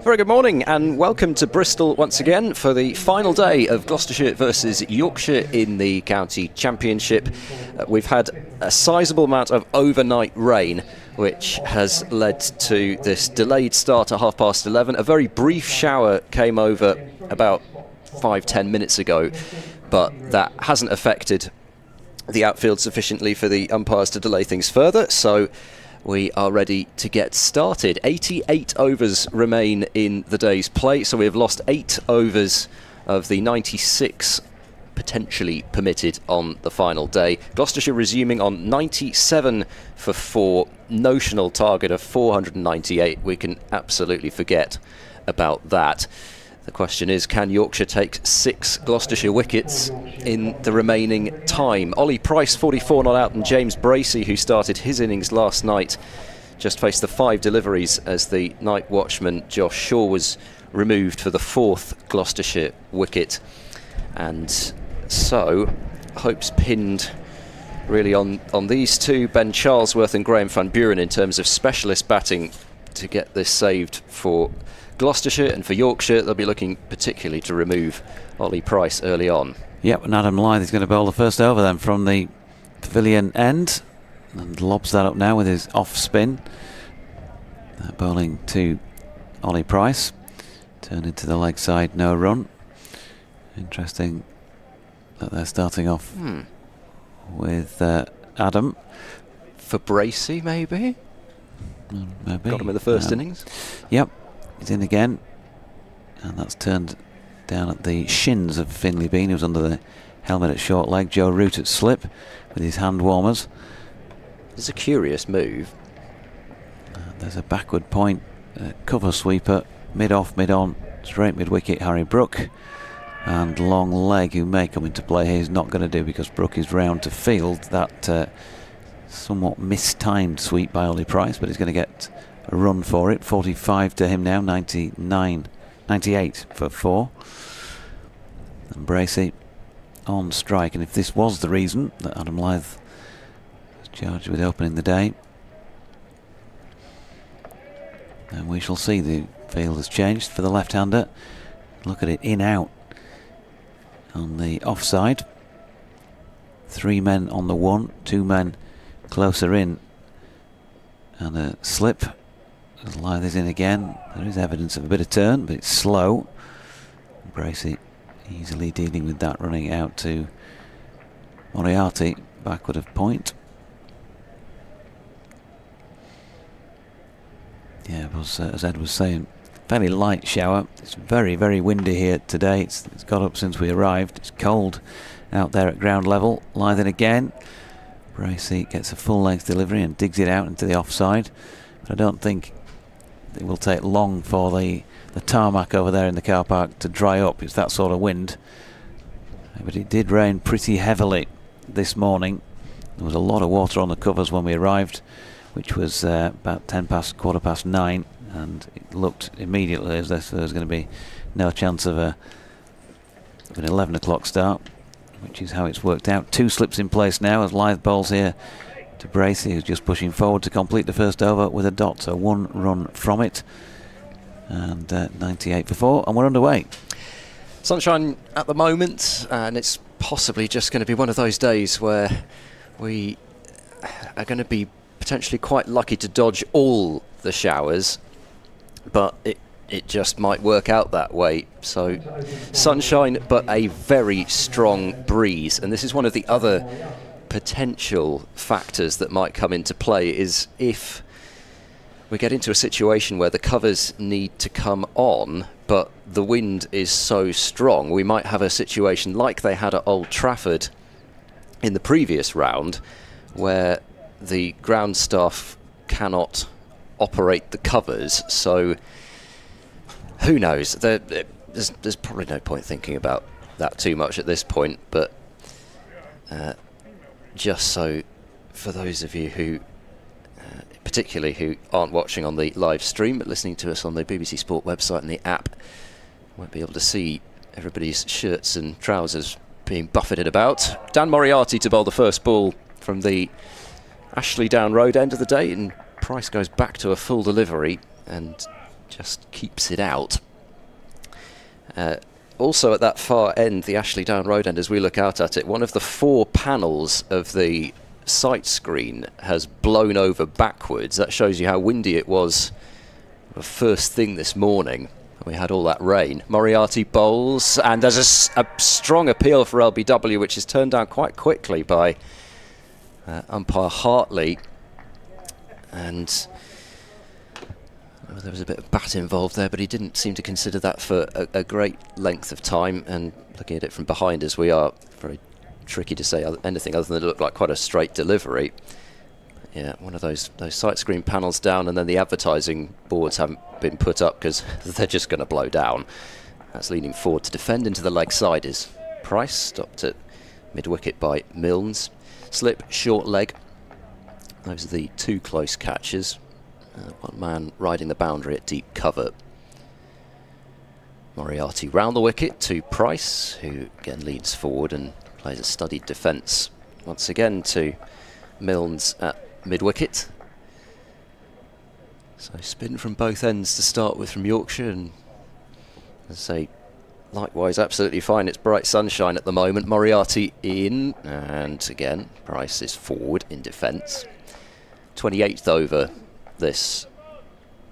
Very good morning and welcome to Bristol once again for the final day of Gloucestershire versus Yorkshire in the county championship. We've had a sizable amount of overnight rain which has led to this delayed start at 11:30. A very brief shower came over about 5-10 minutes ago, but that hasn't affected the outfield sufficiently for the umpires to delay things further, so we are ready to get started. 88 overs remain in the day's play, so we have lost 8 overs of the 96 potentially permitted on the final day. Gloucestershire resuming on 97 for 4, notional target of 498. We can absolutely forget about that. The question is, can Yorkshire take 6 Gloucestershire wickets in the remaining time? Ollie Price, 44 not out, and James Bracey, who started his innings last night, just faced the 5 deliveries as the night watchman Josh Shaw was removed for the 4th Gloucestershire wicket. And so, hopes pinned really on these two, Ben Charlesworth and Graham Van Buren, in terms of specialist batting to get this saved for Gloucestershire, and for Yorkshire they'll be looking particularly to remove Ollie Price early on. Yep, and Adam Lyth is going to bowl the first over then from the pavilion end, and lobs that up now with his off spin. Bowling to Ollie Price, turned into the leg side, no run. Interesting that they're starting off with Adam. For Bracey, maybe? Maybe. Got him in the first innings. Yep. He's in again, and that's turned down at the shins of Finley Bean, who's under the helmet at short leg. Joe Root at slip with his hand warmers. It's a curious move. There's a backward point, cover sweeper, mid-off, mid-on, straight mid-wicket, Harry Brook. And long leg, who may come into play here, is not going to do because Brook is round to field. That somewhat mistimed sweep by Ollie Price, but he's going to get a run for it. 45 to him now, 98 for 4. And Bracey on strike, and if this was the reason that Adam Lyth was charged with opening the day, then we shall see. The field has changed for the left-hander. Look at it, in out on the offside. 3 men on the 1, 2 men closer in, and a slip. Lyth is in again. There is evidence of a bit of turn, but it's slow. Bracey easily dealing with that, running out to Moriarty, backward of point. Yeah, it was, as Ed was saying, fairly light shower. It's very, very windy here today. It's got up since we arrived. It's cold out there at ground level. Lyth in again. Bracey gets a full length delivery and digs it out into the offside. But I don't think it will take long for the tarmac over there in the car park to dry up. It's that sort of wind. But it did rain pretty heavily this morning. There was a lot of water on the covers when we arrived, which was about quarter past 9, and it looked immediately as if there was going to be no chance of an 11 o'clock start, which is how it's worked out. 2 slips in place now as Lyth bowls here to Bracey, who's just pushing forward to complete the first over with a dot, so 1 run from it, and 98 for 4, and we're underway. Sunshine at the moment, and it's possibly just going to be one of those days where we are going to be potentially quite lucky to dodge all the showers, but it just might work out that way. So sunshine, but a very strong breeze, and this is one of the other potential factors that might come into play, is if we get into a situation where the covers need to come on but the wind is so strong, we might have a situation like they had at Old Trafford in the previous round, where the ground staff cannot operate the covers. So who knows? There's probably no point thinking about that too much at this point, but just so for those of you who particularly who aren't watching on the live stream but listening to us on the BBC Sport website and the app, won't be able to see everybody's shirts and trousers being buffeted about. Dan Moriarty to bowl the first ball from the Ashley Down Road end of the day, and Price goes back to a full delivery, and just keeps it out. Also at that far end, the Ashley Down Road end, as we look out at it, one of the 4 panels of the sight screen has blown over backwards. That shows you how windy it was the first thing this morning. We had all that rain. Moriarty bowls, and there's a strong appeal for LBW, which is turned down quite quickly by umpire Hartley. And there was a bit of bat involved there, but he didn't seem to consider that for a great length of time. And looking at it from behind as we are, very tricky to say anything other than it looked like quite a straight delivery. Yeah, one of those sight screen panels down, and then the advertising boards haven't been put up because they're just going to blow down. That's leaning forward to defend into the leg side is Price, stopped at mid-wicket by Milnes. Slip, short leg. Those are the 2 close catches. One man riding the boundary at deep cover. Moriarty round the wicket to Price, who again leans forward and plays a studied defence. Once again to Milnes at mid-wicket. So spin from both ends to start with from Yorkshire, and as I say, likewise absolutely fine. It's bright sunshine at the moment. Moriarty in, and again Price is forward in defence. 28th over this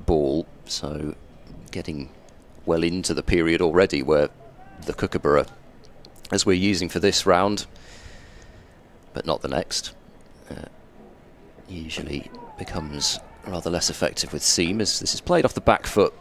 ball, so getting well into the period already where the Kookaburra, as we're using for this round but not the next, usually becomes rather less effective with seam, as this is played off the back foot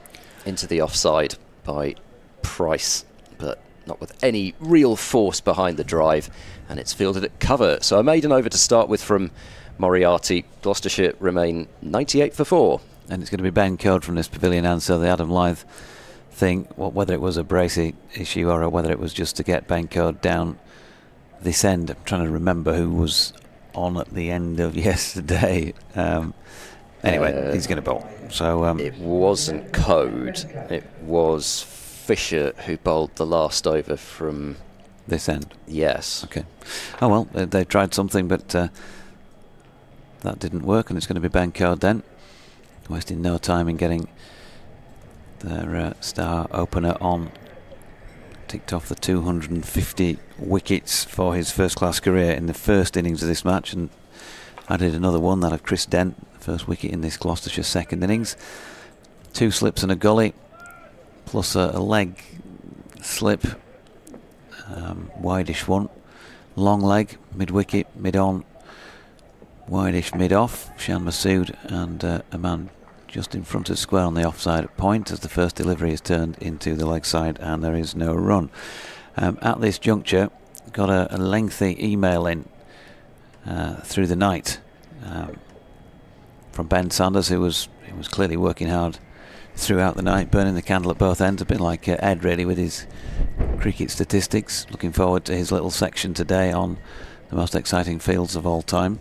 into the offside by Price, but not with any real force behind the drive, and it's fielded at cover. So a maiden over to start with from Moriarty. Gloucestershire remain 98 for 4. And it's going to be Ben Code from this pavilion answer, the Adam Lyth thing, whether it was a Bracey issue or whether it was just to get Ben Code down this end. I'm trying to remember who was on at the end of yesterday. Anyway, he's going to bowl. So it wasn't Code, it was Fisher who bowled the last over from this end. Yes. Okay. Oh well, they tried something, but that didn't work, and it's going to be Ben Code then, wasting no time in getting their star opener on. Ticked off the 250 wickets for his first-class career in the first innings of this match, and added another one, that of Chris Dent, first wicket in this Gloucestershire second innings. 2 slips and a gully, plus a leg slip, wideish one, long leg, mid-wicket, mid-on, wideish mid-off. Shan Masood and a man just in front of square on the offside at point as the first delivery is turned into the leg side, and there is no run. At this juncture, got a lengthy email in through the night from Ben Sanders, who was clearly working hard throughout the night, burning the candle at both ends, a bit like Ed really with his cricket statistics. Looking forward to his little section today on the most exciting fields of all time.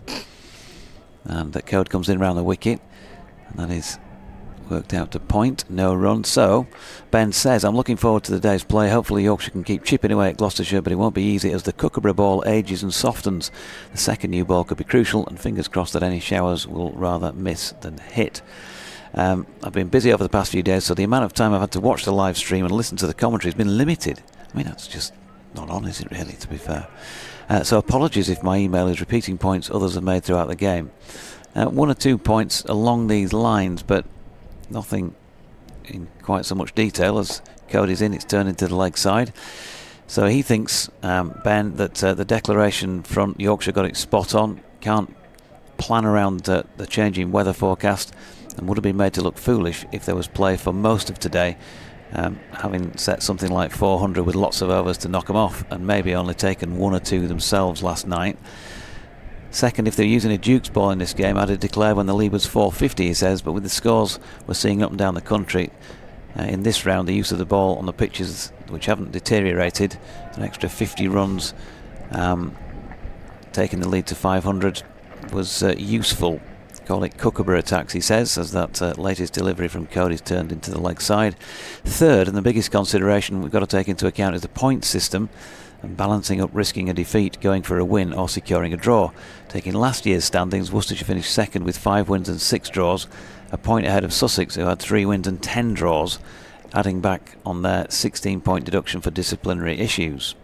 And that Code comes in round the wicket, and that is worked out to point, no run. So Ben says, I'm looking forward to the day's play. Hopefully Yorkshire can keep chipping away at Gloucestershire, but it won't be easy as the Kookaburra ball ages and softens. The second new ball could be crucial, and fingers crossed that any showers will rather miss than hit. I've been busy over the past few days, so the amount of time I've had to watch the live stream and listen to the commentary has been limited. I mean, that's just not on, is it really, to be fair? So apologies if my email is repeating points others have made throughout the game. 1 or 2 points along these lines, but nothing in quite so much detail. As Code is in, it's turned into the leg side. So he thinks, Ben, that the declaration front Yorkshire got it spot on. Can't plan around the changing weather forecast, and would have been made to look foolish if there was play for most of today, having set something like 400 with lots of overs to knock them off, and maybe only taken 1 or 2 themselves last night. Second, if they're using a Duke's ball in this game, I'd have declared when the lead was 450, he says, but with the scores we're seeing up and down the country in this round, the use of the ball on the pitches, which haven't deteriorated, an extra 50 runs, taking the lead to 500, was useful. Call it Kookaburra attacks, he says, as that latest delivery from Code is turned into the leg side. Third, and the biggest consideration we've got to take into account, is the point system, and balancing up risking a defeat, going for a win or securing a draw. Taking last year's standings, Worcestershire finished second with 5 wins and 6 draws, a point ahead of Sussex, who had 3 wins and 10 draws, adding back on their 16-point deduction for disciplinary issues.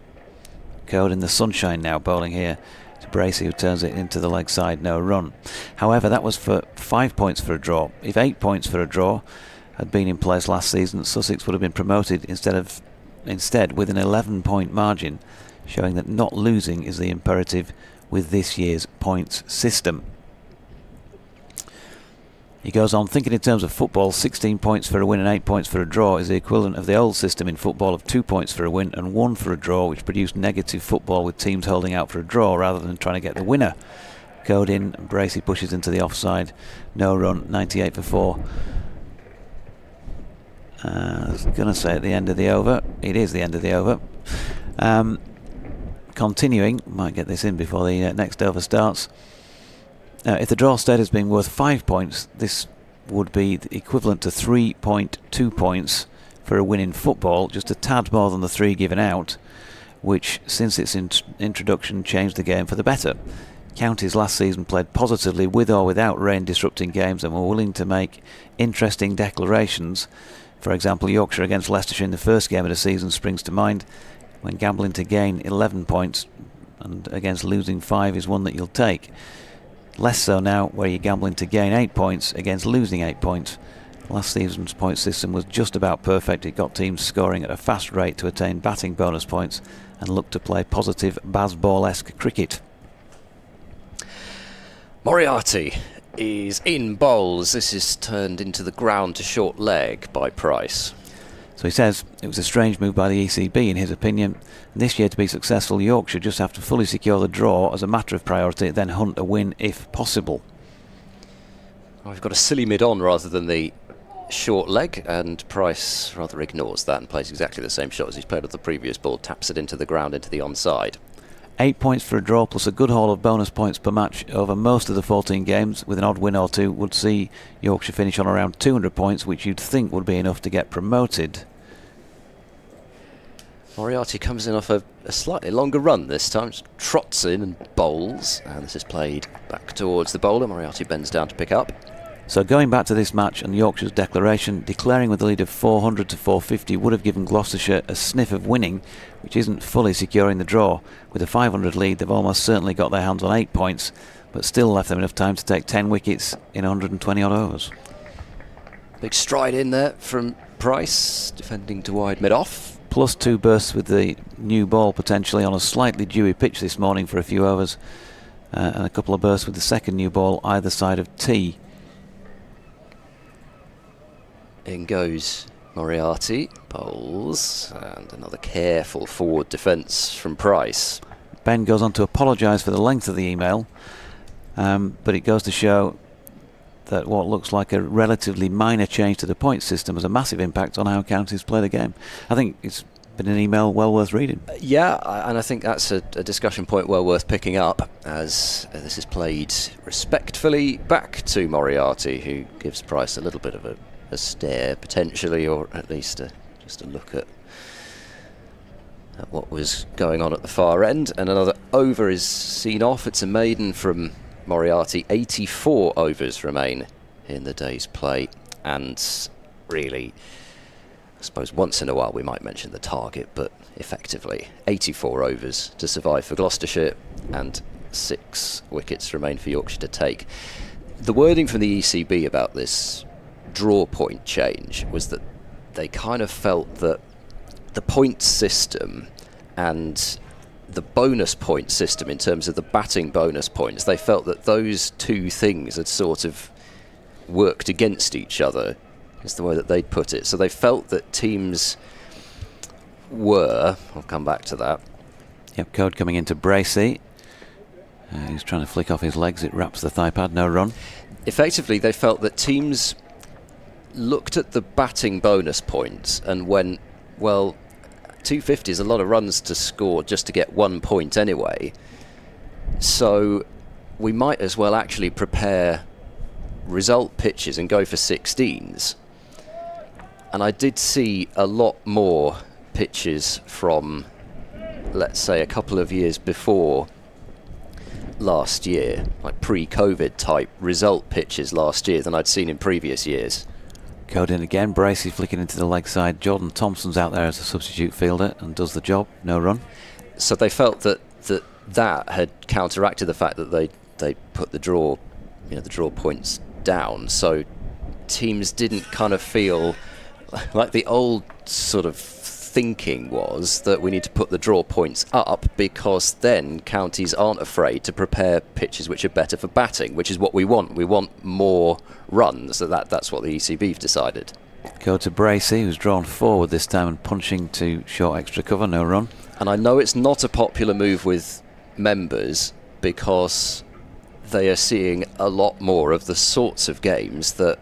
Code in the sunshine now, bowling here to Bracey, who turns it into the leg side, no run. However, that was for 5 points for a draw. If 8 points for a draw had been in place last season, Sussex would have been promoted instead with an 11-point margin, showing that not losing is the imperative with this year's points system. He goes on, thinking in terms of football, 16 points for a win and 8 points for a draw is the equivalent of the old system in football of 2 points for a win and 1 for a draw, which produced negative football with teams holding out for a draw rather than trying to get the winner. Code in, and Bracey pushes into the offside. No run, 98 for 4. I was going to say at the end of the over. It is the end of the over. Continuing, might get this in before the next over starts. If the draw stayed as being worth 5 points, this would be the equivalent to 3.2 points for a win in football, just a tad more than the 3 given out, which since its introduction changed the game for the better. Counties last season played positively with or without rain disrupting games and were willing to make interesting declarations. For example, Yorkshire against Leicestershire in the first game of the season springs to mind, when gambling to gain 11 points and against losing 5 is one that you'll take. Less so now, where you're gambling to gain 8 points against losing 8 points. Last season's point system was just about perfect. It got teams scoring at a fast rate to attain batting bonus points and looked to play positive Bazball-esque cricket. Moriarty is in bowls. This is turned into the ground to short leg by Price. So he says it was a strange move by the ECB in his opinion. This year, to be successful, Yorkshire just have to fully secure the draw as a matter of priority, then hunt a win if possible. We've got a silly mid-on rather than the short leg, and Price rather ignores that and plays exactly the same shot as he's played with the previous ball, taps it into the ground, into the onside. 8 points for a draw plus a good haul of bonus points per match over most of the 14 games, with an odd win or two, would see Yorkshire finish on around 200 points, which you'd think would be enough to get promoted. Moriarty comes in off a slightly longer run this time, just trots in and bowls, and this is played back towards the bowler. Moriarty bends down to pick up. So going back to this match and Yorkshire's declaration, declaring with a lead of 400 to 450 would have given Gloucestershire a sniff of winning, which isn't fully securing the draw. With a 500 lead, they've almost certainly got their hands on 8 points, but still left them enough time to take 10 wickets in 120 odd overs. Big stride in there from Price, defending to wide mid-off. Plus 2 bursts with the new ball potentially on a slightly dewy pitch this morning for a few overs, and a couple of bursts with the second new ball either side of tee. In goes Moriarty, bowls, and another careful forward defence from Price. Ben goes on to apologise for the length of the email, but it goes to show that what looks like a relatively minor change to the point system has a massive impact on how counties play the game. I think it's been an email well worth reading. Yeah, and I think that's a discussion point well worth picking up, as this is played respectfully back to Moriarty, who gives Price a little bit of a stare potentially, or at least just a look at what was going on at the far end. And another over is seen off. It's a maiden from Moriarty. 84 overs remain in the day's play, and really, I suppose once in a while we might mention the target, but effectively 84 overs to survive for Gloucestershire, and 6 wickets remain for Yorkshire to take. The wording from the ECB about this draw point change was that they kind of felt that the point system and the bonus point system, in terms of the batting bonus points, they felt that those two things had sort of worked against each other, is the way that they'd put it. So they felt that teams were, I'll come back to that. Yep, Code coming into Bracey. He's trying to flick off his legs, it wraps the thigh pad, no run. Effectively, they felt that teams looked at the batting bonus points and went, well, 250 is a lot of runs to score just to get 1 point anyway, so we might as well actually prepare result pitches and go for 16s. And I did see a lot more pitches from, let's say, a couple of years before last year, like pre-COVID type result pitches last year than I'd seen in previous years. Code in again, Bracey flicking into the leg side. Jordan Thompson's out there as a substitute fielder and does the job, no run. So they felt that had counteracted the fact that they put the draw points down. So teams didn't kind of feel like the old sort of thinking was that we need to put the draw points up because then counties aren't afraid to prepare pitches which are better for batting, which is what we want. We want more runs. So that's what the ECB have decided. Go to Bracey, who's drawn forward this time and punching to short extra cover, no run. And I know it's not a popular move with members because they are seeing a lot more of the sorts of games that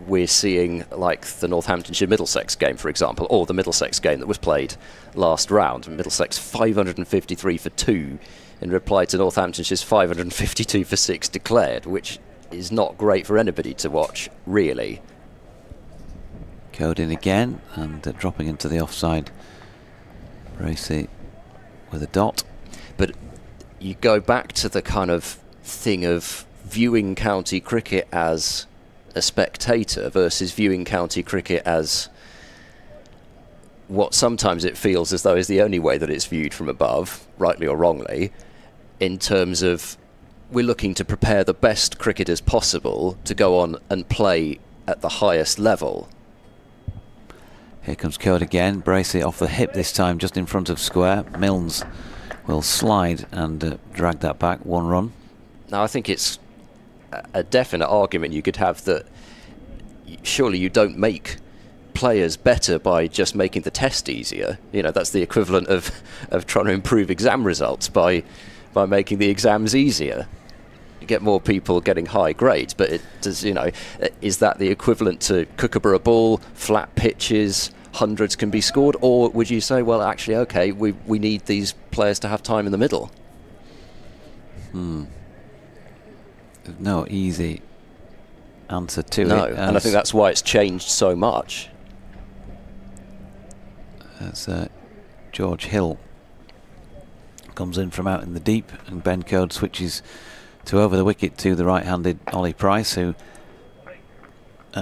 we're seeing, like the Northamptonshire Middlesex game, for example, or the Middlesex game that was played last round. Middlesex 553 for 2 in reply to Northamptonshire's 552 for 6 declared, which is not great for anybody to watch, really. Code in again and dropping into the offside. Bracey with a dot. But you go back to the kind of thing of viewing county cricket as a spectator versus viewing county cricket as what sometimes it feels as though is the only way that it's viewed from above, rightly or wrongly, in terms of we're looking to prepare the best cricketers possible to go on and play at the highest level. Here comes Code again. Bracey off the hip this time, just in front of square. Milnes will slide and drag that back, 1 run. Now, I think it's a definite argument you could have that surely you don't make players better by just making the test easier. You know, that's the equivalent of trying to improve exam results by making the exams easier. You get more people getting high grades, but it does, you know, is that the equivalent to Kookaburra ball, flat pitches, hundreds can be scored? Or would you say, well, actually, okay, we need these players to have time in the middle? There's no easy answer to it. No, and I think that's why it's changed so much. As George Hill comes in from out in the deep, and Ben Code switches to over the wicket to the right-handed Ollie Price, who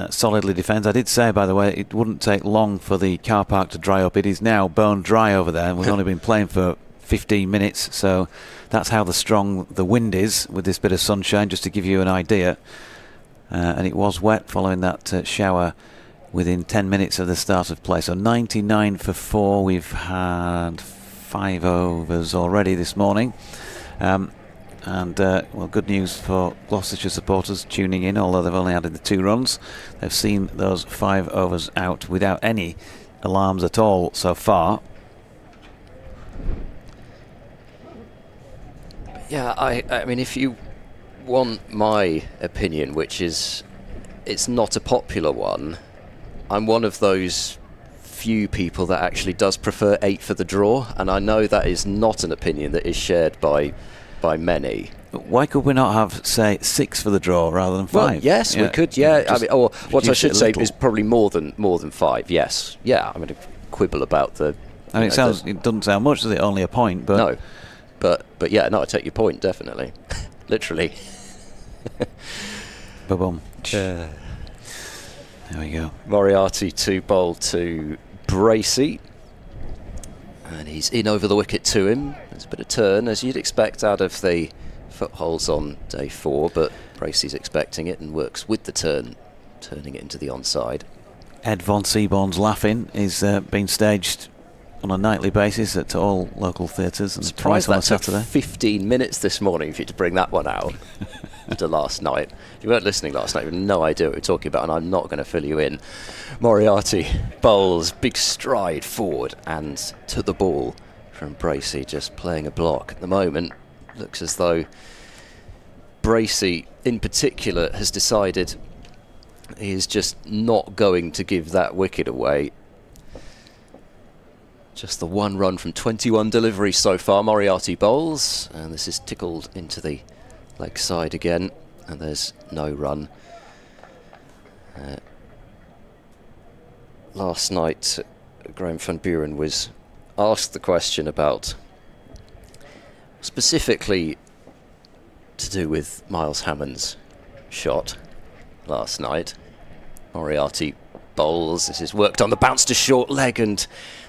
solidly defends. I did say, by the way, it wouldn't take long for the car park to dry up. It is now bone dry over there, and we've only been playing for 15 minutes, so that's how strong the wind is with this bit of sunshine, just to give you an idea. And it was wet following that shower within 10 minutes of the start of play. So 99 for 4. We've had 5 overs already this morning. Well, good news for Gloucestershire supporters tuning in, although they've only added the 2 runs. They've seen those 5 overs out without any alarms at all so far. Yeah, I mean, if you want my opinion, which is it's not a popular one, I'm one of those few people that actually does prefer 8 for the draw, and I know that is not an opinion that is shared by many. Why could we not have, say, 6 for the draw rather than 5? Well, yes, we could. Yeah, I mean, or what I should say is probably more than 5. Yes, yeah. I'm going to quibble about the. I mean, it doesn't sound much, does it? Only a point, but no. But yeah, no, I take your point, definitely. Literally. Ba-boom. There we go. Moriarty to bowl to Bracey. And he's in over the wicket to him. There's a bit of turn, as you'd expect out of the footholds on day 4, but Bracey's expecting it and works with the turn, turning it into the onside. Ed von Seaborn's Laughing is being staged on a nightly basis at all local theatres and twice on a Saturday. 15 minutes this morning for you to bring that one out to last night. If you weren't listening last night, you have no idea what we're talking about, and I'm not going to fill you in. Moriarty bowls, big stride forward and to the ball from Bracey, just playing a block. At the moment, looks as though Bracey in particular has decided he is just not going to give that wicket away. Just the 1 run from 21 deliveries so far. Moriarty bowls, and this is tickled into the leg side again, and there's no run. Last night, Graham van Buren was asked the question about specifically to do with Miles Hammond's shot last night. Moriarty bowls. This is worked on the bounce to short leg, and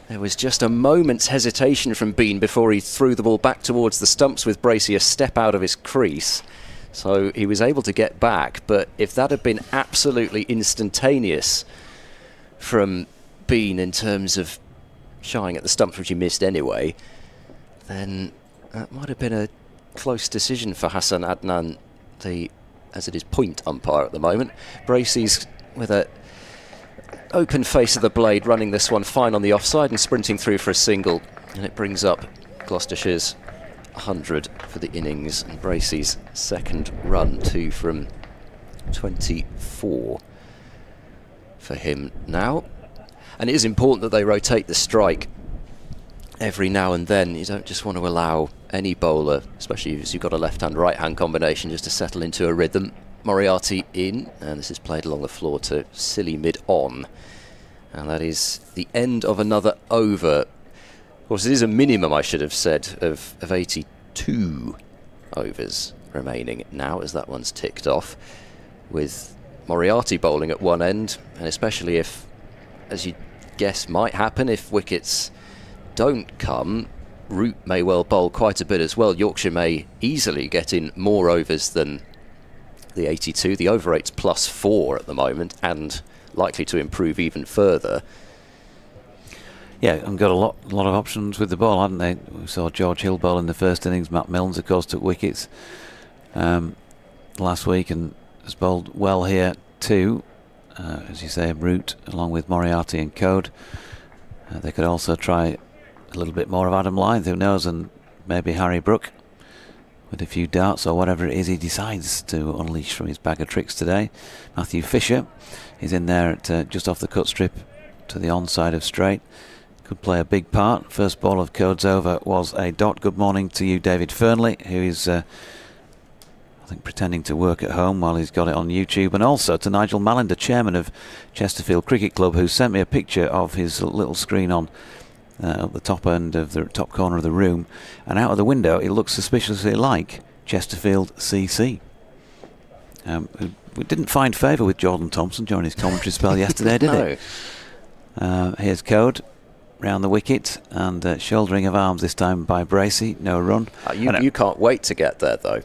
there was just a moment's hesitation from Bean before he threw the ball back towards the stumps with Bracey a step out of his crease. So he was able to get back, but if that had been absolutely instantaneous from Bean in terms of shying at the stumps, which he missed anyway, then that might have been a close decision for Hassan Adnan, as it is point umpire at the moment. Bracey's with a open face of the blade, running this one fine on the offside and sprinting through for a single, and it brings up Gloucestershire's 100 for the innings, and Bracey's second run, 2 from 24 for him now. And it is important that they rotate the strike every now and then. You don't just want to allow any bowler, especially if you've got a left-hand right-hand combination, just to settle into a rhythm. Moriarty in, and this is played along the floor to silly mid-on, and that is the end of another over. Of course, it is a minimum, I should have said, of 82 overs remaining now, as that one's ticked off, with Moriarty bowling at one end, and especially if, as you guess might happen, if wickets don't come, Root may well bowl quite a bit as well. Yorkshire may easily get in more overs than the 82. The over 8's +4 at the moment, and likely to improve even further. Yeah, and got a lot of options with the ball, haven't they? We saw George Hill bowl in the first innings. Matt Milnes, of course, took wickets last week and has bowled well here too. As you say, Root along with Moriarty and Code. They could also try a little bit more of Adam Lyth, who knows, and maybe Harry Brook with a few darts or whatever it is he decides to unleash from his bag of tricks today. Matthew Fisher is in there at just off the cut strip to the onside of straight. Could play a big part. First ball of Code's over was a dot. Good morning to you, David Fernley, who is I think pretending to work at home while he's got it on YouTube, and also to Nigel Mallender, chairman of Chesterfield Cricket Club, who sent me a picture of his little screen on at the top end of the top corner of the room, and out of the window it looks suspiciously like Chesterfield CC. We didn't find favour with Jordan Thompson during his commentary spell yesterday, did it? No. Here's Code round the wicket, and shouldering of arms this time by Bracey. No run. You can't wait to get there, though.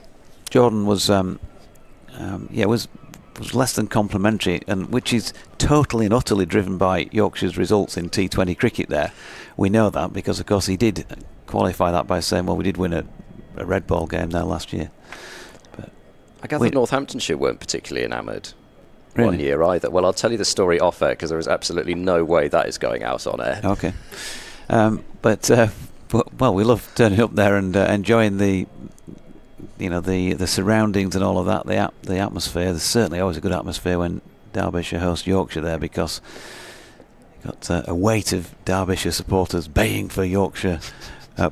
Jordan was less than complimentary, and which is totally and utterly driven by Yorkshire's results in T20 cricket there. We know that because, of course, he did qualify that by saying, well, we did win a red ball game there last year. But I gather Northamptonshire weren't particularly enamoured really? one year either. Well, I'll tell you the story off air, because there is absolutely no way that is going out on air. Okay. Well, we love turning up there and enjoying the surroundings and all of that, the atmosphere. There's certainly always a good atmosphere when Derbyshire hosts Yorkshire there, because you've got a weight of Derbyshire supporters baying for Yorkshire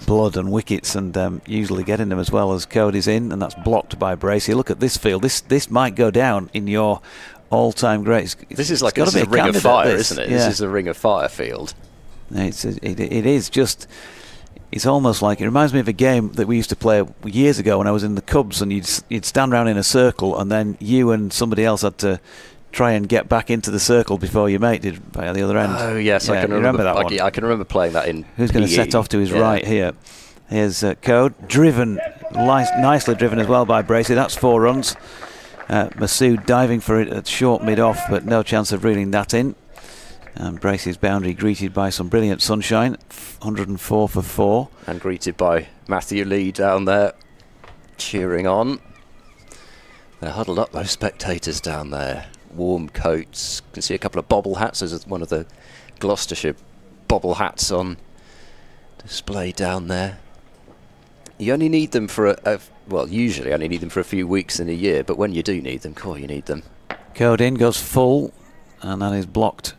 blood and wickets, and usually getting them as well as Cody's in, and that's blocked by Bracey. Look at this field. This might go down in your all-time greats. This is like a ring of fire, isn't it? Yeah. This is a ring of fire field. It is just. It's almost like, it reminds me of a game that we used to play years ago when I was in the Cubs, and you'd stand around in a circle, and then you and somebody else had to try and get back into the circle before your mate did at the other end. Oh yes, yeah, I can remember that one. I can remember playing that in Who's going to set off to his right here? Here's Code, driven, nicely driven as well by Bracey. That's 4 runs. Masood diving for it at short mid-off, but no chance of reeling that in. And Bracey's boundary greeted by some brilliant sunshine, 104 for 4. And greeted by Matthew Lee down there, cheering on. They're huddled up, those spectators down there. Warm coats. You can see a couple of bobble hats. There's one of the Gloucestershire bobble hats on display down there. You only need them for usually only need them for a few weeks in a year, but when you do need them, you need them. Code in, goes full, and that is blocked.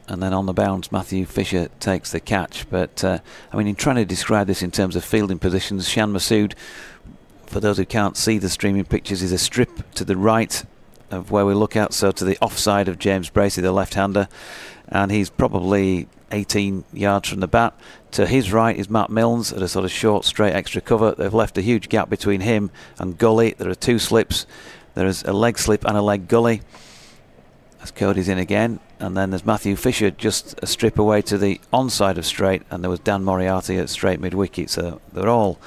And then on the bounce, Matthew Fisher takes the catch. But, in trying to describe this in terms of fielding positions, Shan Masood, for those who can't see the streaming pictures, is a strip to the right of where we look at, so to the offside of James Bracey, the left-hander. And he's probably 18 yards from the bat. To his right is Matt Milnes at a sort of short, straight extra cover. They've left a huge gap between him and Gully. There are 2 slips. There is a leg slip and a leg gully. As Cody's in again. And then there's Matthew Fisher just a strip away to the onside of straight. And there was Dan Moriarty at straight mid-wicket. So they're all...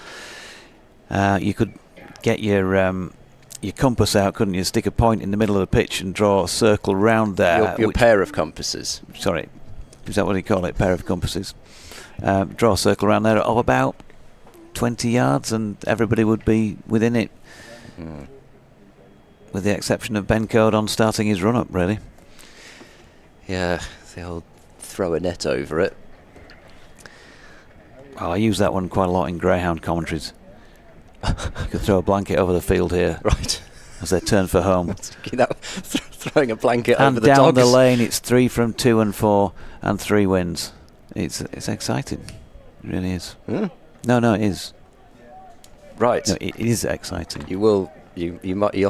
you could get your compass out, couldn't you? Stick a point in the middle of the pitch and draw a circle round there. Your pair of compasses. Sorry, is that what you call it? Pair of compasses. Draw a circle around there of about 20 yards and everybody would be within it. With the exception of Ben Code on starting his run-up, really. Yeah, they'll throw a net over it. Oh, I use that one quite a lot in Greyhound commentaries. You could throw a blanket over the field here. Right. As they turn for home. Throwing a blanket and over the down dogs. the lane, it's 3 from 2 and 4 and 3 wins. It's exciting. It really is. No, it is. Right. No, it is exciting. You'll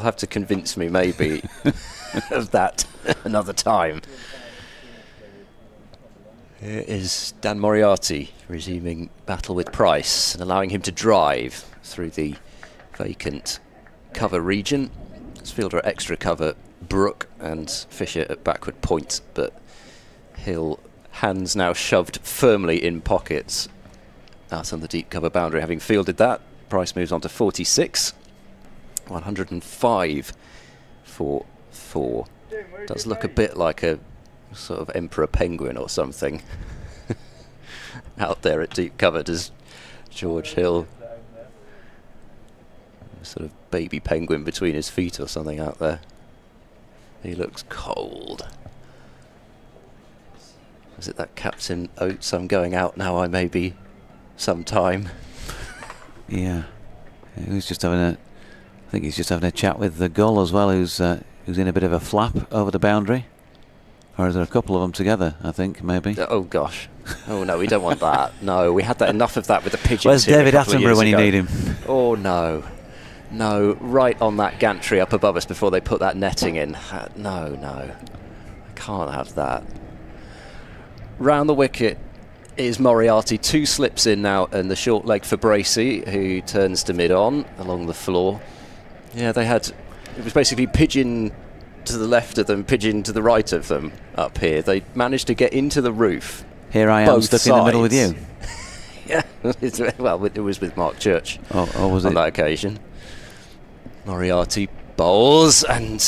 have to convince me maybe of that another time. Here is Dan Moriarty resuming battle with Price and allowing him to drive through the vacant cover region. It's fielder at extra cover, Brook, and Fisher at backward point, but Hill, hands now shoved firmly in pockets out on the deep cover boundary. Having fielded that, Price moves on to 46. 105 for 4. Does look a bit like a sort of emperor penguin or something out there at deep cover. Does George Hill, a sort of baby penguin between his feet or something out there? He looks cold. Is it that Captain Oates, I'm going out now, I may be some time? Yeah, he's just having a... I think he's just having a chat with the gull as well, who's in a bit of a flap over the boundary. Or is there a couple of them together, I think, maybe? Oh, gosh. Oh, no, we don't want that. No, we had that enough of that with the pigeons. Where's here David Attenborough when you need him? Oh, no. No, right on that gantry up above us before they put that netting in. No. I can't have that. Round the wicket is Moriarty. 2 slips in now, and the short leg for Bracey, who turns to mid-on along the floor. Yeah, it was basically pigeon to the left of them, pigeon to the right of them up here. They managed to get into the roof. Here I am stuck in the middle with you. Yeah, well, it was with Mark Church was on that occasion. Moriarty bowls, and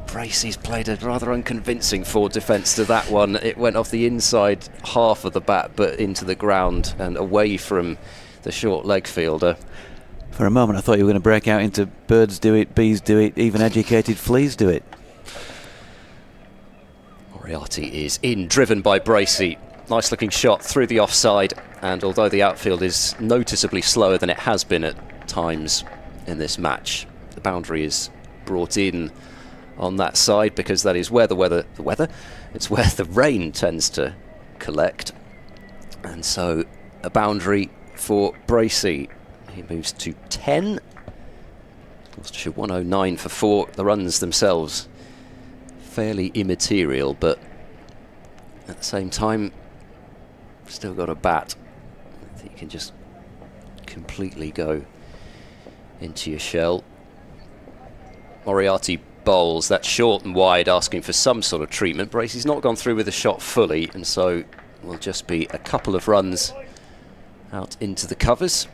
Bracey's played a rather unconvincing forward defence to that one. It went off the inside half of the bat, but into the ground and away from the short leg fielder. For a moment I thought you were going to break out into birds do it, bees do it, even educated fleas do it. Moriarty is in, driven by Bracey. Nice looking shot through the offside, and although the outfield is noticeably slower than it has been at times in this match, the boundary is brought in on that side because that is where it's where the rain tends to collect. And so a boundary for Bracey. He moves to 10. Gloucestershire 109 for 4. The runs themselves fairly immaterial, but at the same time, still got a bat that you can just completely go into your shell. Moriarty bowls that short and wide, asking for some sort of treatment. Bracey's not gone through with the shot fully, and so will just be a couple of runs out into the covers.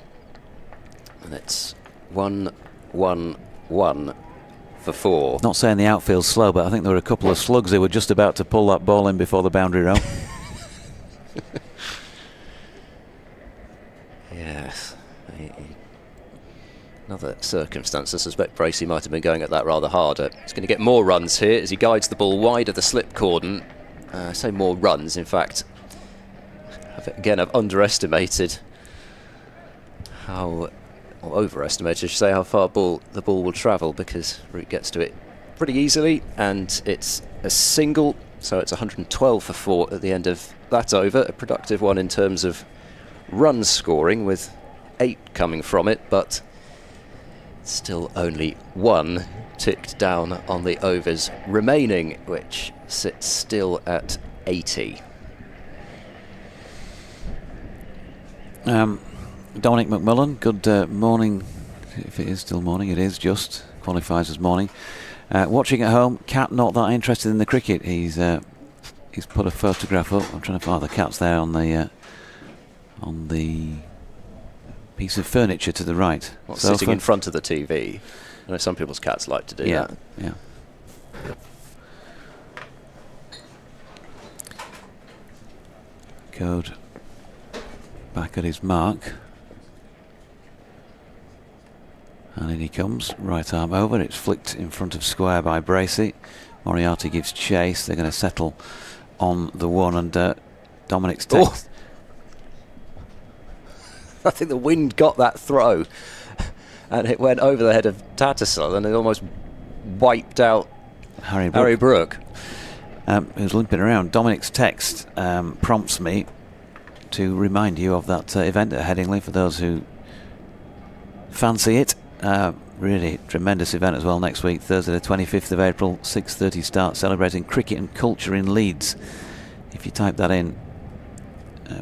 And it's 1-1-1 for 4. Not saying the outfield's slow, but I think there were a couple of slugs who were just about to pull that ball in before the boundary row. Yes. Another circumstance, I suspect Bracey might have been going at that rather harder. He's going to get more runs here as he guides the ball wide of the slip cordon. I say more runs, in fact. I've underestimated or overestimated, I should say, how far the ball will travel, because Root gets to it pretty easily, and it's a single, so it's 112 for 4 at the end of that over. A productive one in terms of run scoring, with 8 coming from it, but still only 1 ticked down on the overs remaining, which sits still at 80. Dominic McMullen, good morning. If it is still morning, it is just. Qualifies as morning. Watching at home, cat not that interested in the cricket. He's put a photograph up. I'm trying to find the cat's there on the piece of furniture to the right. Sitting in front of the TV. I know some people's cats like to do that. Yeah. Code back at his mark. And in he comes, right arm over. It's flicked in front of square by Bracey. Moriarty gives chase. They're going to settle on the one, and Dominic's text. I think the wind got that throw, and it went over the head of Tattersall, and it almost wiped out Harry Brook. Who's limping around. Dominic's text prompts me to remind you of that event at Headingley for those who fancy it. Really tremendous event as well next week, Thursday the 25th of April, 6:30 start, celebrating cricket and culture in Leeds. If you type that in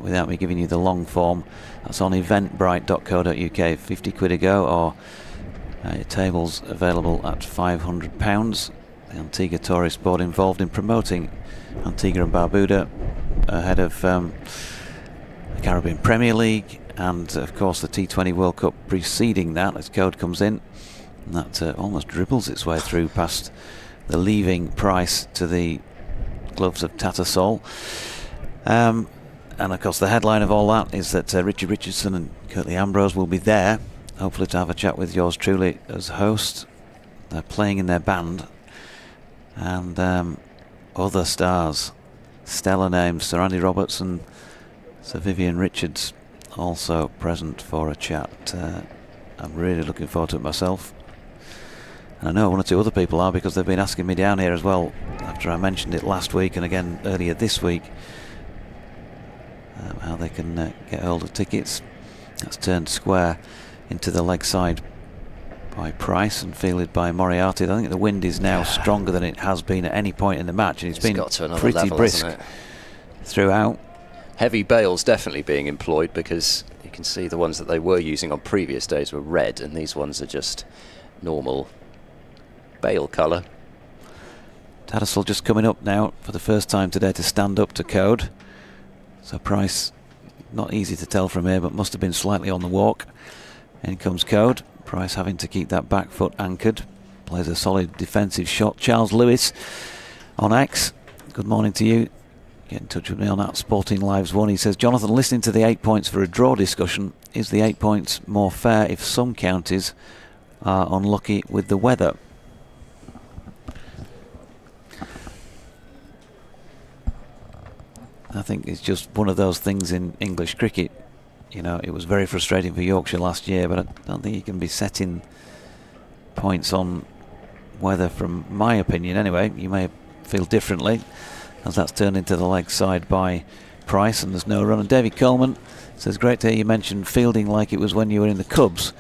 without me giving you the long form, that's on eventbrite.co.uk. 50 quid a go, or your tables available at £500. The Antigua Tourist Board involved in promoting Antigua and Barbuda ahead of the Caribbean Premier League, and of course the T20 World Cup preceding that, as code comes in, and that almost dribbles its way through past the leaving price to the gloves of Tattersall. And of course the headline of all that is that Richie Richardson and Curtly Ambrose will be there, hopefully to have a chat with yours truly as host. They're playing in their band, and other stars, stellar names, Sir Andy Roberts and Sir Vivian Richards also present for a chat. I'm really looking forward to it myself, and I know one or two other people are, because they've been asking me down here as well after I mentioned it last week and again earlier this week, how they can get hold of tickets. That's turned square into the leg side by Price and fielded by Moriarty. I think the wind is now stronger than it has been at any point in the match, and it's been got to another pretty level, brisk hasn't it? Throughout. Heavy bales definitely being employed, because you can see the ones that they were using on previous days were red, and these ones are just normal bale colour. Tattersall just coming up now for the first time today to stand up to code. So Price, not easy to tell from here, but must have been slightly on the walk. In comes code. Price having to keep that back foot anchored. Plays a solid defensive shot. Charles Lewis on X. Good morning to you. Get in touch with me on that Sporting Lives 1. He says, Jonathan, listening to the 8 points for a draw discussion, is the 8 points more fair if some counties are unlucky with the weather? I think it's just one of those things in English cricket. You know, it was very frustrating for Yorkshire last year, but I don't think you can be setting points on weather, from my opinion anyway. You may feel differently, as that's turned into the leg side by Price, and there's no run. And David Coleman says, great to hear you mention fielding like it was when you were in the Cubs.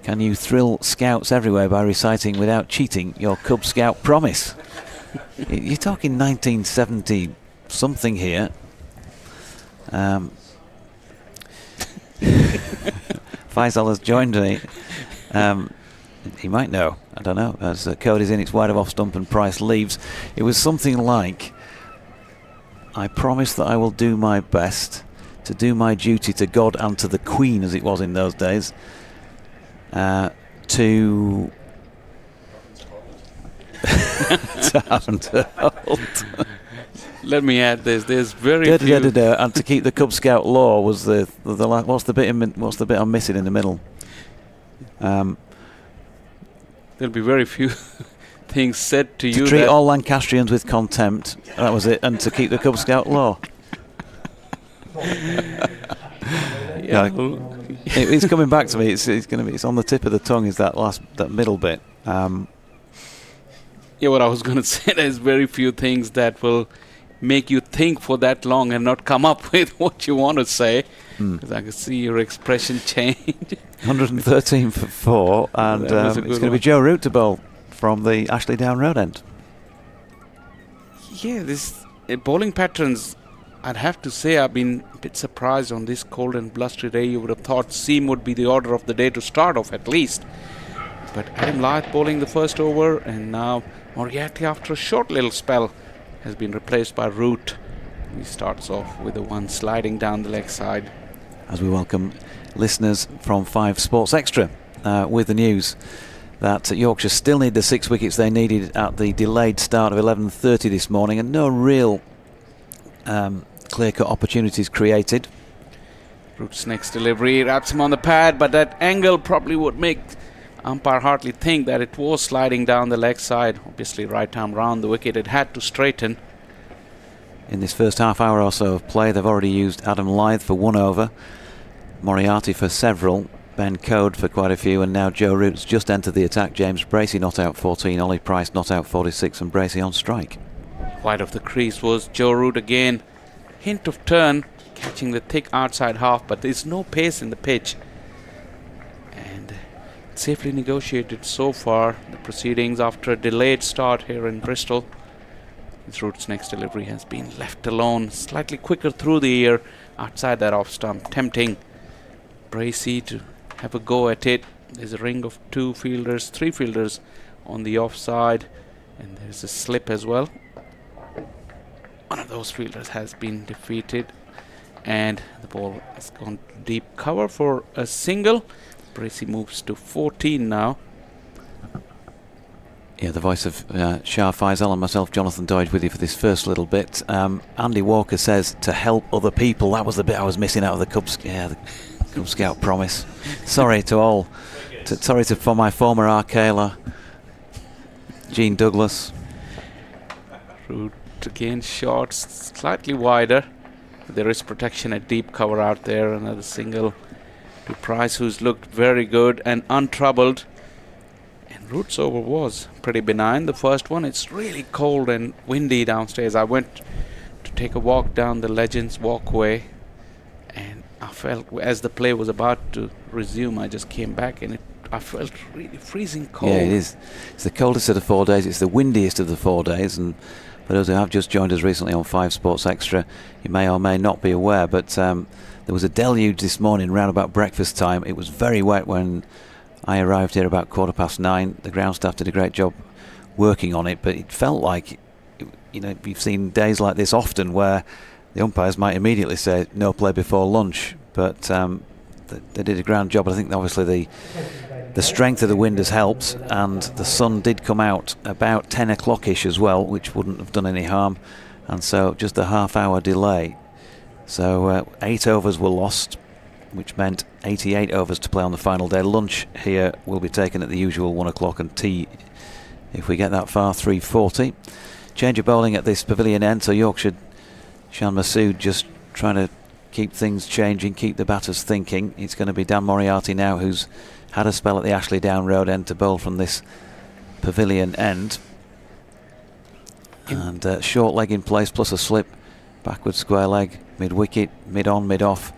Can you thrill scouts everywhere by reciting without cheating your Cub Scout promise? You're talking 1970 something here. Faisal has joined me. He might know, I don't know, as code is in, it's wide of off stump and Price leaves. It was something like, I promise that I will do my best to do my duty to God and to the Queen, as it was in those days, to haven't hold. Let me add this. There's very few. And to keep the Cub Scout law was the what's the bit I'm missing in the middle? There'll be very few things said to you. To treat all Lancastrians with contempt. That was it. And to keep the Cub Scout law. Yeah. It's coming back to me. It's on the tip of the tongue. Is that middle bit? Yeah, what I was going to say, there's very few things that will make you think for that long and not come up with what you want to say. Because I can see your expression change. 113 for 4, and it's going to be Joe Root to bowl from the Ashley Down Road end. Yeah, this bowling patterns I'd have to say I've been a bit surprised on this cold and blustery day. You would have thought seam would be the order of the day to start off at least. But Adam Lyth bowling the first over, and now Moriarty, after a short little spell, has been replaced by Root. He starts off with the one sliding down the leg side. As we welcome listeners from 5 Sports Extra with the news that Yorkshire still need the 6 wickets they needed at the delayed start of 11:30 this morning, and no real clear-cut opportunities created. Root's next delivery wraps him on the pad, but that angle probably would make umpire Hartley think that it was sliding down the leg side. Obviously right arm round the wicket, it had to straighten. In this first half hour or so of play, they've already used Adam Lyth for 1 over, Moriarty for several, Ben Code for quite a few, and now Joe Root's just entered the attack. James Bracey not out 14, Ollie Price not out 46, and Bracey on strike. Wide of the crease was Joe Root again. Hint of turn, catching the thick outside half, but there's no pace in the pitch. And safely negotiated so far, the proceedings after a delayed start here in Bristol. His Root's next delivery has been left alone, slightly quicker through the ear, outside that off stump, tempting Bracey to have a go at it. There's a ring of 2 fielders, 3 fielders on the offside, and there's a slip as well. One of those fielders has been defeated, and the ball has gone deep cover for a single. Bracey moves to 14 now. Yeah, the voice of Shah Faisal and myself, Jonathan Doidge, with you for this first little bit. Andy Walker says to help other people. That was the bit I was missing out of the Cub Scout promise. Sorry to all. Sorry for my former Arcala, Gene Douglas. Root again, short, slightly wider. There is protection at deep cover out there. Another single to Price, who's looked very good and untroubled. And Root's over was pretty benign. The first one, it's really cold and windy downstairs. I went to take a walk down the Legends walkway, and I felt as the play was about to resume, I just came back and I felt really freezing cold. Yeah, it is. It's the coldest of the 4 days. It's the windiest of the 4 days. And for those who have just joined us recently on 5 Sports Extra, you may or may not be aware, but there was a deluge this morning round about breakfast time. It was very wet when I arrived here about 9:15. The ground staff did a great job working on it, but it felt like, you've seen days like this often where the umpires might immediately say no play before lunch, but they did a grand job. I think obviously the strength of the wind has helped, and the sun did come out about 10 o'clock-ish as well, which wouldn't have done any harm, and so just a half-hour delay. So 8 overs were lost, which meant 88 overs to play on the final day. Lunch here will be taken at the usual 1 o'clock, and tea, if we get that far, 3:40. Change of bowling at this pavilion end, so Yorkshire, Shan Masood just trying to keep things changing, keep the batters thinking. It's going to be Dan Moriarty now, who's had a spell at the Ashley Down Road end, to bowl from this pavilion end. And short leg in place plus a slip, backward square leg, mid-wicket, mid-on, mid-off.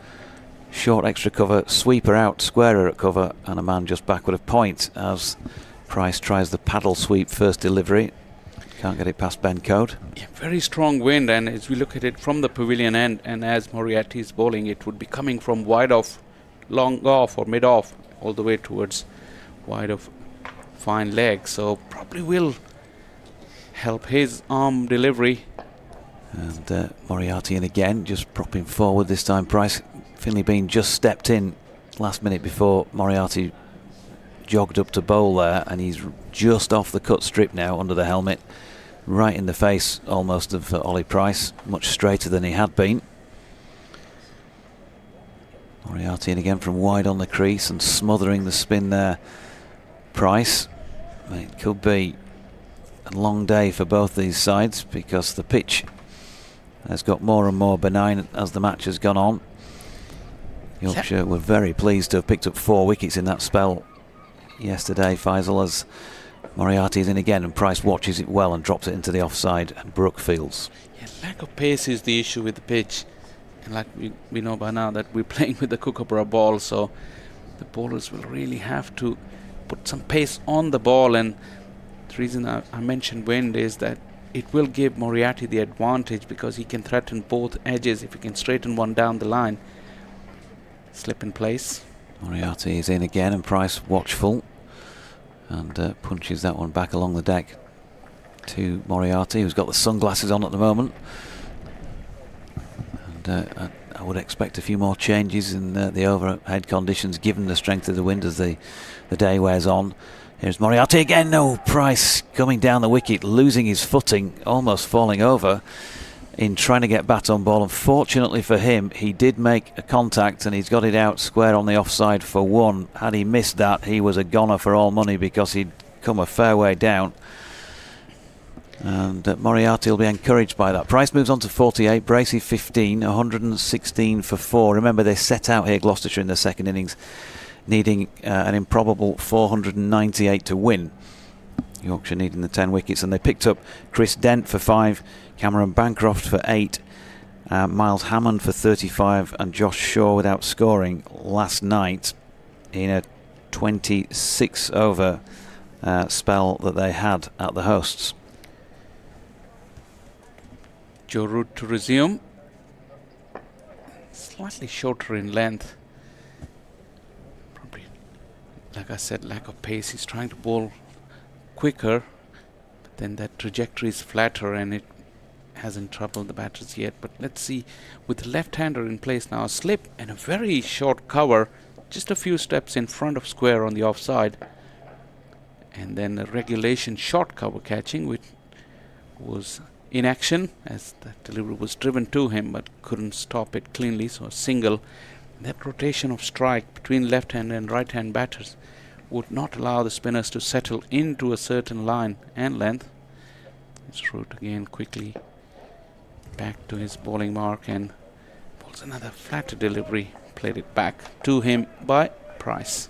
Short extra cover, sweeper out, squarer at cover, and a man just backward of point as Price tries the paddle sweep first delivery. Can't get it past Ben Code. Yeah, very strong wind, and as we look at it from the pavilion end, and as Moriarty is bowling, it would be coming from wide off, long off or mid off, all the way towards wide of fine leg. So probably will help his arm delivery. And Moriarty in again, just propping forward this time. Price, Finley Bean just stepped in last minute before Moriarty jogged up to bowl there, and he's just off the cut strip now under the helmet, right in the face almost of Ollie Price, much straighter than he had been. Moriarty in again from wide on the crease and smothering the spin there. Price, it could be a long day for both these sides because the pitch has got more and more benign as the match has gone on. Yorkshire were very pleased to have picked up 4 wickets in that spell yesterday, Faisal, as Moriarty is in again and Price watches it well and drops it into the offside and Brook fields. Yeah, lack of pace is the issue with the pitch, and like we know by now that we're playing with the Kookaburra ball, so the bowlers will really have to put some pace on the ball. And the reason I mentioned wind is that it will give Moriarty the advantage because he can threaten both edges if he can straighten one down the line. Slip in place. Moriarty is in again, and Price watchful, and punches that one back along the deck to Moriarty, who's got the sunglasses on at the moment. And I would expect a few more changes in the overhead conditions, given the strength of the wind as the day wears on. Here's Moriarty again. No, Price coming down the wicket, losing his footing, almost falling over in trying to get bat on ball. Unfortunately for him, he did make a contact and he's got it out square on the offside for one. Had he missed that, he was a goner for all money because he'd come a fair way down. And Moriarty will be encouraged by that. Price moves on to 48, Bracey 15, 116 for 4. Remember, they set out here, Gloucestershire, in the second innings, needing an improbable 498 to win. Yorkshire needing the 10 wickets, and they picked up Chris Dent for 5, Cameron Bancroft for 8, Miles Hammond for 35, and Josh Shaw without scoring last night in a 26 over spell that they had at the hosts. Joe Root to resume. Slightly shorter in length. Probably, like I said, lack of pace. He's trying to bowl quicker, but then that trajectory is flatter and it hasn't troubled the batters yet. But let's see, with the left-hander in place now, a slip and a very short cover, just a few steps in front of square on the offside, and then a regulation short cover catching, which was in action as the delivery was driven to him but couldn't stop it cleanly, so a single. That rotation of strike between left hand and right hand batters would not allow the spinners to settle into a certain line and length. It's Root again quickly back to his bowling mark and bowls another flatter delivery, played it back to him by Price.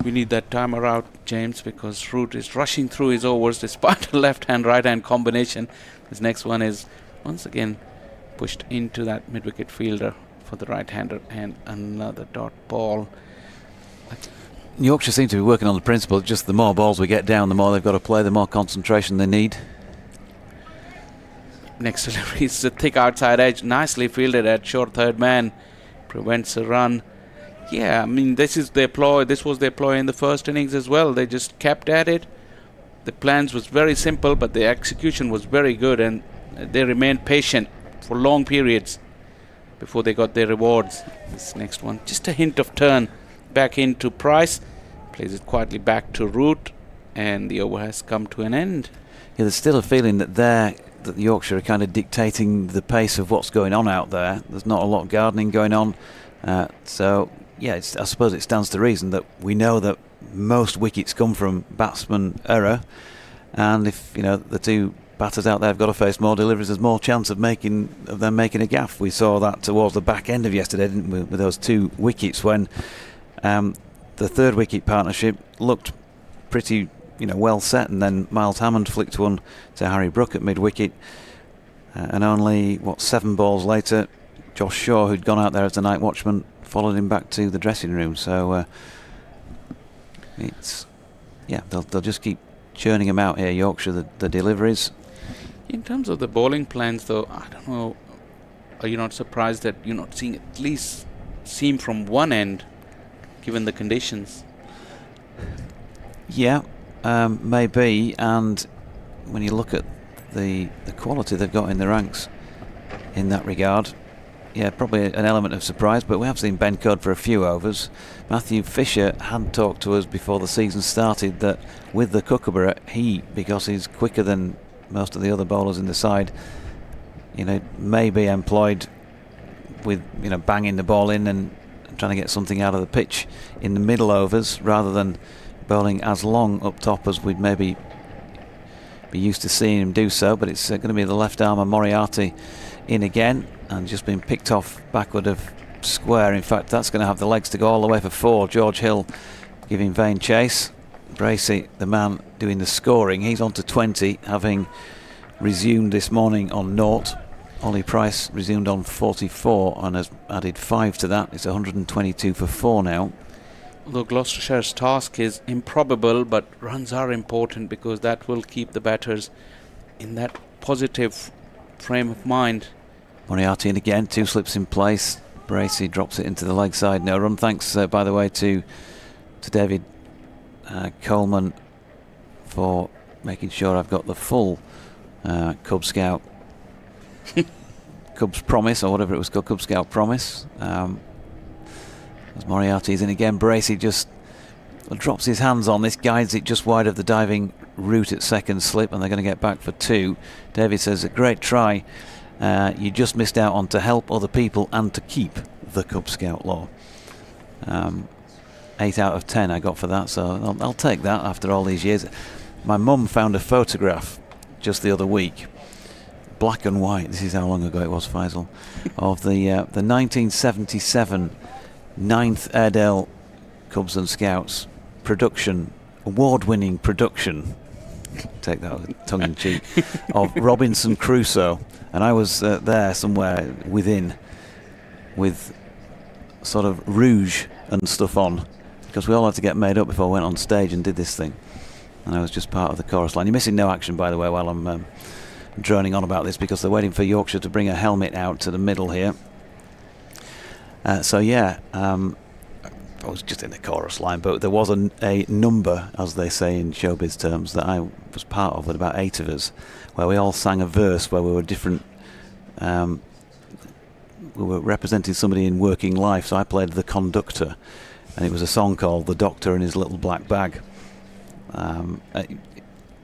We need that timer out, James, because Root is rushing through his overs despite a left-hand, right-hand combination. His next one is once again pushed into that mid-wicket fielder for the right-hander, and another dot ball. Yorkshire seem to be working on the principle, just the more balls we get down, the more they've got to play, the more concentration they need. Next delivery is a thick outside edge, nicely fielded at short third man, prevents a run. Yeah, I mean, this was their ploy in the first innings as well. They just kept at it. The plans was very simple, but the execution was very good, and they remained patient for long periods before they got their rewards. This next one, just a hint of turn back into Price, plays it quietly back to Root, and the over has come to an end. Yeah, there's still a feeling that the Yorkshire are kind of dictating the pace of what's going on out there. There's not a lot of gardening going on, so yeah, I suppose it stands to reason that we know that most wickets come from batsman error, and if the two batters out there have got to face more deliveries, there's more chance of them making a gaff. We saw that towards the back end of yesterday, didn't we, with those 2 wickets when the third wicket partnership looked pretty well set, and then Miles Hammond flicked one to Harry Brook at mid wicket, and only 7 balls later, Josh Shaw, who'd gone out there as the night watchman, followed him back to the dressing room. So they'll just keep churning them out here, Yorkshire, the deliveries. In terms of the bowling plans, though, I don't know, are you not surprised that you're not seeing at least seam from one end, given the conditions? Yeah, maybe, and when you look at the quality they've got in the ranks in that regard, yeah, probably an element of surprise, but we have seen Ben Codd for a few overs. Matthew Fisher had talked to us before the season started that with the Kookaburra, because he's quicker than most of the other bowlers in the side, may be employed with banging the ball in and trying to get something out of the pitch in the middle overs rather than bowling as long up top as we'd maybe be used to seeing him do so. But it's going to be the left armer Moriarty in again, and just been picked off backward of square. In fact, that's going to have the legs to go all the way for 4. George Hill giving vain chase. Bracey, the man doing the scoring, he's on to 20, having resumed this morning on 0. Ollie Price resumed on 44 and has added 5 to that. It's 122 for 4 now. Though Gloucestershire's task is improbable, but runs are important because that will keep the batters in that positive frame of mind. Moriarty in again, 2 slips in place. Bracey drops it into the leg side. No run. Thanks, by the way, to David Coleman for making sure I've got the full Cub Scout Cubs Promise, or whatever it was called, Cub Scout Promise. As Moriarty's in again, Bracey just drops his hands on this, guides it just wide of the diving route at second slip, and they're going to get back for 2. David says, a great try. You just missed out on to help other people and to keep the Cub Scout law. 8 out of 10 I got for that, so I'll take that after all these years. My mum found a photograph just the other week, black and white, this is how long ago it was, Faisal, of the 1977 9th Airedale Cubs and Scouts production, award-winning production, take that with tongue-in-cheek, of Robinson Crusoe, and I was there somewhere within with sort of rouge and stuff on, because we all had to get made up before we went on stage and did this thing, and I was just part of the chorus line. You're missing no action, by the way, while I'm droning on about this, because they're waiting for Yorkshire to bring a helmet out to the middle here. So yeah, I was just in the chorus line, but there was a number, as they say in showbiz terms, that I was part of, with about 8 of us, where we all sang a verse where we were different. We were representing somebody in working life, so I played the conductor, and it was a song called "The Doctor and His Little Black Bag."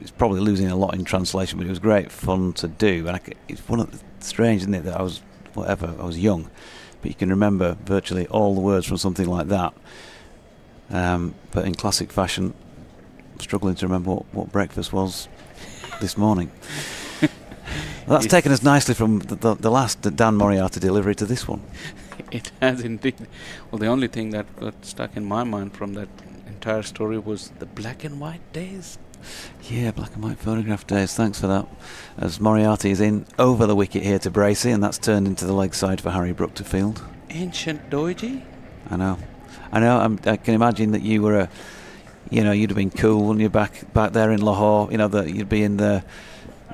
It's probably losing a lot in translation, but it was great fun to do. And it's one of the strange, isn't it, that I was young, but you can remember virtually all the words from something like that. But in classic fashion, I'm struggling to remember what breakfast was this morning. Well, that's taken us nicely from the last Dan Moriarty delivery to this one. It has indeed. Well, the only thing that got stuck in my mind from that entire story was the black and white days. Yeah, black and white photograph days. Thanks for that. As Moriarty is in over the wicket here to Bracey, and that's turned into the leg side for Harry Brook to field. Ancient doji. I know. I can imagine that you were you'd have been cool when you're back there in Lahore. That you'd be in the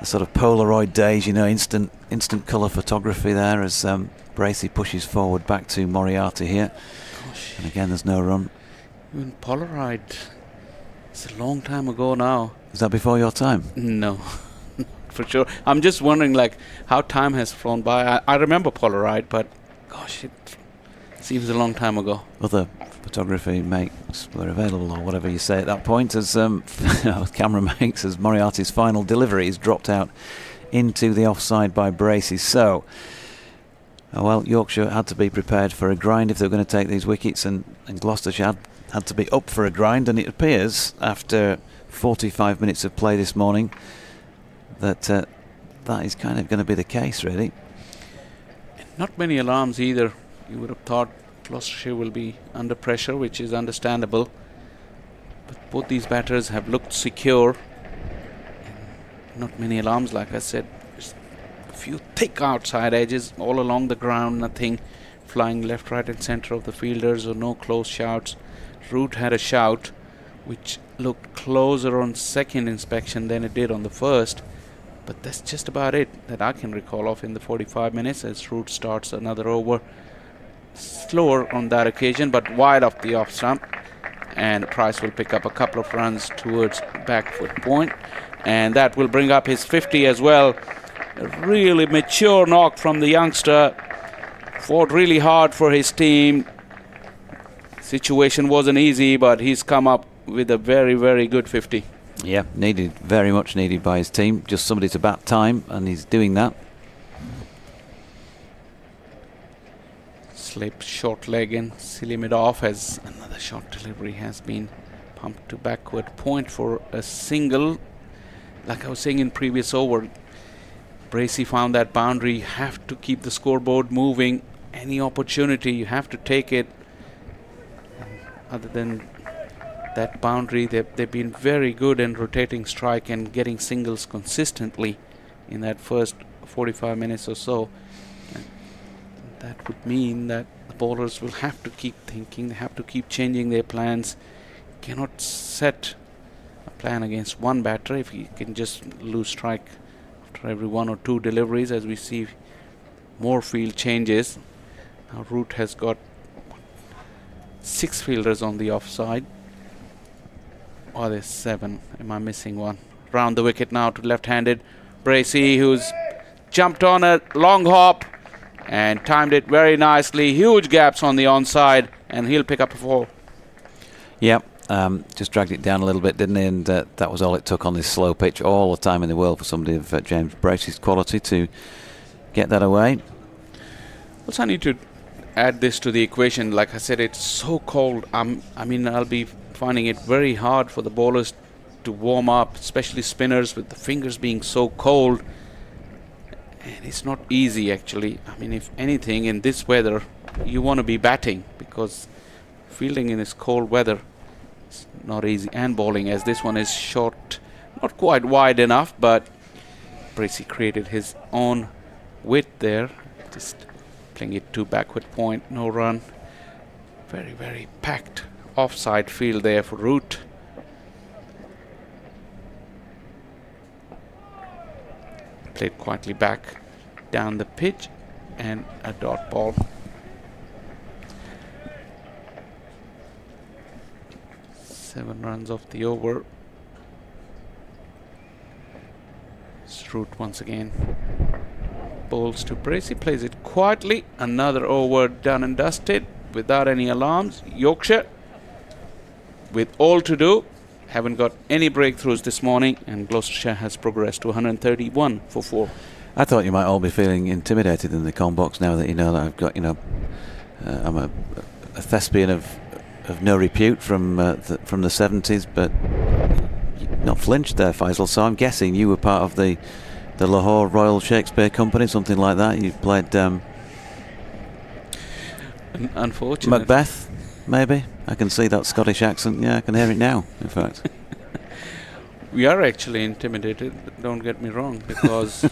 sort of Polaroid days. Instant colour photography there as Bracey pushes forward back to Moriarty here. Gosh. And again, there's no run. Even Polaroid. It's a long time ago now. Is that before your time? No, for sure. I'm just wondering, how time has flown by. I remember Polaroid, but gosh, it seems a long time ago. Other photography makes were available, or whatever you say at that point, as camera makes, as Moriarty's final delivery is dropped out into the offside by Bracey. So, Yorkshire had to be prepared for a grind if they were going to take these wickets, and Gloucestershire had to be up for a grind, and it appears after 45 minutes of play this morning that that is kind of going to be the case, really. Not many alarms either. You would have thought Gloucestershire will be under pressure, which is understandable, but both these batters have looked secure. Not many alarms, like I said. Just a few thick outside edges all along the ground, nothing flying left, right and centre of the fielders, or no close shouts. Root had a shout which looked closer on second inspection than it did on the first, but that's just about it that I can recall of in the 45 minutes as Root starts another over. Slower on that occasion, but wide off the off stump, and Price will pick up a couple of runs towards back foot point, and that will bring up his 50 as well. A really mature knock from the youngster. Fought really hard for his team. Situation wasn't easy, but he's come up with a very, very good 50. Yeah, very much needed by his team. Just somebody to bat time, and he's doing that. Slip short leg and silly mid off as another short delivery has been pumped to backward point for a single. Like I was saying in previous over, Bracey found that boundary. You have to keep the scoreboard moving. Any opportunity, you have to take it. Other than that boundary, they've been very good in rotating strike and getting singles consistently in that first 45 minutes or so. And that would mean that the bowlers will have to keep thinking, they have to keep changing their plans. Cannot set a plan against one batter if he can just lose strike after every 1 or 2 deliveries, as we see more field changes. Now Root has got 6 fielders on the offside. Or there's 7. Am I missing one? Round the wicket now to left-handed Bracey, who's jumped on a long hop and timed it very nicely. Huge gaps on the onside, and he'll pick up a 4. Yep. Just dragged it down a little bit, didn't he? And that was all it took on this slow pitch. All the time in the world for somebody of James Bracey's quality to get that away. Also, I need to add this to the equation. Like I said, it's so cold. I mean, I'll be finding it very hard for the bowlers to warm up, especially spinners, with the fingers being so cold. And it's not easy, actually. I mean, if anything, in this weather, you want to be batting, because fielding in this cold weather is not easy. And bowling, as this one is short, not quite wide enough, but Bracey created his own width there. Just playing it to backward point, no run. Very, very packed offside field there for Root. Played quietly back down the pitch, and a dot ball. Seven runs off the over. It's Root once again. Bowls to Bracey, plays it quietly. Another over done and dusted without any alarms. Yorkshire, with all to do, haven't got any breakthroughs this morning, and Gloucestershire has progressed to 131 for 4. I thought you might all be feeling intimidated in the com box now that you know that I've got, I'm a thespian of no repute from the 70s, but not flinched there, Faisal. So I'm guessing you were part of the Lahore Royal Shakespeare Company, something like that. You played Unfortunately, Macbeth, maybe. I can see that Scottish accent. Yeah, I can hear it now, in fact. we are actually intimidated, don't get me wrong, because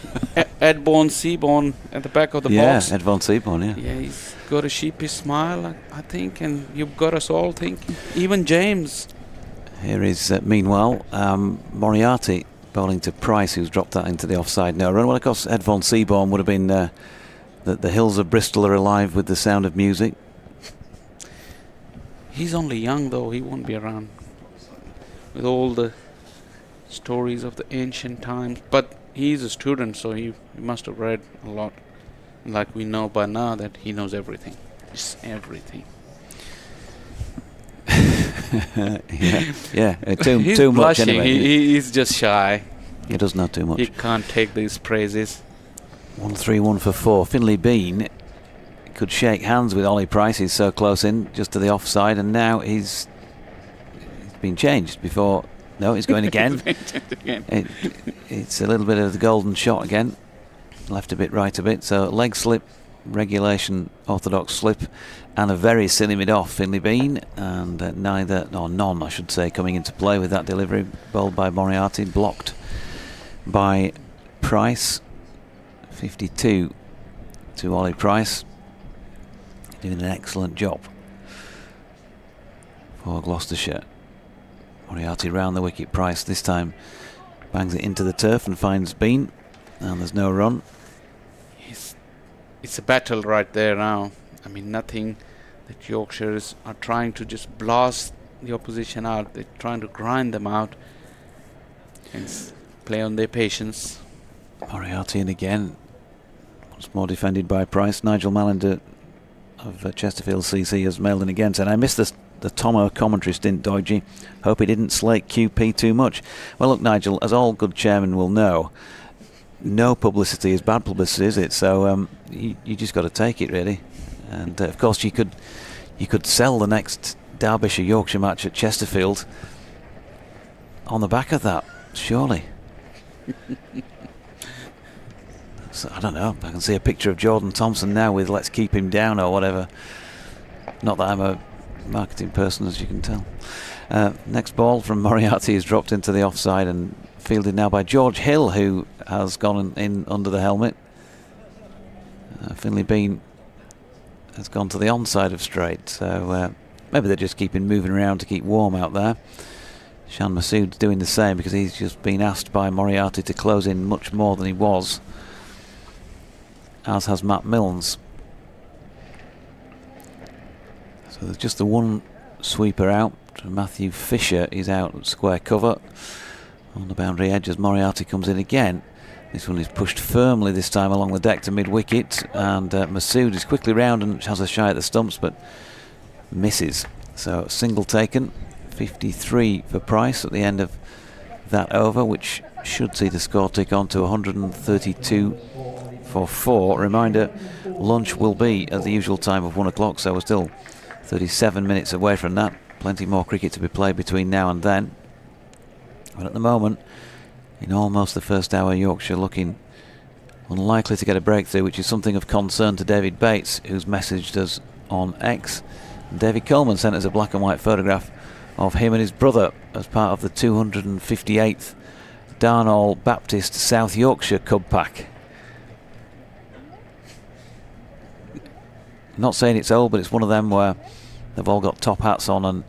Ed Bourne Seaborn at the back of the box. Yeah, Ed Von Seaborn, yeah. Yeah, he's got a sheepish smile, I think, and you've got us all thinking. Even James. Here is, meanwhile, Moriarty bowling to Price, who's dropped that into the offside no run. Well, of course, Ed Von Seaborn would have been the hills of Bristol are alive with the sound of music. He's only young, though. He won't be around with all the stories of the ancient times. But he's a student, so he must have read a lot. Like we know by now that he knows everything. Just everything. yeah. He's too much blushing. anyway. He's just shy. He does not too much. He can't take these praises. 1-3-1 for 4. Finlay Bean could shake hands with Ollie Price. He's so close in, just to the offside, and now he's been changed before. No, he's going again. It's a little bit of the golden shot again. Left a bit, right a bit. So leg slip, regulation, orthodox slip, and a very silly mid-off, Finlay Bean, and none, I should say, coming into play with that delivery. Bowled by Moriarty, blocked by Price. 52 to Ollie Price. Doing an excellent job for Gloucestershire. Moriarty round the wicket. Price this time bangs it into the turf and finds Bean, and there's no run. It's a battle right there now. I mean, nothing that Yorkshires are trying to just blast the opposition out. They're trying to grind them out and play on their patience. Moriarty in again. Once more defended by Price. Nigel Mallender of Chesterfield CC has mailed in again, saying, I missed the Tomo commentary stint, Doidgy. Hope he didn't slate QP too much. Well, look, Nigel, as all good chairmen will know, no publicity is bad publicity, is it? So you just got to take it, really. And of course, you could sell the next Derbyshire Yorkshire match at Chesterfield on the back of that, surely. So, I don't know. I can see a picture of Jordan Thompson now with "Let's keep him down" or whatever. Not that I'm a marketing person, as you can tell. Next ball from Moriarty is dropped into the offside and fielded now by George Hill, who has gone in under the helmet. Finlay Bean has gone to the onside of straight. So maybe they're just moving around to keep warm out there. Shan Masood's doing the same because he's just been asked by Moriarty to close in much more than he was, as has Matt Milnes. So there's just the one sweeper out. Matthew Fisher is out at square cover on the boundary edge as Moriarty comes in again. This one is pushed firmly this time along the deck to mid-wicket, and Masood is quickly round and has a shy at the stumps but misses. So single taken, 53 for Price at the end of that over, which should see the score tick on to 132 for 4. Reminder, lunch will be at the usual time of 1 o'clock, so we're still 37 minutes away from that. Plenty more cricket to be played between now and then. But at the moment, in almost the first hour, Yorkshire looking unlikely to get a breakthrough, which is something of concern to David Bates, who's messaged us on X. And David Coleman sent us a black and white photograph of him and his brother as part of the 258th Darnall Baptist South Yorkshire Cub Pack. Not saying it's old, but it's one of them where they've all got top hats on and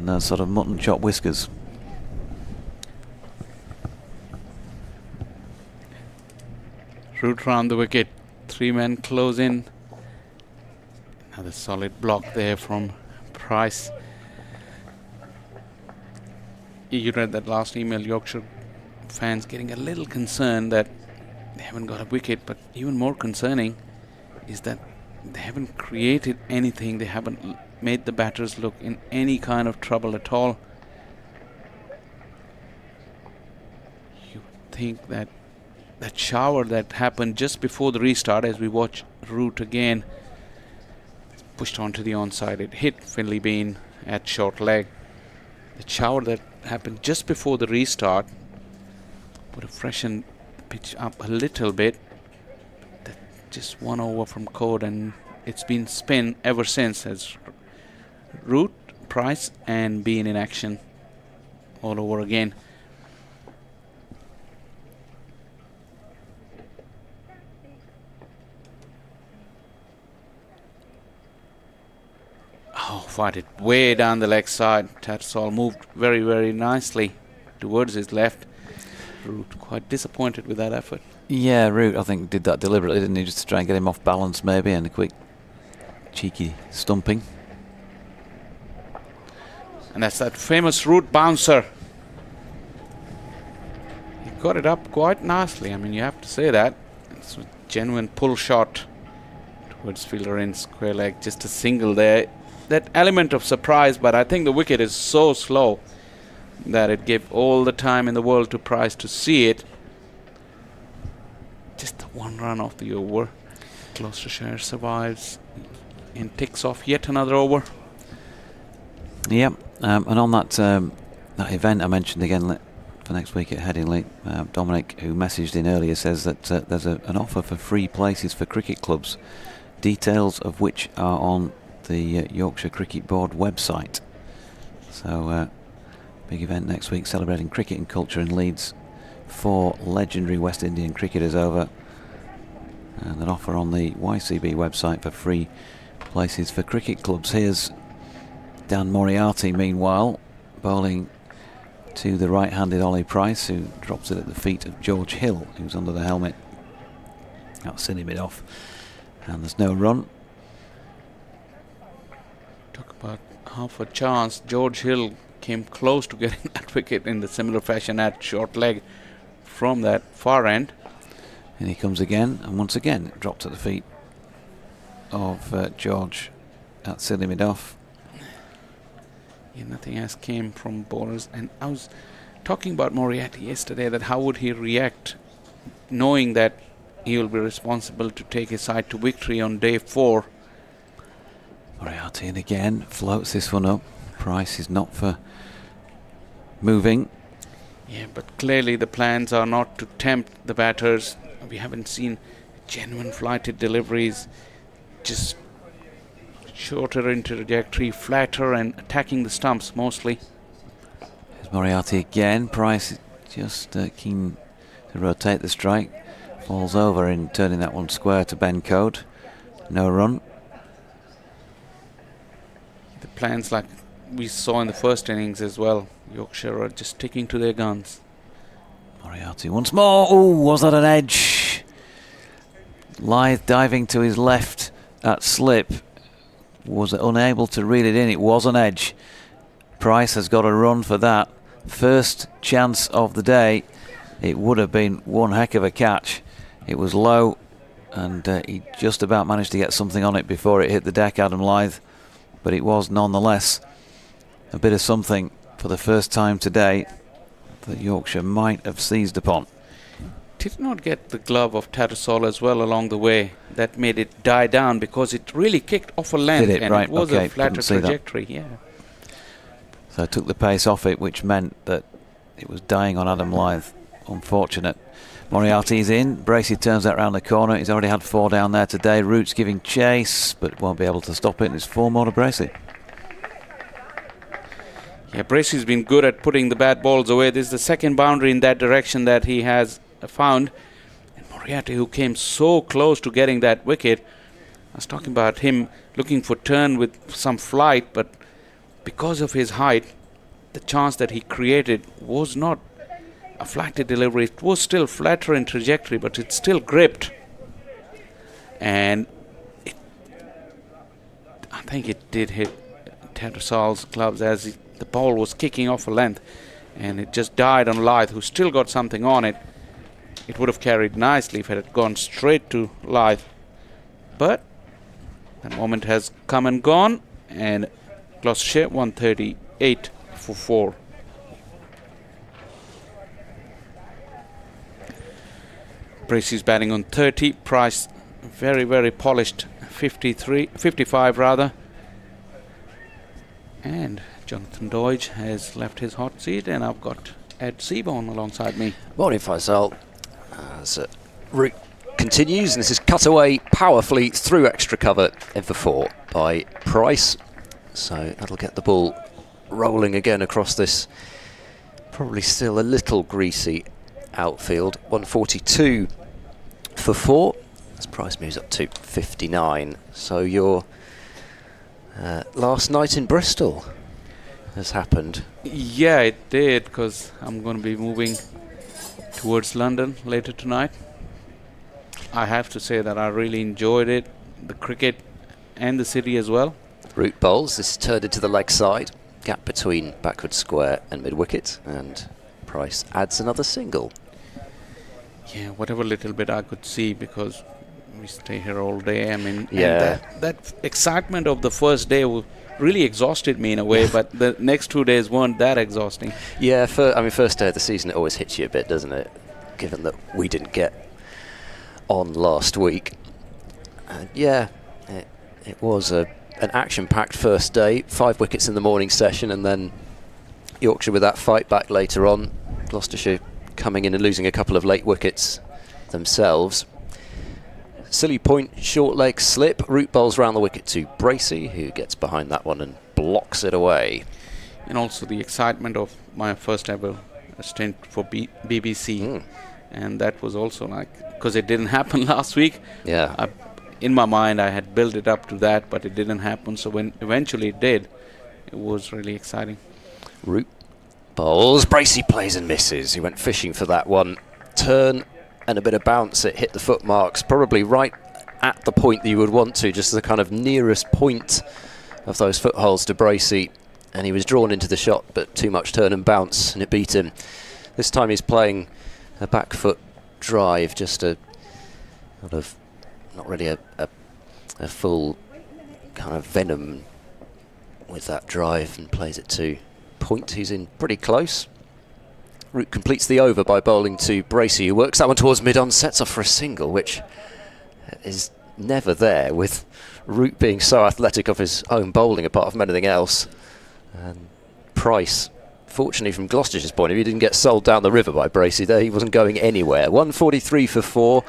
those sort of mutton chop whiskers. Root round the wicket. 3 men close in. Another solid block there from Price. You read that last email. Yorkshire fans getting a little concerned that they haven't got a wicket, but even more concerning is that they haven't created anything. They haven't made the batters look in any kind of trouble at all. You think that that shower that happened just before the restart, as we watch Root again, pushed onto the onside, it hit Finley Bean at short leg. The shower that happened just before the restart would have freshened the pitch up a little bit. That just one over from Code, and it's been spin ever since as Root, Price and Bean in action all over again. Oh, fight it way down the leg side. Tattersall moved very, very nicely towards his left. Root quite disappointed with that effort. Yeah, Root I think did that deliberately, didn't he, just to try and get him off balance maybe, and a quick cheeky stumping. And that's that famous Root bouncer. He got it up quite nicely. I mean, you have to say that. It's a genuine pull shot towards fielder in square leg. Just a single there. That element of surprise, but I think the wicket is so slow that it gave all the time in the world to Price to see it. Just the one run off the over. Gloucestershire survives and ticks off yet another over. Yep, and on that event I mentioned again for next week at Headingley, Dominic, who messaged in earlier, says that there's an offer for free places for cricket clubs, details of which are on the Yorkshire Cricket Board website. So big event next week celebrating cricket and culture in Leeds. 4 legendary West Indian cricketers over, and an offer on the YCB website for free places for cricket clubs. Here's Dan Moriarty, meanwhile, bowling to the right-handed Ollie Price, who drops it at the feet of George Hill, who's under the helmet. That's sending it off, and there's no run. Talk about half a chance. George Hill came close to getting that wicket in the similar fashion at short leg from that far end. And he comes again, and once again it dropped at the feet of George at silly mid-off. Yeah, nothing else came from bowlers. And I was talking about Moriarty yesterday, that how would he react knowing that he will be responsible to take his side to victory on day 4. Moriarty, and again floats this one up. Price is not for moving. Yeah, but clearly the plans are not to tempt the batters. We haven't seen genuine flighted deliveries, just shorter into trajectory, flatter and attacking the stumps mostly. There's Moriarty again. Price just keen to rotate the strike. falls over in turning that one square to Ben Code. No run. The plans like we saw in the first innings as well. Yorkshire are just sticking to their guns. Moriarty once more. Oh, was that an edge? Lyth diving to his left at slip. Was unable to reel it in. It was an edge. Price has got a run for that. First chance of the day. It would have been one heck of a catch. It was low, and he just about managed to get something on it before it hit the deck, Adam Lyth. But it was nonetheless a bit of something for the first time today that Yorkshire might have seized upon. Did not get the glove of Tattersall as well along the way. That made it die down because it really kicked off a length. Did it? And right, it was okay. a flatter trajectory. Yeah. So I took the pace off it, which meant that it was dying on Adam Lyth. Unfortunate. Moriarty's in. Bracey turns that round the corner. He's already had 4 down there today. Root's giving chase, but won't be able to stop it. It's 4 more to Bracey. Yeah, Bracey's been good at putting the bad balls away. This is the second boundary in that direction that he has found. And Moriarty, who came so close to getting that wicket, I was talking about him looking for turn with some flight, but because of his height, the chance that he created was not a flatted delivery. It was still flatter in trajectory, but it still gripped. And I think it did hit Tattersall's gloves as the ball was kicking off a length, and it just died on Lyth, who still got something on it. It would have carried nicely if it had gone straight to Lyth. But that moment has come and gone, and Gloucestershire 138 for 4. Bracey's batting on 30. Price very, very polished 55 rather. And Jonathan Doidge has left his hot seat, and I've got Ed Seaborn alongside me. Morning, Faisal. As Root continues, and this is cut away powerfully through extra cover in for 4 by Price. So that'll get the ball rolling again across this probably still a little greasy outfield. 142 for 4 as Price moves up to 59. So your last night in Bristol has happened. Yeah, it did, because I'm going to be moving towards London later tonight. I have to say that I really enjoyed it, the cricket and the city as well. Root bowls, this is turned into the leg side, gap between backward square and mid wicket, and Price adds another single. Yeah, whatever little bit I could see, because we stay here all day. I mean, yeah, and that excitement of the first day really exhausted me in a way, but the next 2 days weren't that exhausting. Yeah, first day of the season, it always hits you a bit, doesn't it? Given that we didn't get on last week. Yeah, it was an action-packed first day. 5 wickets in the morning session, and then Yorkshire with that fight back later on. Gloucestershire coming in and losing a couple of late wickets themselves. Silly point, short leg slip. Root bowls round the wicket to Bracey, who gets behind that one and blocks it away. And also the excitement of my first ever stint for BBC. And that was also like, because it didn't happen last week. Yeah. In my mind, I had built it up to that, but it didn't happen. So when eventually it did, it was really exciting. Root bowls. Bracey plays and misses. He went fishing for that one. Turn and a bit of bounce. It hit the foot marks, probably right at the point that you would want to, just the kind of nearest point of those footholes to Bracey. And he was drawn into the shot, but too much turn and bounce, and it beat him. This time he's playing a back foot drive, just a sort of, not really a full kind of venom with that drive, and plays it to point. He's in pretty close. Root completes the over by bowling to Bracey, who works that one towards mid-on, sets off for a single, which is never there, with Root being so athletic of his own bowling apart from anything else. And Price, fortunately from Gloucestershire's point of view, didn't get sold down the river by Bracey there. He wasn't going anywhere. 143 for 4,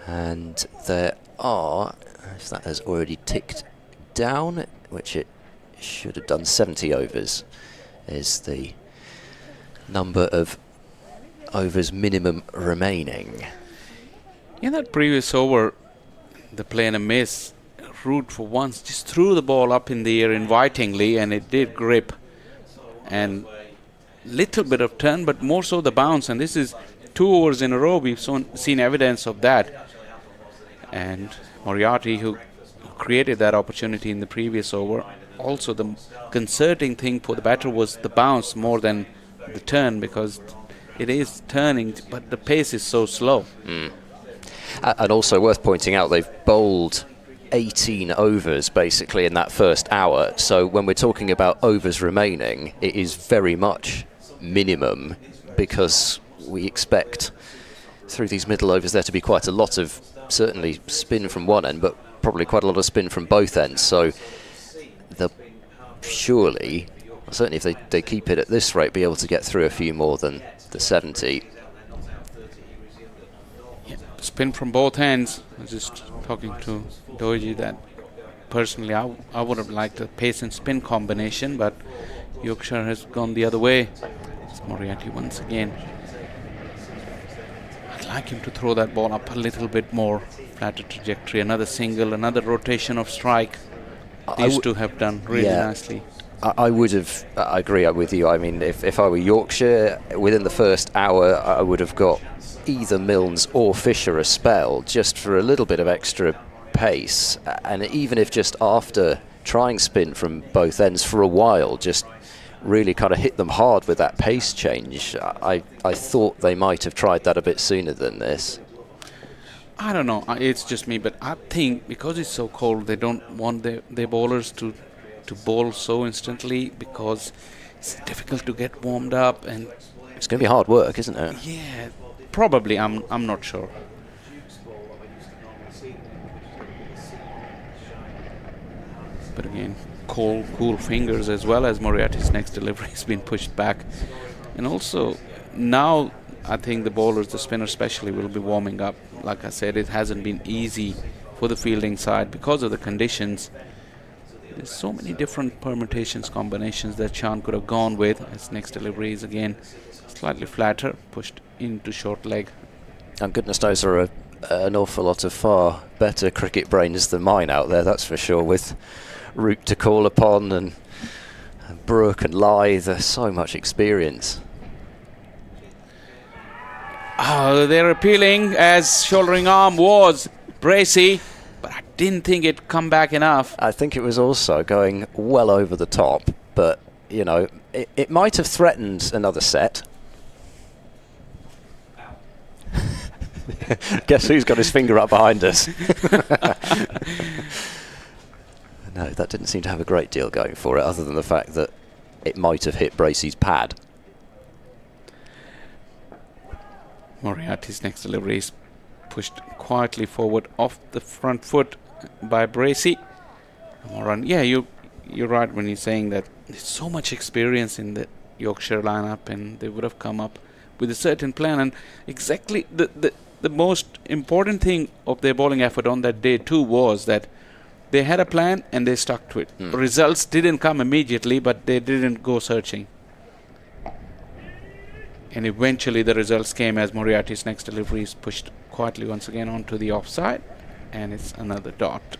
and there are, if that has already ticked down, which it should have done, 70 overs is the number of overs minimum remaining. In that previous over, the play in a miss, Root for once just threw the ball up in the air invitingly, and it did grip. And little bit of turn, but more so the bounce. And this is 2 overs in a row. We've seen evidence of that. And Moriarty, who created that opportunity in the previous over, also the concerning thing for the batter was the bounce more than the turn, because it is turning, but the pace is so slow. And also worth pointing out, they've bowled 18 overs basically in that first hour. So when we're talking about overs remaining, it is very much minimum, because we expect through these middle overs there to be quite a lot of certainly spin from one end, but probably quite a lot of spin from both ends. So they'll surely, certainly if they keep it at this rate, be able to get through a few more than the 70. Spin from both ends. I was just talking to Doji that personally I would have liked a pace and spin combination, but Yorkshire has gone the other way. It's Moriarty once again. I'd like him to throw that ball up a little bit more, flatter trajectory, another single, another rotation of strike. These two have done really nicely. I would have, I agree with you. I mean, if I were Yorkshire, within the first hour, I would have got either Milnes or Fisher a spell, just for a little bit of extra pace. And even if just after trying spin from both ends for a while, just really kind of hit them hard with that pace change. I thought they might have tried that a bit sooner than this. I don't know, it's just me, but I think because it's so cold, they don't want their bowlers to bowl so instantly, because it's difficult to get warmed up, and it's going to be hard work, isn't it? Yeah, probably. I'm not sure. But again, cool fingers, as well as Moriarty's next delivery has been pushed back. And also now I think the bowlers, the spinners especially, will be warming up. Like I said, it hasn't been easy for the fielding side because of the conditions. There's so many different permutations, combinations that Chan could have gone with. His next delivery is again slightly flatter, pushed into short leg. And goodness knows there are an awful lot of far better cricket brains than mine out there, that's for sure, with Root to call upon and Brooke and Lythe. There's so much experience. They're appealing, as shouldering arm was Bracey, but I didn't think it'd come back enough. I think it was also going well over the top, but, you know, it might have threatened another set. Guess who's got his finger up behind us? No, that didn't seem to have a great deal going for it, other than the fact that it might have hit Bracey's pad. Moriarty's next delivery is pushed quietly forward off the front foot by Bracey. Yeah, you're right when you're saying that there's so much experience in the Yorkshire lineup, and they would have come up with a certain plan. And exactly the most important thing of their bowling effort on that day too was that they had a plan and they stuck to it. Results didn't come immediately, but they didn't go searching. And eventually the results came as Moriarty's next delivery is pushed quietly once again onto the offside, and it's another dot.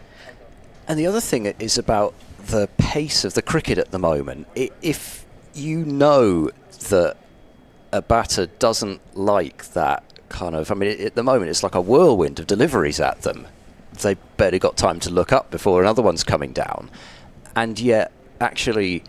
And the other thing is about the pace of the cricket at the moment. If you know that a batter doesn't like that kind of, I mean, at the moment it's like a whirlwind of deliveries at them. They've barely got time to look up before another one's coming down. And yet, actually,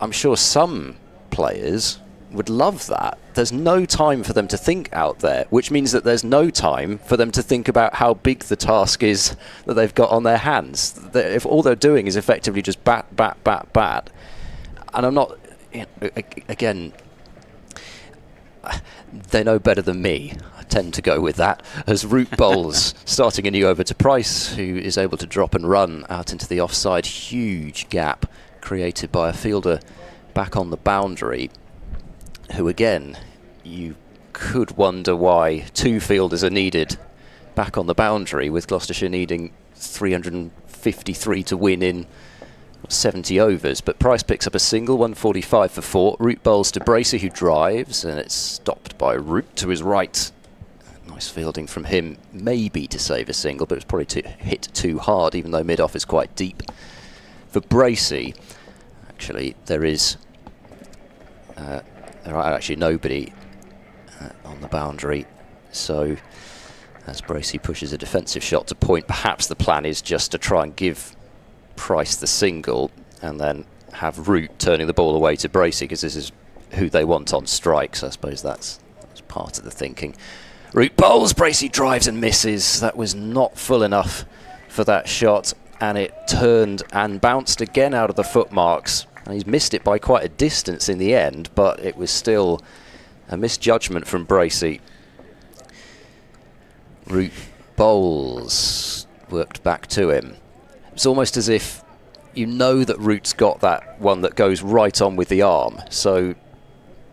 I'm sure some players would love that. There's no time for them to think out there, which means that there's no time for them to think about how big the task is that they've got on their hands. If all they're doing is effectively just bat. And I'm not, again, they know better than me. I tend to go with that. As Root bowls, starting a new over to Price, who is able to drop and run out into the offside. Huge gap created by a fielder back on the boundary, who again, you could wonder why two fielders are needed back on the boundary, with Gloucestershire needing 353 to win in 70 overs. But Price picks up a single, 145 for 4. Root bowls to Bracey, who drives, and it's stopped by Root to his right. Nice fielding from him, maybe to save a single, but it's probably hit too hard, even though mid-off is quite deep. For Bracey, actually, there are actually nobody on the boundary, so as Bracey pushes a defensive shot to point, perhaps the plan is just to try and give Price the single and then have Root turning the ball away to Bracey, because this is who they want on strikes. I suppose that's part of the thinking. Root bowls, Bracey drives and misses. That was not full enough for that shot, and it turned and bounced again out of the footmarks. And he's missed it by quite a distance in the end, but it was still a misjudgment from Bracey. Root bowls, worked back to him. It's almost as if you know that Root's got that one that goes right on with the arm, so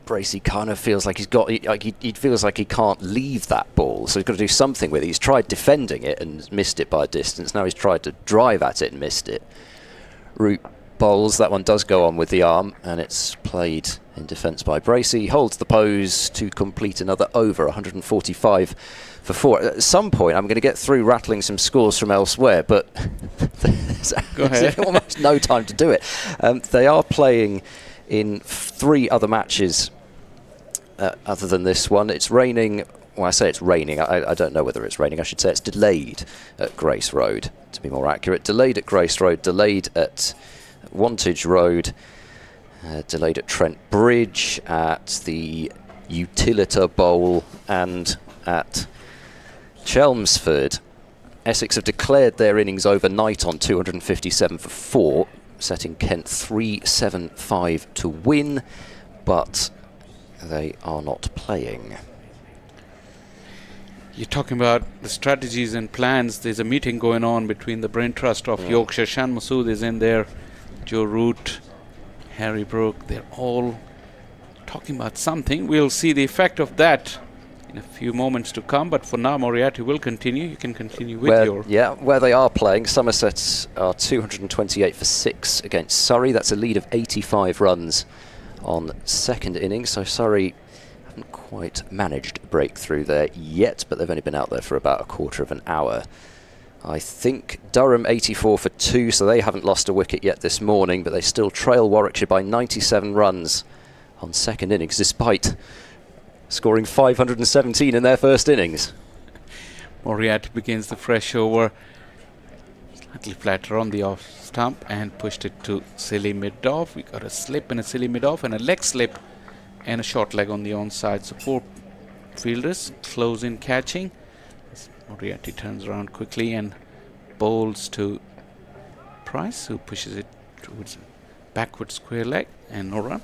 Bracey kind of feels like he feels like he can't leave that ball, so he's got to do something with it. He's tried defending it and missed it by a distance. Now he's tried to drive at it and missed it. Root bowls, that one does go on with the arm, and it's played in defence by Bracey. Holds the pose to complete another over, 145 for 4. At some point I'm going to get through rattling some scores from elsewhere, but Go ahead. there's almost no time to do it. They are playing in 3 other matches other than this one. It's raining. Well, I say it's raining. I don't know whether it's raining. I should say it's delayed at Grace Road, to be more accurate. Delayed at Grace Road, delayed at Wantage Road, delayed at Trent Bridge, at the Utilita Bowl, and at Chelmsford. Essex have declared their innings overnight on 257 for 4, setting Kent 3-7-5 to win, but they are not playing. You're talking about the strategies and plans. There's a meeting going on between the Brain Trust of Yorkshire. Shan Masood is in there, Joe Root, Harry Brook. They're all talking about something. We'll see the effect of that in a few moments to come, but for now Moriarty will continue. You can continue with your... Yeah, where they are playing, Somerset are 228 for 6 against Surrey. That's a lead of 85 runs on second innings, so Surrey haven't quite managed a breakthrough there yet, but they've only been out there for about a quarter of an hour. I think Durham 84 for 2, so they haven't lost a wicket yet this morning, but they still trail Warwickshire by 97 runs on second innings, despite scoring 517 in their first innings. Moriarty begins the fresh over, slightly flatter on the off stump, and pushed it to silly mid-off. We got a slip and a silly mid-off and a leg slip and a short leg on the onside. So 4 fielders close in catching. Moriarty turns around quickly and bowls to Price, who pushes it towards backward square leg and no run.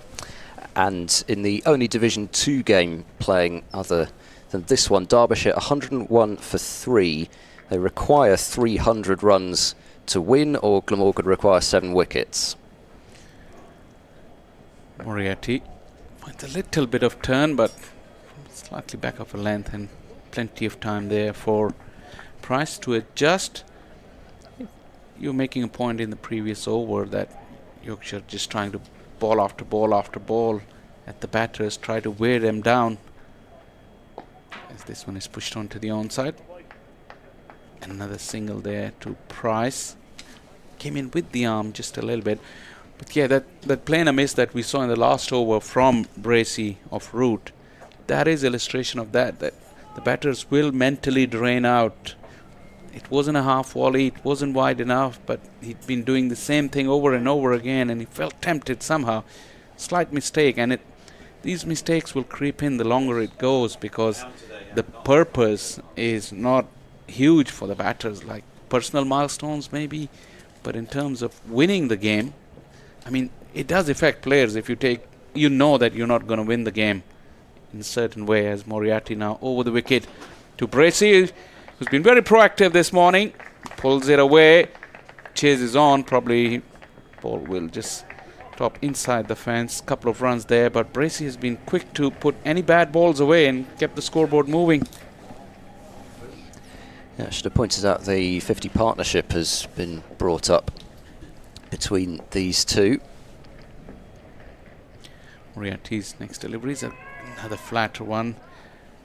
And in the only Division 2 game playing other than this one, Derbyshire 101 for 3. They require 300 runs to win, or Glamorgan require 7 wickets. Moriarty finds a little bit of turn, but slightly back of a length, and plenty of time there for Price to adjust. You were making a point in the previous over that Yorkshire just trying to ball after ball after ball at the batters, try to wear them down. As this one is pushed onto the onside. Another single there to Price. Came in with the arm just a little bit. But yeah, that plainer miss that we saw in the last over from Bracey of Root, that is illustration of that the batters will mentally drain out. It wasn't a half volley, it wasn't wide enough, but he'd been doing the same thing over and over again, and he felt tempted somehow. Slight mistake, and these mistakes will creep in the longer it goes, because the purpose is not huge for the batters, like personal milestones maybe, but in terms of winning the game, I mean, it does affect players. If you know that you're not going to win the game in a certain way, as Moriarty now over the wicket to Bracey, who's been very proactive this morning, pulls it away, chases on, probably ball will just top inside the fence, couple of runs there, but Bracey has been quick to put any bad balls away and kept the scoreboard moving. Yeah, I should have pointed out the 50 partnership has been brought up between these two. Moriarty's next delivery is another flatter one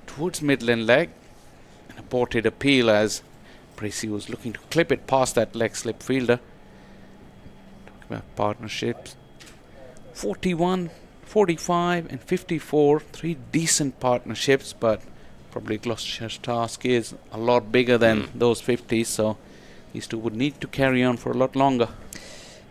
towards midland leg. An aborted appeal as Bracey was looking to clip it past that leg slip fielder. Talking about partnerships. 41, 45 and 54. 3 decent partnerships, but probably Gloucestershire's task is a lot bigger than those 50s, so these two would need to carry on for a lot longer.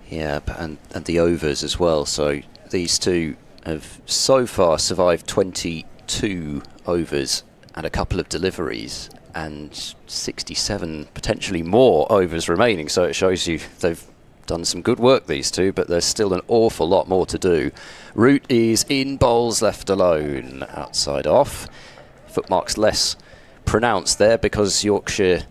Yeah, and the overs as well. So these two have so far survived 22 overs and a couple of deliveries and 67 potentially more overs remaining. So it shows you they've done some good work, these two, but there's still an awful lot more to do. Root is in, bowls left alone, outside off. Footmarks less pronounced there because Yorkshire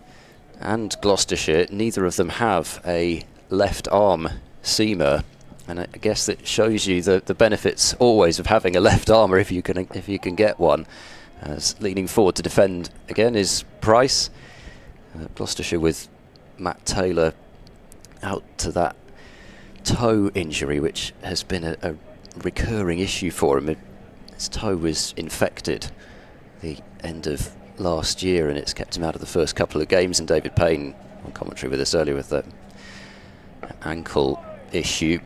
and Gloucestershire, neither of them have a left arm seamer, and I guess that shows you the benefits always of having a left armer if you can get one. Leaning forward to defend again is Price. Gloucestershire with Matt Taylor out to that toe injury, which has been a recurring issue for him. His toe was infected the end of last year, and it's kept him out of the first couple of games. And David Payne on commentary with us earlier with the ankle issue.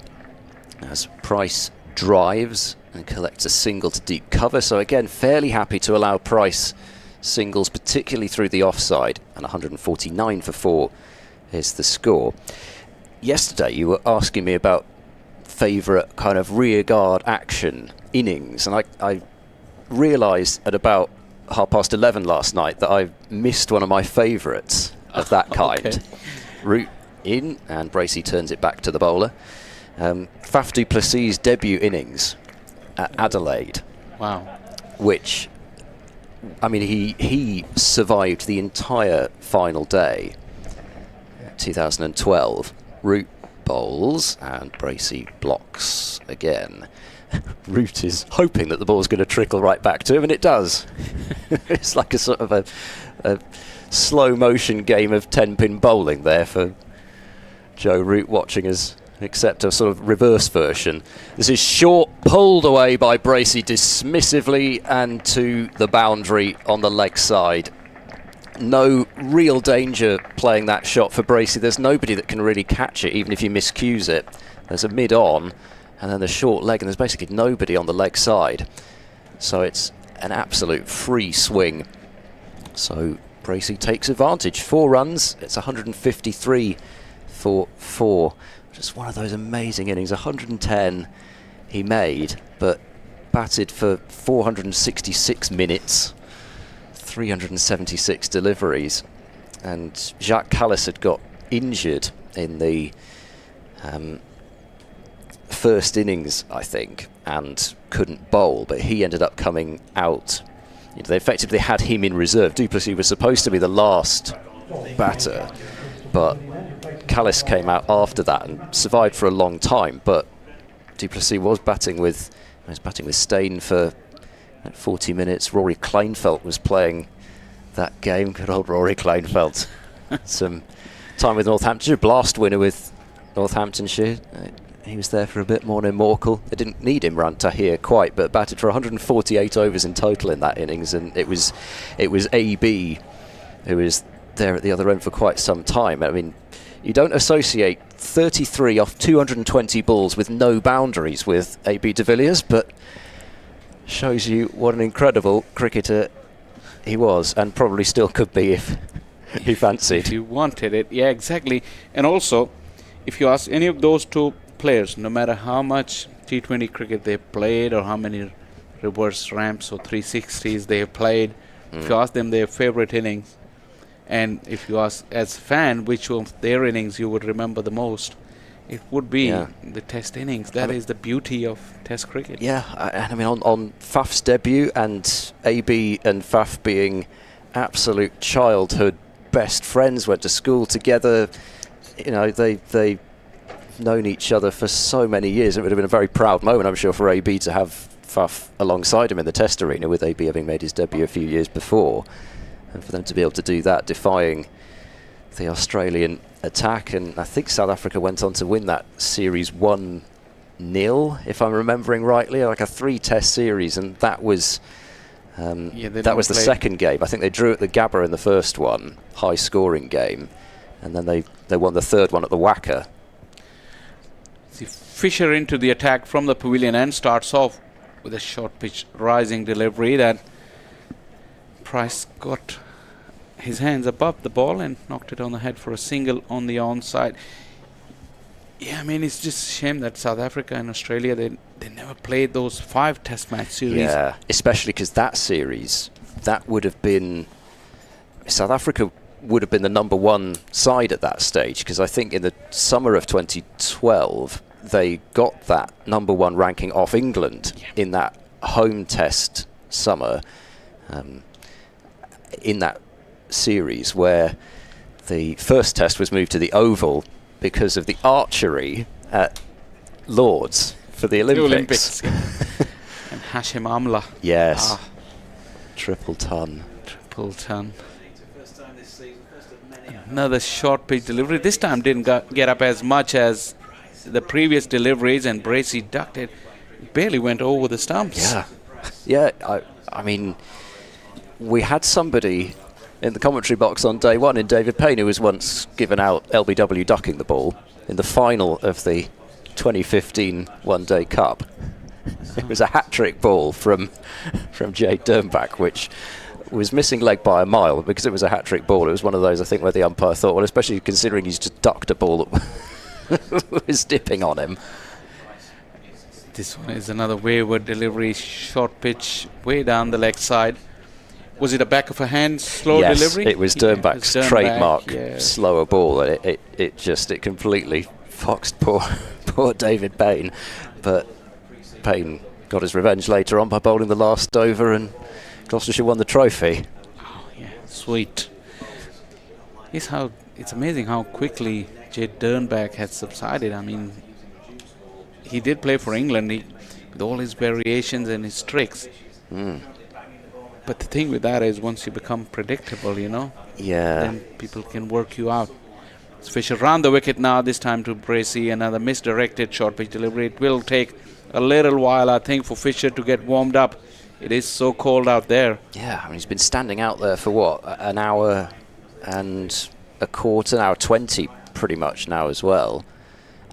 As Price drives and collects a single to deep cover, so again fairly happy to allow Price singles, particularly through the offside, and 149 for 4 is the score. Yesterday you were asking me about favourite kind of rearguard action innings, and I realised at about 11:30 last night that I missed one of my favourites of that kind. Okay. Root in, and Bracey turns it back to the bowler. Faf du Plessis' debut innings at Adelaide. Wow. Which, I mean, he survived the entire final day, 2012. Root bowls, and Bracey blocks again. Root is hoping that the ball's going to trickle right back to him, and it does. It's like a sort of a slow motion game of 10-pin bowling there for Joe Root, watching us accept a sort of reverse version. This is short, pulled away by Bracey dismissively and to the boundary on the leg side. No real danger playing that shot for Bracey. There's nobody that can really catch it, even if you miscues it. There's a mid-on, and then the short leg, and there's basically nobody on the leg side. So it's an absolute free swing. So Bracey takes advantage. 4 runs, it's 153 for 4. Just one of those amazing innings. 110 he made, but batted for 466 minutes, 376 deliveries. And Jacques Callis had got injured in the first innings, I think, and couldn't bowl, but he ended up coming out. You know, they effectively had him in reserve. Du Plessis was supposed to be the last batter, but Callis came out after that and survived for a long time. But Du Plessis was batting with Steyn for 40 minutes. Rory Kleinfeldt was playing that game. Good old Rory Kleinfeldt. Some time with Northamptonshire, blast winner with Northamptonshire. He was there for a bit more than Morkel. They didn't need Imran Tahir quite, but batted for 148 overs in total in that innings, and it was AB who was there at the other end for quite some time. I mean, you don't associate 33 off 220 balls with no boundaries with AB de Villiers, but shows you what an incredible cricketer he was, and probably still could be if he fancied. If you wanted it, yeah, exactly. And also, if you ask any of those two players, no matter how much T20 cricket they've played or how many reverse ramps or 360s they have played, if you ask them their favourite innings, and if you ask as a fan which of their innings you would remember the most, it would be the Test innings. That is the beauty of Test cricket. Yeah, and I mean on Faf's debut, and AB and Faf being absolute childhood best friends, went to school together. You know, they've known each other for so many years. It would have been a very proud moment, I'm sure, for AB to have Faf alongside him in the Test arena, with AB having made his debut a few years before, and for them to be able to do that, defying the Australian attack. And I think South Africa went on to win that series 1-0, if I'm remembering rightly, like a 3-test series, and that was Yeah, they that was the don't play. second game. I think they drew at the Gabba in the first one, high-scoring game, and then they won the third one at the Wacker. See Fisher into the attack from the pavilion and starts off with a short pitch rising delivery that Price got his hands above the ball and knocked it on the head for a single on the onside. Yeah, I mean, it's just a shame that South Africa and Australia, they never played those 5 test match series. Yeah, especially because that series, that would have been... South Africa would have been the number 1 side at that stage, because I think in the summer of 2012, they got that number 1 ranking off England in that home test summer, in that series where the first test was moved to the Oval because of the archery at Lords for the Olympics. And Hashim Amla. Yes. Triple ton. Triple ton. Another short pitch delivery. This time didn't get up as much as the previous deliveries, and Bracey ducked it. Barely went over the stumps. Yeah. Yeah, I mean, we had somebody in the commentary box on day one in David Payne who was once given out LBW ducking the ball in the final of the 2015 One Day Cup. It was a hat-trick ball from Jade Dernbach, which was missing leg by a mile. Because it was a hat-trick ball, it was one of those, I think, where the umpire thought, well, especially considering he's just ducked a ball that was dipping on him. This one is another wayward delivery, short pitch, way down the leg side. Was it a back of a hand, slow delivery? Yes, it was Dernbach's trademark slower ball. It completely foxed poor David Payne. But Payne got his revenge later on by bowling the last over, and Gloucestershire won the trophy. Oh, yeah, sweet. It's amazing how quickly Jade Dernbach has subsided. I mean, he did play for England with all his variations and his tricks. But the thing with that is, once you become predictable, then people can work you out. It's Fisher round the wicket now, this time to Bracey. Another misdirected short pitch delivery. It will take a little while, I think, for Fisher to get warmed up. It is so cold out there. Yeah, I mean, he's been standing out there for what, an hour and a quarter, an hour 20 pretty much now as well.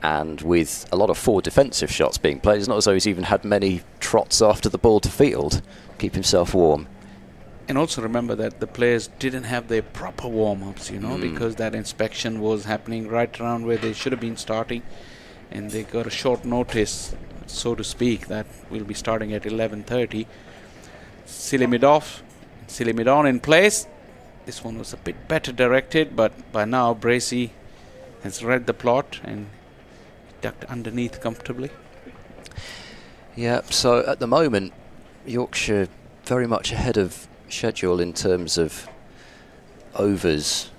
And with a lot of forward defensive shots being played, it's not as though he's even had many trots after the ball to field. Keep himself warm. And also remember that the players didn't have their proper warm-ups, because that inspection was happening right around where they should have been starting. And they got a short notice, so to speak, that we'll be starting at 11:30. Silly mid-off, silly mid-on in place. This one was a bit better directed, but by now Bracey has read the plot and ducked underneath comfortably. Yeah, so at the moment, Yorkshire very much ahead of schedule in terms of overs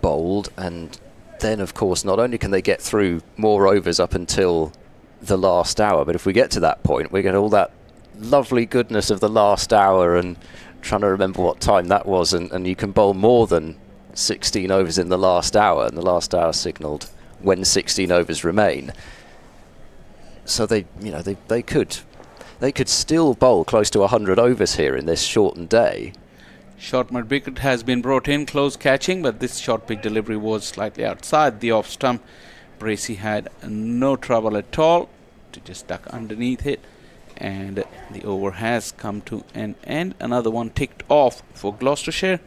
bowled, and then of course not only can they get through more overs up until the last hour, but if we get to that point we get all that lovely goodness of the last hour, and trying to remember what time that was, and you can bowl more than 16 overs in the last hour, and the last hour signalled when 16 overs remain. So they could still bowl close to 100 overs here in this shortened day. Short mid wicket has been brought in, close catching, but this short pitch delivery was slightly outside the off stump. Bracey had no trouble at all to just duck underneath it, and the over has come to an end. Another one ticked off for Gloucestershire.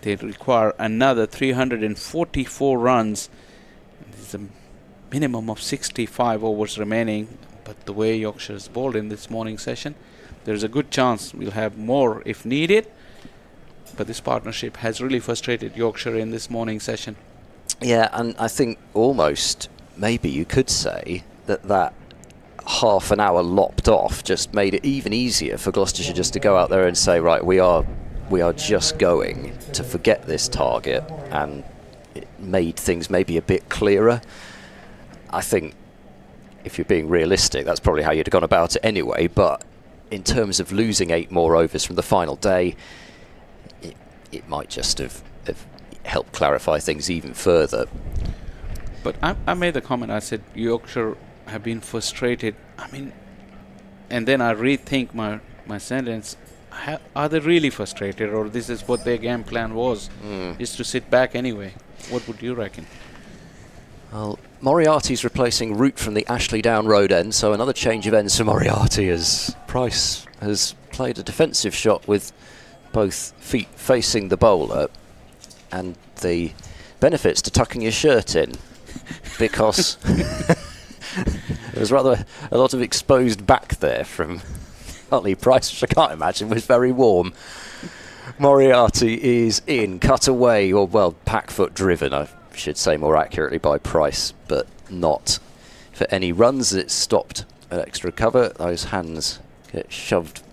They require another 344 runs. There's a minimum of 65 overs remaining. But the way Yorkshire has bowled in this morning session, there's a good chance we'll have more if needed. But this partnership has really frustrated Yorkshire in this morning session. Yeah, and I think almost maybe you could say that half an hour lopped off just made it even easier for Gloucestershire just to go out there and say, right, we are just going to forget this target, and it made things maybe a bit clearer. I think, if you're being realistic, that's probably how you'd have gone about it anyway, but in terms of losing 8 more overs from the final day, it might just have helped clarify things even further. But I made the comment, I said Yorkshire have been frustrated. I mean, and then I rethink my sentence. are they really frustrated, or this is what their game plan was, is to sit back anyway? What would you reckon? Well, Moriarty's replacing Root from the Ashley Down Road end, so another change of ends for Moriarty as Price has played a defensive shot with both feet facing the bowler, and the benefits to tucking your shirt in, because there's rather a lot of exposed back there from Hartley Price, which I can't imagine was very warm. Moriarty is in, cut away, or well, pack foot driven, I should say more accurately, by Price, but not for any runs. It's stopped at extra cover. Those hands get shoved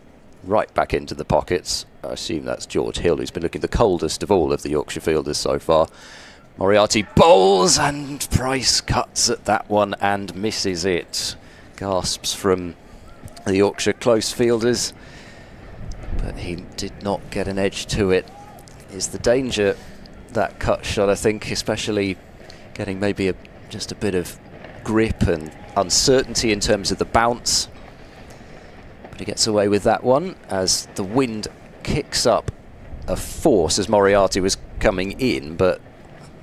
right back into the pockets. I assume that's George Hill, who's been looking the coldest of all of the Yorkshire fielders so far. Moriarty bowls, and Price cuts at that one and misses it. Gasps from the Yorkshire close fielders, but he did not get an edge to it. Is the danger, that cut shot, I think, especially getting maybe just a bit of grip and uncertainty in terms of the bounce. But he gets away with that one as the wind kicks up a force as Moriarty was coming in, but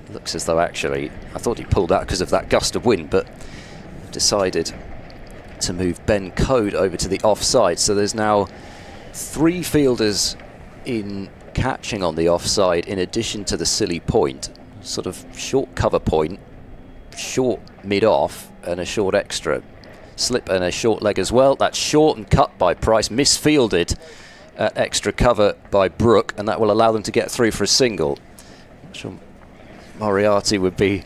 looks as though actually, I thought he pulled out because of that gust of wind, but decided to move Ben Code over to the offside. So there's now 3 fielders in catching on the offside in addition to the silly point. Sort of short cover point, short mid-off and a short extra. Slip and a short leg as well. That's short and cut by Price, misfielded at extra cover by Brook, and that will allow them to get through for a single. I'm sure Moriarty would be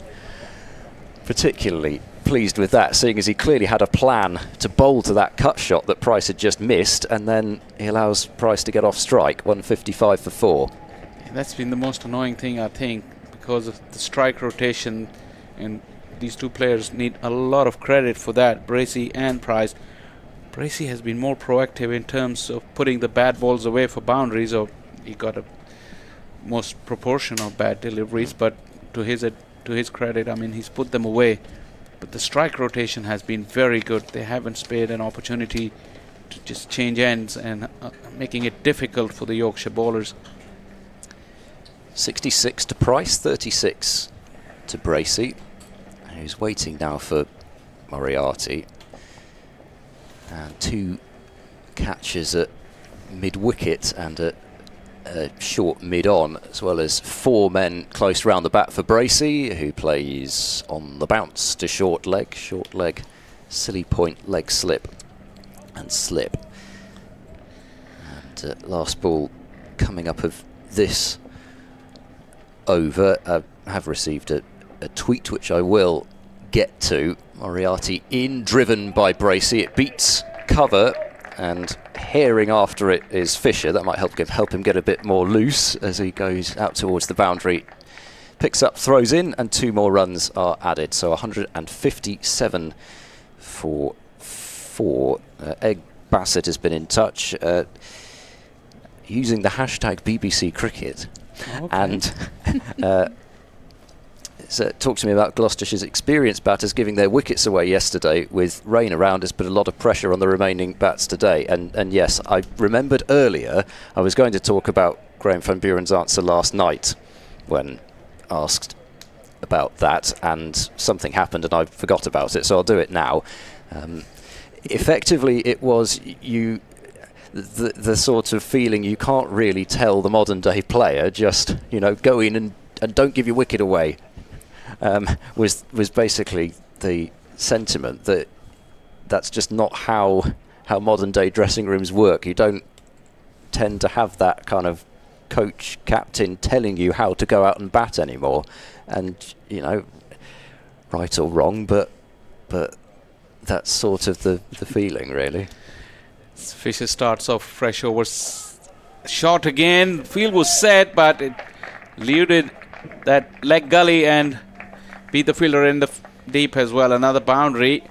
particularly pleased with that, seeing as he clearly had a plan to bowl to that cut shot that Price had just missed, and then he allows Price to get off strike, 155 for 4. Yeah, that's been the most annoying thing, I think, because of the strike rotation, and these two players need a lot of credit for that, Bracey and Price. Bracey has been more proactive in terms of putting the bad balls away for boundaries, or he got a most proportion of bad deliveries, but to his credit, I mean, he's put them away. But the strike rotation has been very good. They haven't spared an opportunity to just change ends, and making it difficult for the Yorkshire bowlers. 66 to Price, 36 to Bracey, who's waiting now for Moriarty. And 2 catches at mid-wicket and at short mid-on, as well as 4 men close round the bat for Bracey, who plays on the bounce to short leg, silly point, leg slip and slip. And last ball coming up of this over. I have received a tweet which I will get to. Moriarty in, driven by Bracey. It beats cover, and herring after it is Fisher. That might help him get a bit more loose as he goes out towards the boundary. Picks up, throws in, and 2 more runs are added. So 157 for 4. Egg Bassett has been in touch using the hashtag BBC Cricket. Okay. And talk to me about Gloucestershire's experienced batters giving their wickets away yesterday. With rain around has put a lot of pressure on the remaining bats today. And yes, I remembered earlier I was going to talk about Graham van Buren's answer last night when asked about that, and something happened and I forgot about it, so I'll do it now. Effectively, it was the sort of feeling you can't really tell the modern day player, just, go in and don't give your wicket away. Was basically the sentiment that's just not how modern day dressing rooms work. You don't tend to have that kind of coach captain telling you how to go out and bat anymore, and right or wrong, but that's sort of the feeling, really. Fisher starts off fresh over shot again. Field was set, but it eluded that leg gully and beat the fielder in the deep as well. Another boundary.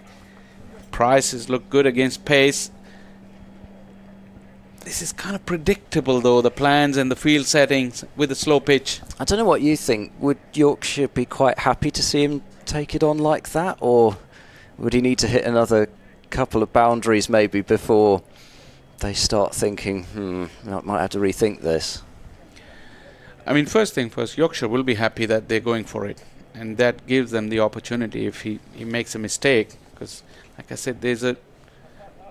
Price has looked good against pace. This is kind of predictable, though, the plans and the field settings with the slow pitch. I don't know what you think. Would Yorkshire be quite happy to see him take it on like that, or would he need to hit another couple of boundaries maybe before they start thinking, I might have to rethink this. I mean, first thing first, Yorkshire will be happy that they're going for it. And that gives them the opportunity if he makes a mistake. Because, like I said, there's a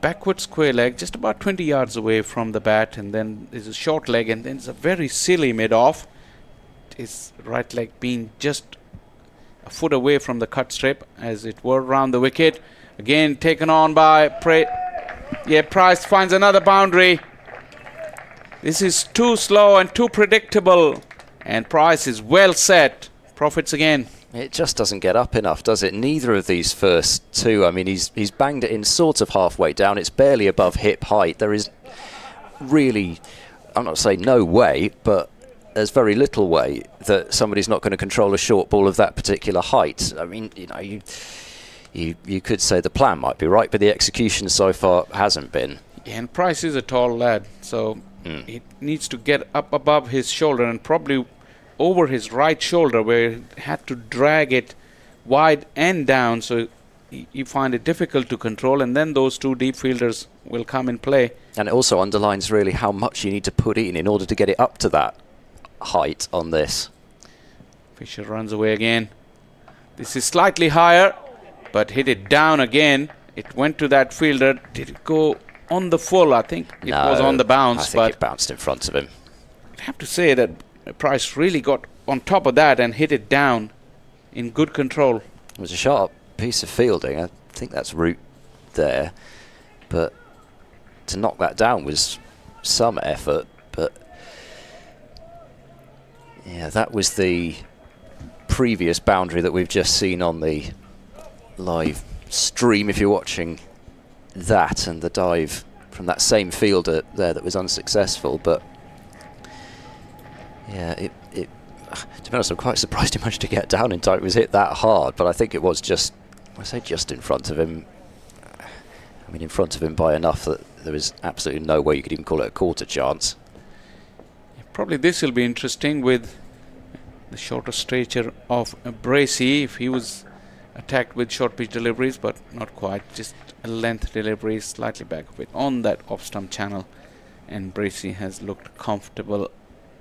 backward square leg just about 20 yards away from the bat. And then there's a short leg. And then there's a very silly mid-off. His right leg being just a foot away from the cut strip, as it were, round the wicket. Again, taken on by Price finds another boundary. This is too slow and too predictable. And Price is well set. Profits again. It just doesn't get up enough, does it? Neither of these first two. I mean, he's banged it in sort of halfway down. It's barely above hip height. There is really, I'm not saying no way, but there's very little way that somebody's not going to control a short ball of that particular height. I mean, you could say the plan might be right, but the execution so far hasn't been. Yeah, and Price is a tall lad, so he needs to get up above his shoulder and probably over his right shoulder, where he had to drag it wide and down, so you find it difficult to control, and then those two deep fielders will come in play. And it also underlines really how much you need to put in order to get it up to that height on this. Fisher runs away again. This is slightly higher, but hit it down again. It went to that fielder. Did it go on the full? I think it was on the bounce. I think it bounced in front of him. I have to say that Price really got on top of that and hit it down in good control. It was a sharp piece of fielding. I think that's root there. But to knock that down was some effort. But yeah, that was the previous boundary that we've just seen on the live stream, if you're watching that, and the dive from that same fielder there that was unsuccessful. But yeah, to be honest, I'm quite surprised he managed to get down in time. It was hit that hard, but I think it was just, I say just in front of him. I mean, in front of him by enough that there was absolutely no way you could even call it a quarter chance. Probably this will be interesting with the shorter stature of Bracey, if he was attacked with short pitch deliveries, but not quite, just a length delivery slightly back of it on that off stump channel, and Bracey has looked comfortable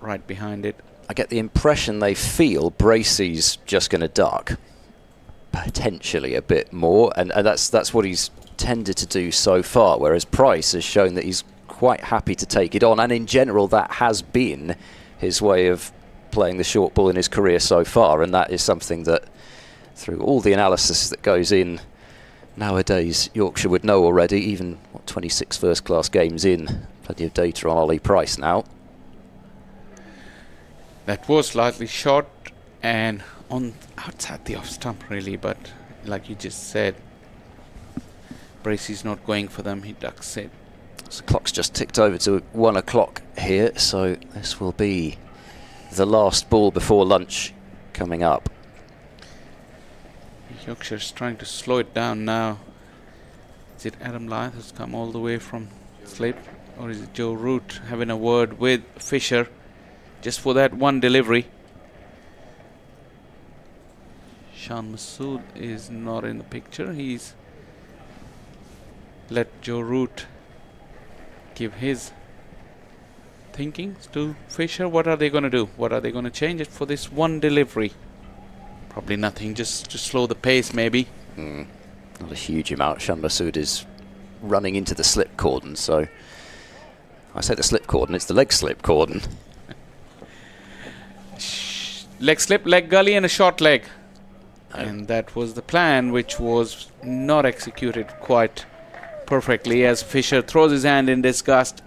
right behind it. I get the impression they feel Bracey's just going to duck potentially a bit more, and that's what he's tended to do so far, whereas Price has shown that he's quite happy to take it on, and in general that has been his way of playing the short ball in his career so far, and that is something that through all the analysis that goes in nowadays Yorkshire would know already, even 26 first class games in. Plenty of data on Ollie Price now. That was slightly short and on outside the off stump really, but like you just said, Bracey's not going for them, he ducks it. So the clock's just ticked over to 1 o'clock here, so this will be the last ball before lunch coming up. Yorkshire's trying to slow it down now. Is it Adam Lyth who's come all the way from slip, or is it Joe Root having a word with Fisher just for that one delivery? Shan Masood is not in the picture. He's let Joe Root give his thinkings to Fisher. What are they going to do? What are they going to change it for this one delivery? Probably nothing, just to slow the pace maybe. Not a huge amount. Shan Masood is running into the slip cordon, so I say the slip cordon, it's the leg slip cordon. Leg slip, leg gully and a short leg. And that was the plan, which was not executed quite perfectly, as Fisher throws his hand in disgust.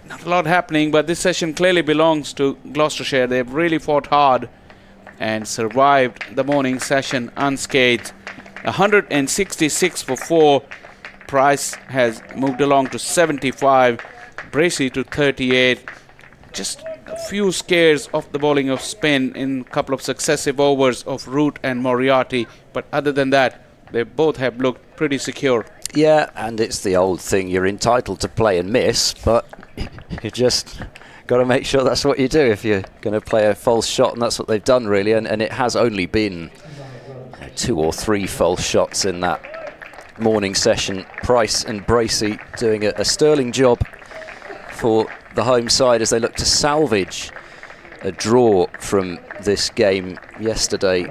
Not a lot happening, but this session clearly belongs to Gloucestershire. They've really fought hard and survived the morning session unscathed. 166 for 4. Price has moved along to 75. Bracey to 38. Just a few scares of the bowling of spin in a couple of successive overs of Root and Moriarty, but other than that, they both have looked pretty secure. Yeah, and it's the old thing, you're entitled to play and miss, but you just got to make sure that's what you do if you're going to play a false shot, and that's what they've done really, and it has only been 2 or 3 false shots in that morning session. Price and Bracey doing a sterling job for the home side as they look to salvage a draw from this game yesterday.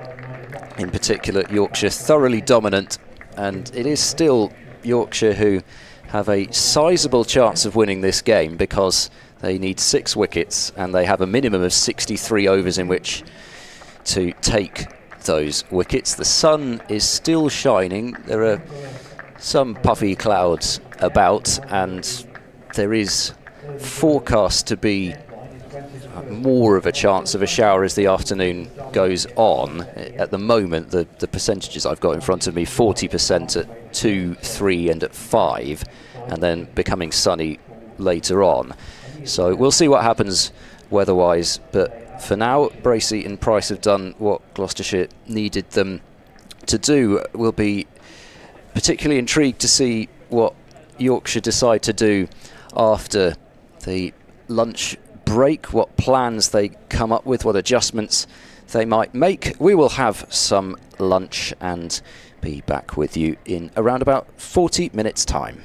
In particular, Yorkshire thoroughly dominant, and it is still Yorkshire who have a sizable chance of winning this game because they need 6 wickets and they have a minimum of 63 overs in which to take those wickets. The sun is still shining. There are some puffy clouds about, and there is forecast to be more of a chance of a shower as the afternoon goes on. At the moment, the percentages I've got in front of me, 40% at 2, 3 and at 5, and then becoming sunny later on. So we'll see what happens weather-wise, but for now, Bracey and Price have done what Gloucestershire needed them to do. We'll be particularly intrigued to see what Yorkshire decide to do after the lunch break, what plans they come up with, what adjustments they might make. We will have some lunch and be back with you in around about 40 minutes' time.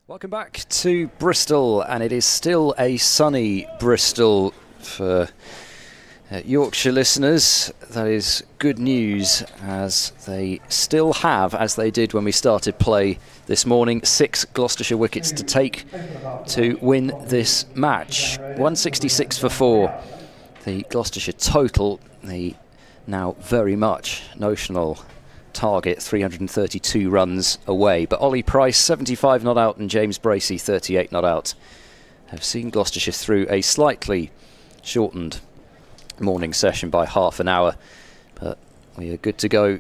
Welcome back to Bristol, and it is still a sunny Bristol for Yorkshire listeners. That is good news, as they still have, as they did when we started play this morning, 6 Gloucestershire wickets to take to win this match. 166 for 4. The Gloucestershire total, the now very much notional target, 332 runs away. But Ollie Price, 75 not out, and James Bracey, 38 not out, have seen Gloucestershire through a slightly shortened morning session by half an hour. But we are good to go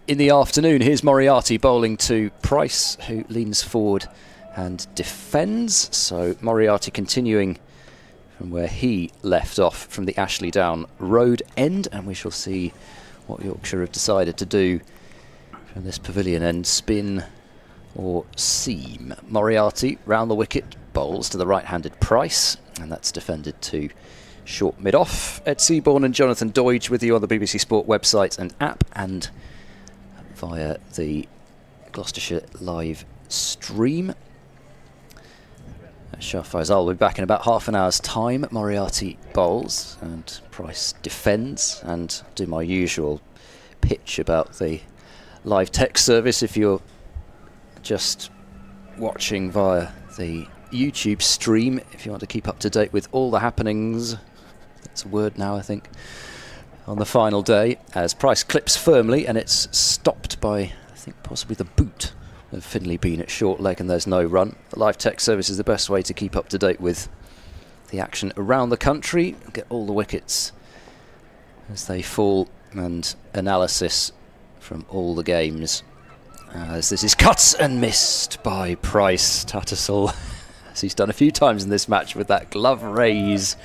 in the afternoon. Here's Moriarty bowling to Price, who leans forward and defends. So Moriarty continuing from where he left off from the Ashley Down road end, and we shall see what Yorkshire have decided to do from this pavilion end, spin or seam. Moriarty round the wicket, bowls to the right-handed Price, and that's defended to short mid-off. Ed Seaborn and Jonathan Doidge with you on the BBC Sport website and app, and via the Gloucestershire live stream. Shah Faisal will be back in about half an hour's time. Moriarty bowls and Price defends, and do my usual pitch about the live text service. If you're just watching via the YouTube stream, if you want to keep up to date with all the happenings, that's a word now I think, on the final day, as Price clips firmly and it's stopped by, I think, possibly the boot of Finley Bean at short leg, and there's no run. The live text service is the best way to keep up to date with the action around the country, get all the wickets as they fall, and analysis from all the games, as this is cut and missed by Price. Tattersall, as he's done a few times in this match, with that glove raise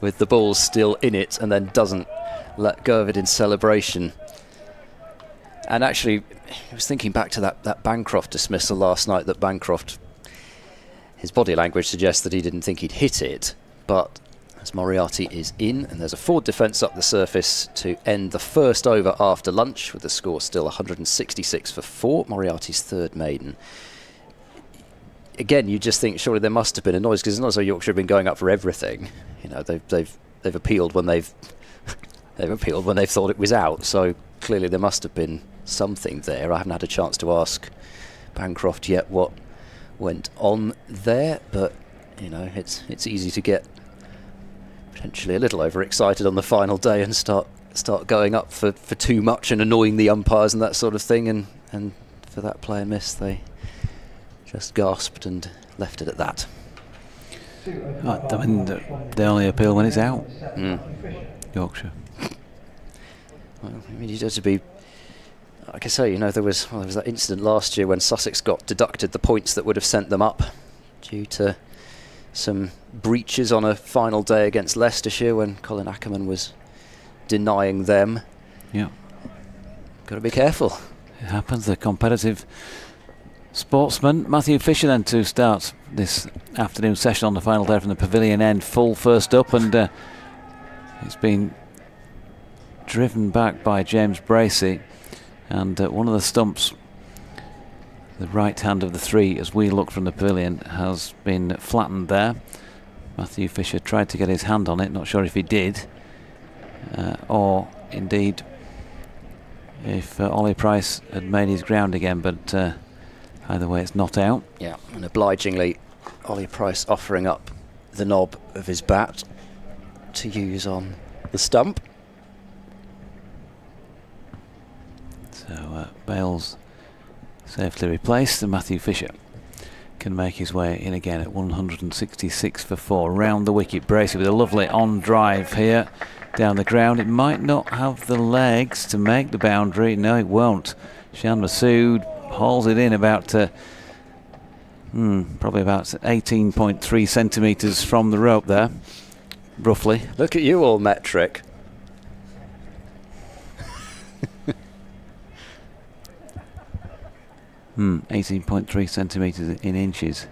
with the ball still in it, and then doesn't let go of it in celebration. And actually, I was thinking back to that Bancroft dismissal last night, that Bancroft, his body language suggests that he didn't think he'd hit it, but as Moriarty is in, and there's a forward defence up the surface to end the first over after lunch, with the score still 166 for 4, Moriarty's third maiden. Again, you just think surely there must have been a noise, because it's not as though Yorkshire have been going up for everything. You know, they've appealed when they've appealed when they've thought it was out. So clearly there must have been something there. I haven't had a chance to ask Bancroft yet what went on there, but you know, it's easy to get potentially a little overexcited on the final day and start going up for too much and annoying the umpires and that sort of thing. And for that player miss, they just gasped and left it at that. I mean, they only appeal when it's out. Yorkshire. Well, I mean, you have to be. Like I say, you know, there was that incident last year when Sussex got deducted the points that would have sent them up due to some breaches on a final day against Leicestershire, when Colin Ackerman was denying them. Yeah. Got to be careful. It happens. They're competitive sportsman. Matthew Fisher then to start this afternoon session on the final day from the pavilion end, full first up, and it's been driven back by James Bracey, and one of the stumps, the right hand of the three as we look from the pavilion, has been flattened there. Matthew Fisher tried to get his hand on it, not sure if he did, or indeed if Ollie Price had made his ground again, but either way it's not out. Yeah, and obligingly Ollie Price offering up the knob of his bat to use on the stump. So Bales safely replaced, and Matthew Fisher can make his way in again at 166 for 4. Round the wicket, Bracey with a lovely on drive here down the ground. It might not have the legs to make the boundary. No, it won't. Shan Masood hauls it in about probably about 18.3 centimetres from the rope there, roughly. Look at you, all metric. 18.3 centimetres in inches.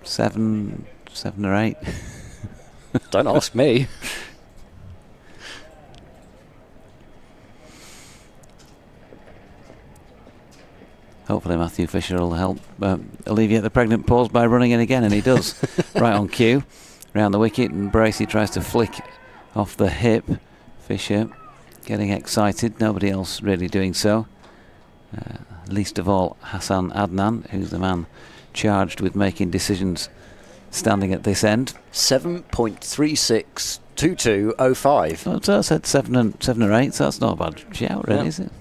7 or 8. Don't ask me. Hopefully Matthew Fisher will help alleviate the pregnant pause by running in again, and he does. Right on cue, round the wicket, and Bracey tries to flick off the hip. Fisher getting excited, nobody else really doing so. Least of all Hassan Adnan, who's the man charged with making decisions standing at this end. 7.362205. Well, so I said 7 or 8, so that's not a bad shout, really, is it?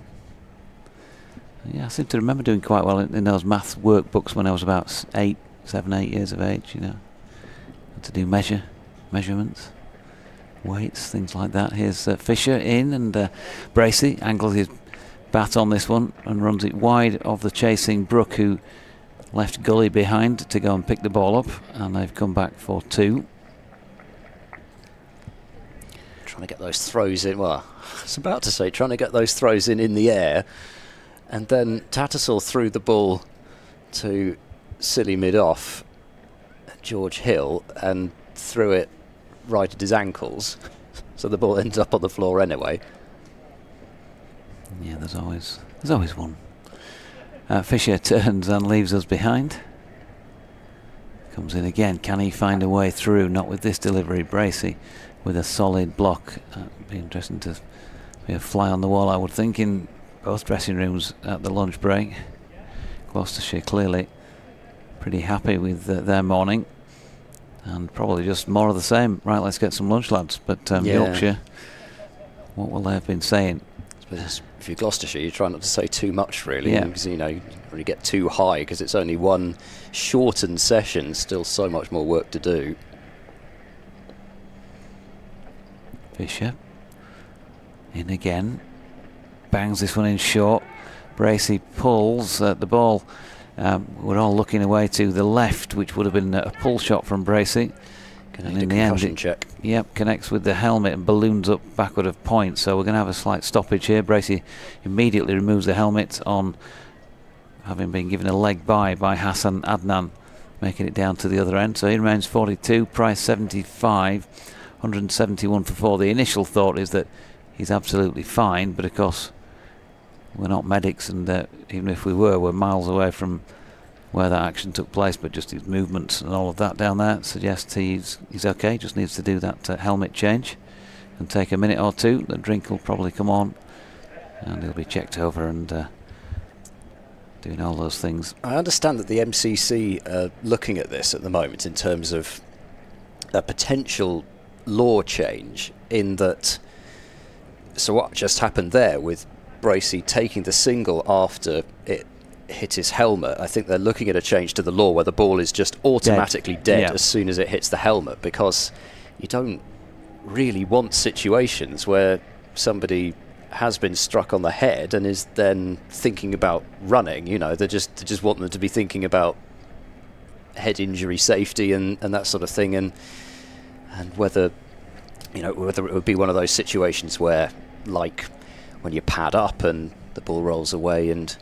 Yeah, I seem to remember doing quite well in those maths workbooks when I was about 7, 8 years of age, you know. Had to do measurements, weights, things like that. Here's Fisher in, and Bracey angles his bat on this one and runs it wide of the chasing Brook, who left Gully behind to go and pick the ball up, and they've come back for 2. Trying to get those throws in. Well, I was about to say, trying to get those throws in the air. And then Tattersall threw the ball to silly mid-off, George Hill, and threw it right at his ankles. So the ball ended up on the floor anyway. Yeah, there's always one. Fisher turns and leaves us behind. Comes in again. Can he find a way through? Not with this delivery. Bracey with a solid block. Be interesting to be a fly on the wall, I would think, in both dressing rooms at the lunch break. Gloucestershire clearly pretty happy with their morning, and probably just more of the same. Right, let's get some lunch, lads. But Yorkshire, what will they have been saying? If you're Gloucestershire, you try not to say too much, really, Yeah. because you don't really get too high, because it's only one shortened session. Still so much more work to do. Fisher in again, bangs this one in short. Bracey pulls the ball. We're all looking away to the left, which would have been a pull shot from Bracey. And in the end, check. Yep, connects with the helmet and balloons up backward of point. So we're going to have a slight stoppage here. Bracey immediately removes the helmet on having been given a leg by Hassan Adnan, making it down to the other end. So he remains 42, price 75, 171 for 4. The initial thought is that he's absolutely fine, but of course we're not medics, and even if we were, we're miles away from where that action took place, but just his movements and all of that down there suggests he's okay. Just needs to do that helmet change and take a minute or two. The drink will probably come on and he'll be checked over and doing all those things. I understand that the MCC are looking at this at the moment in terms of a potential law change, in that, so what just happened there with Bracey taking the single after it hit his helmet, I think they're looking at a change to the law where the ball is just automatically dead as soon as it hits the helmet, because you don't really want situations where somebody has been struck on the head and is then thinking about running. You know, they just want them to be thinking about head injury safety and that sort of thing, and whether it would be one of those situations where, like when you pad up and the ball rolls away and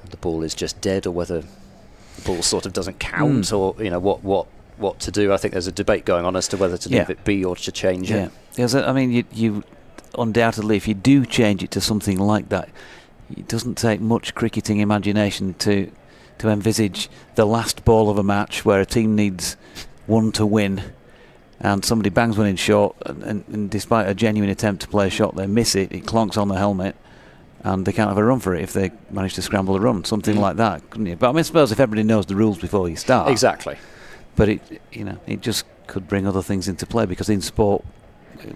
the ball is just dead, or whether the ball sort of doesn't count, or what to do. I think there's a debate going on as to whether to leave it be or to change it. Because I mean, you undoubtedly, if you do change it to something like that, it doesn't take much cricketing imagination to envisage the last ball of a match where a team needs one to win, and somebody bangs one in short, and despite a genuine attempt to play a shot, they miss it. It clonks on the helmet, and they can't have a run for it if they manage to scramble a run. Something like that, couldn't you? But I mean, I suppose if everybody knows the rules before you start, exactly. But it just could bring other things into play, because in sport,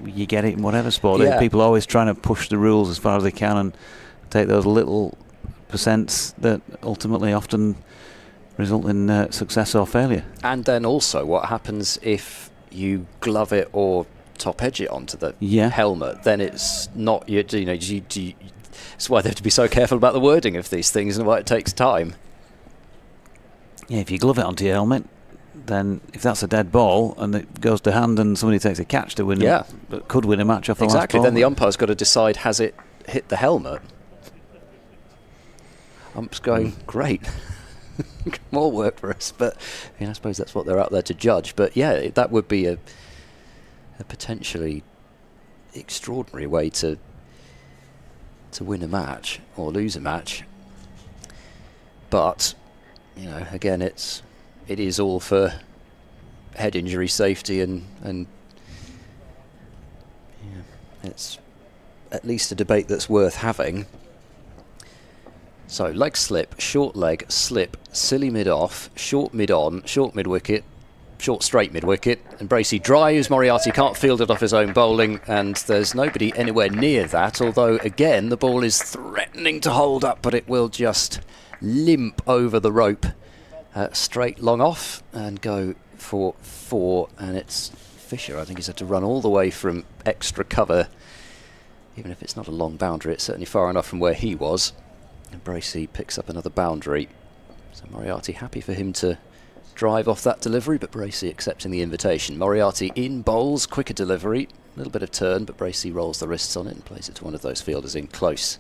you get it in whatever sport. Yeah. People are always trying to push the rules as far as they can and take those little percents that ultimately often result in success or failure. And then also, what happens if you glove it or top edge it onto the helmet? Then it's not it's why they have to be so careful about the wording of these things and why it takes time. Yeah, if you glove it onto your helmet, then if that's a dead ball and it goes to hand and somebody takes a catch to win, could win a match off the last ball. Then the umpire's got to decide, has it hit the helmet? Ump's going, great. More work for us, but I suppose that's what they're out there to judge. But yeah, that would be a potentially extraordinary way to win a match or lose a match. But, you know, again, it is all for head injury safety, and yeah, it's at least a debate that's worth having. So leg slip, short leg, slip, silly mid off, short mid on, short mid wicket, short straight mid wicket, and Bracey drives. Moriarty can't field it off his own bowling, and there's nobody anywhere near that, although again the ball is threatening to hold up, but it will just limp over the rope straight long off and go for 4. And it's Fisher, I think he's had to run all the way from extra cover. Even if it's not a long boundary, it's certainly far enough from where he was. And Bracey picks up another boundary. So Moriarty happy for him to drive off that delivery, but Bracey accepting the invitation. Moriarty in bowls, quicker delivery, a little bit of turn, but Bracey rolls the wrists on it and plays it to one of those fielders in close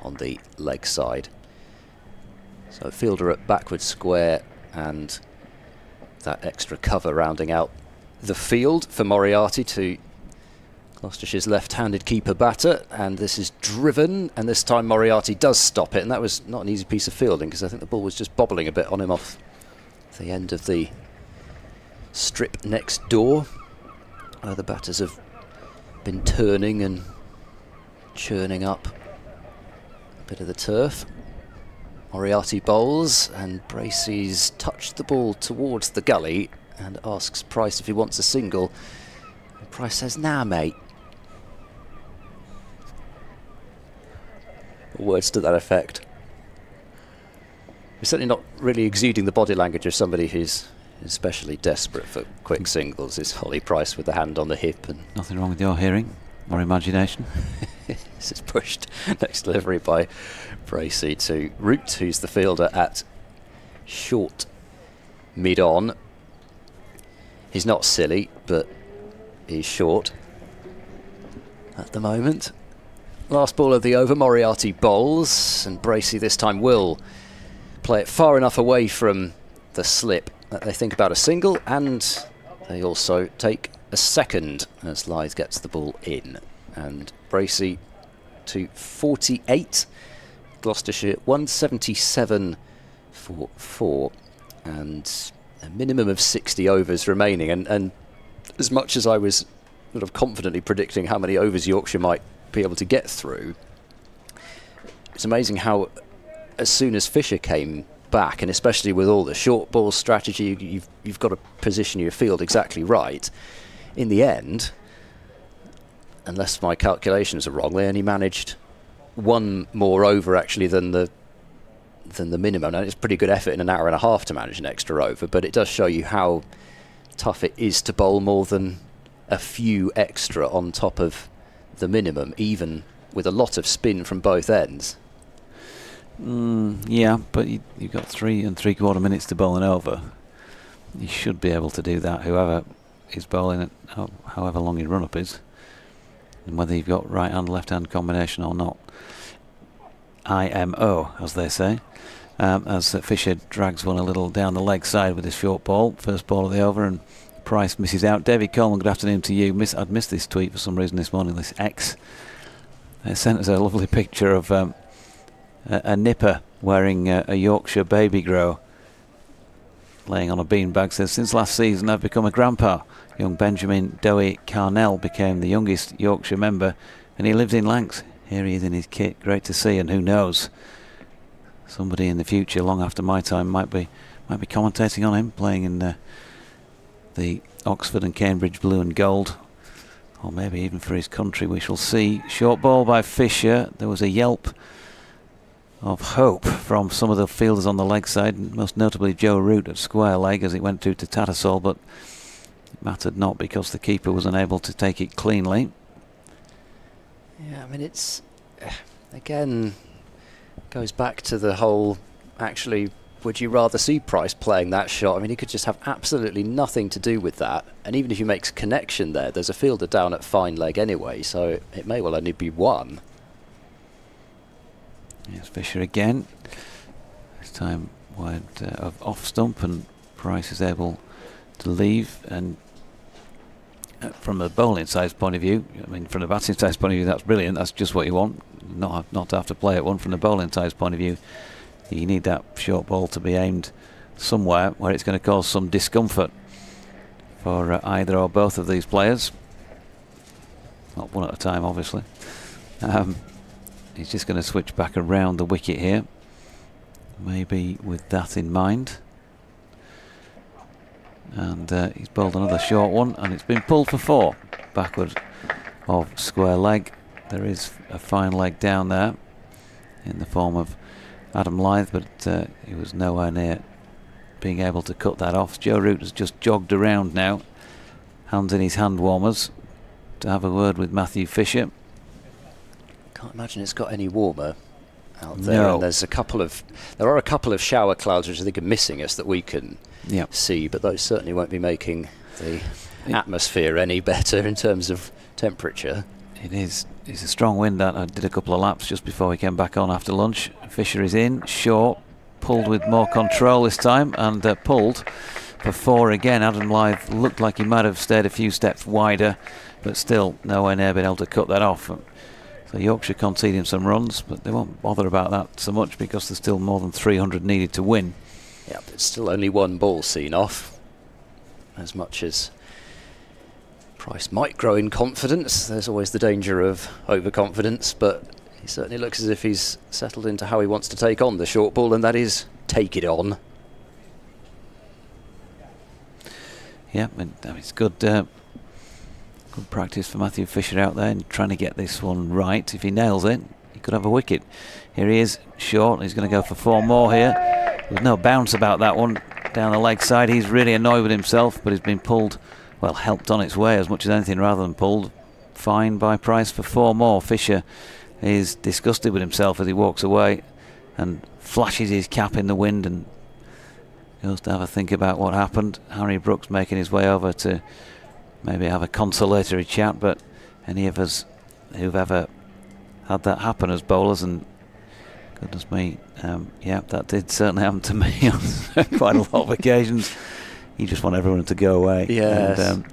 on the leg side. So fielder at backward square, and that extra cover rounding out the field for Moriarty to Gloucestershire's left-handed keeper batter, and this is driven, and this time Moriarty does stop it, and that was not an easy piece of fielding because I think the ball was just bobbling a bit on him off the end of the strip next door, where the batters have been turning and churning up a bit of the turf. Moriarty bowls, and Bracey's touched the ball towards the gully and asks Price if he wants a single. And Price says, "Nah, mate." Words to that effect. He's certainly not really exuding the body language of somebody who's especially desperate for quick singles. Is Holly Price with the hand on the hip. And Nothing wrong with your hearing or imagination. this is pushed. Next delivery by Bracey to Root, who's the fielder at short mid-on. He's not silly, but he's short at the moment. Last ball of the over, Moriarty bowls, and Bracey this time will play it far enough away from the slip that they think about a single, and they also take a second as Lyth gets the ball in. And Bracey to 48, Gloucestershire 177 for 4, and a minimum of 60 overs remaining. And as much as I was sort of confidently predicting how many overs Yorkshire might be able to get through, it's amazing how as soon as Fisher came back, and especially with all the short ball strategy, you've got to position your field exactly right. In the end, unless my calculations are wrong, they only managed one more over actually than the minimum. Now, it's a pretty good effort in an hour and a half to manage an extra over, but it does show you how tough it is to bowl more than a few extra on top of the minimum, even with a lot of spin from both ends. Yeah, but you've got 3 3/4 minutes to bowl an over. You should be able to do that, whoever is bowling it, however long your run-up is, and whether you've got right-hand, left-hand combination or not. IMO, as they say. As Fisher drags one a little down the leg side with his short ball. First ball of the over, and Price misses out. David Coleman, good afternoon to you. I'd missed this tweet for some reason this morning, this X. It sent us a lovely picture of a nipper wearing a Yorkshire baby grow, laying on a beanbag. Says, since last season I've become a grandpa. Young Benjamin Dowie Carnell became the youngest Yorkshire member, and he lives in Lancs. Here he is in his kit. Great to see, and who knows, somebody in the future, long after my time, might be commentating on him, playing in the Oxford and Cambridge blue and gold, or maybe even for his country. We shall see. Short ball by Fisher. There was a yelp of hope from some of the fielders on the leg side, most notably Joe Root at square leg as it went through to Tattersall, but it mattered not because the keeper was unable to take it cleanly. Yeah, I mean, it's again goes back to the whole, actually, would you rather see Price playing that shot? I mean, he could just have absolutely nothing to do with that, and even if he makes a connection there's a fielder down at fine leg anyway, so it may well only be one. Yes, Fisher again. This time wide of off stump, and Price is able to leave. And from a bowling side's point of view, I mean, from the batting side's point of view, that's brilliant. That's just what you want. Not to have to play at one. From the bowling side's point of view, You need that short ball to be aimed somewhere where it's going to cause some discomfort for either or both of these players. Not one at a time, obviously. He's just going to switch back around the wicket here, maybe with that in mind. And he's bowled another short one, and it's been pulled for 4. Backward of square leg. There is a fine leg down there in the form of Adam Lyth, but he was nowhere near being able to cut that off. Joe Root has just jogged around now, hands in his hand warmers, to have a word with Matthew Fisher. Can't imagine it's got any warmer out there. No. And there are a couple of shower clouds which I think are missing us that we can see, but those certainly won't be making the atmosphere any better in terms of temperature. It is. It's a strong wind. That I did a couple of laps just before we came back on after lunch. Fisher is in, short, pulled with more control this time, and pulled for 4 again. Adam Lyth looked like he might have stayed a few steps wider, but still nowhere near being able to cut that off. So Yorkshire conceding some runs, but they won't bother about that so much because there's still more than 300 needed to win. Yeah, but it's still only 1 ball seen off. As much as Price might grow in confidence, there's always the danger of overconfidence, but he certainly looks as if he's settled into how he wants to take on the short ball, and that is take it on. Yeah, it's good. Good practice for Matthew Fisher out there and trying to get this one right. If he nails it, he could have a wicket. Here he is, short. He's going to go for 4 more here. There's no bounce about that one down the leg side. He's really annoyed with himself, but he's been pulled, well, helped on its way as much as anything rather than pulled. Fine by Price for 4 more. Fisher is disgusted with himself as he walks away and flashes his cap in the wind and goes to have a think about what happened. Harry Brooks making his way over to maybe have a consolatory chat, but any of us who've ever had that happen as bowlers, and goodness me, yeah, that did certainly happen to me on quite a lot of occasions. You just want everyone to go away. Yes. And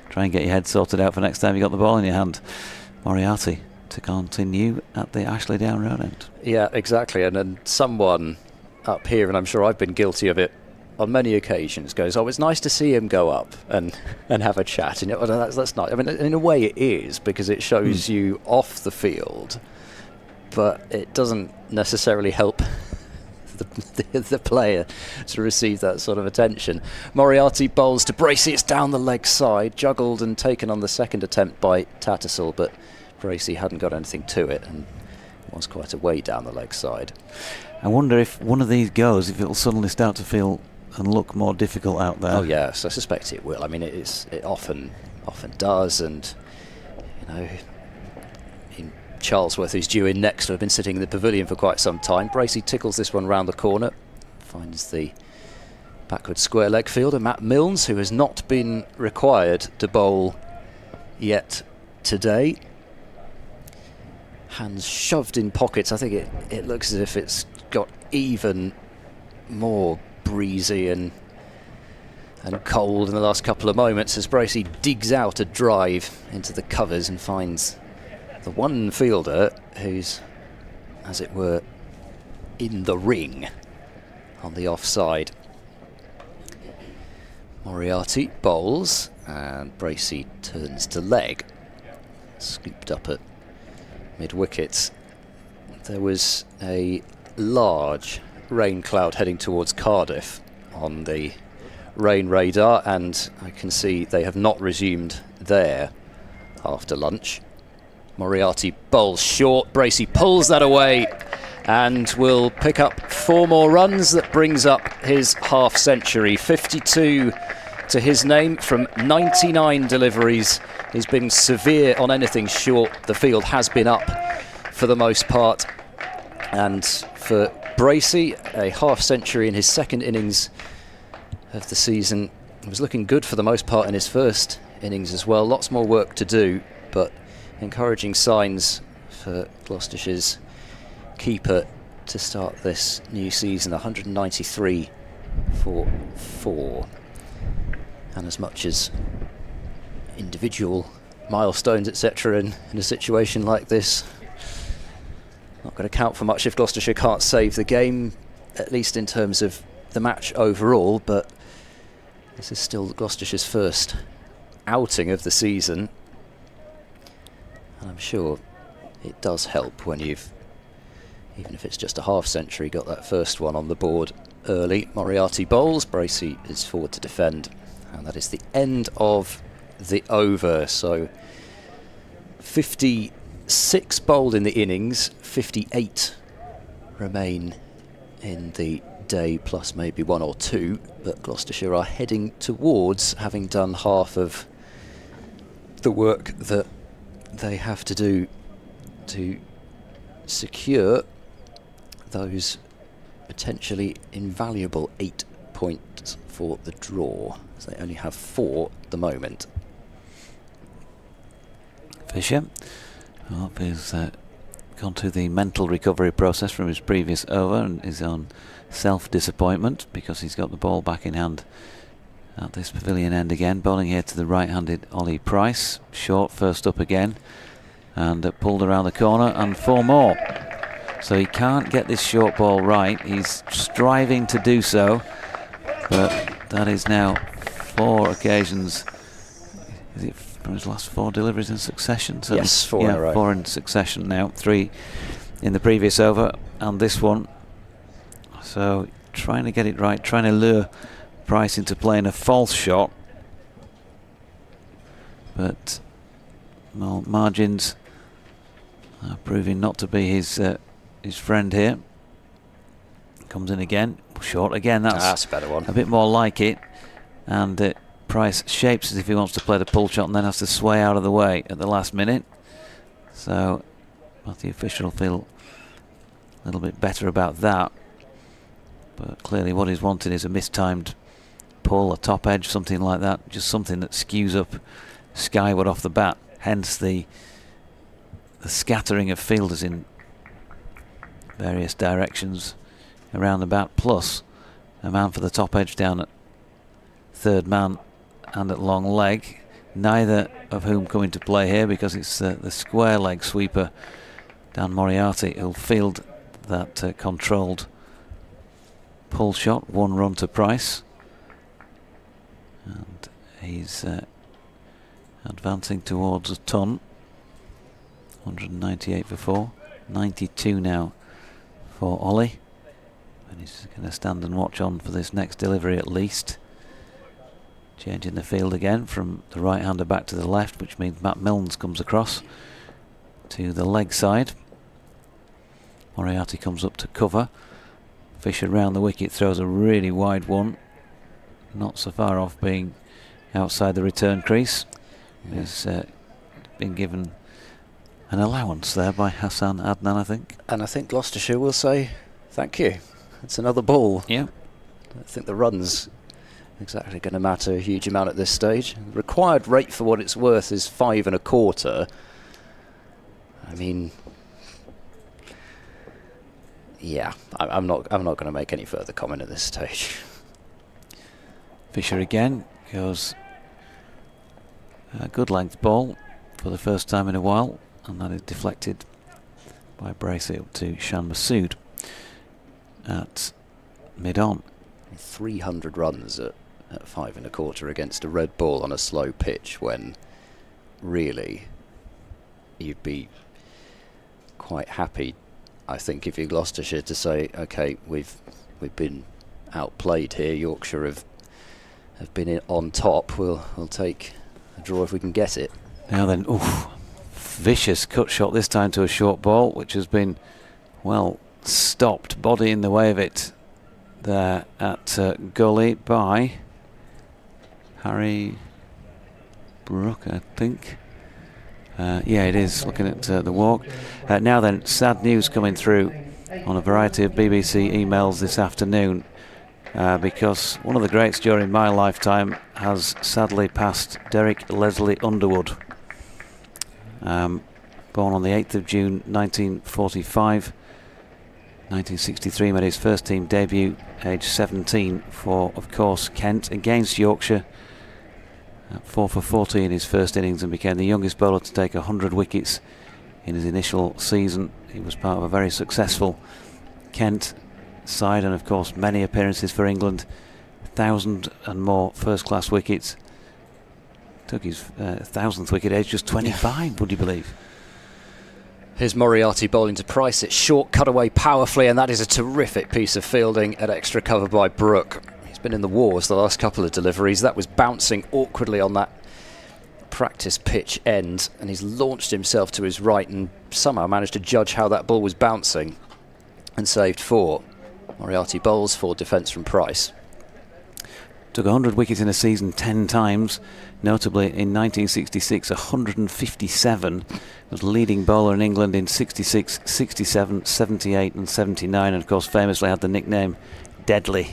try and get your head sorted out for next time you got the ball in your hand. Moriarty to continue at the Ashley Down Road end. Yeah, exactly. And then someone up here, and I'm sure I've been guilty of it on many occasions, goes, "Oh, it's nice to see him go up and have a chat." And that's not. I mean, in a way, it is, because it shows you off the field, but it doesn't necessarily help the player to receive that sort of attention. Moriarty bowls to Bracey. It's down the leg side, juggled and taken on the second attempt by Tattersall, but Bracey hadn't got anything to it and was quite a way down the leg side. I wonder if one of these goes, if it'll suddenly start to feel and look more difficult out there. Oh yes, I suspect it will. I mean, it often does, and you know, in Charlesworth, who's due in next, have been sitting in the pavilion for quite some time. Bracey tickles this one round the corner, finds the backward square leg fielder Matt Milnes, who has not been required to bowl yet today. Hands shoved in pockets. I think it looks as if it's got even more breezy and cold in the last couple of moments as Bracey digs out a drive into the covers and finds the one fielder who's, as it were, in the ring on the offside. Moriarty bowls and Bracey turns to leg, scooped up at mid-wickets. There was a large rain cloud heading towards Cardiff on the rain radar, and I can see they have not resumed there after lunch. Moriarty bowls short. Bracey pulls that away and will pick up 4 more runs. That brings up his half century. 52 to his name from 99 deliveries. He's been severe on anything short. The field has been up for the most part. And for Bracey, a half century in his second innings of the season. It was looking good for the most part in his first innings as well. Lots more work to do, but encouraging signs for Gloucestershire's keeper to start this new season. 193 for 4. And as much as individual milestones, etc., in a situation like this, not going to count for much if Gloucestershire can't save the game. at least in terms of the match overall, but this is still Gloucestershire's first outing of the season, and I'm sure it does help when you've, even if it's just a half century, got that first one on the board early. Moriarty bowls, Bracey is forward to defend, and that is the end of the over. So 56 bowled in the innings, 58 remain in the day, plus maybe one or two, but Gloucestershire are heading towards having done half of the work that they have to do to secure those potentially invaluable 8 points for the draw. So they only have 4 at the moment. Fisher, he's gone through the mental recovery process from his previous over and is on self-disappointment because he's got the ball back in hand at this pavilion end again. Bowling here to the right-handed Ollie Price. Short first up again, and pulled around the corner, and 4 more. So he can't get this short ball right. He's striving to do so, but that is now 4 occasions. Is it from his last 4 deliveries in succession? So yes, 4 in a row. 4 in succession now. 3 in the previous over, and this one. So trying to get it right, trying to lure Price into playing a false shot, but well, margins are proving not to be his friend here. Comes in again, short again. That's a better one. A bit more like it, and Price shapes as if he wants to play the pull shot and then has to sway out of the way at the last minute. So Matthew Fisher will feel a little bit better about that. But clearly what he's wanted is a mistimed pull, a top edge, something like that. Just something that skews up skyward off the bat. Hence the scattering of fielders in various directions around the bat, plus a man for the top edge down at third man and at long leg, neither of whom come into play here because it's the square leg sweeper Dan Moriarty who'll field that controlled pull shot. 1 run to Price, and he's advancing towards a ton. 198 for 4, 92 now for Ollie, and he's going to stand and watch on for this next delivery at least. Changing the field again from the right hander back to the left, which means Matt Milnes comes across to the leg side. Moriarty comes up to cover. Fisher round the wicket, throws a really wide one, not so far off being outside the return crease. He's been given an allowance there by Hassan Adnan, I think. And I think Gloucestershire will say thank you. It's another ball. Yeah. I think the run's exactly going to matter a huge amount at this stage. The required rate for what it's worth is 5 1/4. I mean, yeah, I'm not going to make any further comment at this stage. Fisher again goes a good length ball for the first time in a while, and that is deflected by Bracey up to Shan Masood at mid-on. 300 runs at 5 1/4 against a red ball on a slow pitch, when really you'd be quite happy, I think, if you're Gloucestershire, to say, okay, we've been outplayed here. Yorkshire have been on top. We'll take a draw if we can get it. Now then, oof, vicious cut shot this time to a short ball, which has been well stopped, body in the way of it there at gully by Harry Brook, I think. Yeah, it is, looking at the walk. Now then, sad news coming through on a variety of BBC emails this afternoon, because one of the greats during my lifetime has sadly passed. Derek Leslie Underwood, born on the 8th of June 1945. 1963 made his first team debut, age 17, for, of course, Kent against Yorkshire. 4 for 40 in his first innings, and became the youngest bowler to take 100 wickets in his initial season. He was part of a very successful Kent side, and of course many appearances for England, 1,000 and more first-class wickets. Took his 1,000th wicket age just 25, would you believe? Here's Moriarty bowling to Price. It's short, cut away powerfully, and that is a terrific piece of fielding at extra cover by Brook. He's been in the wars the last couple of deliveries. That was bouncing awkwardly on that practice pitch end, and he's launched himself to his right and somehow managed to judge how that ball was bouncing and saved 4. Moriarty bowls for defence from Price. Took 100 wickets in a season 10 times, notably in 1966, 157. Was leading bowler in England in 66, 67, 78 and 79, and of course famously had the nickname Deadly.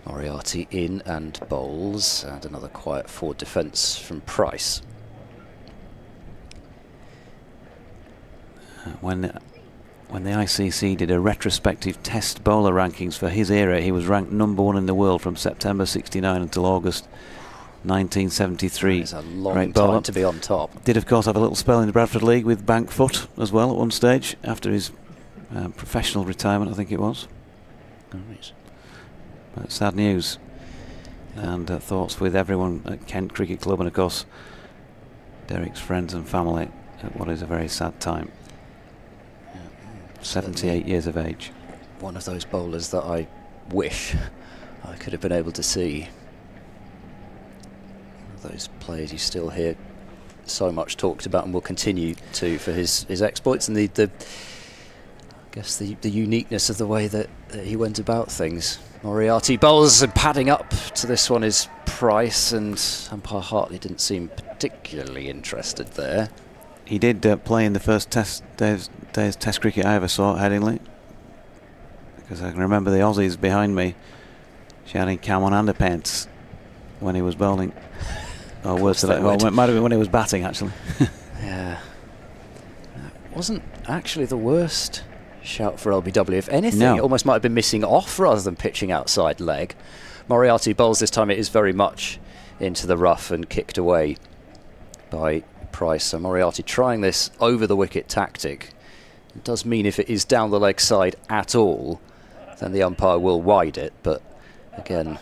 Moriarty in and bowls, and another quiet forward defence from Price. When the ICC did a retrospective test bowler rankings for his era, he was ranked #1 in the world from September 69 until August 1973. It's a long time to be on top. Did of course have a little spell in the Bradford League with Bankfoot as well at one stage after his professional retirement, I think it was. Right. But sad news, and thoughts with everyone at Kent Cricket Club, and of course Derek's friends and family at what is a very sad time. 78 years of age. One of those bowlers that I wish I could have been able to see. One of those players you still hear so much talked about and will continue to for his exploits and the I guess the uniqueness of the way that he went about things. Moriarty bowls, and padding up to this one is Price, and umpire Hartley didn't seem particularly interested there. He did play in the first day's test cricket I ever saw at Headingley, because I can remember the Aussies behind me shouting "Come on, underpants" when he was bowling. Or worse to that, well, it might have been when he was batting actually. Yeah, that wasn't actually the worst shout for LBW. If anything, no. It almost might have been missing off rather than pitching outside leg. Moriarty bowls this time. It is very much into the rough and kicked away by Price. So Moriarty trying this over the wicket tactic. It does mean if it is down the leg side at all, then the umpire will wide it. But again,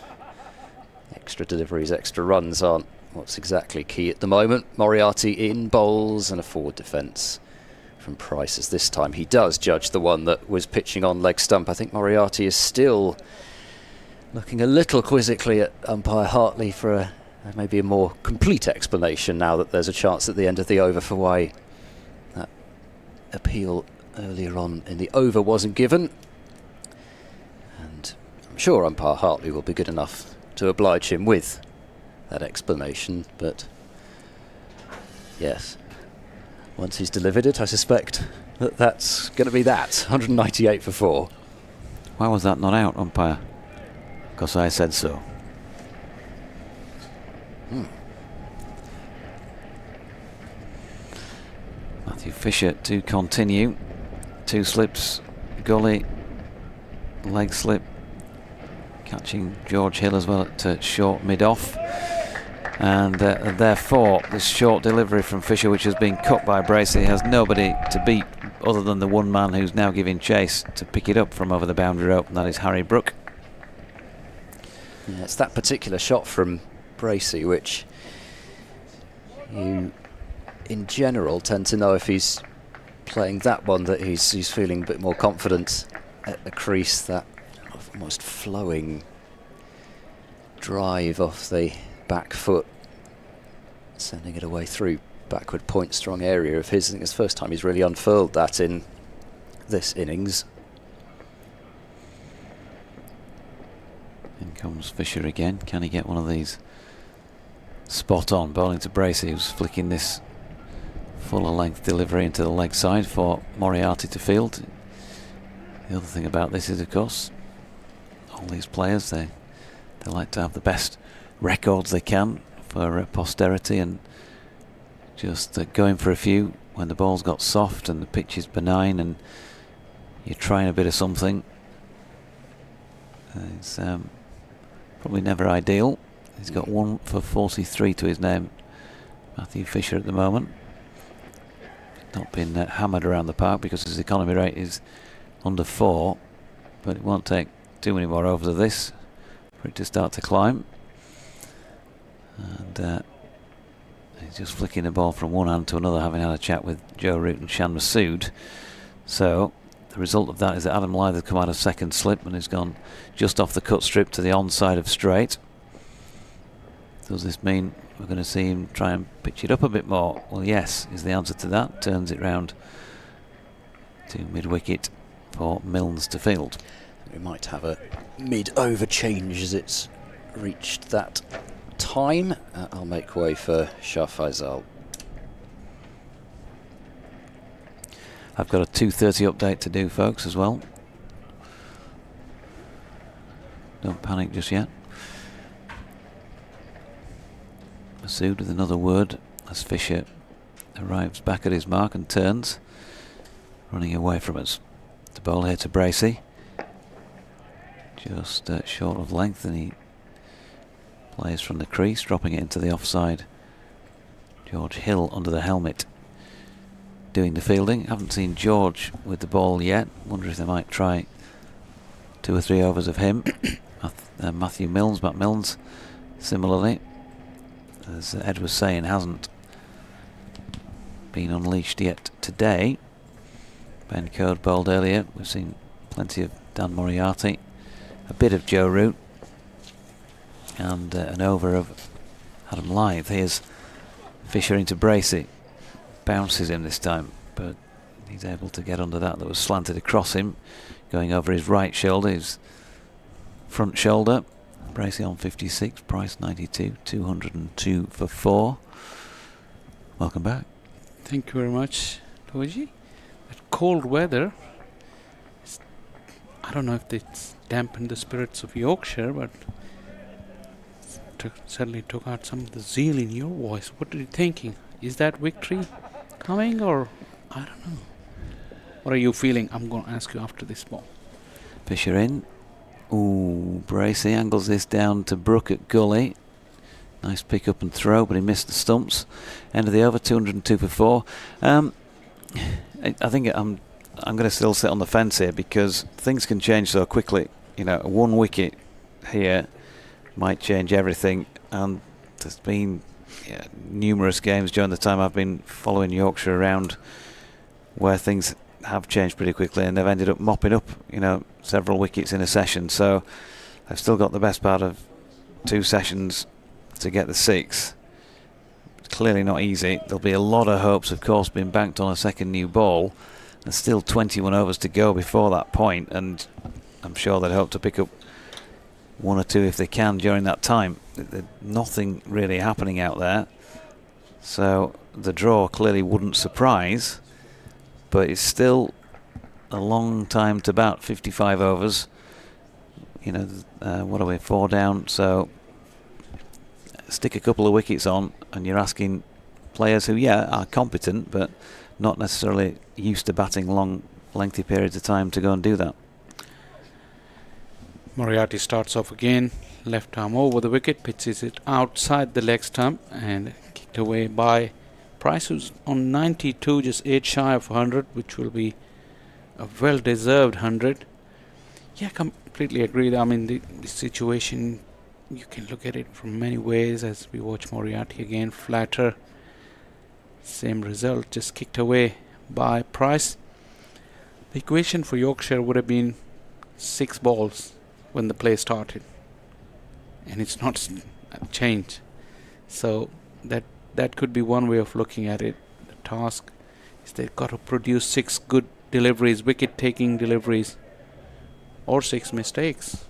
extra deliveries, extra runs aren't what's exactly key at the moment. Moriarty in bowls and a forward defence from Price, as this time he does judge the one that was pitching on leg stump. I think Moriarty is still looking a little quizzically at umpire Hartley for maybe a more complete explanation now that there's a chance at the end of the over for why that appeal earlier on in the over wasn't given. And I'm sure umpire Hartley will be good enough to oblige him with that explanation, but yes, once he's delivered it, I suspect that that's going to be that. 198 for 4. Why was that not out, umpire? Because I said so. Matthew Fisher to continue. 2 slips, gully, leg slip, catching George Hill as well at short mid-off. And therefore this short delivery from Fisher, which has been cut by Bracey, has nobody to beat other than the one man who's now giving chase to pick it up from over the boundary rope, and that is Harry Brook. Yeah, it's that particular shot from Bracey which you in general tend to know if he's playing that one that he's feeling a bit more confident at the crease. That almost flowing drive off the back foot, sending it away through backward point strong area of his. I think it's the first time he's really unfurled that in this innings. In comes Fisher again. Can he get one of these spot on? Bowling to Bracey, who's flicking this fuller length delivery into the leg side for Moriarty to field. The other thing about this is, of course, all these players, they like to have the best records they can for posterity, and just going for a few when the ball's got soft and the pitch is benign and you're trying a bit of something. It's probably never ideal. He's got 1 for 43 to his name, Matthew Fisher, at the moment. Not been hammered around the park because his economy rate is under 4, but it won't take too many more overs of this for it to start to climb. And he's just flicking the ball from one hand to another, having had a chat with Joe Root and Shan Masood. So the result of that is that Adam Lythe has come out of second slip and has gone just off the cut strip to the onside of straight. Does this mean we're going to see him try and pitch it up a bit more? Well, yes, is the answer to that. Turns it round to mid-wicket for Milnes to field. We might have a mid-over change as it's reached that time. I'll make way for Shah Faisal. I've got a 2:30 update to do, folks, as well. Don't panic just yet. Masood with another word as Fisher arrives back at his mark and turns, running away from us. The ball here to Bracey. Just short of length, and he plays from the crease, dropping it into the offside. George Hill under the helmet doing the fielding. Haven't seen George with the ball yet. Wonder if they might try 2 or 3 overs of him. Matthew Milnes, Matt Milnes, similarly, as Ed was saying, hasn't been unleashed yet today. Ben Code bowled earlier. We've seen plenty of Dan Moriarty, a bit of Joe Root, and an over of Adam Lythe. Here's Fisher into Bracey. Bounces him this time, but he's able to get under that was slanted across him, going over his right shoulder, his front shoulder. Bracey on 56, Price 92, 202 for 4. Welcome back. Thank you very much, Toji. That cold weather, I don't know if it's dampened the spirits of Yorkshire, but certainly took out some of the zeal in your voice. What are you thinking? Is that victory coming, or I don't know? What are you feeling? I'm going to ask you after this ball. Fisher in. Ooh, Bracey angles this down to Brook at gully. Nice pick up and throw, but he missed the stumps. End of the over, 202 for 4. I think I'm going to still sit on the fence here because things can change so quickly. You know, 1 wicket here might change everything, and there's been numerous games during the time I've been following Yorkshire around where things have changed pretty quickly, and they've ended up mopping up, several wickets in a session. So they've still got the best part of 2 sessions to get the 6. It's clearly not easy. There'll be a lot of hopes, of course, being banked on a second new ball. There's still 21 overs to go before that point, and I'm sure they'd hope to pick up 1 or 2 if they can during that time. There's nothing really happening out there, so the draw clearly wouldn't surprise, but it's still a long time to bat. 55 overs. What are we, 4 down? So stick a couple of wickets on, and you're asking players who, are competent, but not necessarily used to batting long, lengthy periods of time to go and do that. Moriarty starts off again. Left arm over the wicket, pitches it outside the leg stump and kicked away by Price, who's on 92, just 8 shy of 100, which will be a well-deserved 100. Yeah, completely agree. I mean, the situation, you can look at it from many ways as we watch Moriarty again. Flatter, same result, just kicked away by Price. The equation for Yorkshire would have been 6 balls when the play started, and it's not changed. So that could be one way of looking at it. The task is they've got to produce 6 good deliveries, wicket-taking deliveries, or 6 mistakes,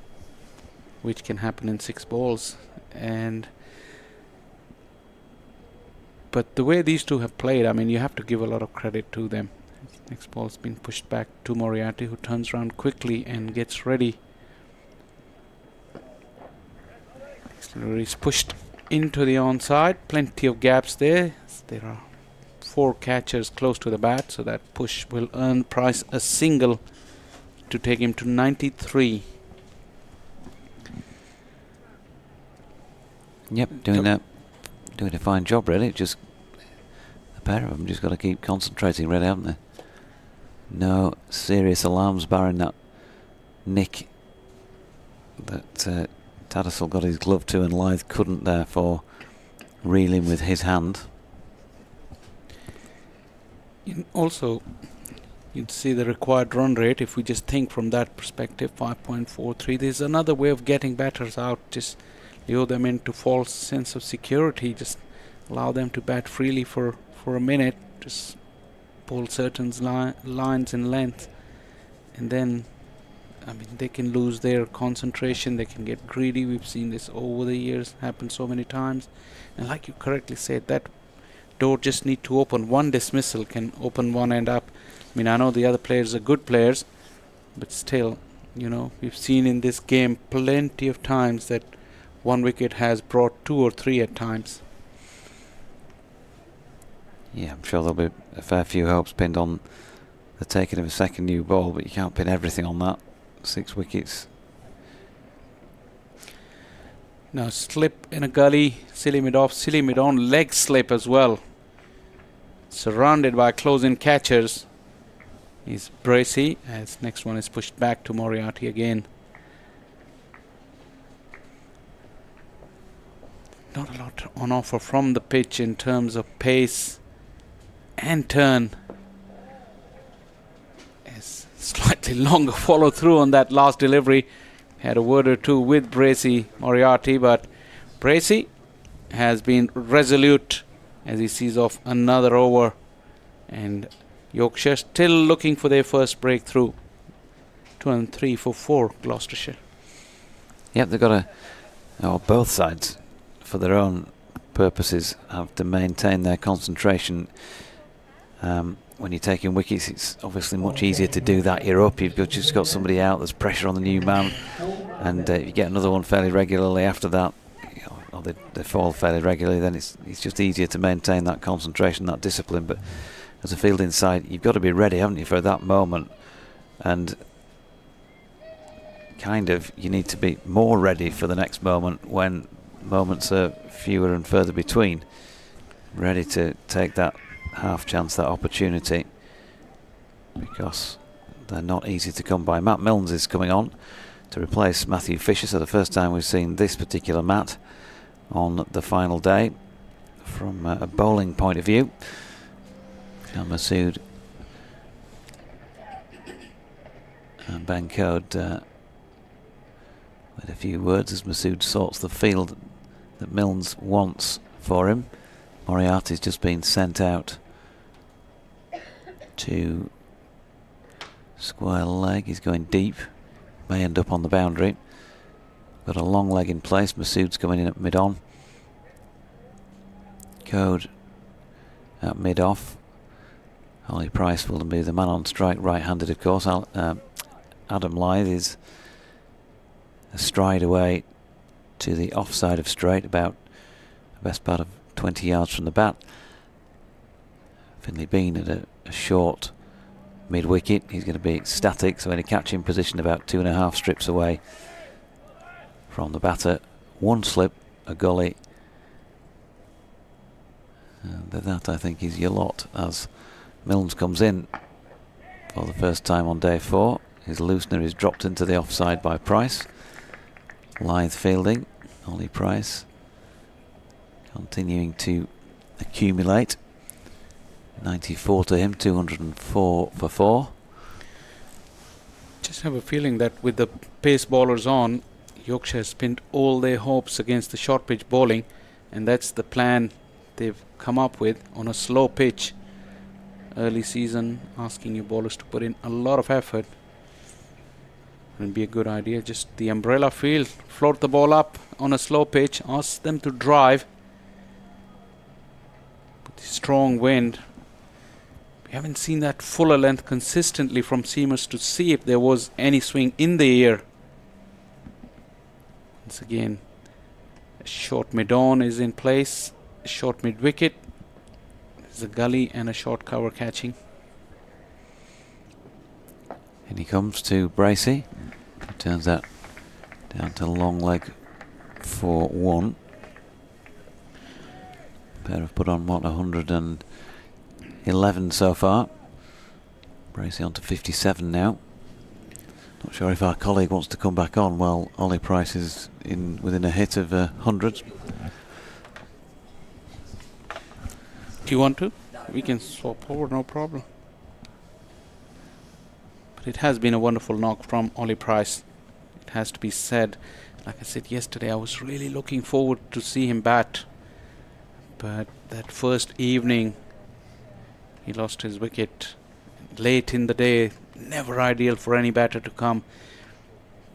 which can happen in 6 balls. But the way these two have played, I mean, you have to give a lot of credit to them. Next ball's been pushed back to Moriarty, who turns around quickly and gets ready. He's pushed into the onside. Plenty of gaps there. There are 4 catchers close to the bat, so that push will earn Price a single to take him to 93. Yep, doing a fine job, really. Just a pair of them just got to keep concentrating, really, haven't they? no serious alarms barring that nick that Tattersall got his glove to, and Lyth couldn't therefore reel in with his hand. Also, you'd see the required run rate. If we just think from that perspective, 5.43. There's another way of getting batters out. Just lure them into false sense of security. Just allow them to bat freely for a minute. Just pull certain lines in length, and then, I mean, they can lose their concentration. They can get greedy. We've seen this over the years happen so many times. And like you correctly said, that door just need to open. One dismissal can open one end up. I mean, I know the other players are good players, but still, you know, we've seen in this game plenty of times that one wicket has brought 2 or 3 at times. Yeah, I'm sure there'll be a fair few hopes pinned on the taking of a second new ball, but you can't pin everything on that. 6 wickets. Now slip in a gully, silly mid off, silly mid on, leg slip as well. Surrounded by close-in catchers is Bracey, as next one is pushed back to Moriarty again. Not a lot on offer from the pitch in terms of pace and turn. Yes, slightly longer follow through on that last delivery. Had a word or two with Bracey, Moriarty, but Bracey has been resolute as he sees off another over, and Yorkshire still looking for their first breakthrough. 203 for 4, Gloucestershire. Yep, they've got both sides, for their own purposes, have to maintain their concentration. When you're taking wickets, it's obviously much easier to do that. You're up, you've just got somebody out, there's pressure on the new man, and you get another one fairly regularly after that, or they fall fairly regularly, then it's just easier to maintain that concentration, that discipline. But as a fielding side, you've got to be ready, haven't you, for that moment, and kind of you need to be more ready for the next moment when moments are fewer and further between, ready to take that half chance, that opportunity, because they're not easy to come by. Matt Milnes is coming on to replace Matthew Fisher, so the first time we've seen this particular Matt on the final day from a bowling point of view. And Masood and Ben Code with a few words as Masood sorts the field that Milnes wants for him. Moriarty's just been sent out to square leg. He's going deep, may end up on the boundary. Got a long leg in place. Masood's coming in at mid-on. Code at mid-off. Ollie Price will be the man on strike, right-handed of course. Adam Lyth is a stride away to the offside of straight, about the best part of 20 yards from the bat. Finley Bean at a short mid-wicket. He's going to be static, so in a catching position about 2.5 strips away from the batter. One slip, a gully, and that I think is your lot as Milnes comes in for the first time on day 4. His loosener is dropped into the offside by Price. Lyth fielding, Ollie Price continuing to accumulate. 94 to him, 204 for 4. Just have a feeling that with the pace bowlers on, Yorkshire has pinned all their hopes against the short pitch bowling, and that's the plan they've come up with on a slow pitch. Early season, asking your bowlers to put in a lot of effort would be a good idea. Just the umbrella field, float the ball up on a slow pitch, ask them to drive. With the strong wind, we haven't seen that fuller length consistently from seamers to see if there was any swing in the air. Once again, a short mid-on is in place, a short mid-wicket. There's a gully and a short cover catching. And he comes to Bracey. Turns that down to long leg for 1. Pair have put on, what, 111 so far. Bracey on to 57 now. Not sure if our colleague wants to come back on while Ollie Price is within a hit of 100. Do you want to? We can swap over, no problem. But it has been a wonderful knock from Ollie Price. It has to be said. Like I said yesterday, I was really looking forward to see him bat. But that first evening, he lost his wicket late in the day. Never ideal for any batter to come.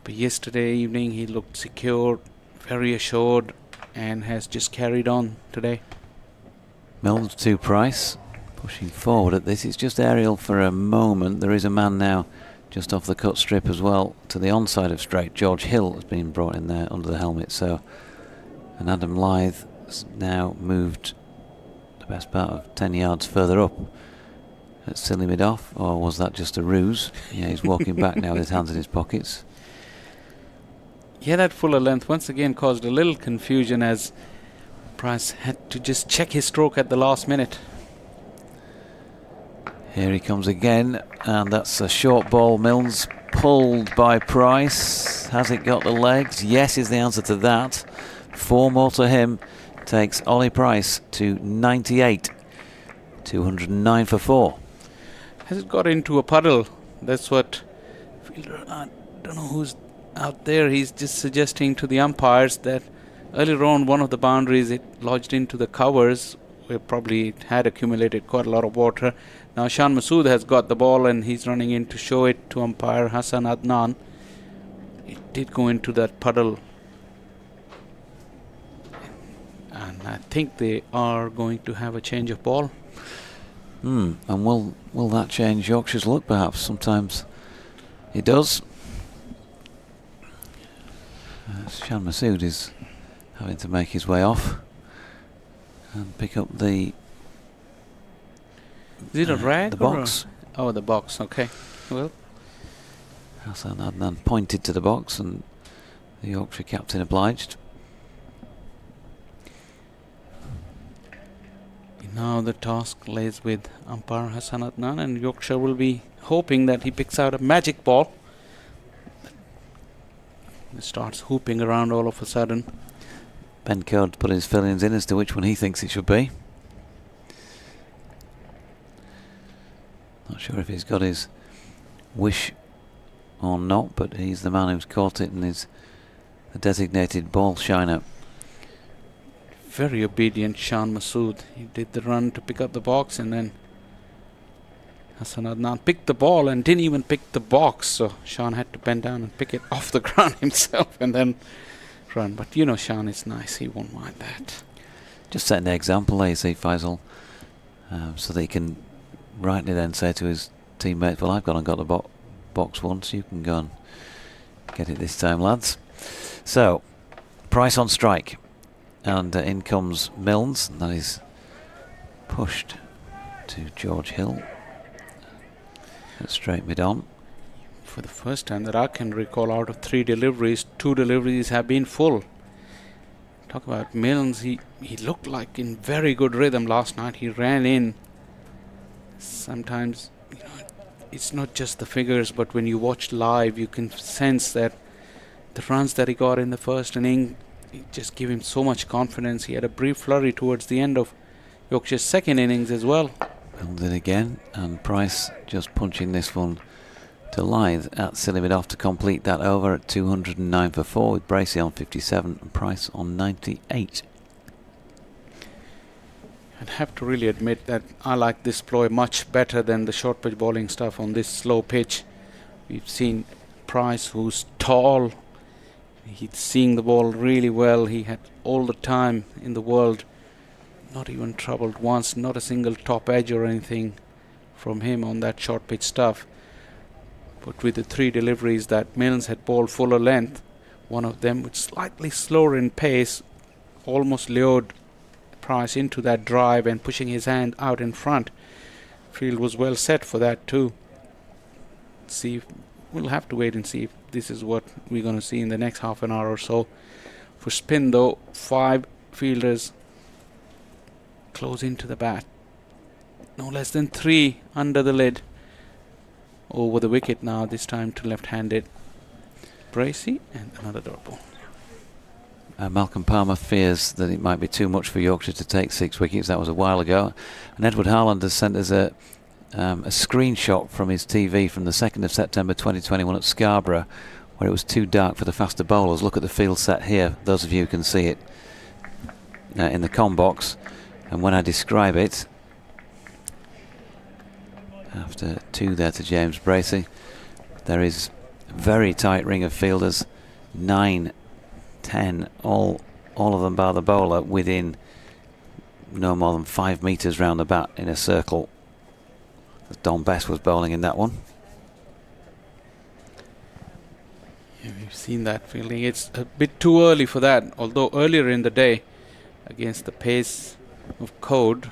But yesterday evening, he looked secure, very assured, and has just carried on today. Milnes to Price, pushing forward at this. It's just aerial for a moment. There is a man now just off the cut strip as well to the onside of straight. George Hill has been brought in there under the helmet. So, and Adam Lyth has now moved the best part of 10 yards further up at silly mid-off, or was that just a ruse? Yeah, he's walking back now with his hands in his pockets. Yeah, that fuller length once again caused a little confusion as Price had to just check his stroke at the last minute. Here he comes again, and that's a short ball. Milnes pulled by Price. Has it got the legs? Yes is the answer to that. 4 more to him. Takes Ollie Price to 98. 209 for 4. Has it got into a puddle? That's what fielder, I don't know who's out there. He's just suggesting to the umpires that earlier on one of the boundaries it lodged into the covers where probably it had accumulated quite a lot of water. Now Shan Masood has got the ball and he's running in to show it to umpire Hassan Adnan. It did go into that puddle. And I think they are going to have a change of ball. And will that change Yorkshire's look perhaps? Sometimes it does. Shan Masood is having to make his way off and pick up the Is it a rag? The box. Oh, the box, okay. Well, Hassan Adnan pointed to the box and the Yorkshire captain obliged. now the task lays with umpire Hassan Adnan, and Yorkshire will be hoping that he picks out a magic ball. It starts hooping around all of a sudden. Ben Code put his fill-ins in as to which one he thinks it should be. Not sure if he's got his wish or not, but he's the man who's caught it and is the designated ball shiner. Very obedient Shan Masood. He did the run to pick up the box, and then Hassan Adnan picked the ball and didn't even pick the box, so Shan had to bend down and pick it off the ground himself and then run. But you know, Shan is nice, he won't mind that. Just setting the example there, you see, Faisal, so that he can rightly then say to his teammates, well, I've gone and got the box once, you can go and get it this time, lads. So, Price on strike, and in comes Milnes, and that is pushed to George Hill at straight mid-on. For the first time that I can recall, out of 3 deliveries, 2 deliveries have been full. Talk about Milnes, he looked like in very good rhythm last night. He ran in. Sometimes, you know, it's not just the figures, but when you watch live, you can sense that the runs that he got in the first inning, it just gave him so much confidence. He had a brief flurry towards the end of Yorkshire's second innings as well. Milnes in again, and Price just punching this one to Lyth at silly mid-off to complete that over at 209 for 4, with Bracey on 57 and Price on 98. I'd have to really admit that I like this ploy much better than the short pitch bowling stuff on this slow pitch. We've seen Price, who's tall, he's seeing the ball really well. He had all the time in the world, not even troubled once, not a single top edge or anything from him on that short pitch stuff. But with the 3 deliveries that Milnes had bowled fuller length, one of them was slightly slower in pace, almost lured Price into that drive and pushing his hand out in front. Field was well set for that too. We'll have to wait and see if this is what we're going to see in the next half an hour or so. For spin though, 5 fielders close into the bat. No less than 3 under the lid. over the wicket now, this time to left-handed Bracey, and another dot ball. Malcolm Palmer fears that it might be too much for Yorkshire to take 6 wickets. That was a while ago. And Edward Harland has sent us a screenshot from his TV from the 2nd of September 2021 at Scarborough, where it was too dark for the faster bowlers. Look at the field set here. Those of you who can see it in the comm box. And when I describe it, after 2 there to James Bracey, there is a very tight ring of fielders, 9, 10, all of them bar the bowler within no more than 5 metres round the bat in a circle. Don Best was bowling in that one. Yeah, we've seen that fielding. It's a bit too early for that, although earlier in the day, against the pace of Code,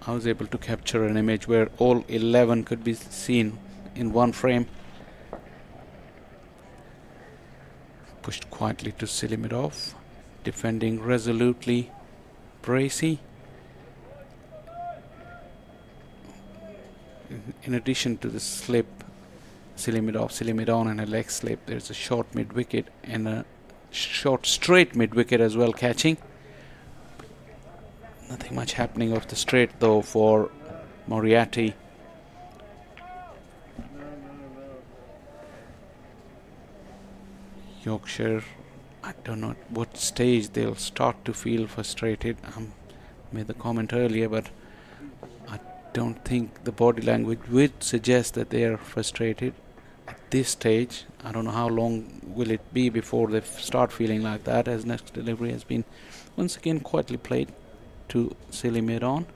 I was able to capture an image where all 11 could be seen in one frame. Pushed quietly to seal it off, defending resolutely Bracey. In addition to the slip, sealing it off, sealing it on, and a leg slip, there's a short mid wicket and a short straight mid wicket as well catching. Nothing much happening off the straight though for Moriarty. Yorkshire, I don't know at what stage they'll start to feel frustrated. Made the comment earlier, but I don't think the body language would suggest that they are frustrated at this stage. I don't know how long will it be before they start feeling like that, as next delivery has been once again quietly played to silly mid on.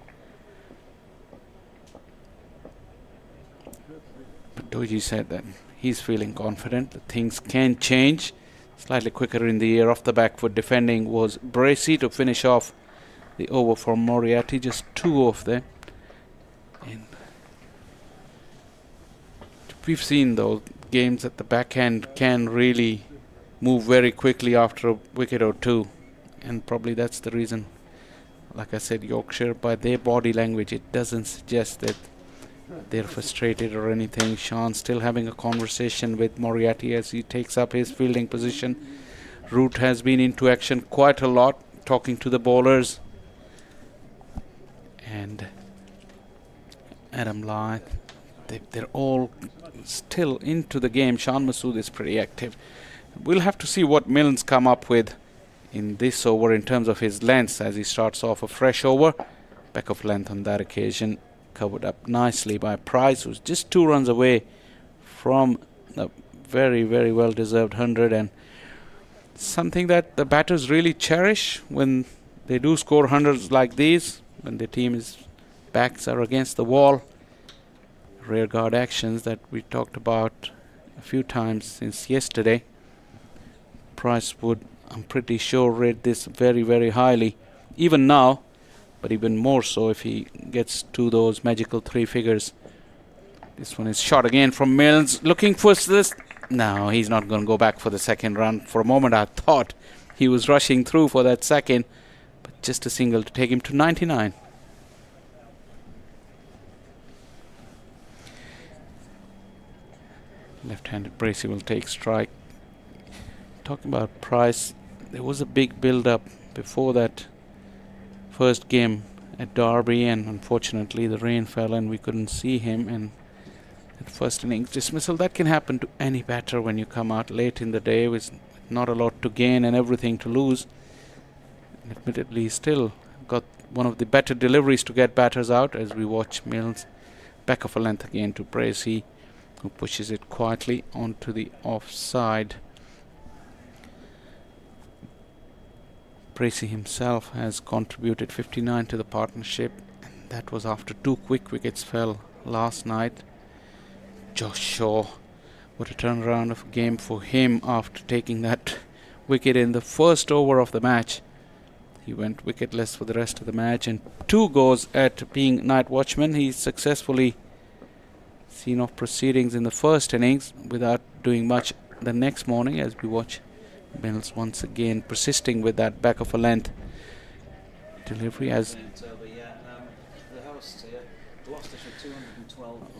But Doji said that he's feeling confident that things can change. Slightly quicker in the air off the back foot defending was Bracey to finish off the over for Moriarty. Just 2 off there. And we've seen though games at the back end can really move very quickly after a wicket or 2, and probably that's the reason. Like I said, Yorkshire, by their body language, it doesn't suggest that they're frustrated or anything. Sean still having a conversation with Moriarty as he takes up his fielding position. Root has been into action quite a lot, talking to the bowlers. And Adam Lyth, they're all still into the game. Sean Masood is pretty active. We'll have to see what Milnes come up with in this over in terms of his lengths as he starts off a fresh over. Back of length on that occasion, covered up nicely by Price, who's just 2 runs away from a very, very well deserved 100, and something that the batters really cherish when they do score hundreds like these, when the team's backs are against the wall. Rear guard actions that we talked about a few times since yesterday. Price would, I'm pretty sure, rate this very, very highly, even now, but even more so if he gets to those magical 3 figures. This one is shot again from Milnes, looking for this. No, he's not going to go back for the second run. For a moment I thought he was rushing through for that second, but just a single to take him to 99. Left-handed Bracey will take strike. Talking about Price, there was a big build-up before that first game at Derby, and unfortunately the rain fell and we couldn't see him, and that first innings dismissal, that can happen to any batter when you come out late in the day with not a lot to gain and everything to lose. And admittedly, still got one of the better deliveries to get batters out as we watch Milnes back of a length again to Bracey, who pushes it quietly onto the offside. Bracey himself has contributed 59 to the partnership, and that was after 2 quick wickets fell last night. Josh Shaw, what a turnaround of a game for him after taking that wicket in the first over of the match. He went wicketless for the rest of the match, and 2 goes at being night watchman. He's successfully seen off proceedings in the first innings without doing much the next morning, as we watch Milnes once again persisting with that back of a length delivery, as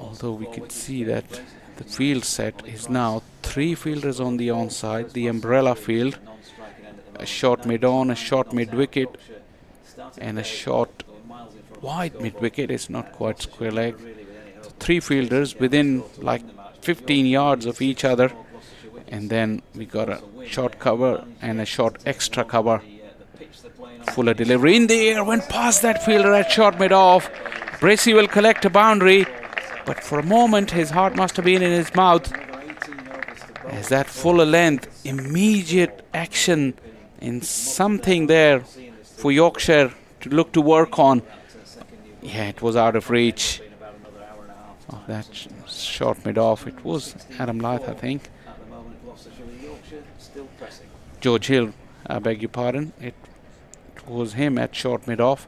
although we could see that The field set is now 3 fielders on the onside, the umbrella field, a short mid-on, a short mid-wicket, and a short wide mid-wicket. It's not quite square leg. So 3 fielders within like 15 yards of each other, and then we got a short cover and a short extra cover. Fuller delivery in the air, went past that fielder at short mid-off. Bracey will collect a boundary, but for a moment his heart must have been in his mouth, as that fuller length, immediate action, and something there for Yorkshire to look to work on. Yeah, it was out of reach. Oh, that short mid-off, it was Adam Lyth, I think. George Hill, I beg your pardon. It was him at short mid-off.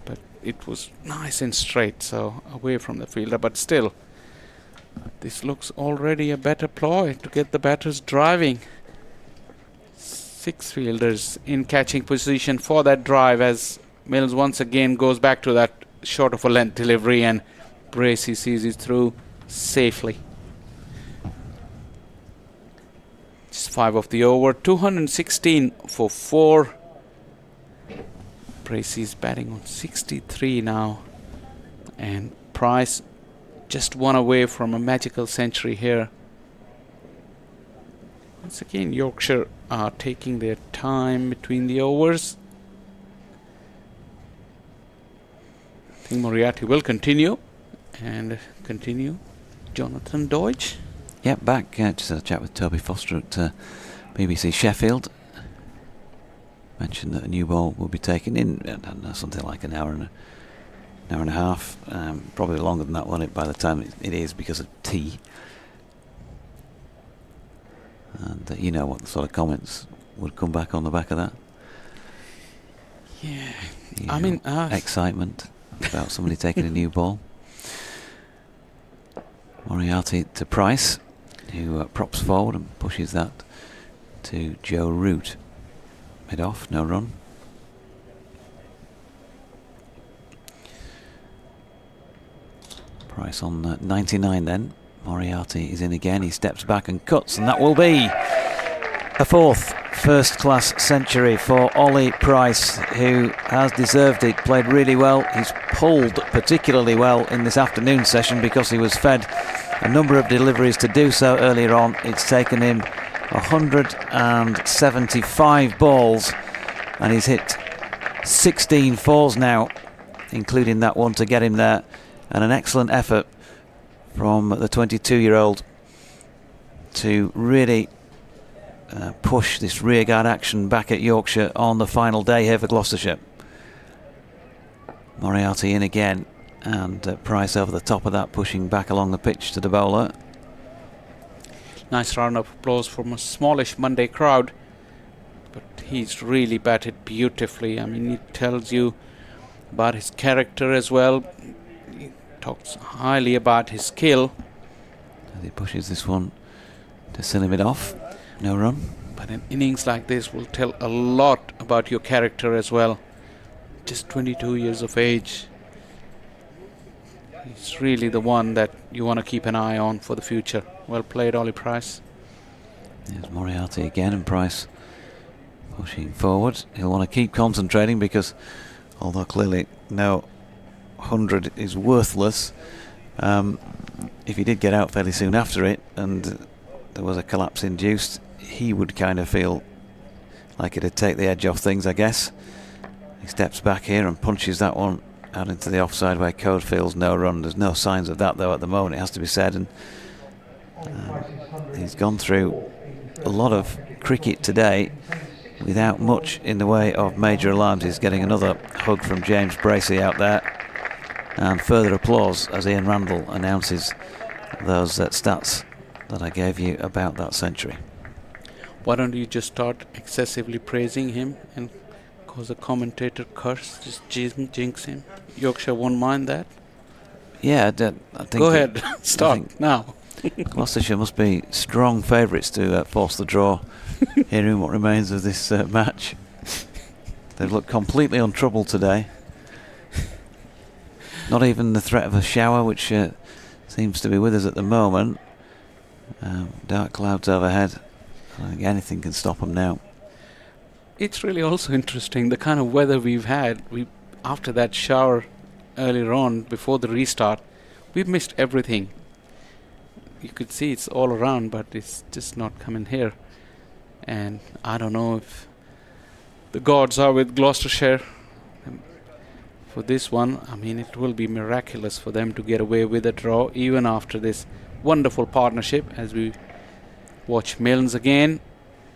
But it was nice and straight, so away from the fielder. But still, this looks already a better ploy to get the batters driving. 6 fielders in catching position for that drive, as Mills once again goes back to that short of a length delivery, and Bracey sees it through safely. Just 5 of the over, 216 for 4. Bracey's batting on 63 now, and Price just 1 away from a magical century here. Once again, Yorkshire are taking their time between the overs. I think Moriarty will continue, and continue Jonathan Deutsch. Yep, back. Just had a chat with Toby Foster at BBC Sheffield. Mentioned that a new ball will be taken in something like an hour and a half. Probably longer than that, won't it, by the time it is, because of tea. And you know what the sort of comments would come back on the back of that. Yeah, I mean, excitement about somebody taking a new ball. Moriarty to Price, who props forward and pushes that to Joe Root. Mid-off, no run. Price on 99 then. Moriarty is in again, he steps back and cuts, and that will be a 4th first-class century for Ollie Price, who has deserved it, played really well. He's pulled particularly well in this afternoon session because he was fed a number of deliveries to do so earlier on. It's taken him 175 balls, and he's hit 16 fours now, including that one to get him there, and an excellent effort from the 22-year-old to really push this rearguard action back at Yorkshire on the final day here for Gloucestershire. Moriarty in again, and Price over the top of that, pushing back along the pitch to the bowler. Nice round of applause from a smallish Monday crowd, but he's really batted beautifully. I mean, it tells you about his character as well. He talks highly about his skill. As he pushes this one to seal it off, no run. But an innings like this will tell a lot about your character as well. Just 22 years of age. He's really the one that you want to keep an eye on for the future. Well played, Ollie Price. There's Moriarty again, and Price pushing forward. He'll want to keep concentrating because, although clearly no 100 is worthless, if he did get out fairly soon after it and there was a collapse induced, he would kind of feel like it'd take the edge off things, I guess. He steps back here and punches that one out into the offside where Code feels no run. There's no signs of that though at the moment, it has to be said, and he's gone through a lot of cricket today without much in the way of major alarms. He's getting another hug from James Bracey out there, and further applause as Ian Randall announces those stats that I gave you about that century. Why don't you just start excessively praising him and cause a commentator curse, just jinx him? Yorkshire won't mind that. Yeah, I think. Go ahead, start now. Gloucestershire must be strong favourites to force the draw here in what remains of this match. They've looked completely untroubled today. Not even the threat of a shower, which seems to be with us at the moment. Dark clouds overhead. I don't think anything can stop them now. It's really also interesting the kind of weather we've had. After that shower earlier on, before the restart, we've missed everything. You could see it's all around, but it's just not coming here. And I don't know if the gods are with Gloucestershire for this one. I mean, it will be miraculous for them to get away with a draw, even after this wonderful partnership. As we watch Milnes again,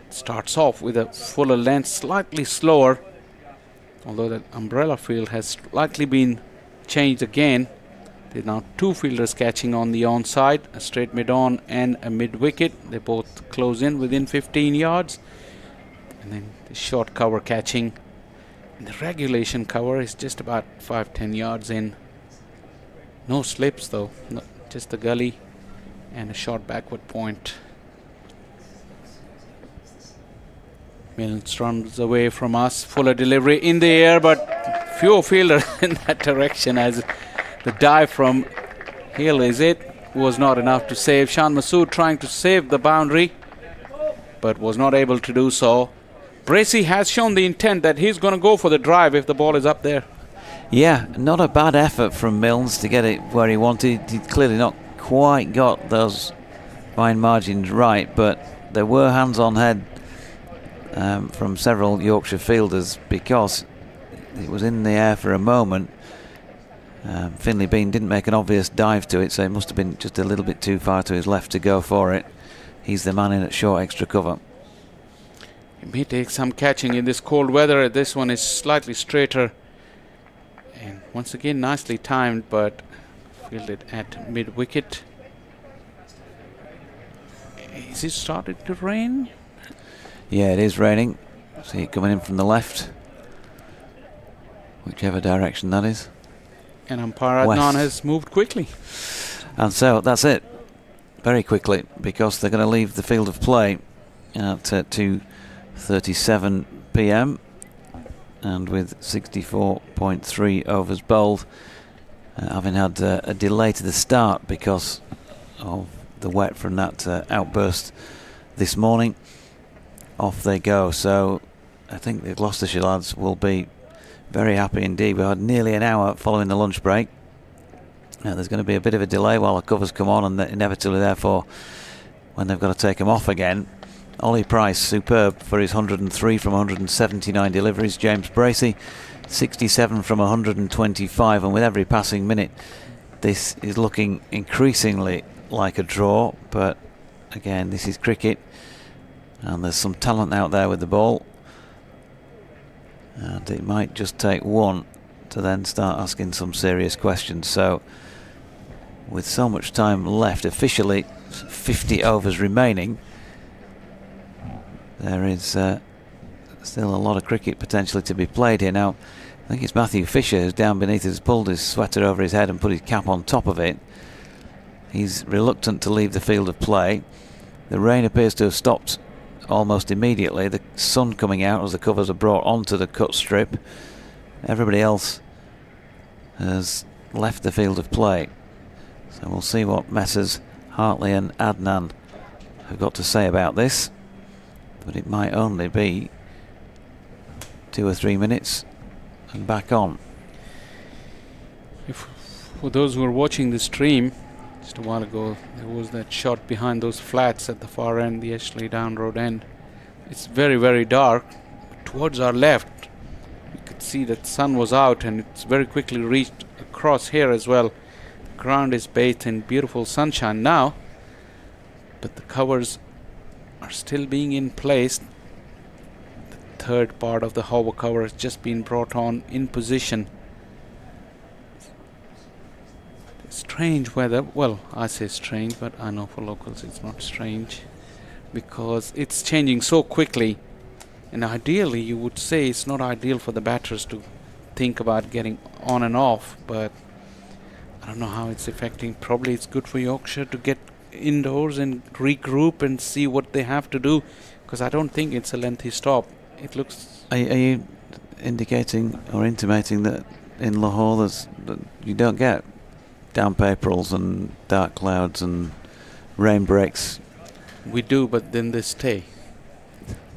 starts off with a fuller length, slightly slower, although the umbrella field has slightly been changed again. There are now two fielders catching on the onside, a straight mid-on and a mid-wicket. They both close in within 15 yards. And then the short cover catching. And the regulation cover is just about 5-10 yards in. No slips though, just the gully and a short backward point. Milnes runs away from us. Fuller delivery in the air, but few fielders in that direction as the dive from Hill was not enough to save. Shan Masood trying to save the boundary, but was not able to do so. Bracey has shown the intent that he's going to go for the drive if the ball is up there. Yeah, not a bad effort from Milnes to get it where he wanted. He clearly not quite got those fine margins right, but there were hands on head from several Yorkshire fielders because it was in the air for a moment. Finlay Bean didn't make an obvious dive to it, so it must have been just a little bit too far to his left to go for it. He's the man in at short extra cover. It may take some catching in this cold weather. This one is slightly straighter. And once again, nicely timed, but fielded at mid-wicket. Is it starting to rain? Yeah, it is raining. See it coming in from the left. Whichever direction that is. And umpire Adnan has moved quickly. And so that's it. Very quickly, because they're going to leave the field of play at 2:37 p.m. and with 64.3 overs bowled, having had a delay to the start because of the wet from that outburst this morning. Off they go. So I think the Gloucestershire lads will be very happy indeed. We had nearly an hour following the lunch break. Now there's going to be a bit of a delay while the covers come on, and inevitably therefore when they've got to take them off again. Ollie Price superb for his 103 from 179 deliveries. James Bracey 67 from 125, and with every passing minute this is looking increasingly like a draw, but again this is cricket and there's some talent out there with the ball, and it might just take one to then start asking some serious questions. So with so much time left, officially 50 overs remaining, there is still a lot of cricket potentially to be played here. Now I think it's Matthew Fisher who's down beneath us, pulled his sweater over his head and put his cap on top of it. He's reluctant to leave the field of play. The rain appears to have stopped almost immediately. The sun coming out as the covers are brought onto the cut strip. Everybody else has left the field of play. So we'll see what Messrs Hartley and Adnan have got to say about this. But it might only be 2 or 3 minutes and back on. For those who are watching the stream, just a while ago there was that shot behind those flats at the far end, the Ashley Down Road end. It's very, very dark. Towards our left we could see that the sun was out, and it's very quickly reached across here as well. The ground is bathed in beautiful sunshine now, but the covers are still being in place. The third part of the hover cover has just been brought on in position. Strange weather. Well, I say strange, but I know for locals it's not strange, because it's changing so quickly, and ideally you would say it's not ideal for the batters to think about getting on and off, but I don't know how it's affecting. Probably it's good for Yorkshire to get indoors and regroup and see what they have to do, because I don't think it's a lengthy stop. It looks... Are you indicating or intimating that in Lahore that you don't get damp Aprils and dark clouds and rain breaks. We do, but then they stay.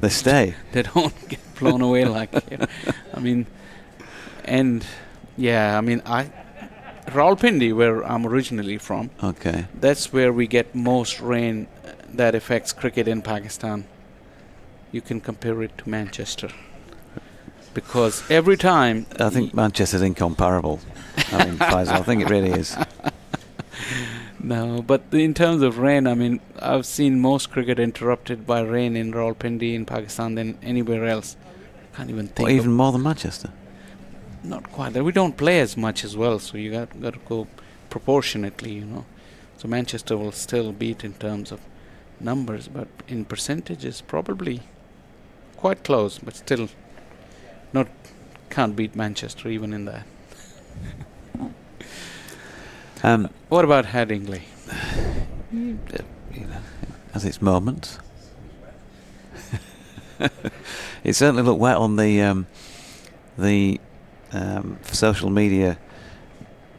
They stay. They don't get blown away like it. I mean, and yeah, I mean, Rawalpindi, where I'm originally from, Okay. that's where we get most rain that affects cricket in Pakistan. You can compare it to Manchester. Because every time... I think Manchester's incomparable. I mean, Faisal, I think it really is. No, but in terms of rain, I mean, I've seen most cricket interrupted by rain in Rawalpindi in Pakistan than anywhere else. Can't even think. Or even more than Manchester. Not quite. We don't play as much as well, so you got to go proportionately, you know. So Manchester will still beat in terms of numbers, but in percentages, probably quite close, but still can't beat Manchester even in that. What about Headingley? You know, has its moments. It certainly looked wet on the social media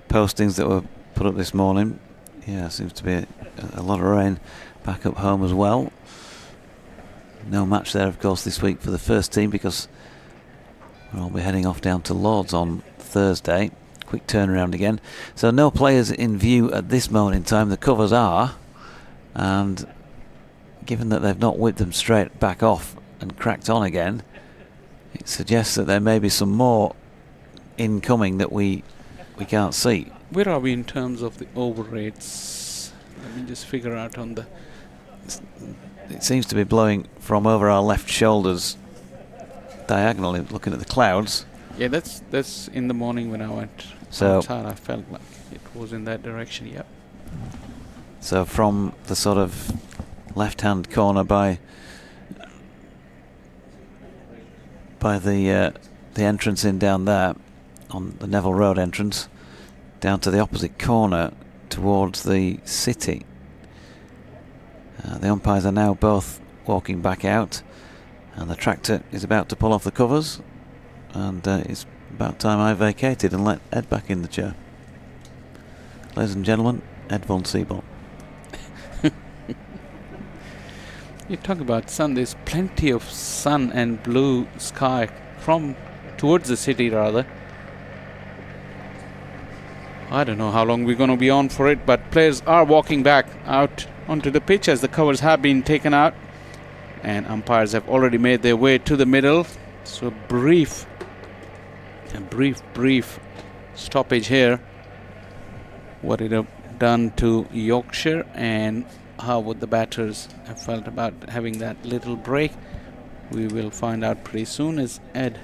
postings that were put up this morning. Yeah, seems to be a lot of rain back up home as well. No match there, of course, this week for the first team because we'll be heading off down to Lords on Thursday. Quick turnaround again. So no players in view at this moment in time. The covers are, and given that they've not whipped them straight back off and cracked on again, it suggests that there may be some more incoming that we can't see. Where are we in terms of the over rates? Let me just figure out on the... It seems to be blowing from over our left shoulders diagonally, looking at the clouds. Yeah, that's in the morning when I went outside. I felt like it was in that direction. Yep. So from the sort of left-hand corner by the entrance in down there on the Neville Road entrance, down to the opposite corner towards the city. The umpires are now both walking back out, and the tractor is about to pull off the covers, and it's about time I vacated and let Ed back in the chair. Ladies and gentlemen, Ed von Siebold. You talk about sun. There's plenty of sun and blue sky from towards the city, rather. I don't know how long we're going to be on for it, but players are walking back out onto the pitch as the covers have been taken out, and umpires have already made their way to the middle. So a brief stoppage here. What it have done to Yorkshire, and how would the batters have felt about having that little break? We will find out pretty soon as Ed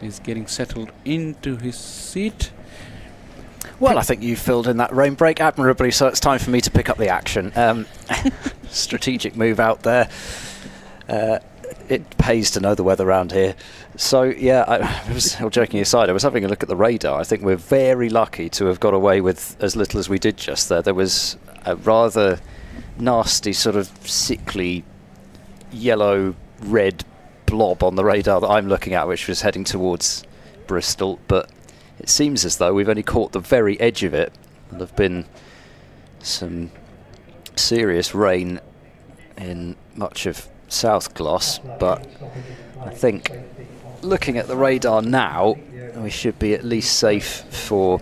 is getting settled into his seat. Well, I think you filled in that rain break admirably, so it's time for me to pick up the action. Strategic move out there. It pays to know the weather around here. So, yeah, I was, all joking aside, I was having a look at the radar. I think we're very lucky to have got away with as little as we did just there. There was a rather nasty sort of sickly yellow-red blob on the radar that I'm looking at, which was heading towards Bristol, but it seems as though we've only caught the very edge of it. There'll have been some serious rain in much of South Gloss, but I think looking at the radar now, we should be at least safe for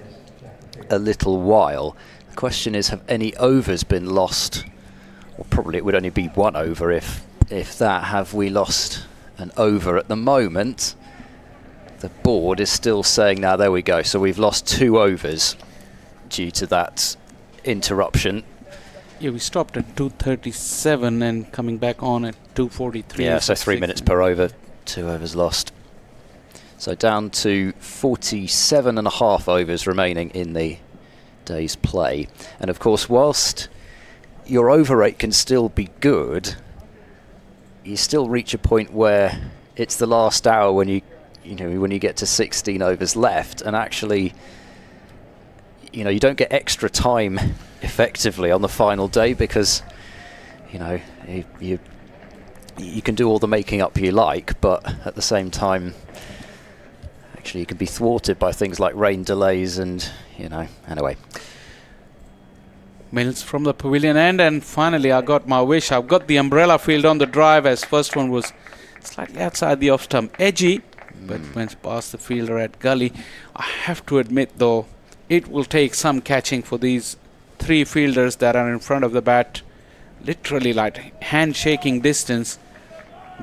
a little while. The question is, have any overs been lost? Well, probably it would only be one over if that. Have we lost an over at the moment? The board is still saying, now there we go, so we've lost 2 overs due to that interruption. Yeah, we stopped at 2:37 and coming back on at 2:43. Yeah, so 3 minutes per over, 2 overs lost. So down to 47.5 overs remaining in the day's play. And of course, whilst your over rate can still be good, you still reach a point where it's the last hour when you get to 16 overs left, and actually, you don't get extra time effectively on the final day because, you can do all the making up you like, but at the same time, actually you can be thwarted by things like rain delays and, anyway. Mills from the pavilion end, and finally I got my wish. I've got the umbrella field on the drive, as first one was slightly outside the off stump, edgy, but went past the fielder at gully. I have to admit though, it will take some catching for these 3 fielders that are in front of the bat, literally like handshaking distance,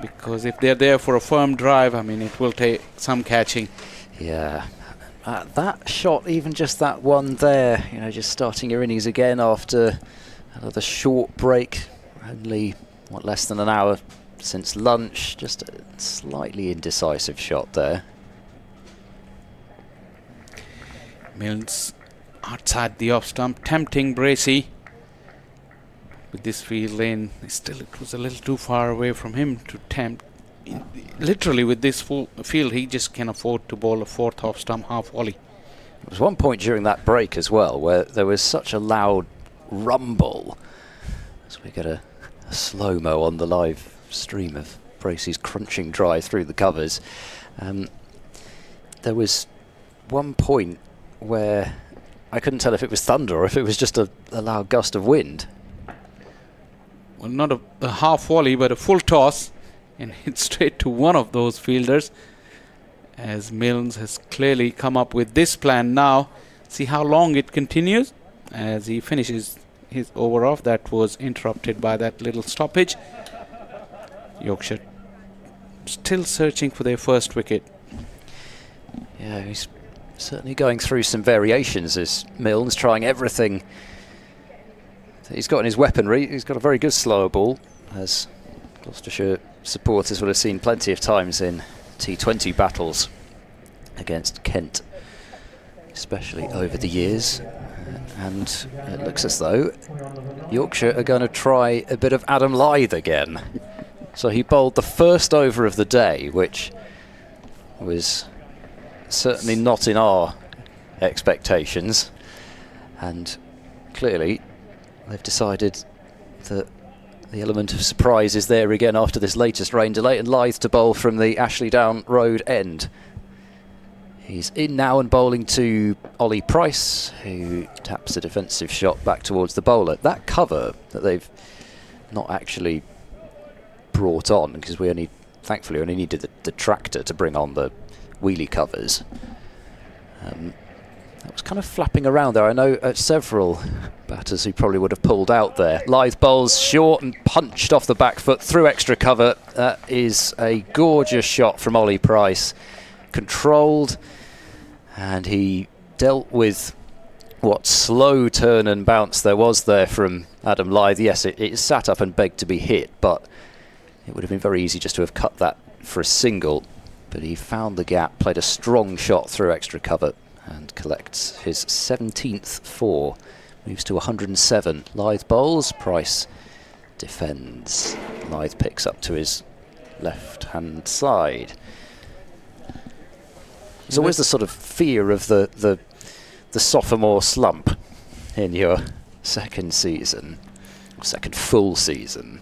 because if they're there for a firm drive, I mean, it will take some catching. Yeah. That shot, even just that one there, you know, just starting your innings again after another short break, only, what, less than an hour since lunch, just a slightly indecisive shot there. Mills outside the off stump, tempting Bracey. With this field in, still it was a little too far away from him to tempt. Literally with this full field, he just can afford to bowl a 4th off stump half volley. There was one point during that break as well where there was such a loud rumble, as we get a slow-mo on the live stream of Bracey's crunching drive through the covers. There was one point where I couldn't tell if it was thunder or if it was just a loud gust of wind. Well, not a half volley, but a full toss, and hit straight to one of those fielders, as Mills has clearly come up with this plan now. See how long it continues as he finishes his over off. That was interrupted by that little stoppage. Yorkshire still searching for their first wicket. Yeah, he's certainly going through some variations as Mills, trying everything that he's got in his weaponry. He's got a very good slower ball, as Gloucestershire supporters will have seen plenty of times in T20 battles against Kent, especially over the years. And it looks as though Yorkshire are going to try a bit of Adam Lyth again. So he bowled the first over of the day, which was certainly not in our expectations. And clearly they've decided that the element of surprise is there again after this latest rain delay, and Lyth to bowl from the Ashley Down Road end. He's in now and bowling to Ollie Price, who taps a defensive shot back towards the bowler. That cover that they've not actually brought on, because we thankfully only needed the tractor to bring on the wheelie covers. That was kind of flapping around there. I know several batters who probably would have pulled out there. Lyth bowls short and punched off the back foot through extra cover. That is a gorgeous shot from Ollie Price. Controlled, and he dealt with what slow turn and bounce there was there from Adam Lyth. Yes, it sat up and begged to be hit, but it would have been very easy just to have cut that for a single. But he found the gap, played a strong shot through extra cover, and collects his 17th 4. Moves to 107. Lyth bowls, Price defends. Lyth picks up to his left-hand side. There's always the sort of fear of the sophomore slump in your second season, second full season.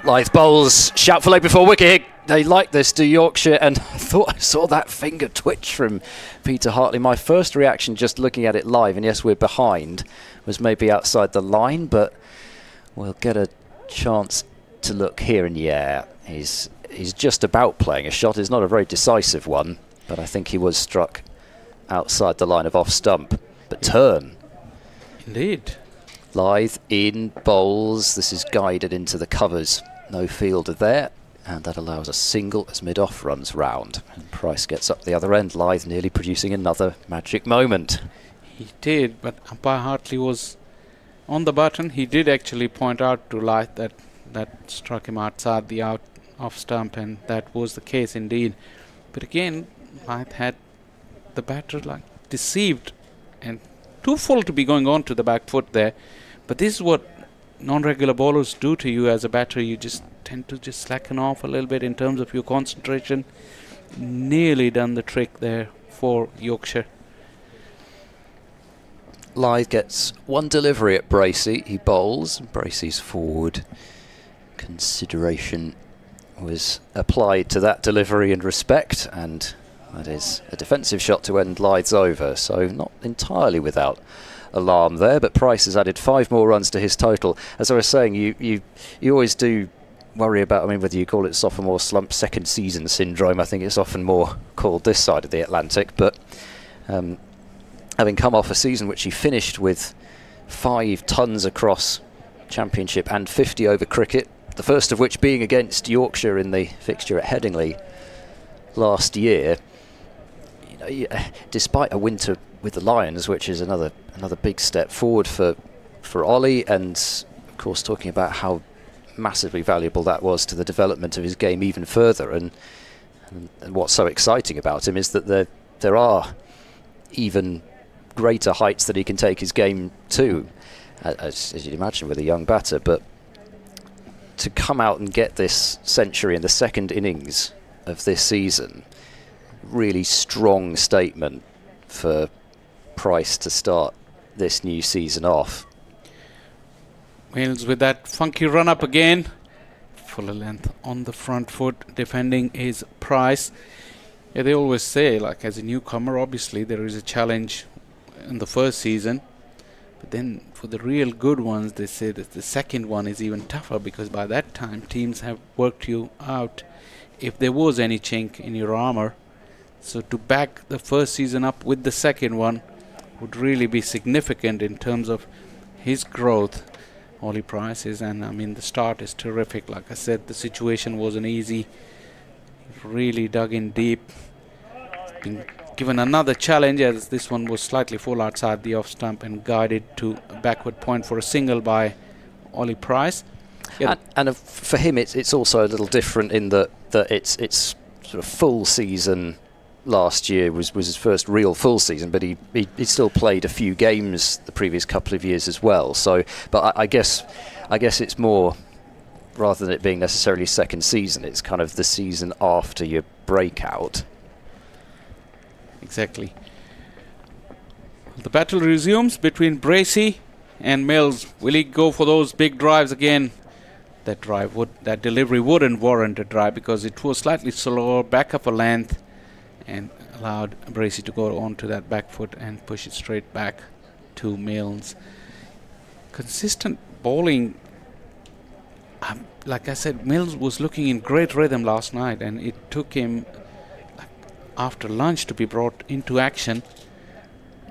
Lyth bowls, shout for leg before wicket. They like this, do Yorkshire, and I thought I saw that finger twitch from Peter Hartley. My first reaction just looking at it live, and yes, we're behind, was maybe outside the line, but we'll get a chance to look here, and yeah, he's just about playing a shot. It's not a very decisive one, but I think he was struck outside the line of off stump. But turn. Indeed. Lyth in, bowls. This is guided into the covers. No fielder there. And that allows a single as mid-off runs round. And Price gets up the other end. Lyth nearly producing another magic moment. He did, but umpire Hartley was on the button. He did actually point out to Lyth that struck him outside the off stump, and that was the case indeed. But again, Lyth had the batter deceived, and too full to be going on to the back foot there. But this is what non-regular bowlers do to you as a batter. You just tend to just slacken off a little bit in terms of your concentration. Nearly done the trick there for Yorkshire. Lyth gets one delivery at Bracey. He bowls. Bracey's forward consideration was applied to that delivery and respect, and that is a defensive shot to end Lyth's over, so not entirely without alarm there, but Price has added 5 more runs to his total. As I was saying, you always do worry about, I mean, whether you call it sophomore slump, second season syndrome. I think it's often more called this side of the Atlantic, but having come off a season which he finished with 5 tons across Championship and 50 over cricket, the first of which being against Yorkshire in the fixture at Headingley last year. Despite a winter with the Lions, which is another big step forward for Ollie, and of course talking about how massively valuable that was to the development of his game even further, and what's so exciting about him is that there are even greater heights that he can take his game to, as you'd imagine with a young batter. But to come out and get this century in the second innings of this season, really strong statement for Price to start this new season off. Wales with that funky run up again, fuller length on the front foot, defending his Price. Yeah, they always say, like, as a newcomer, obviously there is a challenge in the first season, but then for the real good ones, they say that the second one is even tougher, because by that time teams have worked you out if there was any chink in your armor. So to back the first season up with the second one would really be significant in terms of his growth. Ollie Price is, and I mean the start is terrific. Like I said, the situation wasn't easy. He really dug in deep. Been given another challenge, as this one was slightly full outside the off stump and guided to a backward point for a single by Ollie Price. Yeah. And for him, it's also a little different in that it's sort of full season. Last year was his first real full season, but he still played a few games the previous couple of years as well. So, but I guess it's more, rather than it being necessarily second season, it's kind of the season after your breakout. Exactly. The battle resumes between Bracey and Mills. Will he go for those big drives again? That delivery wouldn't warrant a drive, because it was slightly slower, back up a length, and allowed Bracey to go onto that back foot and push it straight back to Mills. Consistent bowling. Like I said, Mills was looking in great rhythm last night, and it took him after lunch to be brought into action.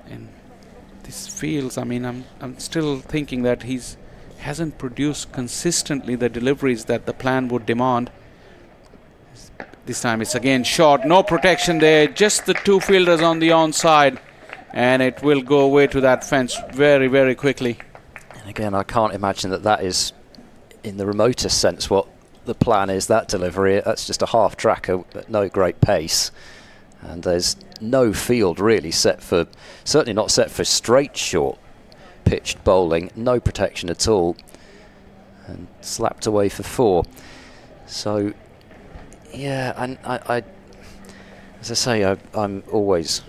And this feels, I mean, I'm still thinking that he's hasn't produced consistently the deliveries that the plan would demand. This time it's again short, no protection there, just the 2 fielders on the onside, and it will go away to that fence very, very quickly. And again, I can't imagine that is in the remotest sense what the plan is. That delivery, that's just a half tracker at no great pace, and there's no field really set for, certainly not set for straight short pitched bowling, no protection at all, and slapped away for 4. So yeah, and I as I say, I'm always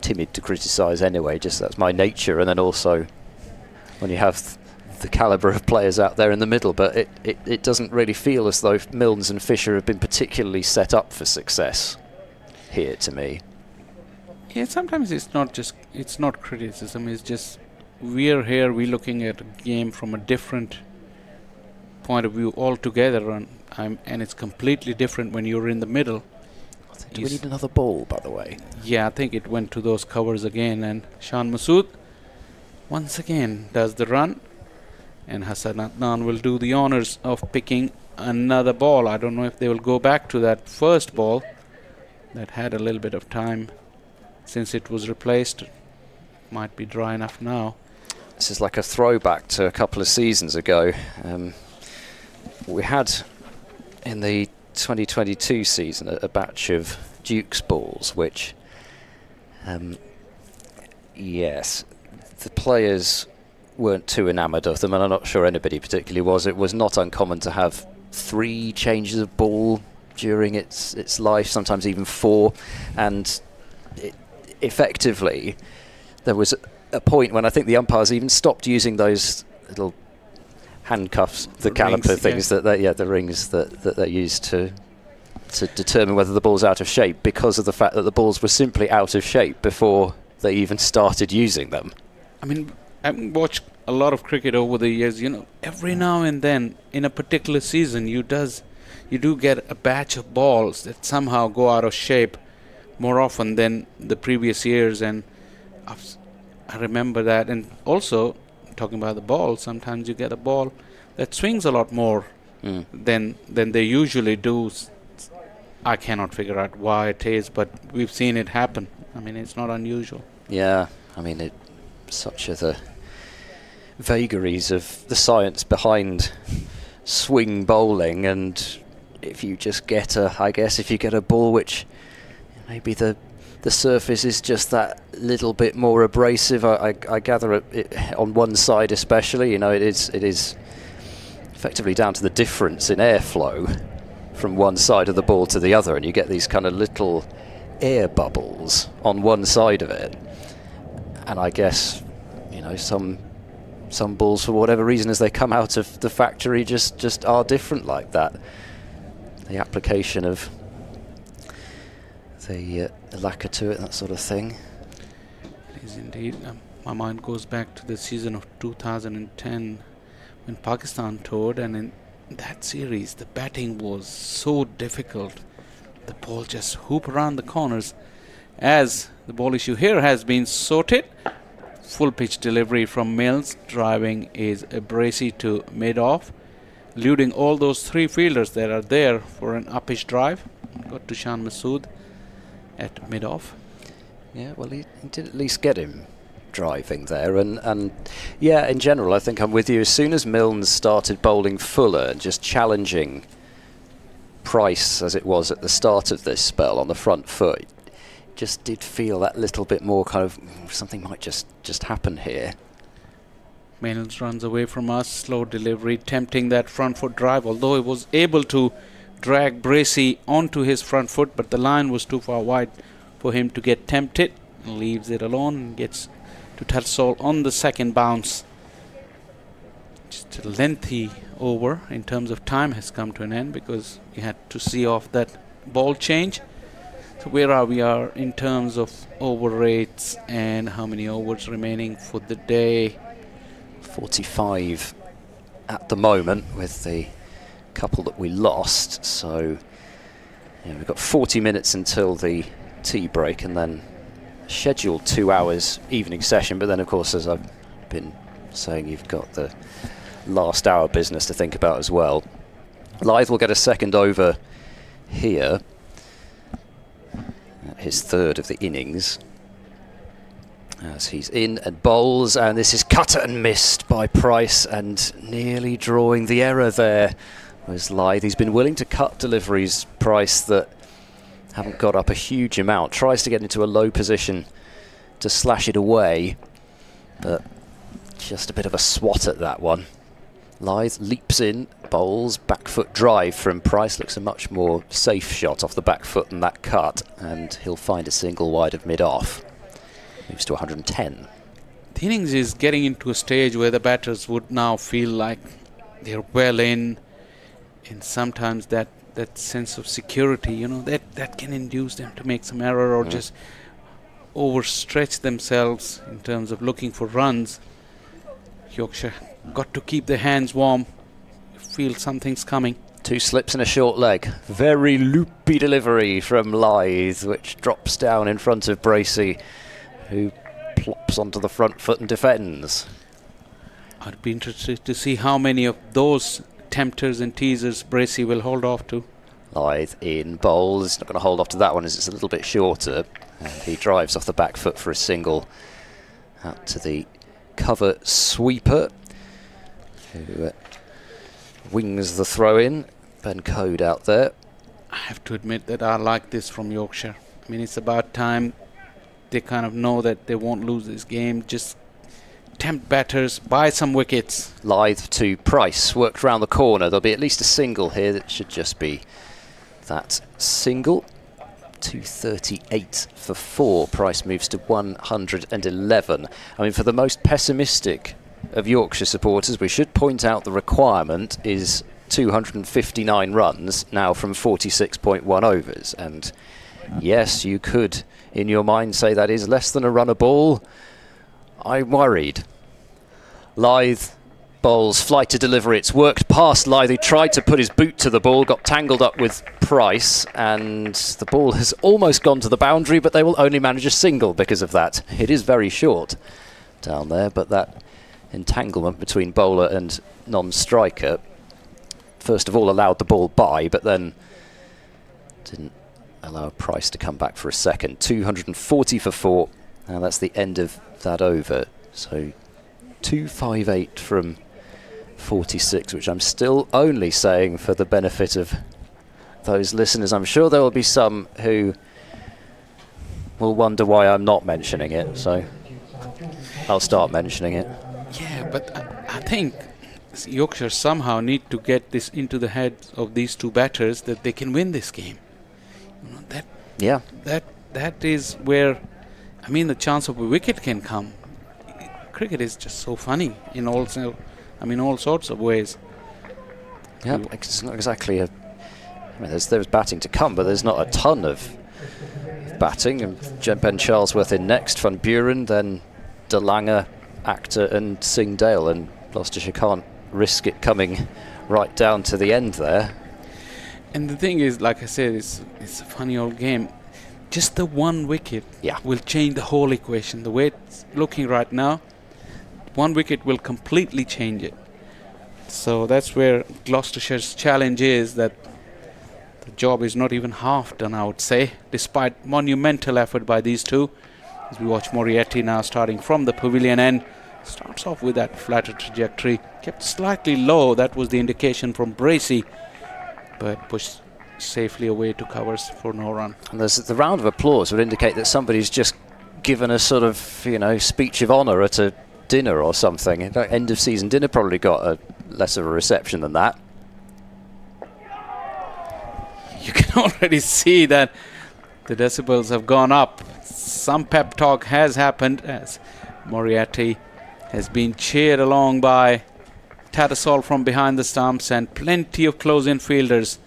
timid to criticise anyway, just that's my nature, and then also when you have the calibre of players out there in the middle, but it doesn't really feel as though Milnes and Fisher have been particularly set up for success here to me. Yeah, sometimes it's not criticism, it's just we're looking at a game from a different point of view altogether, and it's completely different when you're in the middle. Do we need another ball, by the way? Yeah, I think it went to those covers again, and Shan Masood once again does the run, and Hassan Adnan will do the honours of picking another ball. I don't know if they will go back to that first ball that had a little bit of time since it was replaced. Might be dry enough now. This is like a throwback to a couple of seasons ago. We had in the 2022 season a batch of Duke's balls, which yes, the players weren't too enamoured of them, and I'm not sure anybody particularly was. It was not uncommon to have 3 changes of ball during its life, sometimes even 4, and effectively there was a point when I think the umpires even stopped using those little handcuffs, the caliper rings, things, the rings that they used to determine whether the ball's out of shape, because of the fact that the balls were simply out of shape before they even started using them. I mean, I've watched a lot of cricket over the years. Every now and then in a particular season, you do get a batch of balls that somehow go out of shape more often than the previous years, and I remember that. And also, talking about the ball, sometimes you get a ball that swings a lot more than they usually do. I cannot figure out why it is, but we've seen it happen. I mean, it's not unusual. Yeah, I mean, such are the vagaries of the science behind swing bowling, and if you just get if you get a ball which maybe the surface is just that little bit more abrasive, I gather it on one side especially, it is effectively down to the difference in airflow from one side of the ball to the other, and you get these kind of little air bubbles on one side of it. And I guess, some balls, for whatever reason, as they come out of the factory, just are different like that. The application of the lacquer to it, that sort of thing. It is indeed. My mind goes back to the season of 2010 when Pakistan toured, and in that series the batting was so difficult. The ball just hoop around the corners. As the ball issue here has been sorted, full pitch delivery from Mills. Driving is Bracey to mid-off, eluding all those three fielders that are there for an up-pitch drive. Got to Shan Masood at mid-off. Yeah, well, he did at least get him driving there, and yeah, in general, I think I'm with you. As soon as Milnes started bowling fuller and just challenging Price as it was at the start of this spell on the front foot, just did feel that little bit more kind of something might just happen here. Milnes runs away from us, slow delivery, tempting that front foot drive, although he was able to drag Bracey onto his front foot, but the line was too far wide for him to get tempted. Leaves it alone and gets to Tarsal on the second bounce. Just a lengthy over in terms of time has come to an end because he had to see off that ball change. So where are we in terms of over rates and how many overs remaining for the day? 45 at the moment with the couple that we lost. So we've got 40 minutes until the tea break and then scheduled 2 hours evening session, but then of course, as I've been saying, you've got the last hour business to think about as well. Lyth will get a second over here, his third of the innings, as he's in and bowls, and this is cut and missed by Price, and nearly drawing the error there was Lyth. He's been willing to cut deliveries, Price, that haven't got up a huge amount. Tries to get into a low position to slash it away, but just a bit of a swat at that one. Lyth leaps in, bowls, back foot drive from Price. Looks a much more safe shot off the back foot than that cut, and he'll find a single wide of mid-off. Moves to 110. The innings is getting into a stage where the batters would now feel like they're well in, and sometimes that sense of security, that can induce them to make some error or just overstretch themselves in terms of looking for runs. Yorkshire got to keep their hands warm, feel something's coming. 2 slips and a short leg. Very loopy delivery from Lyth, which drops down in front of Bracey, who plops onto the front foot and defends. I'd be interested to see how many of those tempters and teasers Bracey will hold off to. Lyth in bowls. Not going to hold off to that one as it's a little bit shorter. And he drives off the back foot for a single out to the cover sweeper, who wings the throw in. Ben Code out there. I have to admit that I like this from Yorkshire. I mean, it's about time they kind of know that they won't lose this game. Just tempt batters, buy some wickets. Lyth to Price, worked round the corner. There'll be at least a single here. That should just be that single. 238 for 4. Price moves to 111. I mean, for the most pessimistic of Yorkshire supporters, we should point out the requirement is 259 runs now from 46.1 overs. And yes, you could, in your mind, say that is less than a run a ball. I worried. Lyth bowls flight to delivery. It's worked past Lyth. He tried to put his boot to the ball, got tangled up with Price, and the ball has almost gone to the boundary, but they will only manage a single because of that. It is very short down there, but that entanglement between bowler and non-striker first of all allowed the ball by, but then didn't allow Price to come back for a second. 240 for 4, and that's the end of that over. So 258 from 46, which I'm still only saying for the benefit of those listeners. I'm sure there will be some who will wonder why I'm not mentioning it, so I'll start mentioning it. Yeah, but I think Yorkshire somehow need to get this into the heads of these two batters that they can win this game. You know, that is where, I mean, the chance of a wicket can come. Cricket is just so funny in all sorts of ways. Yeah, it's not exactly a. I mean, there's batting to come, but there's not a ton of batting. And Ben Charlesworth in next, Van Buren, then De Lange, Actor, and Singh Dale, and Gloucestershire can't risk it coming right down to the end there. And the thing is, like I said, it's a funny old game. Just the one wicket will change the whole equation. The way it's looking right now, one wicket will completely change it. So that's where Gloucestershire's challenge is, that the job is not even half done, I would say, despite monumental effort by these two. As we watch Moriarty now starting from the pavilion end, starts off with that flatter trajectory, kept slightly low, that was the indication from Bracey, but pushed safely away to covers for no run. And there's the round of applause would indicate that somebody's just given a sort of, speech of honour at a dinner or something. In fact, end of season dinner probably got a less of a reception than that. You can already see that the decibels have gone up. Some pep talk has happened as Moriarty has been cheered along by Tattersall from behind the stumps and plenty of close-in fielders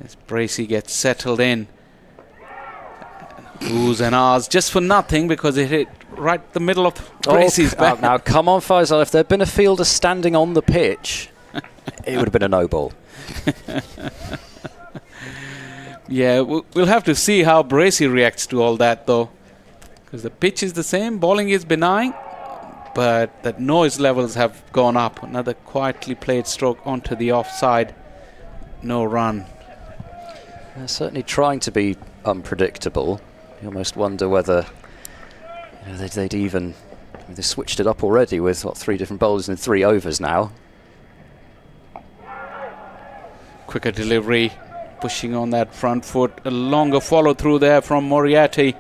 as Bracey gets settled in. Oohs and ahs just for nothing because it hit right the middle of Bracey's back. Now come on, Faisal, if there'd been a fielder standing on the pitch, it would have been a no ball. Yeah, we'll have to see how Bracey reacts to all that, though, because the pitch is the same, bowling is benign, but the noise levels have gone up. Another quietly played stroke onto the offside. No run. They're certainly trying to be unpredictable. You almost wonder whether they'd even. They switched it up already with 3 different bowlers in 3 overs now. Quicker delivery, pushing on that front foot. A longer follow through there from Moriarty.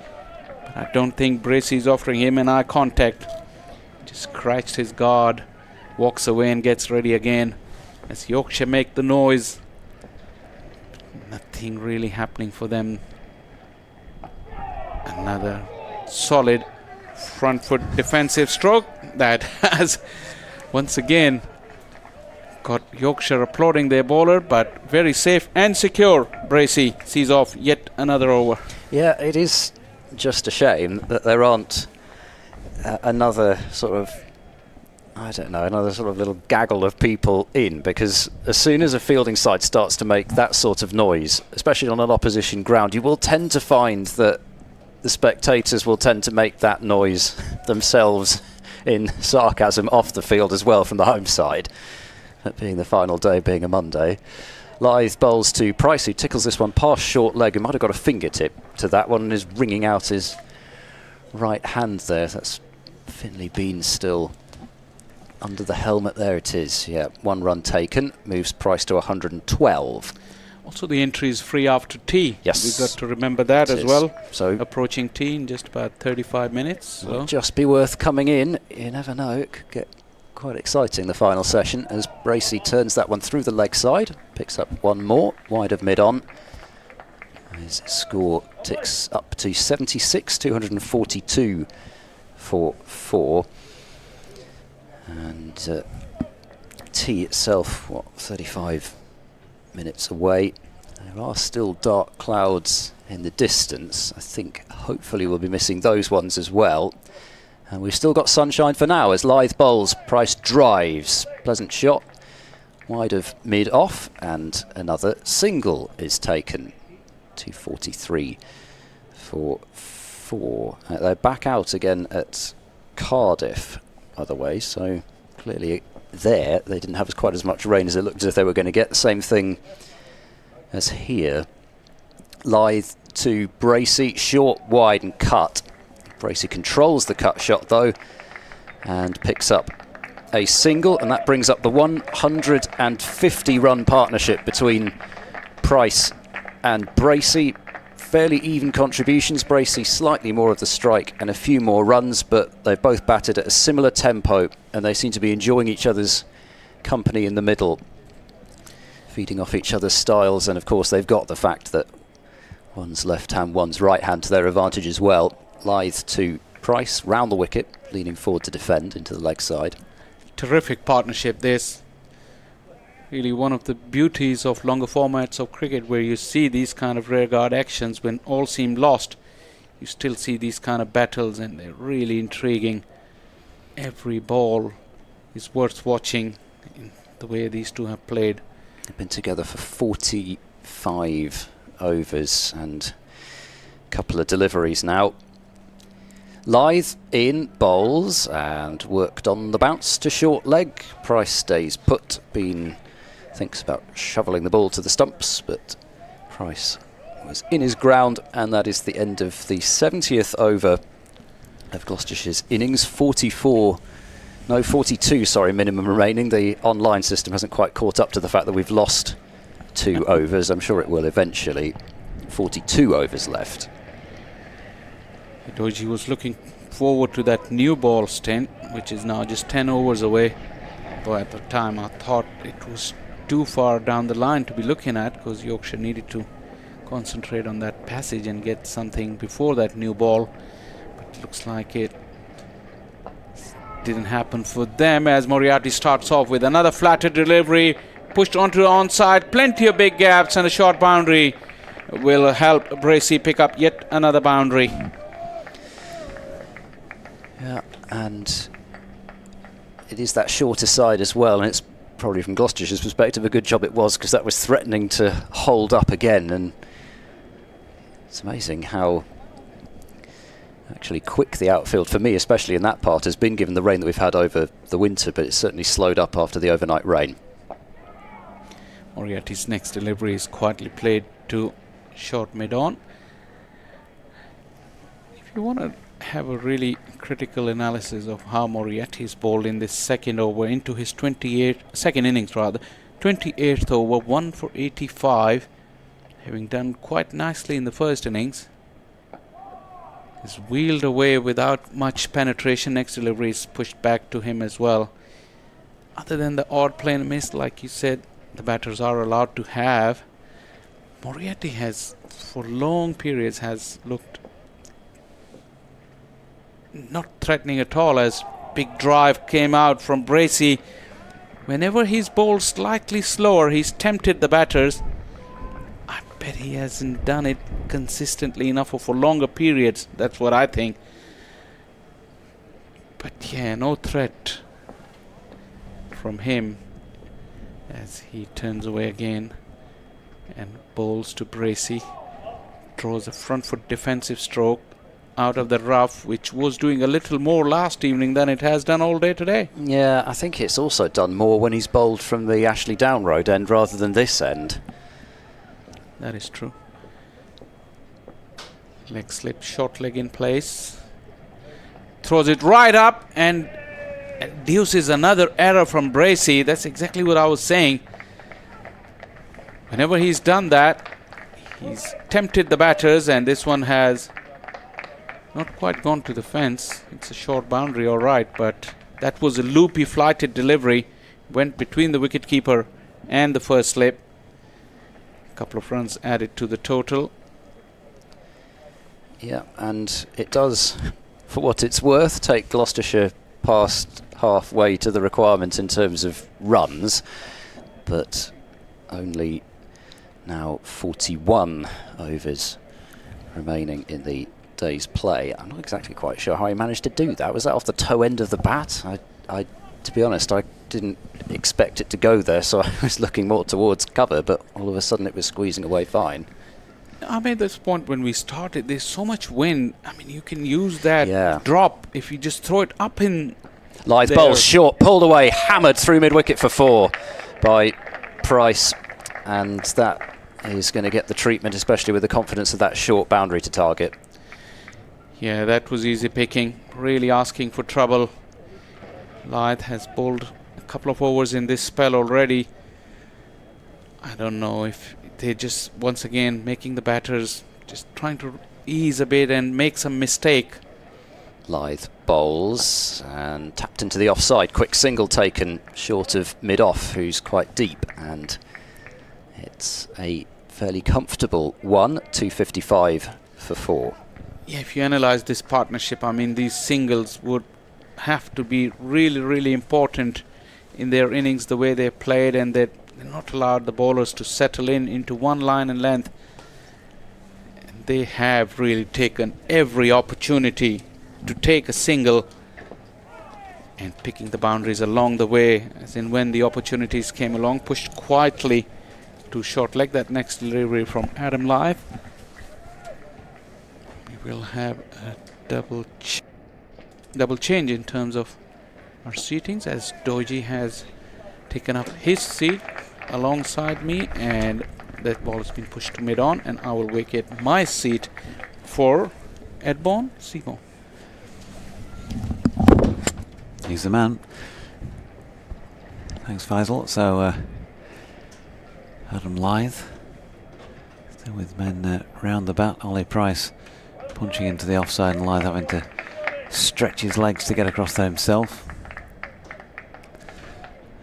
But I don't think Bracey's offering him an eye contact. Just scratched his guard, walks away and gets ready again as Yorkshire make the noise. Nothing really happening for them. Another solid front foot defensive stroke that has once again got Yorkshire applauding their bowler, but very safe and secure. Bracey sees off yet another over. Yeah, it is just a shame that there aren't another sort of, another sort of little gaggle of people in, because as soon as a fielding side starts to make that sort of noise, especially on an opposition ground, you will tend to find that the spectators will tend to make that noise themselves in sarcasm off the field as well from the home side. That being the final day, being a Monday. Lyth bowls to Price, who tickles this one past short leg. He might have got a fingertip to that one and is wringing out his right hand there. That's Finley Bean still under the helmet. There it is. Yeah, 1 run taken. Moves Price to 112. Also the entry is free after tea. Yes. We've got to remember that as well. So approaching tea in just about 35 minutes. So. Will just be worth coming in. You never know. It could get quite exciting, the final session, as Bracey turns that one through the leg side, picks up 1 more, wide of mid-on. His score ticks up to 76, 242 for 4. And tea itself, 35 minutes away. There are still dark clouds in the distance. I think hopefully we'll be missing those ones as well. And we've still got sunshine for now as Lythe bowls. Price drives. Pleasant shot. Wide of mid-off, and another single is taken. 243 for 4. They're back out again at Cardiff, by the way, so clearly there they didn't have quite as much rain as it looked as if they were going to get. The same thing as here. Lythe to Bracey, short, wide and cut. Bracey controls the cut shot though and picks up a single, and that brings up the 150 run partnership between Price and Bracey. Fairly even contributions. Bracey slightly more of the strike and a few more runs, but they've both batted at a similar tempo and they seem to be enjoying each other's company in the middle, feeding off each other's styles, and of course they've got the fact that one's left hand, one's right hand to their advantage as well. Lythe to Price, round the wicket, leaning forward to defend into the leg side. Terrific partnership this. Really one of the beauties of longer formats of cricket, where you see these kind of rearguard actions when all seem lost. You still see these kind of battles and they're really intriguing. Every ball is worth watching in the way these two have played. They've been together for 45 overs and a couple of deliveries now. Lythe in bowls and worked on the bounce to short leg. Price stays put, thinks about shoveling the ball to the stumps, but Price was in his ground, and that is the end of the 70th over of Gloucestershire's innings. 42 minimum remaining. The online system hasn't quite caught up to the fact that we've lost 2 overs. I'm sure it will eventually. 42 overs left. Doji was looking forward to that new ball stint, which is now just 10 overs away. But at the time I thought it was too far down the line to be looking at, because Yorkshire needed to concentrate on that passage and get something before that new ball. But it looks like it didn't happen for them, as Moriarty starts off with another flatted delivery, pushed onto the onside. Plenty of big gaps, and a short boundary will help Bracey pick up yet another boundary. Yeah, and it is that shorter side as well, and it's probably from Gloucestershire's perspective a good job it was, because that was threatening to hold up again. And it's amazing how actually quick the outfield, for me especially in that part, has been, given the rain that we've had over the winter, but it's certainly slowed up after the overnight rain. Moriarty's next delivery is quietly played to short mid-on. If you want to have a really critical analysis of how Moriarty's bowled in this second over into his 28th over, 1 for 85, having done quite nicely in the first innings. He's wheeled away without much penetration. Next delivery is pushed back to him as well. Other than the odd plane miss, like you said, the batters are allowed to have, Moriarty has, for long periods, has looked not threatening at all, as big drive came out from Bracey. Whenever he's bowled slightly slower, he's tempted the batters. I bet he hasn't done it consistently enough or for longer periods. That's what I think. But yeah, no threat from him as he turns away again and bowls to Bracey. Draws a front foot defensive stroke out of the rough, which was doing a little more last evening than it has done all day today. Yeah, I think it's also done more when he's bowled from the Ashley Down Road end rather than this end. That is true. Leg slip, short leg in place. Throws it right up and deuces another error from Bracey. That's exactly what I was saying. Whenever he's done that, he's tempted the batters, and this one has not quite gone to the fence. It's a short boundary, all right, but that was a loopy flighted delivery. Went between the wicketkeeper and the first slip. A couple of runs added to the total. Yeah, and it does, for what it's worth, take Gloucestershire past halfway to the requirement in terms of runs, but only now 41 overs remaining in the day's play. I'm not exactly quite sure how he managed to do that. Was that off the toe end of the bat? To be honest, I didn't expect it to go there, so I was looking more towards cover, but all of a sudden it was squeezing away fine. I made this point when we started. There's so much wind. I mean, you can use that Yeah. drop if you just throw it up in. Lyth there. bowls short, pulled away, hammered through mid-wicket for 4 by Price, and that is going to get the treatment, especially with the confidence of that short boundary to target. Yeah, that was easy picking. Really asking for trouble. Lyth has bowled a couple of overs in this spell already. I don't know if they're just once again making the batters just trying to ease a bit and make some mistake. Lyth bowls and tapped into the offside. Quick single taken short of mid-off, who's quite deep, and it's a fairly comfortable 255 for 4. Yeah, if you analyze this partnership, I mean, these singles would have to be really, really important in their innings, the way they played, and they're not allowed the bowlers to settle into one line and length. And they have really taken every opportunity to take a single and picking the boundaries along the way, as in when the opportunities came along, pushed quietly to short leg. That next delivery from Adam Lyth. We will have a double change in terms of our seatings, as Doji has taken up his seat alongside me, and that ball has been pushed to mid-on, and I will vacate my seat for Edborn Seymour. He's the man. Thanks, Faisal. So Adam Lyth still with men round the bat. Ollie Price punching into the offside, and Lyth having to stretch his legs to get across there himself.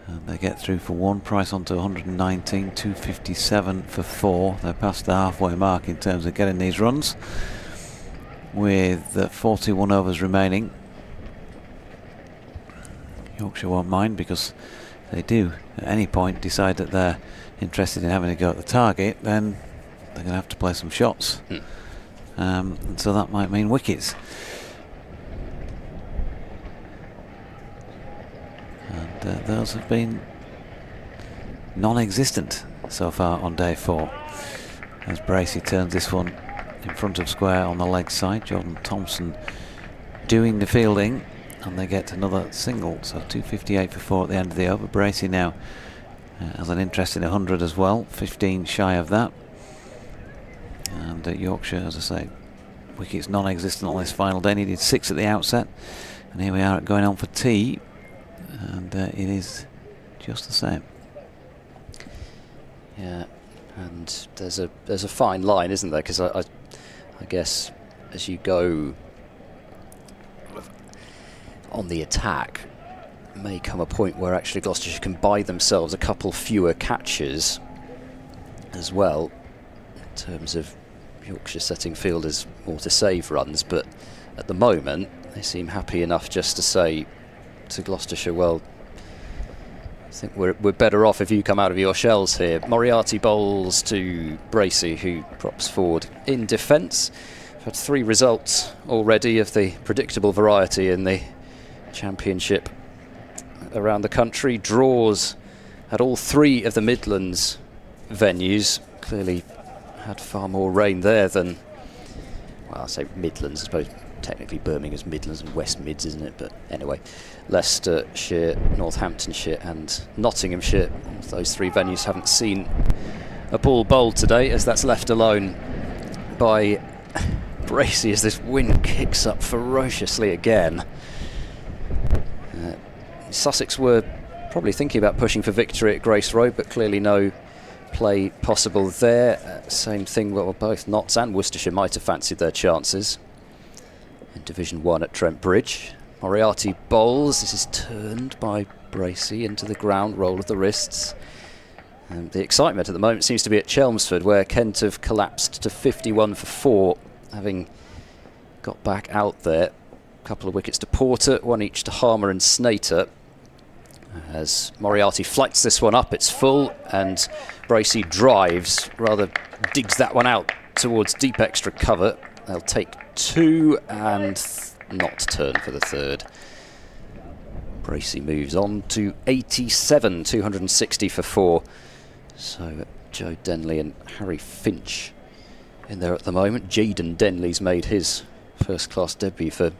And they get through for 1. Price onto 119, 257 for 4. They're past the halfway mark in terms of getting these runs, with 41 overs remaining. Yorkshire won't mind, because they do at any point decide that they're interested in having to go at the target, then they're going to have to play some shots. And so that might mean wickets. And those have been non-existent so far on day 4, as Bracey turns this one in front of square on the leg side. Jordan Thompson doing the fielding, and they get another single, so 258 for 4 at the end of the over. Bracey now has an interest in 100 as well, 15 shy of that. And Yorkshire, as I say, wickets non-existent on this final day. Needed 6 at the outset, and here we are going on for tea, and it is just the same. Yeah, And there's a fine line, isn't there? Because I guess as you go on the attack, may come a point where actually Gloucestershire can buy themselves a couple fewer catches as well, in terms of Yorkshire setting fielders more to save runs. But at the moment they seem happy enough just to say to Gloucestershire, well, I think we're better off if you come out of your shells here. Moriarty bowls to Bracey, who drops forward in defence. We've had 3 results already of the predictable variety in the Championship around the country. Draws at all 3 of the Midlands venues. Clearly had far more rain there than, well, I say Midlands, I suppose technically Birmingham's Midlands and West Mids, isn't it? But anyway, Leicestershire, Northamptonshire and Nottinghamshire, those 3 venues haven't seen a ball bowled today, as that's left alone by Bracey as this wind kicks up ferociously again. Sussex were probably thinking about pushing for victory at Grace Road, but clearly no play possible there. Same thing, well, both Notts and Worcestershire might have fancied their chances in Division 1 at Trent Bridge. Moriarty bowls. This is turned by Bracey into the ground, roll of the wrists. And the excitement at the moment seems to be at Chelmsford, where Kent have collapsed to 51 for 4, having got back out there. A couple of wickets to Porter, 1 each to Harmer and Snater. As Moriarty flights this one up, it's full, and Bracey drives, rather digs that one out towards deep extra cover. They'll take 2 and not turn for the third. Bracey moves on to 87, 260 for 4. So Joe Denley and Harry Finch in there at the moment. Jaden Denley's made his first class debut for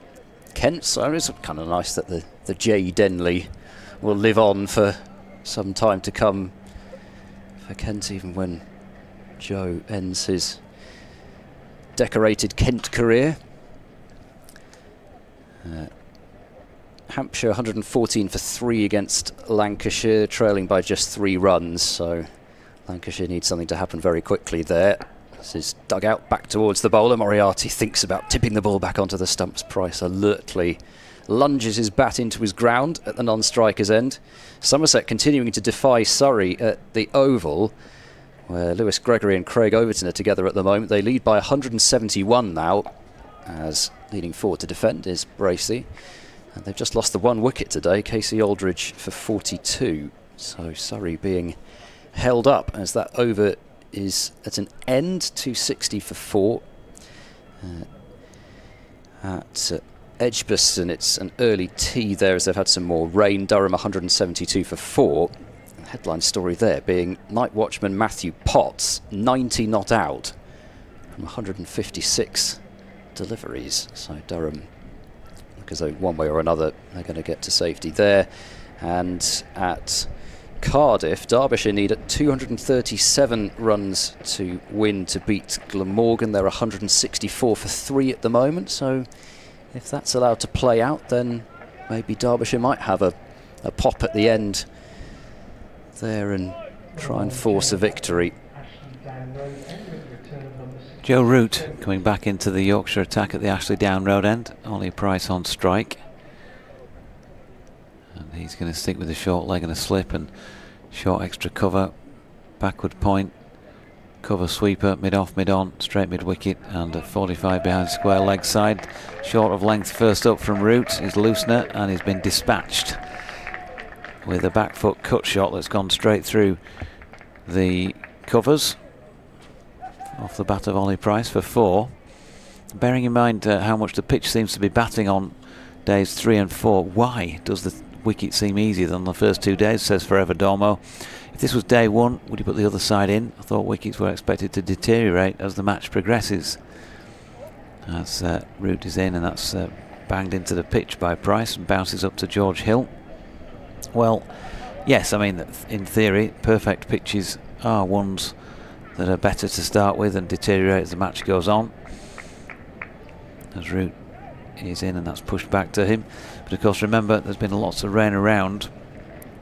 Kent, so it's kind of nice that the J Denley will live on for some time to come for Kent, even when Joe ends his decorated Kent career. Hampshire 114 for 3 against Lancashire, trailing by just 3 runs, so Lancashire needs something to happen very quickly there. This is dug out back towards the bowler. Moriarty thinks about tipping the ball back onto the stumps. Price alertly lunges his bat into his ground at the non-striker's end. Somerset continuing to defy Surrey at the Oval, where Lewis Gregory and Craig Overton are together at the moment. They lead by 171 now, as leading forward to defend is Bracey. And they've just lost the 1 wicket today, Casey Aldridge for 42. So Surrey being held up as that over is at an end, 260 for 4. At Edgbaston, it's an early tea there as they've had some more rain. Durham 172 for 4. The headline story there being night watchman Matthew Potts, 90 not out from 156 deliveries. So Durham, because one way or another they're going to get to safety there. And at Cardiff, Derbyshire need at 237 runs to win to beat Glamorgan. They're 164 for 3 at the moment, so if that's allowed to play out, then maybe Derbyshire might have a pop at the end there and try and force a victory. Joe Root coming back into the Yorkshire attack at the Ashley Down Road end. Ollie Price on strike. And he's going to stick with a short leg and a slip and short extra cover. Backward point. Cover sweeper, mid-off, mid-on, straight mid-wicket and a 45 behind square leg side. Short of length first up from Root is Loosener, and he's been dispatched with a back foot cut shot that's gone straight through the covers. Off the bat of Ollie Price for 4. Bearing in mind how much the pitch seems to be batting on days 3 and 4, why does the wicket seem easier than the first 2 days, says Forever Domo. If this was day 1, would you put the other side in? I thought wickets were expected to deteriorate as the match progresses. As Root is in, and that's banged into the pitch by Price and bounces up to George Hill. Well, yes, I mean, in theory, perfect pitches are ones that are better to start with and deteriorate as the match goes on. As Root is in, and that's pushed back to him. But of course, remember, there's been lots of rain around,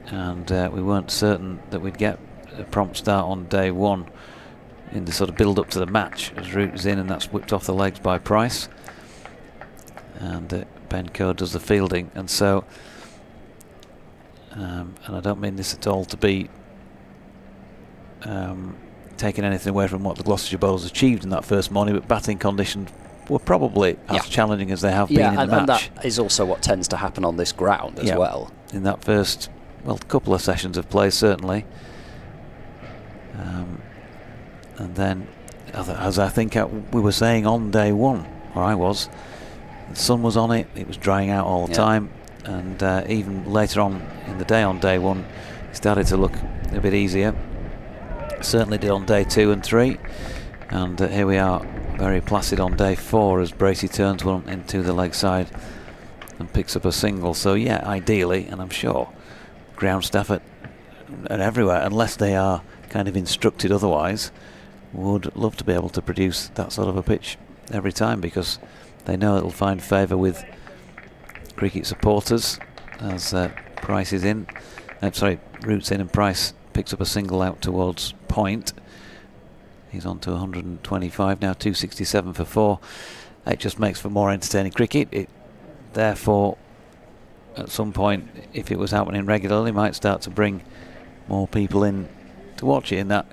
and we weren't certain that we'd get a prompt start on day 1 in the sort of build up to the match. As Root is in, and that's whipped off the legs by Price, and Ben Coe does the fielding. And so and I don't mean this at all to be taking anything away from what the Gloucestershire bowlers achieved in that first morning, but batting conditions were probably as challenging as they have been in the match. And that is also what tends to happen on this ground as well. In that first, couple of sessions of play, certainly. And then, as I think we were saying on day 1, or I was, the sun was on it, it was drying out all the time, and even later on in the day on day 1, it started to look a bit easier. Certainly did on day 2 and 3, and here we are, very placid on day 4 as Bracey turns one into the leg side and picks up a single. So yeah, ideally, and I'm sure ground staff are everywhere, unless they are kind of instructed otherwise, would love to be able to produce that sort of a pitch every time, because they know it'll find favour with cricket supporters as Price is in. Root's in, and Price picks up a single out towards point. He's on to 125 now, 267 for 4. It just makes for more entertaining cricket. It therefore, at some point, if it was happening regularly, might start to bring more people in to watch it in that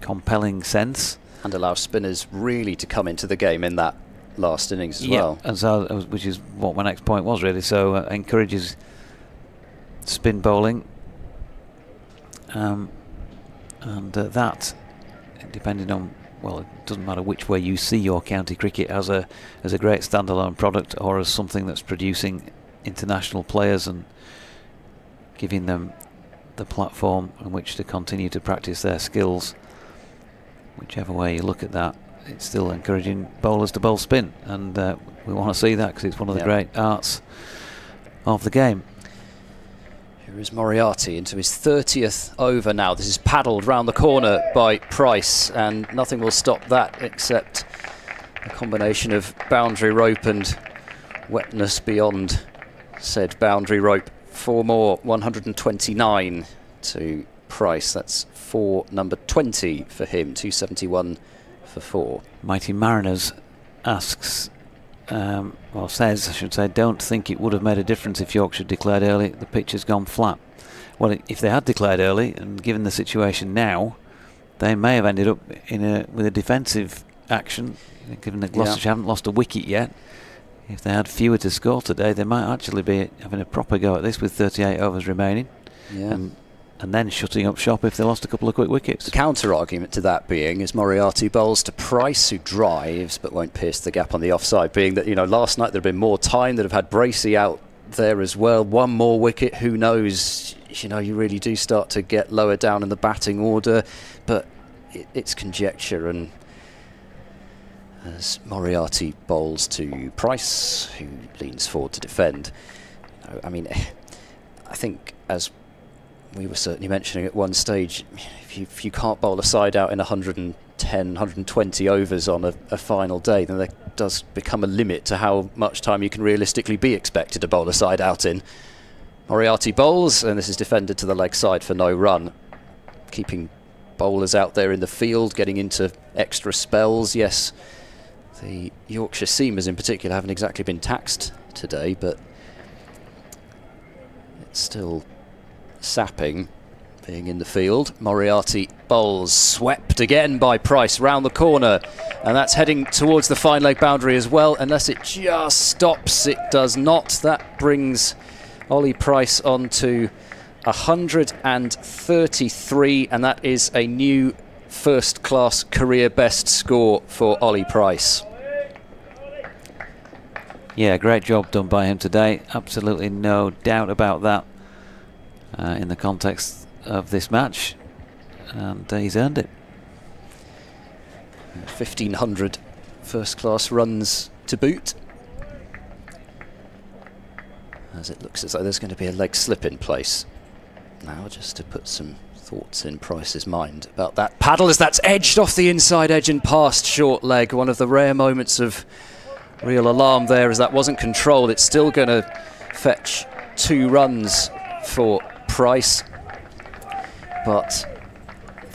compelling sense, and allow spinners really to come into the game in that last innings as well. And so, which is what my next point was really. So encourages spin bowling, and that, depending on well, it doesn't matter which way you see your county cricket, as a great standalone product or as something that's producing international players and giving them the platform on which to continue to practice their skills. Whichever way you look at that, it's still encouraging bowlers to bowl spin, and we want to see that because it's one of the great arts of the game. Here is Moriarty into his 30th over now. This is paddled round the corner by Price, and nothing will stop that except a combination of boundary rope and wetness beyond said boundary rope. 4 more, 129 to Price. That's 4 number 20 for him, 271 for 4. Mighty Mariners asks, well, says, I should say, don't think it would have made a difference if Yorkshire declared early. The pitch has gone flat. Well, if they had declared early, and given the situation now, they may have ended up with a defensive action, given that Gloucestershire haven't lost a wicket yet. If they had fewer to score today, they might actually be having a proper go at this with 38 overs remaining. Yeah. And then shutting up shop if they lost a couple of quick wickets. The counter-argument to that being is Moriarty bowls to Price, who drives but won't pierce the gap on the offside, being that, last night there'd been more time, they'd have had Bracey out there as well. One more wicket, who knows? You really do start to get lower down in the batting order, but it's conjecture. And as Moriarty bowls to Price, who leans forward to defend, I think, as we were certainly mentioning at one stage, if you can't bowl a side out in 110, 120 overs on a final day, then there does become a limit to how much time you can realistically be expected to bowl a side out in. Moriarty bowls, and this is defended to the leg side for no run, keeping bowlers out there in the field, getting into extra spells. Yes, the Yorkshire seamers in particular haven't exactly been taxed today, but it's still sapping being in the field. Moriarty bowls, swept again by Price round the corner, and that's heading towards the fine leg boundary as well, unless it just stops. It does not. That brings Ollie Price on to 133, and that is a new first-class career best score for Ollie Price. Yeah, great job done by him today. Absolutely no doubt about that. In the context of this match, and he's earned it. 1,500 first-class runs to boot, as it looks as though there's going to be a leg slip in place now, just to put some thoughts in Price's mind about that paddle, as that's edged off the inside edge and past short leg. One of the rare moments of real alarm there, as that wasn't controlled. It's still going to fetch 2 runs for Price, but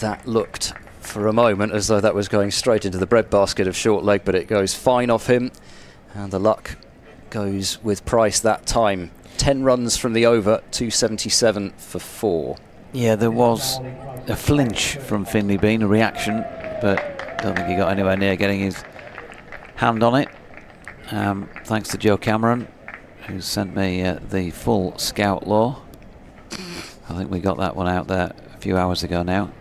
that looked for a moment as though that was going straight into the breadbasket of short leg, but it goes fine off him, and the luck goes with Price that time. 10 runs from the over, 277 for 4. Yeah, there was a flinch from Finley Bean, a reaction, but I don't think he got anywhere near getting his hand on it. Thanks to Joe Cameron, who sent me the full scout law. I think we got that one out there a few hours ago now.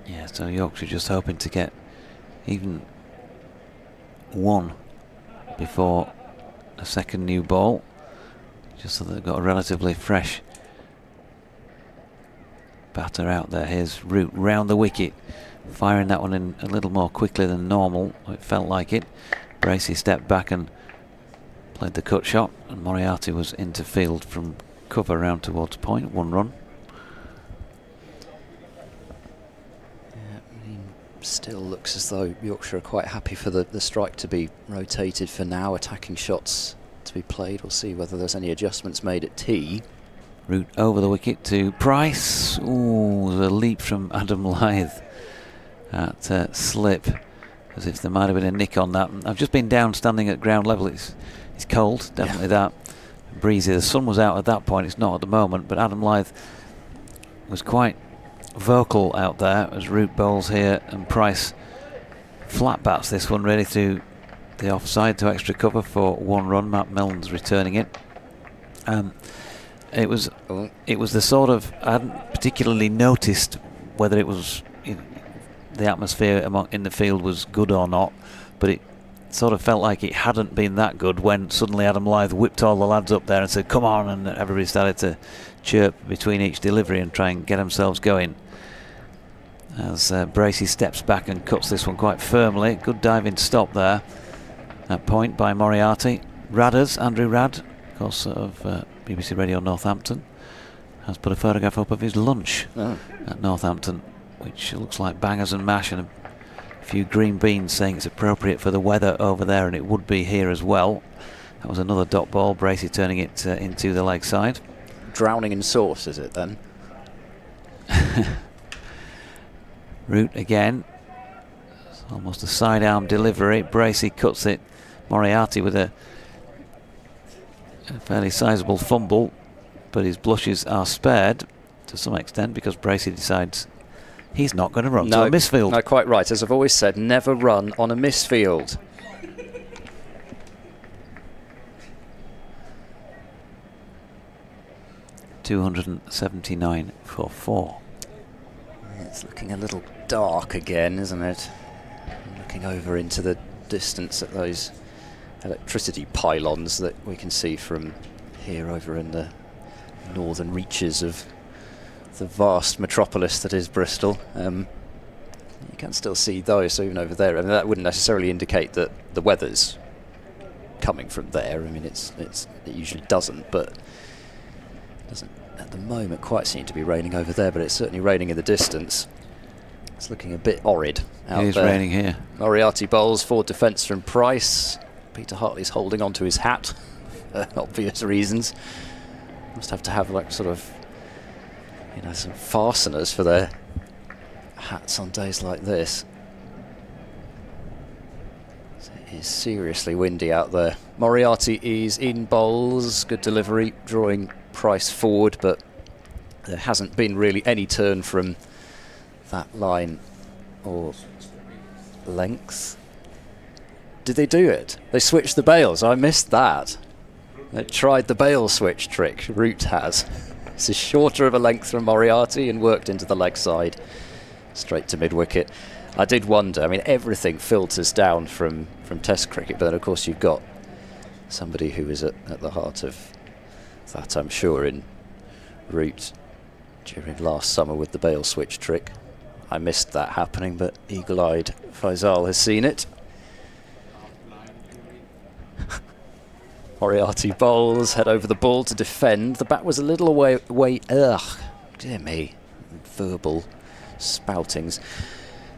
Yeah, so Yorkshire just hoping to get even 1 before a second new ball, just so they've got a relatively fresh batter out there. Here's Root round the wicket, firing that one in a little more quickly than normal. It felt like it. Bracey stepped back and played the cut shot, and Moriarty was into field from cover round towards point. 1 run. Still looks as though Yorkshire are quite happy for the strike to be rotated for now, attacking shots to be played. We'll see whether there's any adjustments made at tee. Root over the wicket to Price. Ooh, the leap from Adam Lyth at slip, as if there might have been a nick on that. I've just been down standing at ground level. It's cold, definitely that. Breezy. The sun was out at that point. It's not at the moment, but Adam Lyth was quite vocal out there as Root bowls here, and Price flat bats this one really through the offside to extra cover for 1 run. Matt Milne's returning it. It was Oh. the sort of, I hadn't particularly noticed whether it was the atmosphere in the field was good or not, but it sort of felt like it hadn't been that good when suddenly Adam Lyth whipped all the lads up there and said, "Come on!" and everybody started to chirp between each delivery and try and get themselves going. As Bracey steps back and cuts this one quite firmly. Good diving stop there. That point by Moriarty. Radders, Andrew Radd, of course, of BBC Radio Northampton, has put a photograph up of his lunch at Northampton, which looks like bangers and mash and a few green beans, saying it's appropriate for the weather over there, and it would be here as well. That was another dot ball, Bracey turning it into the leg side. Drowning in sauce, is it then? Root again. It's almost a sidearm delivery. Bracey cuts it. Moriarty with a fairly sizable fumble, but his blushes are spared to some extent because Bracey decides he's not going to run to a misfield. No, quite right. As I've always said, never run on a misfield. $279 for 4. It's looking a little dark again, isn't it? Looking over into the distance at those electricity pylons that we can see from here over in the northern reaches of the vast metropolis that is Bristol. You can still see those even over there. I mean, that wouldn't necessarily indicate that the weather's coming from there. I mean, it usually doesn't, but it doesn't at the moment quite seem to be raining over there, but it's certainly raining in the distance. It's looking a bit horrid out there. It is raining here. Moriarty bowls for defence from Price. Peter Hartley's holding on to his hat for obvious reasons. Must have to have like sort of, you know, some fasteners for their hats on days like this. So it is seriously windy out there. Moriarty is in bowls, good delivery, drawing Price forward, but there hasn't been really any turn from that line or length. Did they do it? They switched the bails. I missed that. They tried the bail switch trick. Root has. This is shorter of a length from Moriarty and worked into the leg side, straight to mid-wicket. I did wonder. I mean, everything filters down from Test cricket, but then of course you've got somebody who is at the heart of that, I'm sure, in Root during last summer with the bail switch trick. I missed that happening, but eagle-eyed Faisal has seen it. Moriarty bowls, head over the ball to defend. The bat was a little away. Ugh, dear me, verbal spoutings.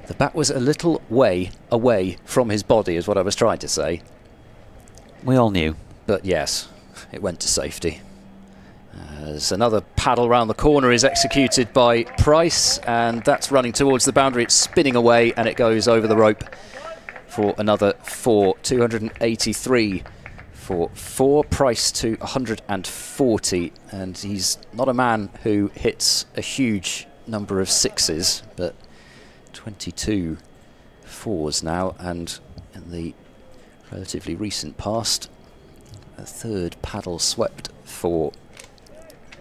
The bat was a little way away from his body, is what I was trying to say. We all knew. But yes, it went to safety. As another paddle round the corner is executed by Price, and that's running towards the boundary. It's spinning away, and it goes over the rope for another 4. 283 for 4. Price to 140, and he's not a man who hits a huge number of sixes, but 22 fours now, and in the relatively recent past, a third paddle swept for.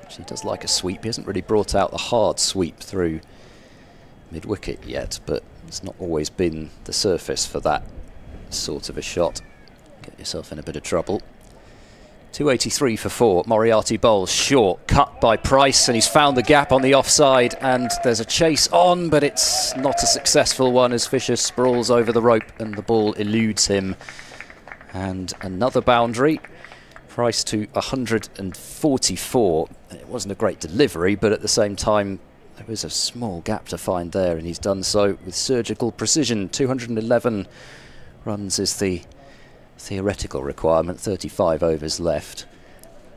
He does like a sweep. He hasn't really brought out the hard sweep through mid-wicket yet, but it's not always been the surface for that sort of a shot. Get yourself in a bit of trouble. 283 for 4. Moriarty bowls short, cut by Price, and he's found the gap on the offside, and there's a chase on, but it's not a successful one as Fisher sprawls over the rope and the ball eludes him. And another boundary. Price to 144. It wasn't a great delivery, but at the same time there was a small gap to find there, and he's done so with surgical precision. 211 runs is the theoretical requirement, 35 overs left.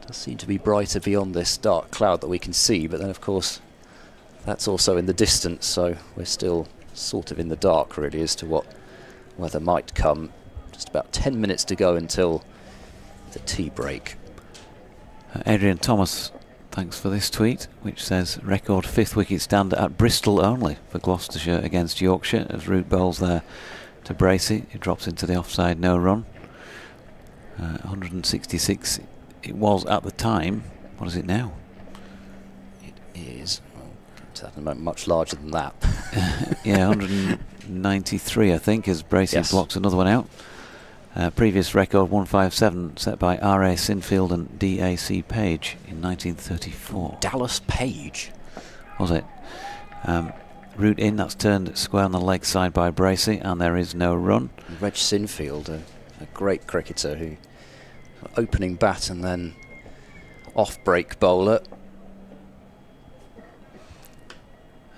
Does seem to be brighter beyond this dark cloud that we can see, but then of course that's also in the distance, so we're still sort of in the dark really as to what weather might come. Just about 10 minutes to go until the tea break. Adrian Thomas, thanks for this tweet, which says record 5th wicket stand at Bristol only for Gloucestershire against Yorkshire, as Root bowls there to Bracey. He drops into the offside, no run. 166 it was at the time. What is it now? is, well, get to that in a moment, much larger than that. Yeah, 193, I think, as Bracey Yes. blocks another one out. Previous record 157 set by R.A. Sinfield and D.A.C. Page in 1934. Dallas Page. Was it? Root in, that's turned square on the leg side by Bracey, and there is no run. Reg Sinfield, a great cricketer who opening bat and then off-break bowler.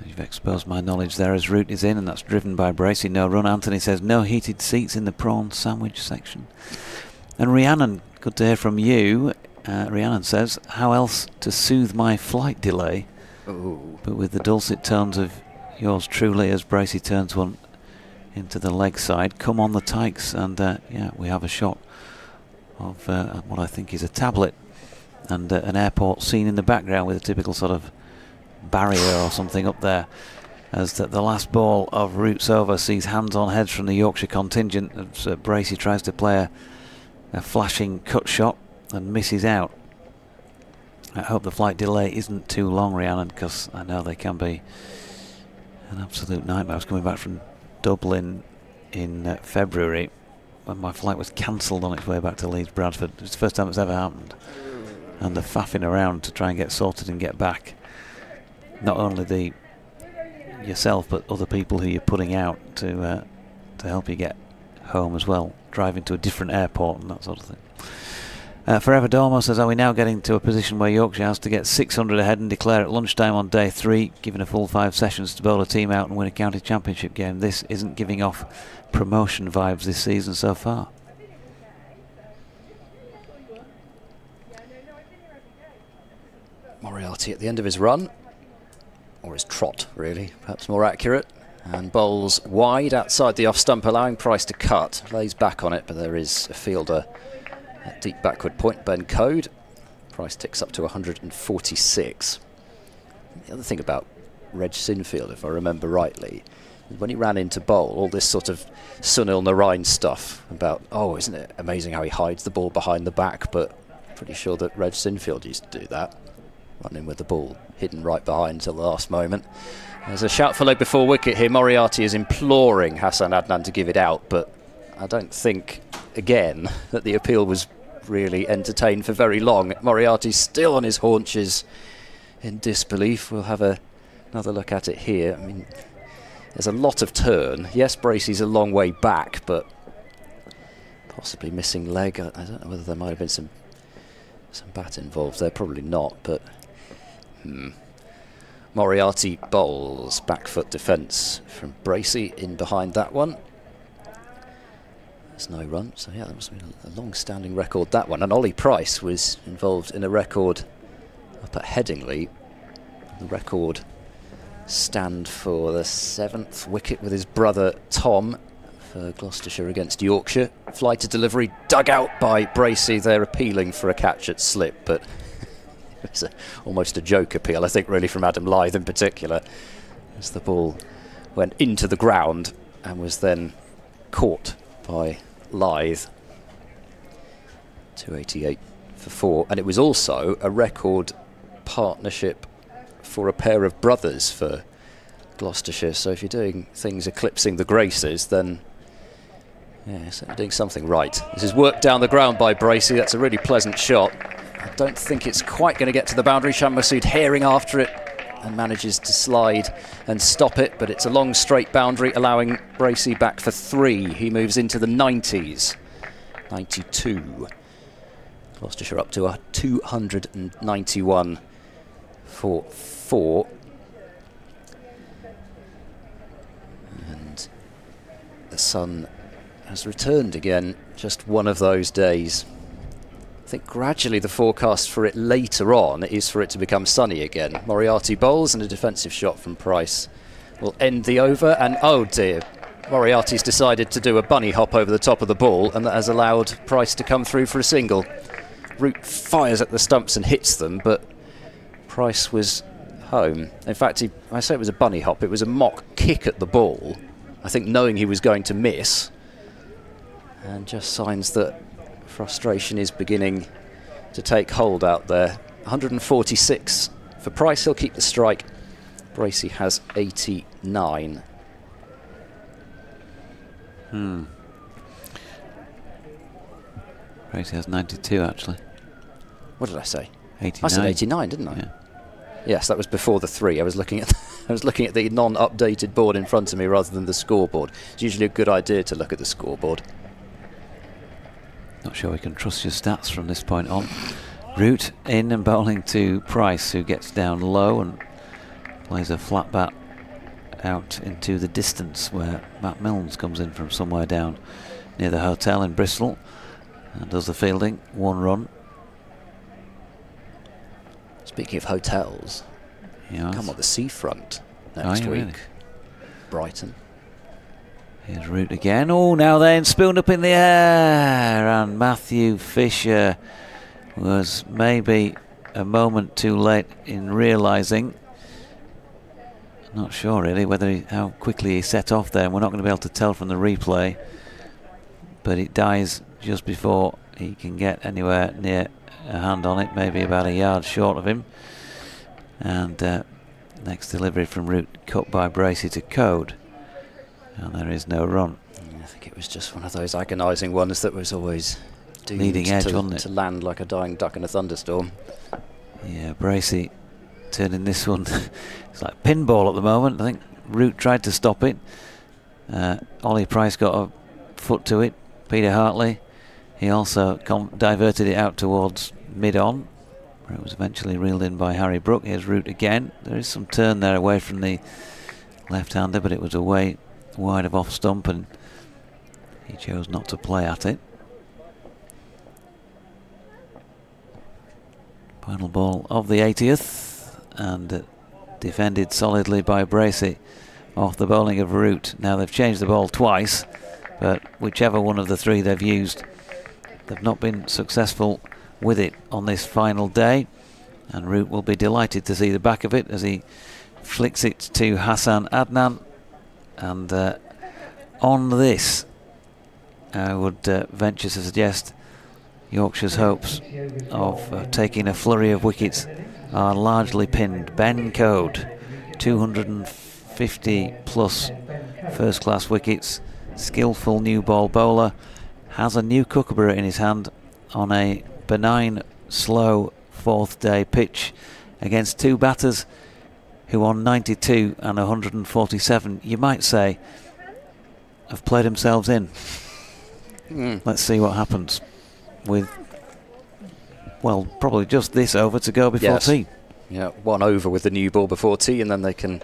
You've exposed my knowledge there as Root is in, and that's driven by Bracey. No run. Anthony says no heated seats in the prawn sandwich section. And Rhiannon, good to hear from you. Rhiannon says, how else to soothe my flight delay? Ooh. But with the dulcet tones of yours truly as Bracey turns one into the leg side. Come on the Tykes, and yeah, we have a shot of what I think is a tablet and an airport scene in the background with a typical sort of barrier or something up there, as the last ball of Root's over sees hands on heads from the Yorkshire contingent as Bracey tries to play a flashing cut shot and misses out. I hope the flight delay isn't too long, Rhiannon, because I know they can be an absolute nightmare. I was coming back from Dublin in February when my flight was cancelled on its way back to Leeds Bradford. It's the first time it's ever happened, and the faffing around to try and get sorted and get back. Not only yourself, but other people who you're putting out to help you get home as well, driving to a different airport and that sort of thing. Forever Dormo says, are we now getting to a position where Yorkshire has to get 600 ahead and declare at lunchtime on day 3, given a full 5 sessions to bowl a team out and win a county championship game? This isn't giving off promotion vibes this season so far. Moriarty at the end of his run, or his trot really, perhaps more accurate, and bowls wide outside the off stump, allowing Price to cut. Lays back on it, but there is a fielder at deep backward point, Ben Code. Price ticks up to 146. The other thing about Reg Sinfield, if I remember rightly, when he ran into bowl, all this sort of Sunil Narain stuff about, oh, isn't it amazing how he hides the ball behind the back, but pretty sure that Reg Sinfield used to do that, running with the ball hidden right behind until the last moment. There's a shout for leg before wicket here. Moriarty is imploring Hassan Adnan to give it out, but I don't think, again, that the appeal was really entertained for very long. Moriarty's still on his haunches in disbelief. We'll have another look at it here. I mean, there's a lot of turn. Yes, Bracey's a long way back, but possibly missing leg. I don't know whether there might have been some bat involved there. Probably not, but Moriarty bowls. Back foot defence from Bracey in behind that one. There's no run, so yeah, that must have been a long-standing record, that one. And Ollie Price was involved in a record up at Headingley. The record stand for the 7th wicket with his brother Tom for Gloucestershire against Yorkshire. Fly to delivery, dug out by Bracey. They're appealing for a catch at slip, but it's almost a joke appeal, I think, really, from Adam Lyth in particular, as the ball went into the ground and was then caught by Lyth. 288 for 4, and it was also a record partnership for a pair of brothers for Gloucestershire. So if you're doing things eclipsing the Graces, then yeah, certainly doing something right. This is worked down the ground by Bracey. That's a really pleasant shot. I don't think it's quite going to get to the boundary. Shan Masood herring after it and manages to slide and stop it, but it's a long straight boundary, allowing Bracey back for 3. He moves into the 90s. 92. Gloucestershire up to a 291 for 4. And the sun has returned again. Just one of those days. I think gradually the forecast for it later on is for it to become sunny again. Moriarty bowls and a defensive shot from Price will end the over, and oh dear, Moriarty's decided to do a bunny hop over the top of the ball, and that has allowed Price to come through for a single. Root fires at the stumps and hits them, but Price was home. In fact, I say it was a bunny hop, it was a mock kick at the ball, I think knowing he was going to miss, and just signs that frustration is beginning to take hold out there. 146 For Price, he'll keep the strike. Bracey has 89. Bracey has 92 actually. What did I say? 89. I said 89, didn't I? Yeah. Yes, that was before the 3. I was looking at the non-updated board in front of me rather than the scoreboard. It's usually a good idea to look at the scoreboard. Not sure we can trust your stats from this point on. Root in and bowling to Price, who gets down low and plays a flat bat out into the distance, where Matt Milnes comes in from somewhere down near the hotel in Bristol and does the fielding. 1 run. Speaking of hotels, Yes. come on the seafront next week. Really? Brighton. Here's Root again. Oh, now then, spoon up in the air, and Matthew Fisher was maybe a moment too late in realising. Not sure really whether how quickly he set off there, and we're not going to be able to tell from the replay, but it dies just before he can get anywhere near a hand on it, maybe about a yard short of him. And next delivery from Root cut by Bracey to Code, and there is no run. I think it was just one of those agonising ones that was always doomed Leading edge, wasn't it? to land like a dying duck in a thunderstorm. Yeah, Bracey turning this one. It's like pinball at the moment. I think Root tried to stop it. Ollie Price got a foot to it. Peter Hartley, he also diverted it out towards mid-on, where it was eventually reeled in by Harry Brook. Here's Root again. There is some turn there away from the left-hander, but it was away wide of off stump, and he chose not to play at it. Final ball of the 80th, and defended solidly by Bracey off the bowling of Root. Now they've changed the ball twice, but whichever one of the 3 they've used, they've not been successful with it on this final day, and Root will be delighted to see the back of it as he flicks it to Hassan Adnan. And on this, I would venture to suggest Yorkshire's hopes of taking a flurry of wickets are largely pinned. Ben Code, 250 plus first class wickets, skillful new ball bowler, has a new kookaburra in his hand on a benign, slow 4th day pitch against 2 batters who on 92 and 147, you might say, have played themselves in. Let's see what happens with, well, probably just this over to go before tea. Yeah, 1 over with the new ball before tea, and then they can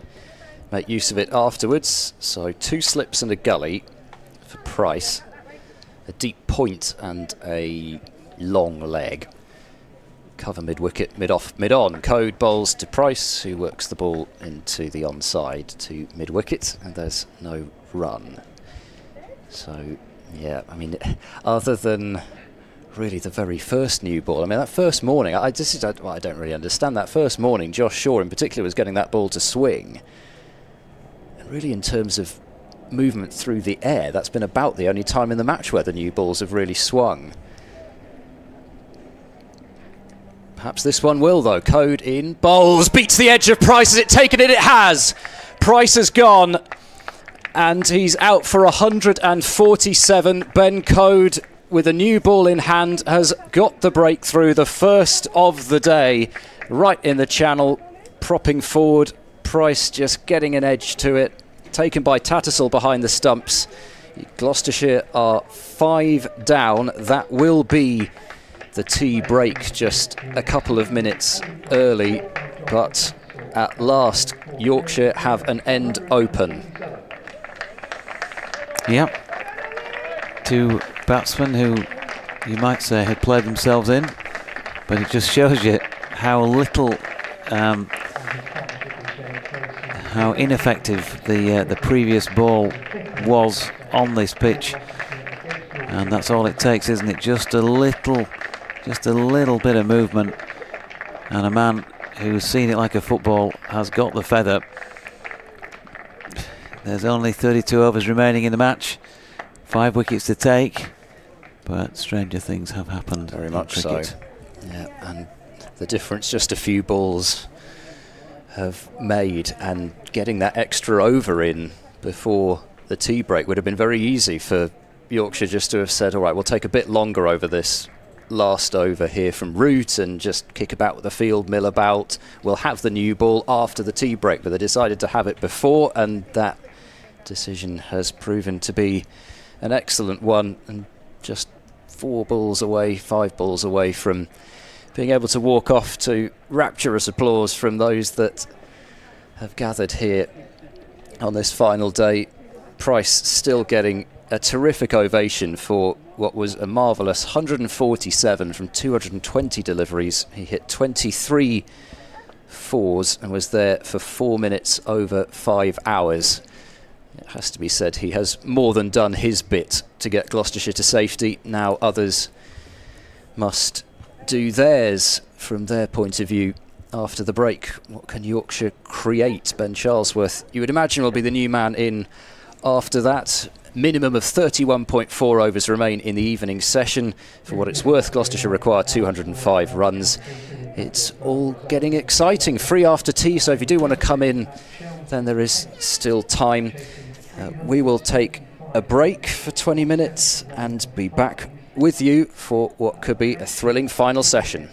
make use of it afterwards. So 2 slips and a gully for Price, a deep point and a long leg. Cover mid-wicket, mid-off, mid-on. Code bowls to Price, who works the ball into the onside to mid-wicket, and there's no run. So, yeah, I mean, other than really the very first new ball, I mean, that first morning, I don't really understand. That first morning, Josh Shaw in particular was getting that ball to swing. And really, in terms of movement through the air, that's been about the only time in the match where the new balls have really swung. Perhaps this one will, though. Code in, bowls, beats the edge of Price. Has it taken it? It has. Price has gone, and he's out for 147. Ben Code, with a new ball in hand, has got the breakthrough, the first of the day, right in the channel, propping forward. Price just getting an edge to it, taken by Tattersall behind the stumps. Gloucestershire are 5 down. That will be the tea break just a couple of minutes early, but at last Yorkshire have an end open. Yep. 2 batsmen who you might say had played themselves in, but it just shows you how little, how ineffective the previous ball was on this pitch. And that's all it takes, isn't it? Just a little bit of movement, and a man who's seen it like a football has got the feather. There's only 32 overs remaining in the match, 5 wickets to take, but stranger things have happened. Very much so. cricket. Yeah, and the difference just a few balls have made, and getting that extra over in before the tea break would have been very easy for Yorkshire just to have said, all right, we'll take a bit longer over this last over here from Root and just kick about with the field, mill about. We'll have the new ball after the tea break, but they decided to have it before, and that decision has proven to be an excellent one, and just 5 balls away from being able to walk off to rapturous applause from those that have gathered here on this final day. Price still getting a terrific ovation for what was a marvellous 147 from 220 deliveries. He hit 23 fours and was there for 4 minutes over 5 hours. It has to be said, he has more than done his bit to get Gloucestershire to safety. Now others must do theirs from their point of view after the break. What can Yorkshire create? Ben Charlesworth, you would imagine, will be the new man in after that. Minimum of 31.4 overs remain in the evening session. For what it's worth, Gloucestershire require 205 runs. It's all getting exciting. Free after tea, so if you do want to come in, then there is still time. We will take a break for 20 minutes and be back with you for what could be a thrilling final session.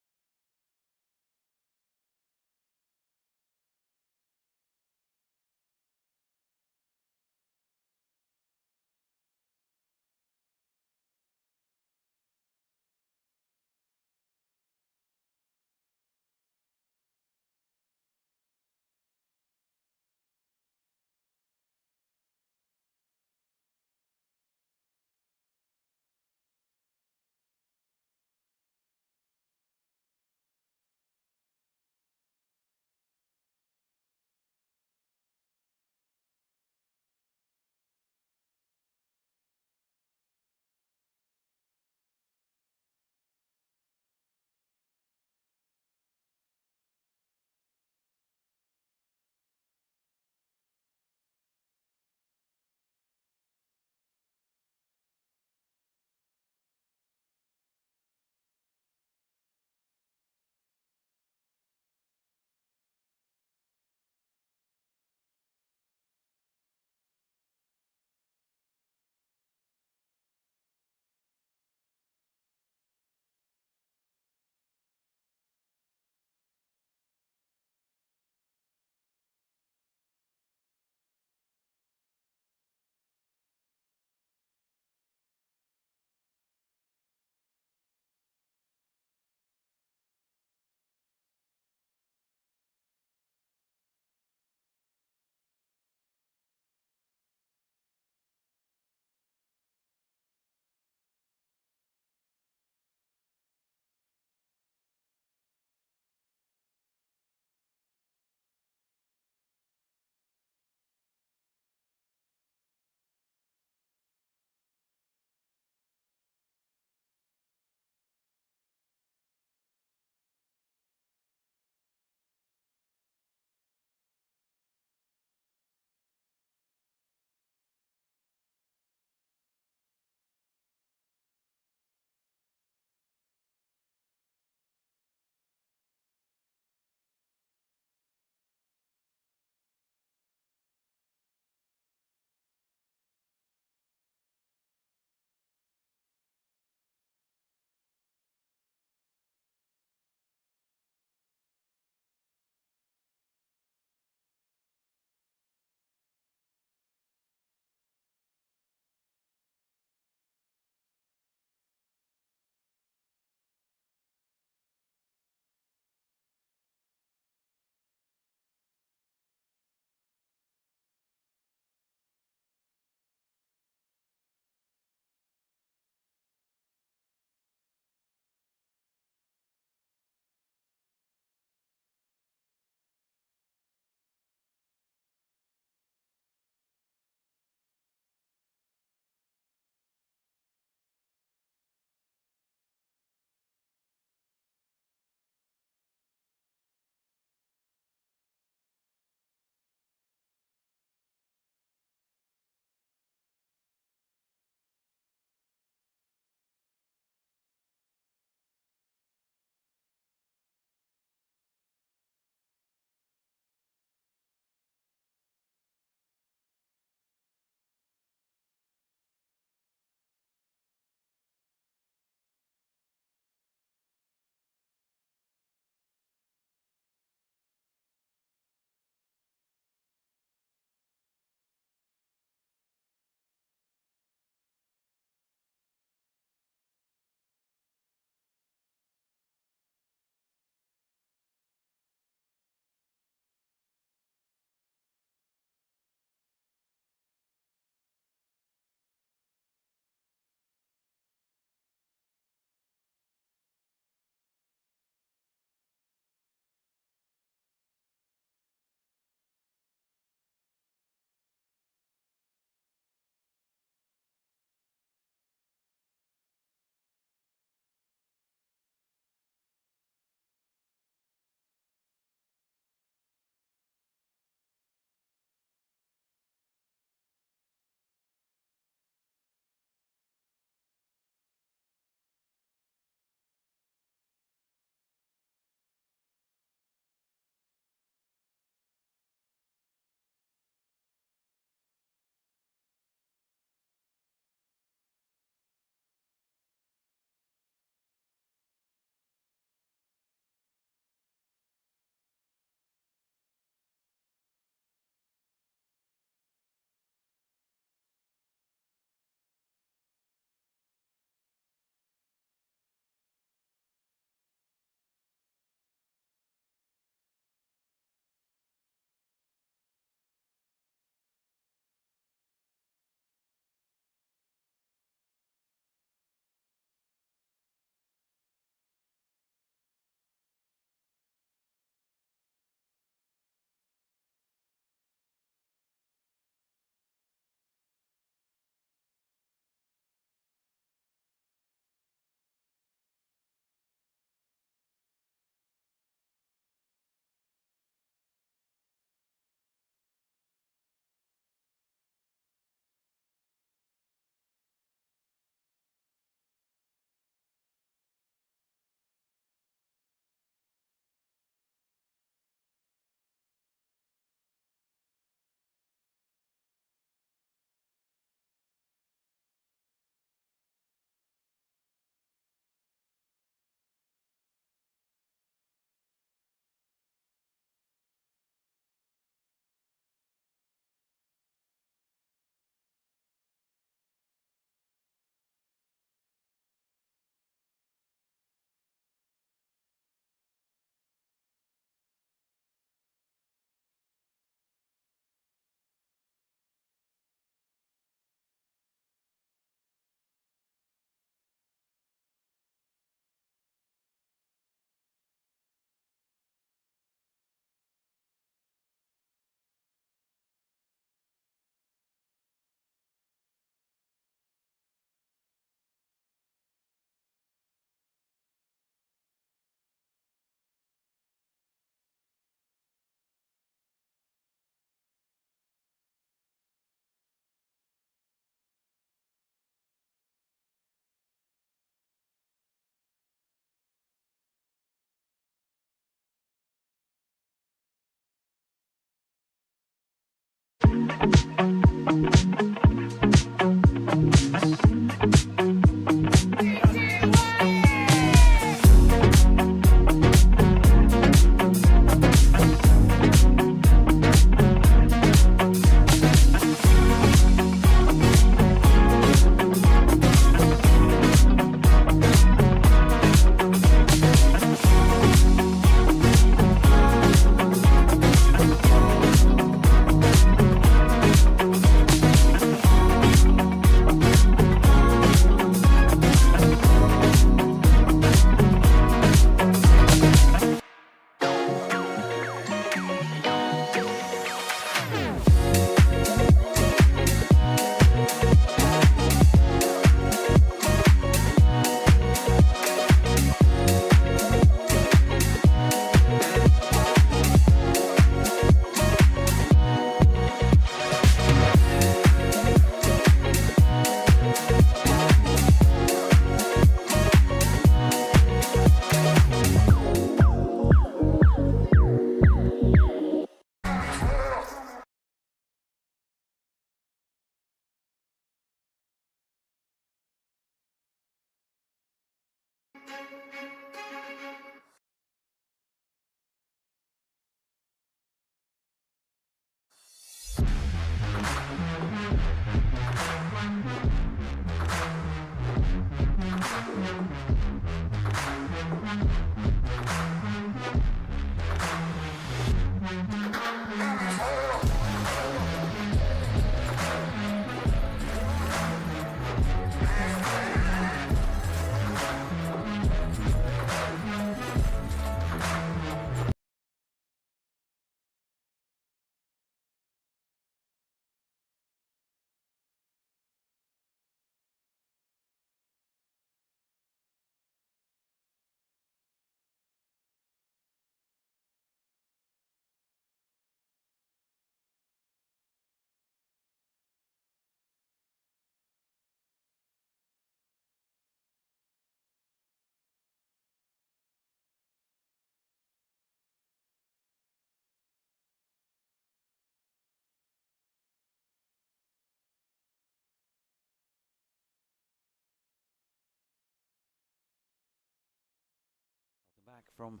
Back from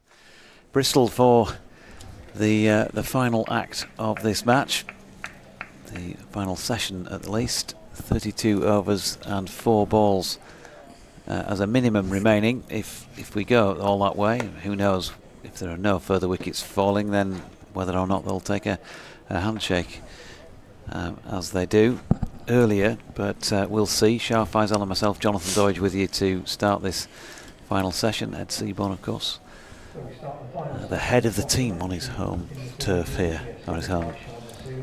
Bristol for the final act of this match, the final session at least. 32 overs and 4 balls as a minimum remaining. If we go all that way, who knows if there are no further wickets falling, then whether or not they'll take a handshake as they do earlier, but we'll see. Shah Faisal and myself, Jonathan Doidge, with you to start this final session. Ed Seaborn, of course, the head of the team on his home turf here, or his home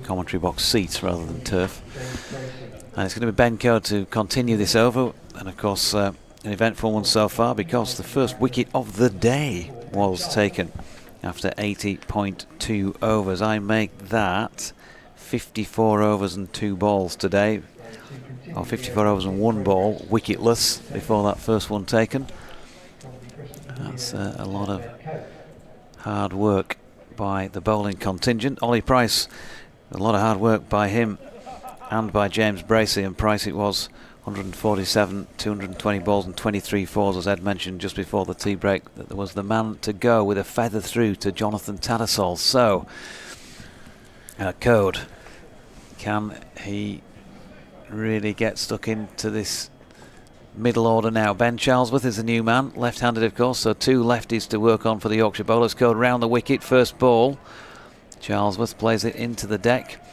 commentary box seats rather than turf. And it's going to be Ben Coe to continue this over, and of course an eventful one so far, because the first wicket of the day was taken after 80.2 overs. I make that 54 overs and 2 balls today, or 54 overs and 1 ball wicketless before that first one taken. That's a lot of hard work by the bowling contingent. Ollie Price, a lot of hard work by him and by James Bracey, and Price it was 147, 220 balls and 23 fours, as Ed mentioned just before the tea break, that there was the man to go with a feather through to Jonathan Tattersall. So, Code, can he really get stuck into this middle order now? Ben Charlesworth is the new man, left-handed of course, so 2 lefties to work on for the Yorkshire bowlers. Code round the wicket, first ball. Charlesworth plays it into the deck,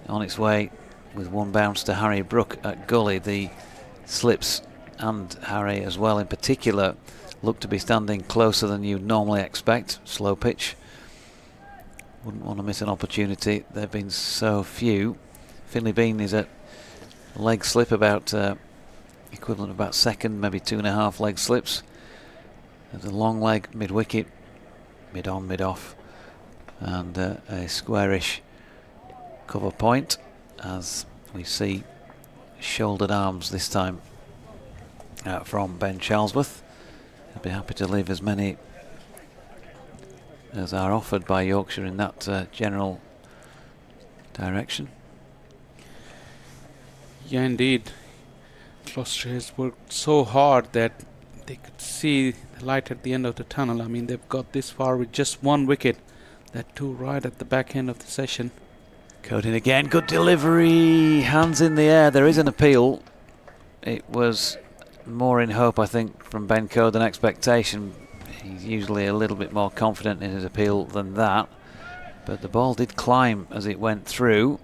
on its way with 1 bounce to Harry Brook at gully. The slips and Harry as well in particular look to be standing closer than you'd normally expect. Slow pitch, wouldn't want to miss an opportunity. There have been so few. Finley Bean is at leg slip, about equivalent of about second, maybe 2.5 leg slips. There's a long leg mid-wicket, mid-on, mid-off, and a squarish cover point, as we see shouldered arms this time from Ben Charlesworth. I'd be happy to leave as many as are offered by Yorkshire in that general direction. Yeah, indeed. Gloucestershire has worked so hard that they could see the light at the end of the tunnel. I mean, they've got this far with just one wicket. That too right at the back end of the session. Coding again, good delivery, hands in the air. There is an appeal. It was more in hope, I think, from Ben Code than expectation. He's usually a little bit more confident in his appeal than that. But the ball did climb as it went through.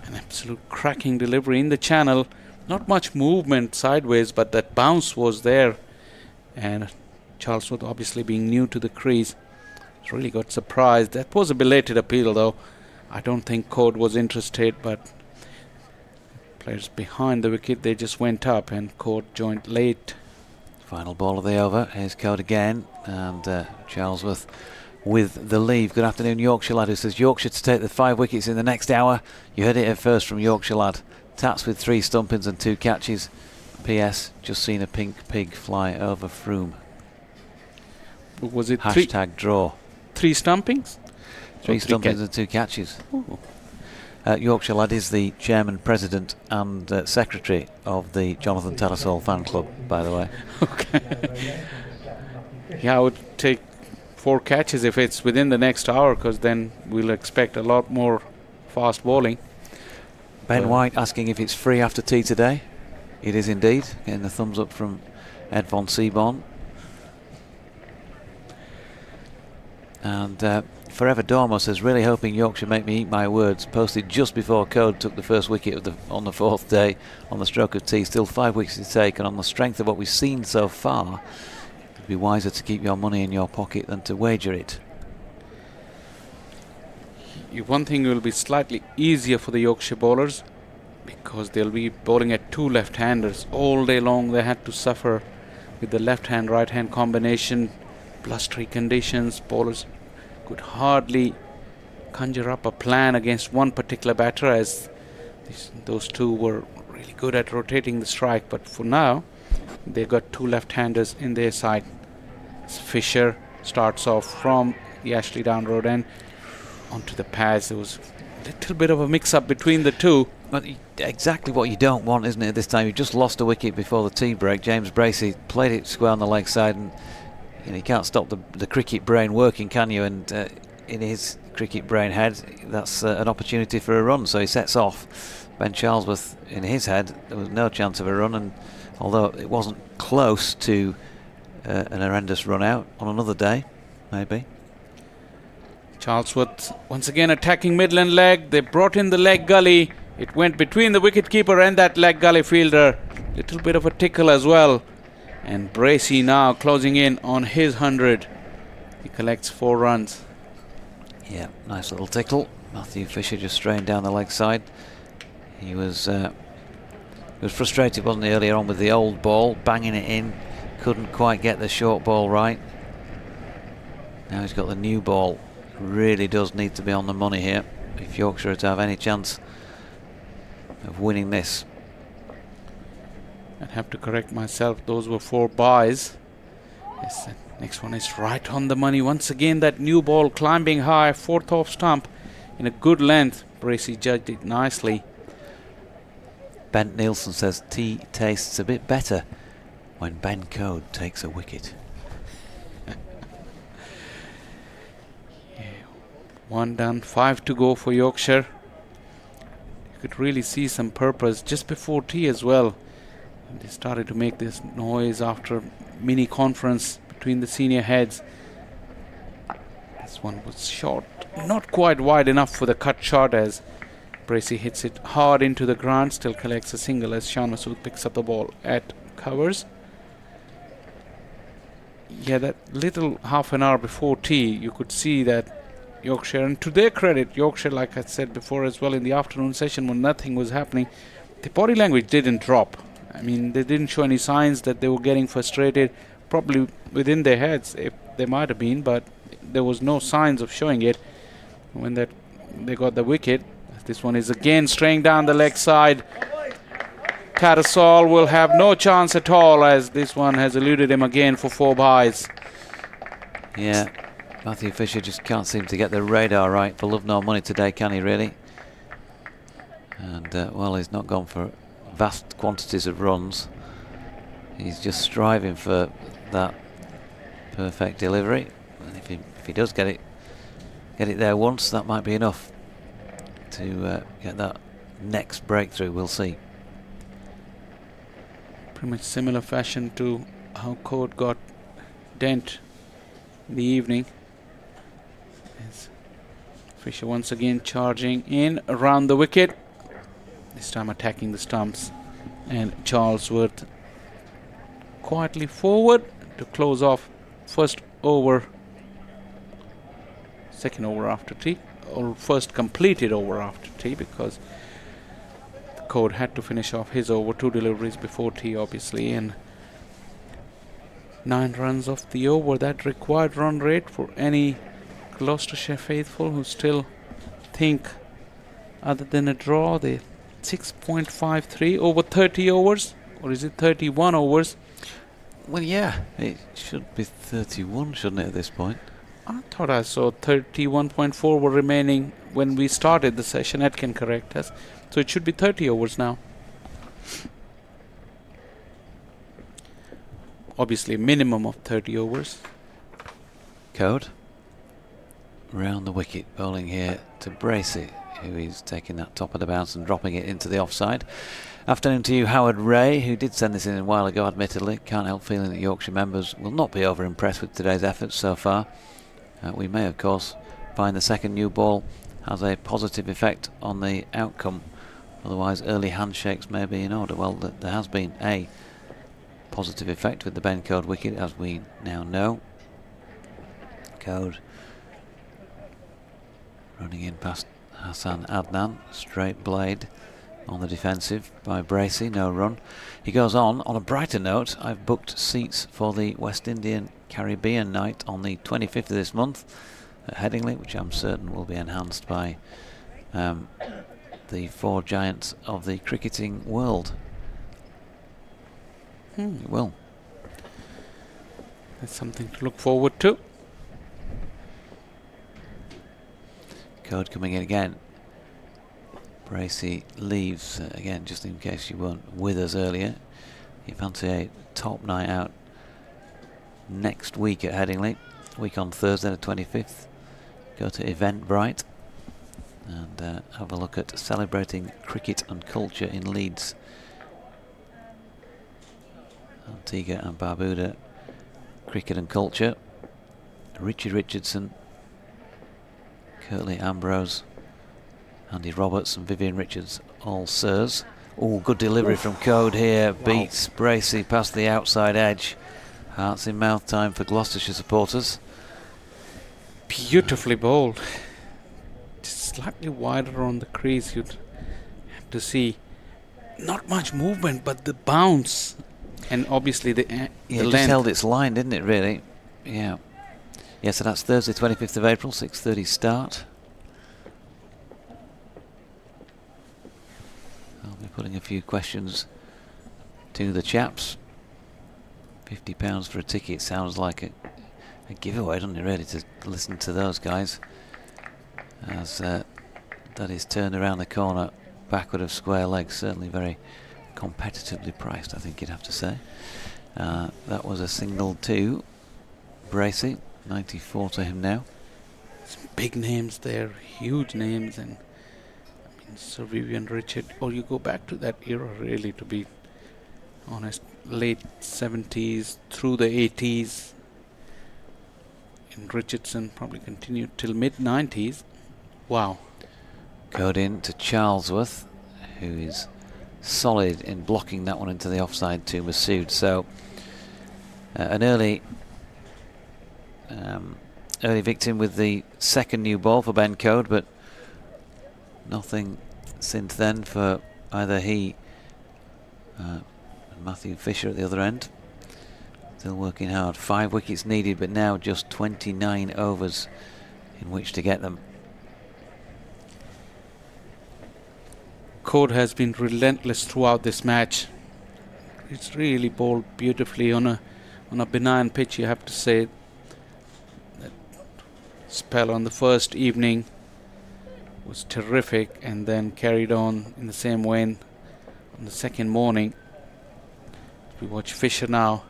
An absolute cracking delivery in the channel. Not much movement sideways, but that bounce was there. And Charlesworth, obviously being new to the crease, really got surprised. That was a belated appeal, though. I don't think Code was interested, but players behind the wicket, they just went up, and Code joined late. Final ball of the over. Here's Code again, and Charlesworth with the lead. Good afternoon, Yorkshire lad, who says Yorkshire to take the 5 wickets in the next hour. You heard it at first from Yorkshire lad. Tats with 3 stumpings and 2 catches. P.S. Just seen a pink pig fly over Froome. Was it Hashtag draw. 3 stumpings? 3 stumpings and 2 catches. Yorkshire lad is the chairman, president and secretary of the Jonathan Tattersall fan club, by the way. Okay. Yeah, I would take 4 catches if it's within the next hour, because then we'll expect a lot more fast bowling. Ben White asking if it's free after tea today. It is indeed. Getting the thumbs up from Ed von Seaborn. And Forever Dormo says, really hoping Yorkshire make me eat my words. Posted just before Code took the first wicket on the 4th day on the stroke of tea. Still 5 wickets to take, and on the strength of what we've seen so far, it'd be wiser to keep your money in your pocket than to wager it. One thing will be slightly easier for the Yorkshire bowlers, because they'll be bowling at 2 left-handers. All day long they had to suffer with the left-hand, right-hand combination, blustery conditions. Bowlers could hardly conjure up a plan against one particular batter, as those 2 were really good at rotating the strike. But for now, they've got 2 left-handers in their side. Fisher starts off from the Ashley Down Road end onto the pads. There was a little bit of a mix-up between the 2. But exactly what you don't want, isn't it, at this time? You just lost a wicket before the tea break. James Bracey played it square on the leg side, and you can't stop the cricket brain working, can you? And in his cricket brain head, that's an opportunity for a run, so he sets off. Ben Charlesworth, in his head, there was no chance of a run, and although it wasn't close to an horrendous run out on another day, maybe. Charlesworth once again attacking Midland leg. They brought in the leg gully. It went between the wicketkeeper and that leg gully fielder. Little bit of a tickle as well. And Bracey now closing in on his 100. He collects 4 runs. Yeah, nice little tickle. Matthew Fisher just straying down the leg side. He was frustrated, wasn't he, earlier on with the old ball, banging it in. Couldn't quite get the short ball right. Now he's got the new ball. Really does need to be on the money here if Yorkshire are to have any chance of winning this. I'd have to correct myself. Those were 4 buys. Yes, next one is right on the money. Once again, that new ball climbing high, 4th off stump in a good length. Bracey judged it nicely. Bent Nielsen says tea tastes a bit better when Ben Code takes a wicket. Yeah, 1 done, 5 to go for Yorkshire. You could really see some purpose just before tea as well. They started to make this noise after mini conference between the senior heads. This one was short, not quite wide enough for the cut shot, as Bracey hits it hard into the ground, still collects a single as Shan Masood picks up the ball at covers. Yeah, that little half an hour before tea, you could see that Yorkshire, and to their credit, Yorkshire, like I said before as well in the afternoon session when nothing was happening, the body language didn't drop. I mean, they didn't show any signs that they were getting frustrated, probably within their heads, if they might have been, but there was no signs of showing it when they got the wicket. This one is again straying down the leg side. Tattersall will have no chance at all, as this one has eluded him again for 4 buys. Yeah, Matthew Fisher just can't seem to get the radar right for love nor money today, can he really? And well, he's not gone for vast quantities of runs. He's just striving for that perfect delivery. And if he does get it there once, that might be enough to get that next breakthrough. We'll see. Pretty much similar fashion to how Code got Dent in the evening. As Fisher once again charging in around the wicket, this time attacking the stumps, and Charlesworth quietly forward to close off second over after tea, or first completed over after tea, because the Code had to finish off his over, 2 deliveries before tea obviously, and 9 runs off the over. That required run rate for any Gloucestershire faithful who still think other than a draw, they 6.53 over 30 overs, or is it 31 overs? Well, yeah, it should be 31, shouldn't it, at this point? I thought I saw 31.4 were remaining when we started the session. Ed can correct us. So it should be 30 overs now. Obviously, a minimum of 30 overs. Code round the wicket, bowling here to Bracey, who is taking that top of the bounce and dropping it into the offside. Afternoon to you, Howard Ray, who did send this in a while ago, admittedly. Can't help feeling that Yorkshire members will not be over impressed with today's efforts so far. We may, of course, find the second new ball has a positive effect on the outcome. Otherwise, early handshakes may be in order. Well, there has been a positive effect with the Ben Code wicket, as we now know. Code running in past Hassan Adnan, straight blade on the defensive by Bracey, no run. He goes on a brighter note. I've booked seats for the West Indian Caribbean night on the 25th of this month at Headingley, which I'm certain will be enhanced by the 4 giants of the cricketing world. It will. That's something to look forward to. Code coming in again. Bracey leaves again, just in case you weren't with us earlier. You fancy a top night out next week at Headingley, week on Thursday the 25th. Go to Eventbrite and have a look at celebrating cricket and culture in Leeds. Antigua and Barbuda, cricket and culture. Richard Richardson, Curtly Ambrose, Andy Roberts and Vivian Richards, all sirs. Oh, good delivery from Code here. Wow. Beats Bracey past the outside edge. Hearts in mouth time for Gloucestershire supporters. Beautifully bowled. Just slightly wider on the crease. You'd have to see not much movement, but the bounce, and obviously the it length. Just held its line, didn't it? Really? Yeah. Yeah. So that's Thursday, 25th of April, 6:30 start. I'll be putting a few questions to the chaps. £50 for a ticket sounds like a giveaway, doesn't it, really, to listen to those guys, as that is turned around the corner backward of square legs. Certainly very competitively priced, I think you'd have to say. That was a single to Bracey, 94 to him now. Some big names there, huge names, and I mean Sir Vivian Richard, or you go back to that era really, to be honest, late 70s through the 80s, and Richardson probably continued till mid 90s. Wow. Code in to Charlesworth, who is solid in blocking that one into the offside to Masood. So an early victim with the second new ball for Ben Code, but nothing since then for either he and Matthew Fisher at the other end. Still working hard. 5 wickets needed, but now just 29 overs in which to get them. Code has been relentless throughout this match. It's really bowled beautifully on a benign pitch, you have to say. That spell on the first evening was terrific, and then carried on in the same vein on the second morning. We watch Fisher now,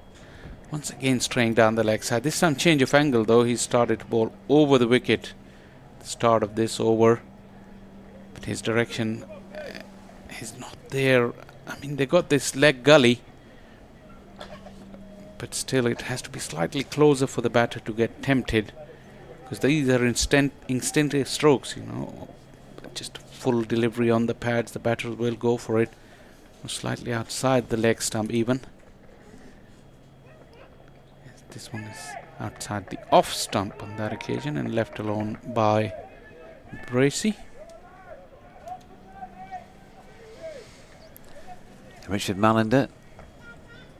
once again straying down the leg side. This time change of angle though. He started to bowl over the wicket at the start of this over, but his direction is not there. I mean, they got this leg gully, but still it has to be slightly closer for the batter to get tempted, because these are instinctive strokes, you know. Just full delivery on the pads, the batter will go for it. Slightly outside the leg stump even. Yes, this one is outside the off stump on that occasion and left alone by Bracey. Richard Mallender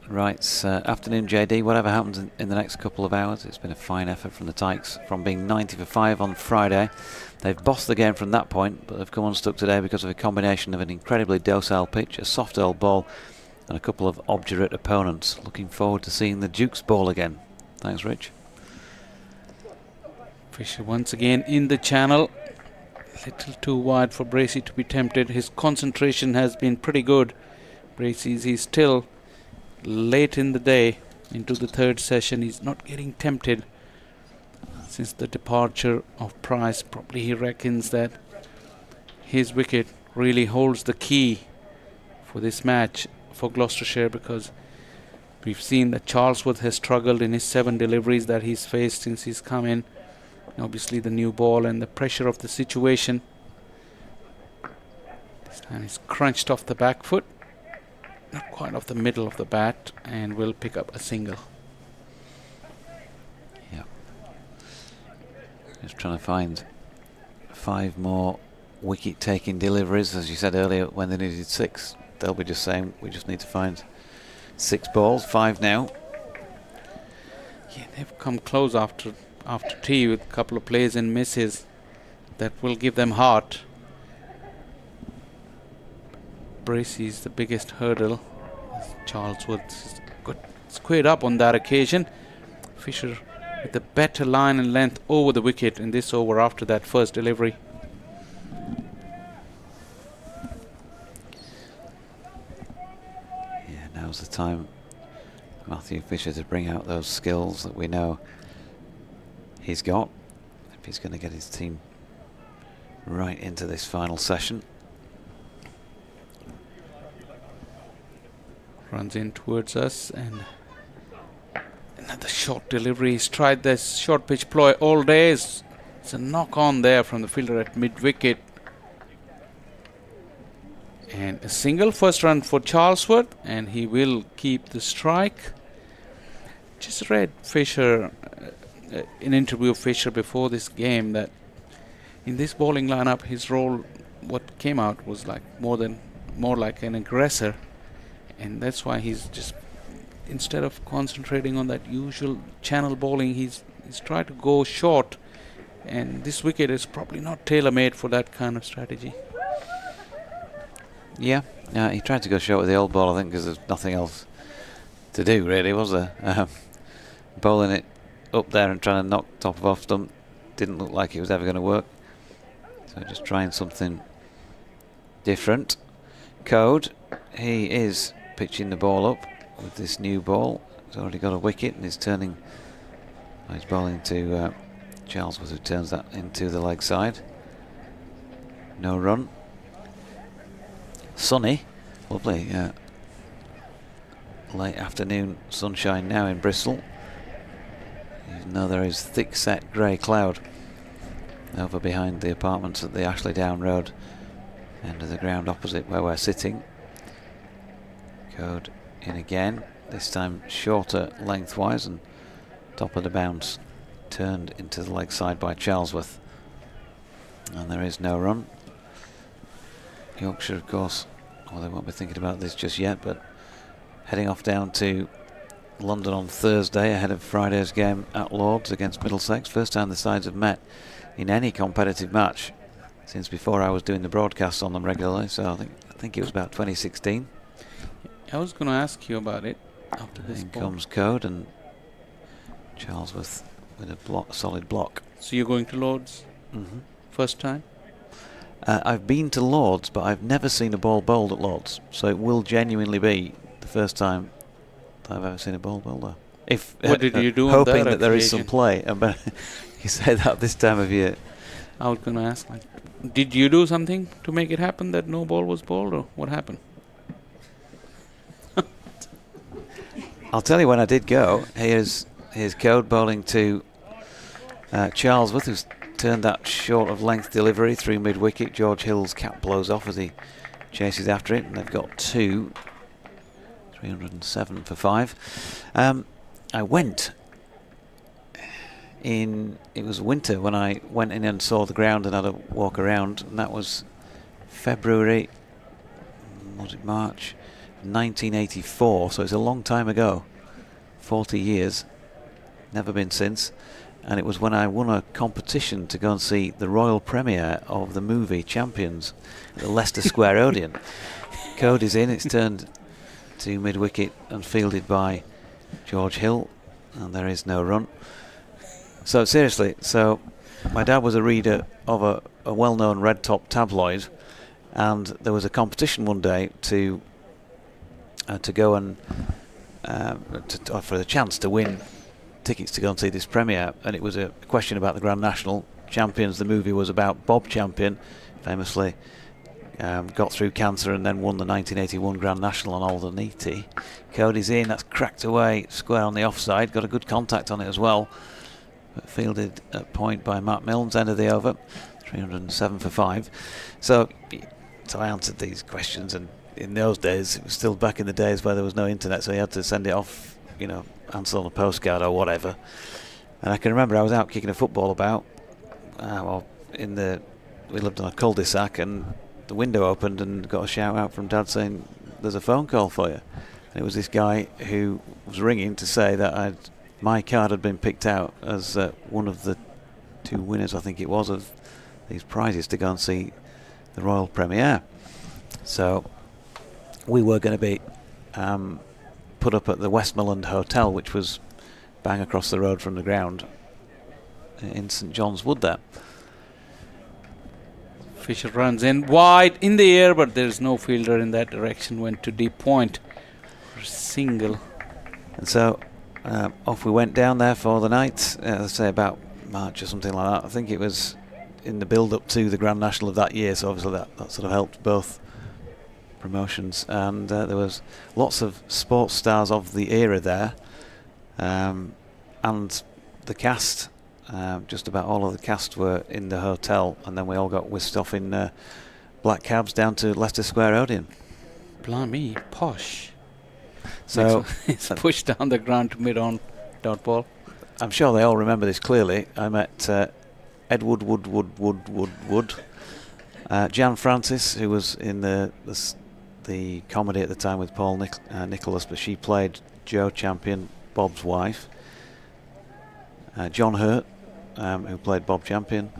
writes, afternoon JD, whatever happens in the next couple of hours, it's been a fine effort from the Tykes. From being 90 for 5 on Friday, they've bossed the game from that point, but they've come unstuck today because of a combination of an incredibly docile pitch, a soft old ball, and a couple of obdurate opponents. Looking forward to seeing the Dukes ball again. Thanks, Rich. Fisher once again in the channel. A little too wide for Bracey to be tempted. His concentration has been pretty good. Bracey's, he's still late in the day into the third session. He's not getting tempted since the departure of Price. Probably he reckons that his wicket really holds the key for this match for Gloucestershire, because we've seen that Charlesworth has struggled in his 7 deliveries that he's faced since he's come in. And obviously the new ball and the pressure of the situation. This time he's crunched off the back foot, not quite off the middle of the bat, and will pick up a single. Yeah. Just trying to find 5 more wicket-taking deliveries. As you said earlier, when they needed 6, they'll be just saying, we just need to find 6 balls, 5 now. Yeah, they've come close after tea with a couple of plays and misses that will give them heart. Bracey's the biggest hurdle. Charlesworth got squared up on that occasion. Fisher with a better line and length over the wicket in this over after that first delivery. Yeah, now's the time, Matthew Fisher, to bring out those skills that we know he's got, if he's going to get his team right into this final session. Runs in towards us, and another short delivery. He's tried this short pitch ploy all day. It's a knock on there from the fielder at mid wicket, and a single. First run for Charlesworth, and he will keep the strike. Just read Fisher, an interview of Fisher before this game, that in this bowling lineup his role, what came out, was like more like an aggressor. And that's why he's just, instead of concentrating on that usual channel bowling, he's tried to go short. And this wicket is probably not tailor-made for that kind of strategy. Yeah, he tried to go short with the old ball, I think, because there's nothing else to do, really, was there? Bowling it up there and trying to knock top of off stump didn't look like it was ever going to work. So just trying something different. Code, he is pitching the ball up with this new ball. He's already got a wicket and he's turning, he's bowling to Charlesworth, who turns that into the leg side. No run. Sunny, lovely late afternoon sunshine now in Bristol, even though there is thick set grey cloud over behind the apartments at the Ashley Down Road end of the ground opposite where we're sitting. Code in again, this time shorter lengthwise, and top of the bounce turned into the leg side by Charlesworth, and there is no run. Yorkshire, of course, well, they won't be thinking about this just yet, but heading off down to London on Thursday ahead of Friday's game at Lords against Middlesex. First time the sides have met in any competitive match since before I was doing the broadcasts on them regularly, so I think it was about 2016. I was going to ask you about it after this In ball. comes Code, and Charlesworth with a solid block. So you're going to Lords Mm-hmm. first time? I've been to Lords, but I've never seen a ball bowled at Lords, so it will genuinely be the first time that I've ever seen a ball bowled there. If What did you do on hoping that that there is some occasion? play, but you say that this time of year. I was going to ask, like, did you do something to make it happen that no ball was bowled, or what happened? I'll tell you when I did go. Here's Code bowling to Charlesworth, who's turned that short of length delivery through mid-wicket. George Hill's cap blows off as he chases after it, and they've got 307 for 5. I went in, it was winter when I went in and saw the ground and had a walk around, and that was February, was it March 1984, so it's a long time ago, 40 years, never been since. And it was when I won a competition to go and see the royal premiere of the movie Champions at the Leicester Square Odeon. Code is in, it's turned to mid-wicket and fielded by George Hill, and there is no run. So seriously, so my dad was a reader of a well-known red-top tabloid, and there was a competition one day to go and for the chance to win tickets to go and see this premiere, and it was a question about the Grand National. Champions, the movie was about Bob Champion, famously got through cancer and then won the 1981 Grand National on Alderneaty. Cody's in, that's cracked away, square on the offside, got a good contact on it as well, but fielded at point by Matt Milnes, end of the over, 307 for 5. So I answered these questions, and in those days, it was still back in the days where there was no internet, so you had to send it off, you know, answer on a postcard or whatever. And I can remember I was out kicking a football about, we lived on a cul-de-sac, and the window opened and got a shout out from Dad saying, "There's a phone call for you." And it was this guy who was ringing to say that my card had been picked out as one of the 2 winners, I think it was, of these prizes to go and see the royal premiere. So we were going to be put up at the Westmoreland Hotel, which was bang across the road from the ground in St John's Wood there. Fisher runs in wide in the air, but there's no fielder in that direction. Went to deep point for a single. And so off we went down there for the night, let's say about March or something like that. I think it was in the build-up to the Grand National of that year, so obviously that sort of helped both promotions. And there was lots of sports stars of the era there, and the cast, just about all of the cast were in the hotel, and then we all got whisked off in black cabs down to Leicester Square Odeon. Blimey, posh. So it's pushed down the ground to mid-on dot ball. I'm sure they all remember this clearly. I met Edward Wood, Jan Francis, who was in the comedy at the time with Paul Nicholas, but she played Jo Champion, Bob's wife. John Hurt, who played Bob Champion,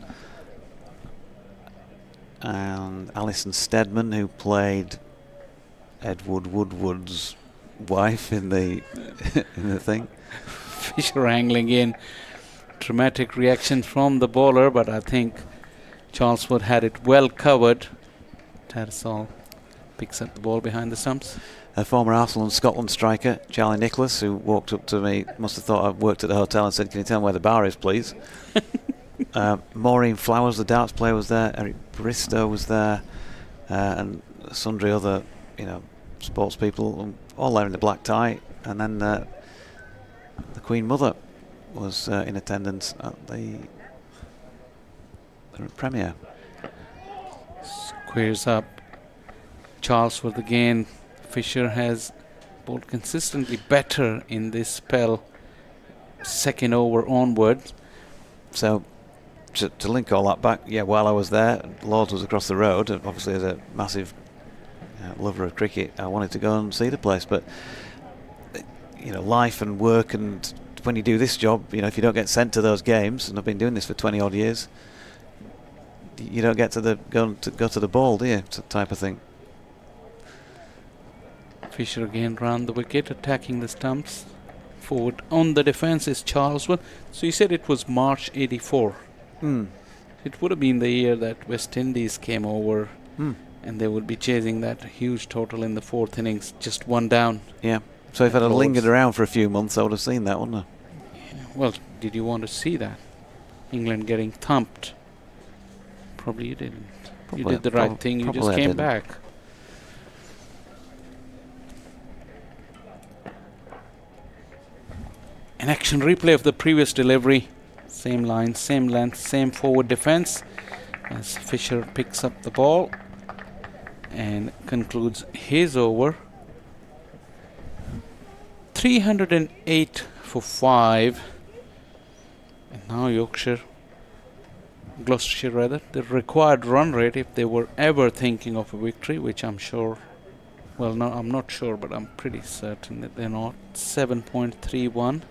and Alison Steadman, who played Edward Woodward's wife in the in the thing. Fisher angling in. Dramatic reaction from the bowler, but I think Charlesworth had it well covered. Tattersall picks up the ball behind the stumps. A former Arsenal and Scotland striker, Charlie Nicholas, who walked up to me, must have thought I worked at the hotel, and said, "Can you tell me where the bar is, please?" Maureen Flowers, the darts player, was there. Eric Bristow was there, and sundry other, sports people, all there in the black tie. And then the Queen Mother was in attendance at the premiere. Squares up. Charlesworth again. Fisher has bowled consistently better in this spell, second over onwards. So to link all that back, while I was there, Lords was across the road, and obviously as a massive lover of cricket, I wanted to go and see the place, but life and work, and when you do this job, if you don't get sent to those games, and I've been doing this for 20 odd years, you don't get to go to the ball, do you? Type of thing. Fisher again round the wicket, attacking the stumps. Forward on the defence is Charlesworth. So you said it was March 84. It would have been the year that West Indies came over and they would be chasing that huge total in the 4th innings, just one down. Yeah. So if it had Lords. lingered around for a few months, I would have seen that, wouldn't I? Yeah. Well, did you want to see that? England getting thumped. Probably you didn't. You did the right thing, you just came back. An action replay of the previous delivery. Same line, same length, same forward defense. As Fisher picks up the ball and concludes his over. 308 for 5. And now Gloucestershire rather, the required run rate, if they were ever thinking of a victory, which I'm sure, well, no, I'm not sure, but I'm pretty certain that they're not, 7.31.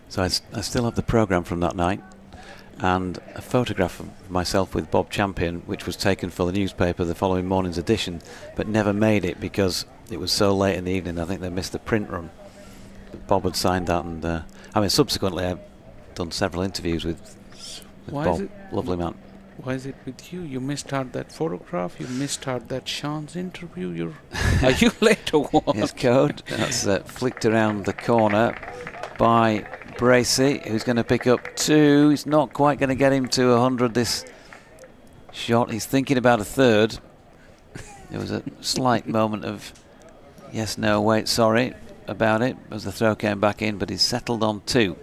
So I still have the programme from that night and a photograph of myself with Bob Champion, which was taken for the newspaper the following morning's edition, but never made it because it was so late in the evening. I think they missed the print run. Bob had signed that, and subsequently I've done several interviews with Bob. Lovely man. Why is it with you? You missed out that photograph. You missed out that Sean's interview. Are you late or what? Yes, Code. That's flicked around the corner by Bracey, who's going to pick up 2. He's not quite going to get him to 100 this shot. He's thinking about a 3rd. There was a slight moment of yes, no, wait, sorry about it as the throw came back in, but he's settled on 2.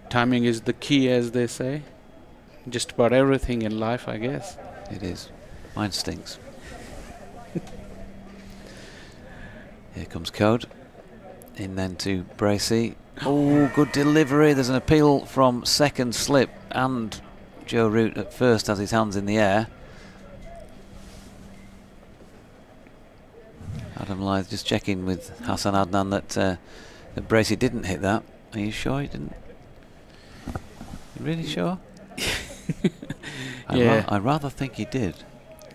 Timing is the key, as they say. Just about everything in life, I guess. It is. Mine stinks. Here comes Code. In then to Bracey. Oh, good delivery. There's an appeal from second slip, and Joe Root at first has his hands in the air. Adam Lyth just checking with Hassan Adnan that Bracey didn't hit that. Are you sure he didn't? You really sure? Yeah. I rather think he did.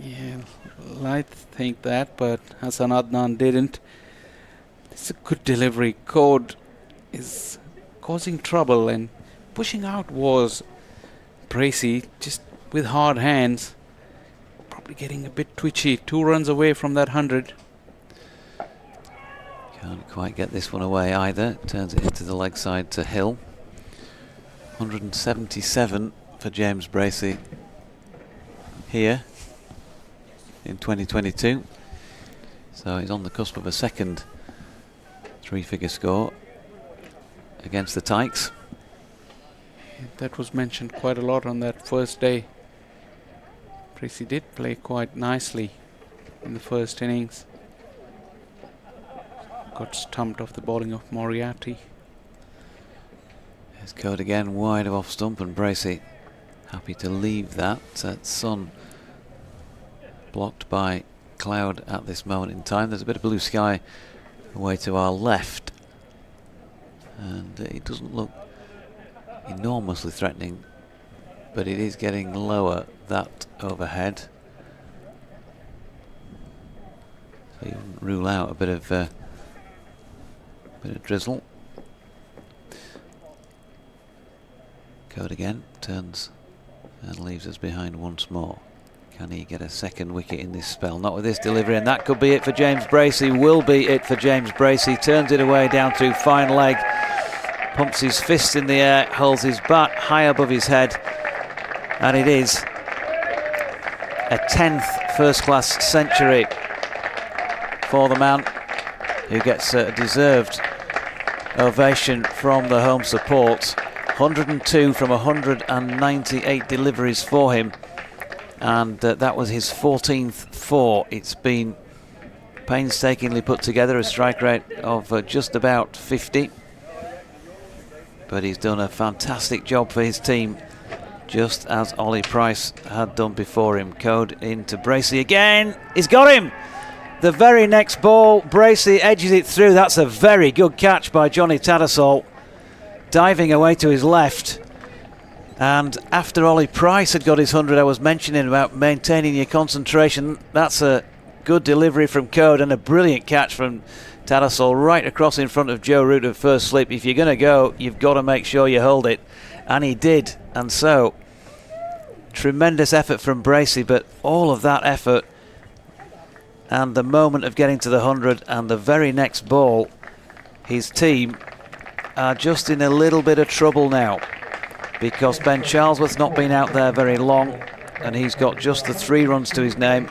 Yeah, Lyth think that, but Hassan Adnan didn't. It's a good delivery. Code is causing trouble, and pushing out was Bracey, just with hard hands. Probably getting a bit twitchy. 2 runs away from that 100. Can't quite get this one away either. Turns it into the leg side to Hill. 177 for James Bracey here in 2022. So he's on the cusp of a second 3-figure score against the Tykes. That was mentioned quite a lot on that first day. Bracey did play quite nicely in the first innings. Got stumped off the bowling of Moriarty. There's Code again, wide of off stump, and Bracey happy to leave that. Sun blocked by cloud at this moment in time. There's a bit of blue sky away to our left, and it doesn't look enormously threatening, but it is getting lower, that overhead. So you wouldn't rule out a bit of drizzle. Code again, turns and leaves us behind once more. Can he get a second wicket in this spell? Not with this delivery, and that could be it for James Bracey. Will be it for James Bracey. Turns it away down through fine leg. Pumps his fist in the air, holds his bat high above his head, and it is a 10th first-class century for the man who gets a deserved ovation from the home support. 102 from 198 deliveries for him, and that was his 14th 4. It's been painstakingly put together, a strike rate of just about 50, but he's done a fantastic job for his team, just as Ollie Price had done before him. Code into Bracey again. He's got him! The very next ball, Bracey edges it through. That's a very good catch by Johnny Tattersall, diving away to his left. And after Ollie Price had got his 100, I was mentioning about maintaining your concentration. That's a good delivery from Code and a brilliant catch from Tattersall right across in front of Joe Root at first slip. If you're going to go, you've got to make sure you hold it. And he did. And so, tremendous effort from Bracey, but all of that effort and the moment of getting to the 100 and the very next ball, his team are just in a little bit of trouble now, because Ben Charlesworth's not been out there very long and he's got just the 3 runs to his name.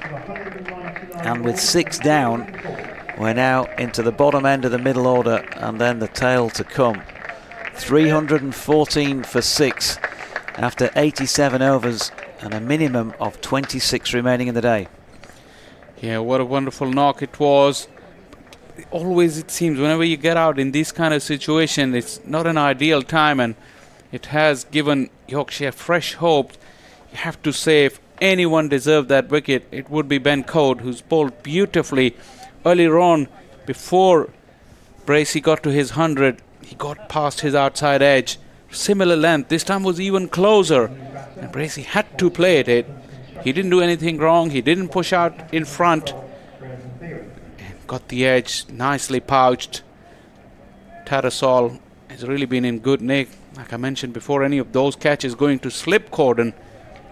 And with 6 down, we're now into the bottom end of the middle order and then the tail to come. 314 for 6 after 87 overs and a minimum of 26 remaining in the day. Yeah, what a wonderful knock it was. Always it seems whenever you get out in this kind of situation, it's not an ideal time, and it has given Yorkshire fresh hope. You have to say, if anyone deserved that wicket, it would be Ben Code, who's bowled beautifully earlier on. Before Bracey got to his 100, he got past his outside edge. Similar length, this time was even closer, and Bracey had to play at it. He didn't do anything wrong, he didn't push out in front, and got the edge nicely pouched. Tattersall has really been in good nick. Like I mentioned before, any of those catches going to slip cordon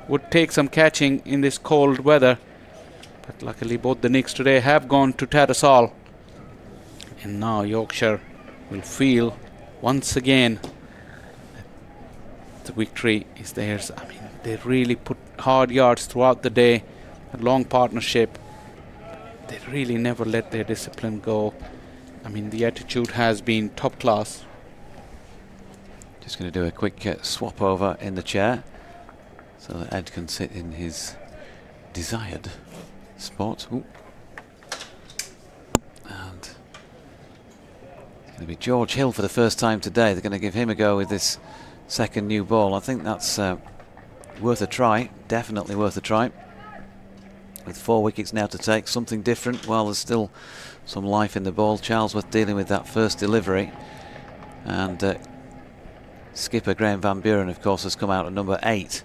would take some catching in this cold weather, but luckily both the nicks today have gone to Tattersall, and now Yorkshire will feel once again that the victory is theirs. I mean, they really put hard yards throughout the day, a long partnership. They really never let their discipline go. I mean, the attitude has been top class. Just going to do a quick swap over in the chair so that Ed can sit in his desired spot. Ooh. And it's going to be George Hill for the first time today. They're going to give him a go with this second new ball. I think that's worth a try, definitely worth a try. With 4 wickets now to take, something different while there's still some life in the ball. Charlesworth dealing with that first delivery, and skipper Graham Van Buren, of course, has come out at number 8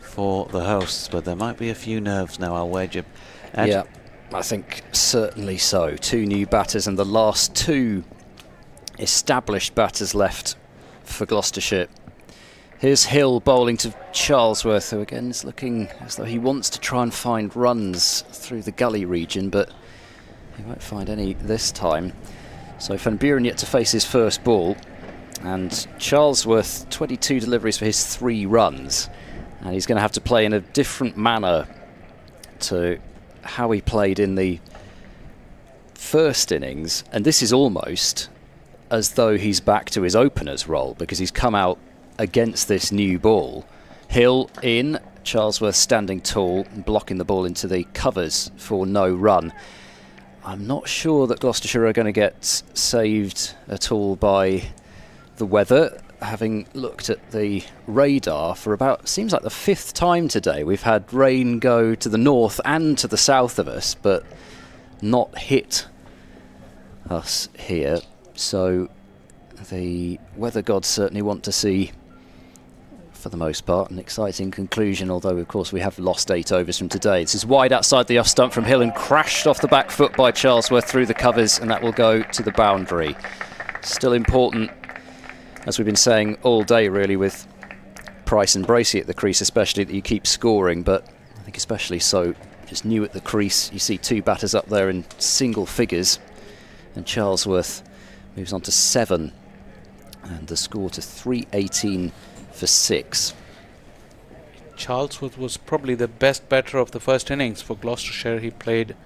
for the hosts, but there might be a few nerves now, I'll wager. Ed? Yeah, I think certainly so. 2 new batters and the last 2 established batters left for Gloucestershire. Here's Hill bowling to Charlesworth, who again is looking as though he wants to try and find runs through the gully region, but he won't find any this time. So Van Buren yet to face his first ball, and Charlesworth 22 deliveries for his 3 runs, and he's going to have to play in a different manner to how he played in the first innings, and this is almost as though he's back to his opener's role, because he's come out against this new ball. Hill in, Charlesworth standing tall, blocking the ball into the covers for no run. I'm not sure that Gloucestershire are going to get saved at all by the weather. Having looked at the radar for about, seems like the 5th time today, we've had rain go to the north and to the south of us, but not hit us here. So the weather gods certainly want to see, for the most part, an exciting conclusion, although of course we have lost 8 overs from today. This is wide outside the off stump from Hill and crashed off the back foot by Charlesworth through the covers, and that will go to the boundary. Still important, as we've been saying all day really, with Price and Bracey at the crease especially, that you keep scoring, but I think especially so just new at the crease. You see 2 batters up there in single figures, and Charlesworth moves on to 7, and the score to 318 for 6. Charlesworth was probably the best batter of the first innings for Gloucestershire. He played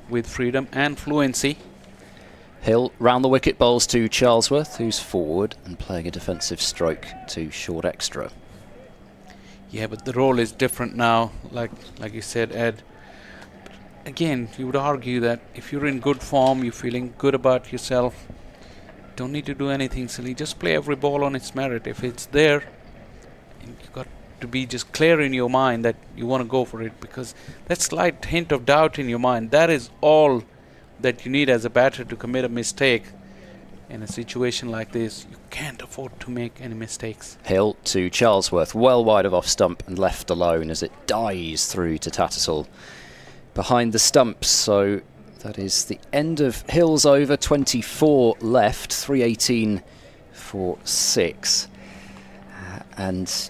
with freedom and fluency. Hill round the wicket bowls to Charlesworth, who's forward and playing a defensive stroke to short extra. Yeah, but the role is different now, like you said, Ed. Again, you would argue that if you're in good form, you're feeling good about yourself, don't need to do anything silly. Just play every ball on its merit. If it's there, you've got to be just clear in your mind that you want to go for it, because that slight hint of doubt in your mind, that is all that you need as a batter to commit a mistake. In a situation like this, you can't afford to make any mistakes. Hill to Charlesworth, well wide of off stump and left alone as it dies through to Tattersall behind the stumps. So That is the end of Hill's over, 24 left, 318 for 6. And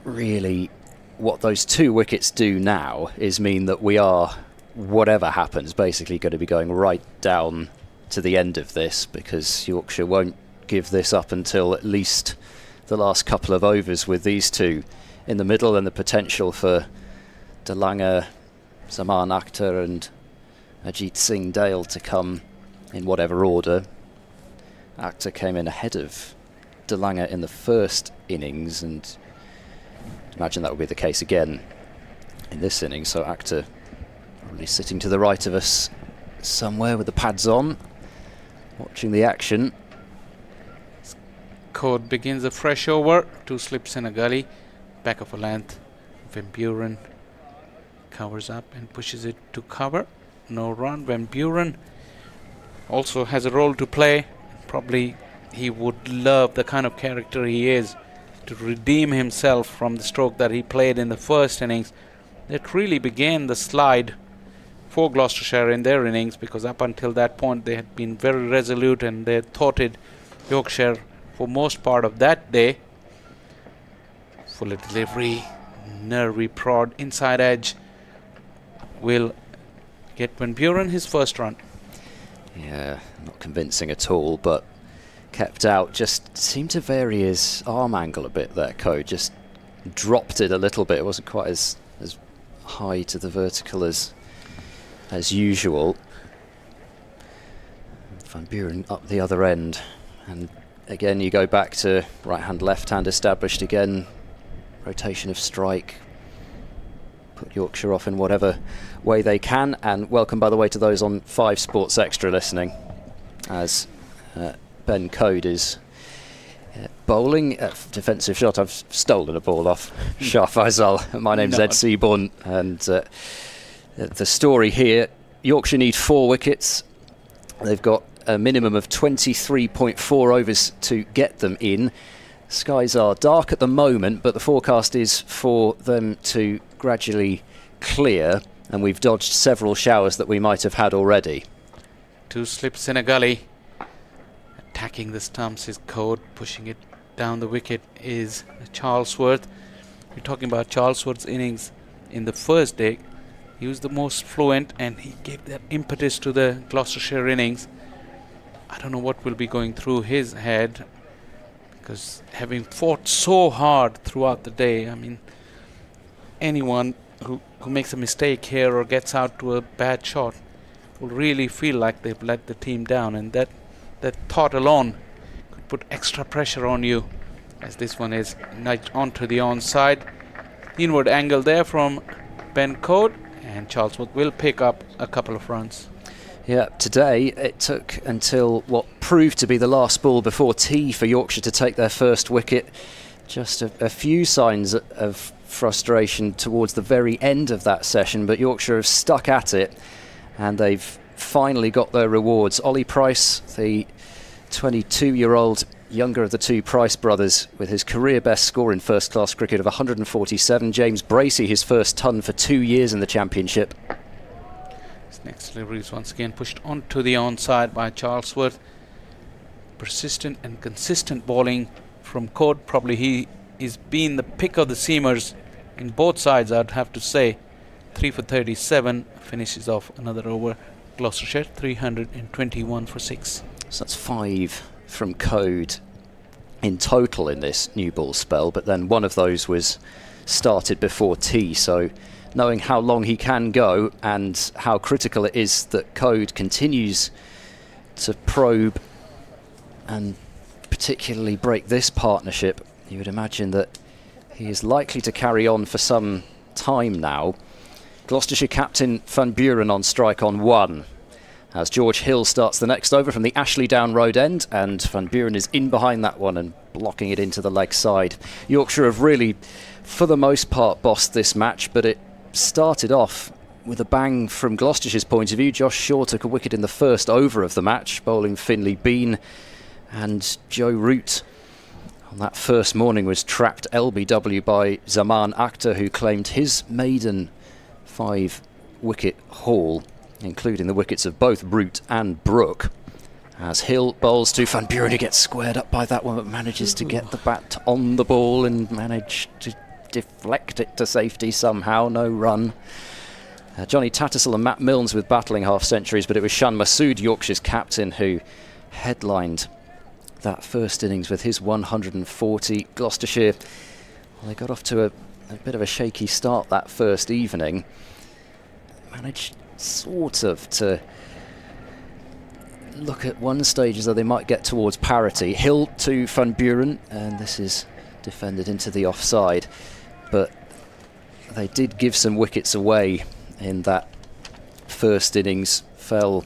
really what those 2 wickets do now is mean that we are, whatever happens, basically going to be going right down to the end of this, because Yorkshire won't give this up until at least the last couple of overs with these 2 in the middle, and the potential for De Lange, Zaman Akhtar and Ajit Singh Dale to come in whatever order. Akhtar came in ahead of De Lange in the first innings, and imagine that would be the case again in this innings. So Akhtar probably sitting to the right of us somewhere with the pads on, watching the action. Code begins a fresh over. 2 slips in a gully. Back of a length. Van Buren covers up and pushes it to cover. No run. Van Buren also has a role to play. Probably he would love the kind of character he is to redeem himself from the stroke that he played in the first innings. That really began the slide for Gloucestershire in their innings, because up until that point they had been very resolute and they had thwarted Yorkshire for most part of that day. Fuller delivery, nervy prod, inside edge will get Van Buren his first run. Yeah, not convincing at all, but kept out. Just seemed to vary his arm angle a bit there, Code. Just dropped it a little bit. It wasn't quite as high to the vertical as usual. Van Buren up the other end, and again you go back to right hand, left hand established again. Rotation of strike, put Yorkshire off in whatever way they can. And welcome, by the way, to those on 5 Sports Extra listening, as Ben Code is bowling. Defensive shot. I've stolen a ball off Shah Faisal. My name's Ed Seaborn, and the story here: Yorkshire need 4 wickets. They've got a minimum of 23.4 overs to get them in. Skies are dark at the moment, but the forecast is for them to gradually clear, and we've dodged several showers that we might have had already. 2 slips in a gully. Attacking the stumps is Code. Pushing it down the wicket is Charlesworth. We're talking about Charlesworth's innings in the first day. He was the most fluent, and he gave that impetus to the Gloucestershire innings. I don't know what will be going through his head, because having fought so hard throughout the day, I mean, anyone who makes a mistake here or gets out to a bad shot will really feel like they've let the team down, and that thought alone could put extra pressure on you, as this one is nudged onto the onside. Inward angle there from Ben Code, and Charlesworth will pick up a couple of runs. Yeah, today it took until what proved to be the last ball before tea for Yorkshire to take their first wicket. Just a few signs of frustration towards the very end of that session, but Yorkshire have stuck at it, and they've finally got their rewards. Ollie Price, the 22-year-old younger of the 2 Price brothers, with his career best score in first-class cricket of 147. James Bracey, his first ton for 2 years in the Championship. Next delivery is once again pushed onto the onside by Charlesworth. Persistent and consistent bowling from Code. Probably he is been the pick of the seamers in both sides, I'd have to say. 3 for 37, finishes off another over. Gloucestershire 321 for 6. So that's 5 from Code in total in this new ball spell, but then one of those was started before tea, so knowing how long he can go and how critical it is that Code continues to probe and particularly break this partnership, you would imagine that he is likely to carry on for some time now. Gloucestershire captain Van Buren on strike on 1, as George Hill starts the next over from the Ashley Down Road end, and Van Buren is in behind that one and blocking it into the leg side. Yorkshire have really, for the most part, bossed this match, but it started off with a bang from Gloucestershire's point of view. Josh Shaw took a wicket in the first over of the match, bowling Finley Bean, and Joe Root on that first morning was trapped LBW by Zaman Akhtar, who claimed his maiden 5-wicket haul including the wickets of both Root and Brook. As Hill bowls to Van Buren, who gets squared up by that one, but manages to get the bat on the ball and manage to deflect it to safety somehow. No run. Johnny Tattersall and Matt Milnes with battling half-centuries, but it was Shan Masood, Yorkshire's captain, who headlined that first innings with his 140. Gloucestershire, well, they got off to a bit of a shaky start that first evening. Managed sort of to look at one stage as though they might get towards parity. Hill to Van Buren, and this is defended into the offside, but they did give some wickets away in that first innings. Fell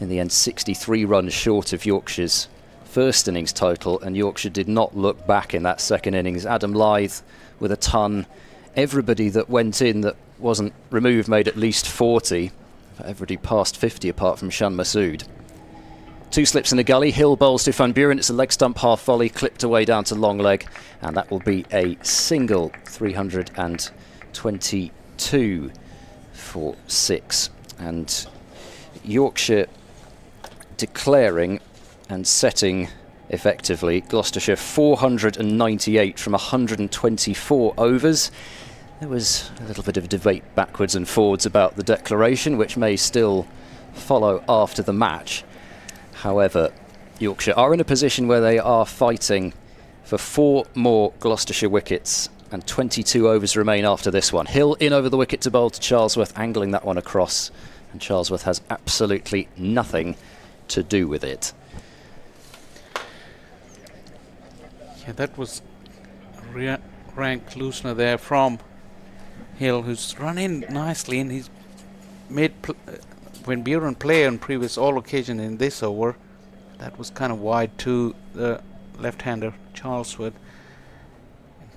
in the end 63 runs short of Yorkshire's first innings total, and Yorkshire did not look back in that second innings. Adam Lyth with a ton. Everybody that went in that wasn't removed made at least 40. Everybody past 50 apart from Shan Masood. Two slips in a gully. Hill bowls to Van Buren. It's a leg stump half volley, clipped away down to long leg, and that will be a single. 322 for 6. And Yorkshire declaring and setting effectively Gloucestershire 498 from 124 overs. There was a little bit of debate backwards and forwards about the declaration, which may still follow after the match. However, Yorkshire are in a position where they are fighting for 4 more Gloucestershire wickets, and 22 overs remain after this one. Hill in over the wicket to bowl to Charlesworth, angling that one across, and Charlesworth has absolutely nothing to do with it. Yeah, that was rank loosener there from Hill, who's run in nicely, and he's made when Buren played on previous all occasion in this over, that was kind of wide to the left-hander Charlesworth.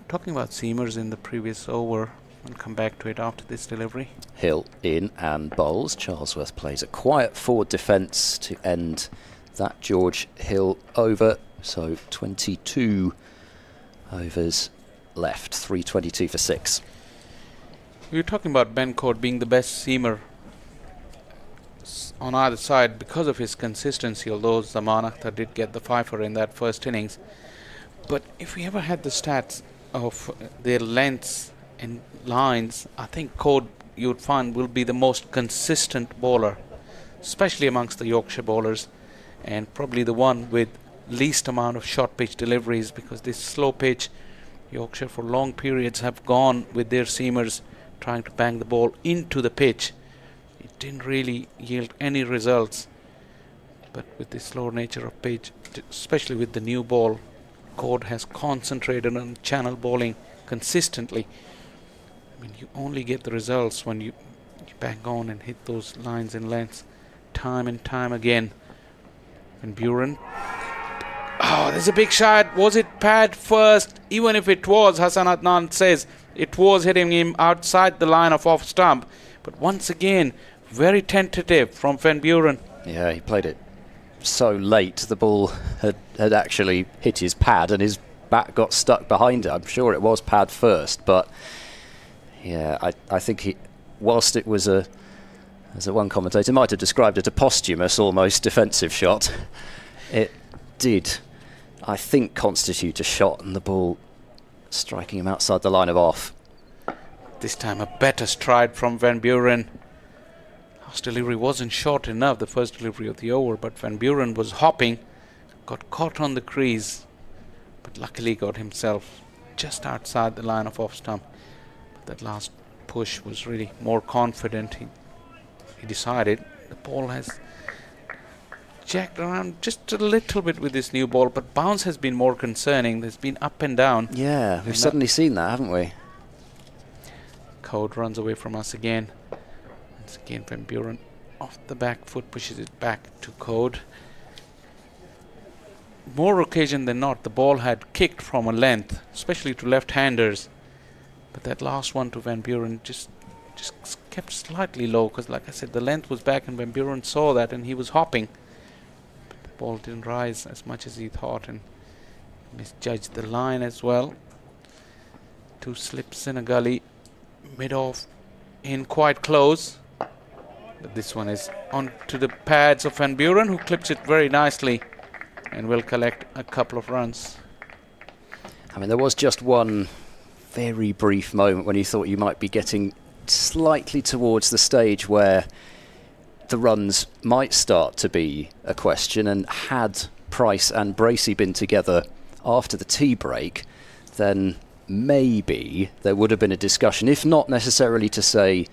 Talking about seamers in the previous over, I'll come back to it after this delivery. Hill in and bowls. Charlesworth plays a quiet forward defence to end that George Hill over. So 22 overs left, 322 for 6. We were talking about Ben Court being the best seamer on either side because of his consistency, although Zaman Akhtar did get the fifer in that first innings. But if we ever had the stats of their lengths and lines, I think Court, you would find, will be the most consistent bowler, especially amongst the Yorkshire bowlers, and probably the one with least amount of short pitch deliveries, because this slow pitch, Yorkshire for long periods have gone with their seamers trying to bang the ball into the pitch. It didn't really yield any results, but with the slow nature of pitch, especially with the new ball, Court has concentrated on channel bowling consistently. I mean, you only get the results when you bang on and hit those lines and lengths time and time again. And Buren, oh, there's a big shot. Was it pad first? Even if it was, Hassan Adnan says it was hitting him outside the line of off stump. But once again, very tentative from Van Buren. Yeah, he played it so late. The ball had actually hit his pad and his bat got stuck behind it. I'm sure it was pad first, but yeah, I think he, whilst it was as one commentator might have described it, a posthumous almost defensive shot, it did, I think, constitute a shot, and the ball striking him outside the line of off. This time a better stride from Van Buren. Last delivery wasn't short enough, the first delivery of the over, but Van Buren was hopping, got caught on the crease, but luckily got himself just outside the line of off stump. But that last push was really more confident. He decided the ball has jacked around just a little bit with this new ball, but bounce has been more concerning. There's been up and down. Yeah, we've suddenly seen that, haven't we? Code runs away from us again. Once again, Van Buren off the back foot pushes it back to Code. More occasion than not, the ball had kicked from a length, especially to left-handers. But that last one to Van Buren just kept slightly low, because like I said, the length was back and Van Buren saw that and he was hopping. But the ball didn't rise as much as he thought and misjudged the line as well. Two slips in a gully, mid-off in quite close. But this one is on to the pads of Van Buren, who clips it very nicely and will collect a couple of runs. I mean, there was just one very brief moment when you thought you might be getting slightly towards the stage where the runs might start to be a question, and had Price and Bracey been together after the tea break, then maybe there would have been a discussion, if not necessarily to say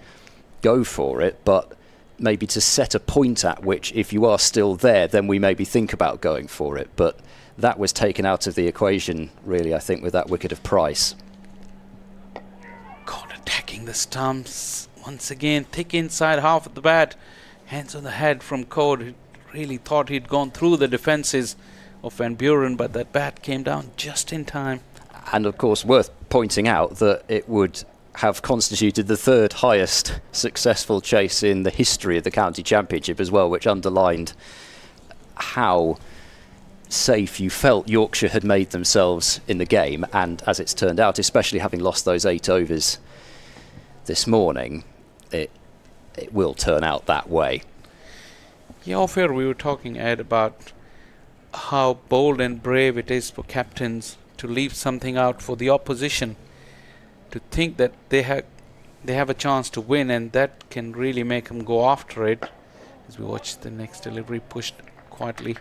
go for it, but maybe to set a point at which, if you are still there, then we maybe think about going for it. But that was taken out of the equation, really, I think, with that wicket of Price. God, attacking the stumps once again, thick inside half of the bat, hands on the head from Code. He really thought he'd gone through the defences of Van Buren, but that bat came down just in time. And of course, worth pointing out that it would have constituted the third highest successful chase in the history of the county championship as well, which underlined how safe you felt Yorkshire had made themselves in the game. And as it's turned out, especially having lost those 8 overs this morning, it will turn out that way. Yeah, off here we were talking, Ed, about how bold and brave it is for captains to leave something out for the opposition, to think that they have a chance to win, and that can really make them go after it. As we watch the next delivery pushed quietly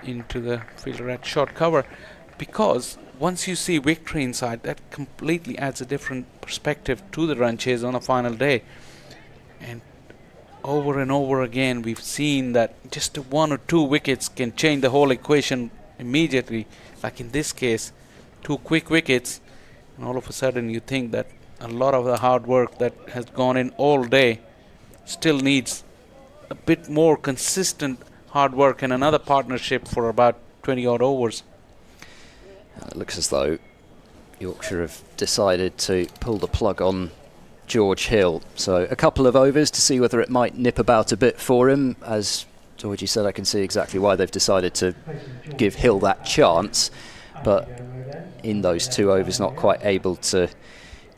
into the fielder at short cover, because once you see victory inside, that completely adds a different perspective to the run chase on a final day. And over again we've seen that just 1 or 2 wickets can change the whole equation immediately. Like in this case, 2 quick wickets, and all of a sudden you think that a lot of the hard work that has gone in all day still needs a bit more consistent hard work and another partnership for about 20 odd overs. It looks as though Yorkshire have decided to pull the plug on George Hill. So a couple of overs to see whether it might nip about a bit for him. As Georgie said, I can see exactly why they've decided to give Hill that chance. But in those 2 overs, not quite able to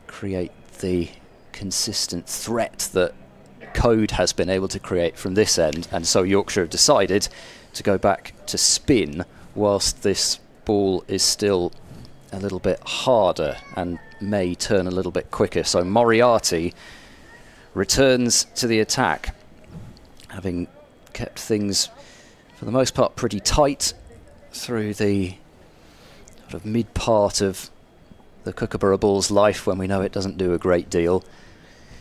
create the consistent threat that Code has been able to create from this end. And so Yorkshire have decided to go back to spin whilst this ball is still a little bit harder and may turn a little bit quicker. So Moriarty returns to the attack, having kept things for the most part pretty tight through the sort of mid part of the Kookaburra ball's life, when we know it doesn't do a great deal.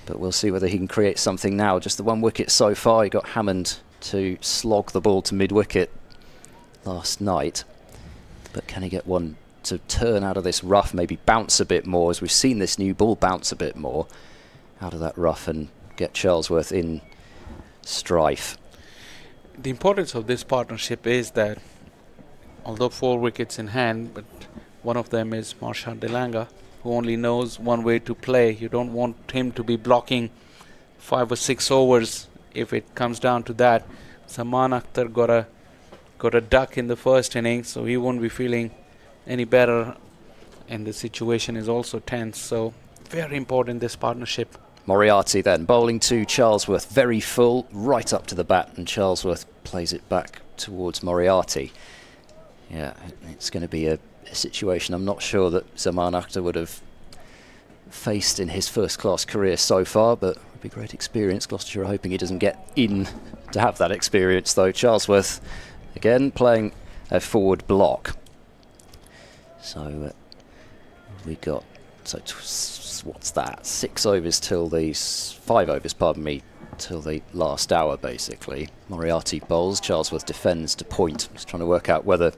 But we'll see whether he can create something now. Just the 1 wicket so far. He got Hammond to slog the ball to mid-wicket last night. But can he get one to turn out of this rough, maybe bounce a bit more, as we've seen this new ball bounce a bit more out of that rough, and get Charlesworth in strife? The importance of this partnership is that although 4 wickets in hand, but one of them is Marshad Delanga, who only knows one way to play. You don't want him to be blocking 5 or 6 overs if it comes down to that. Zaman Akhtar got a duck in the first innings, so he won't be feeling any better, and the situation is also tense. So very important, this partnership. Moriarty then bowling to Charlesworth, very full, right up to the bat, and Charlesworth plays it back towards Moriarty. Yeah, it's going to be a situation I'm not sure that Zaman Akhtar would have faced in his first-class career so far, but it would be great experience. Gloucestershire are hoping he doesn't get in to have that experience, though. Charlesworth again playing a forward block. So we got, what's that, 6 overs till the 5 overs, pardon me, till the last hour, basically. Moriarty bowls, Charlesworth defends to point. Just trying to work out whether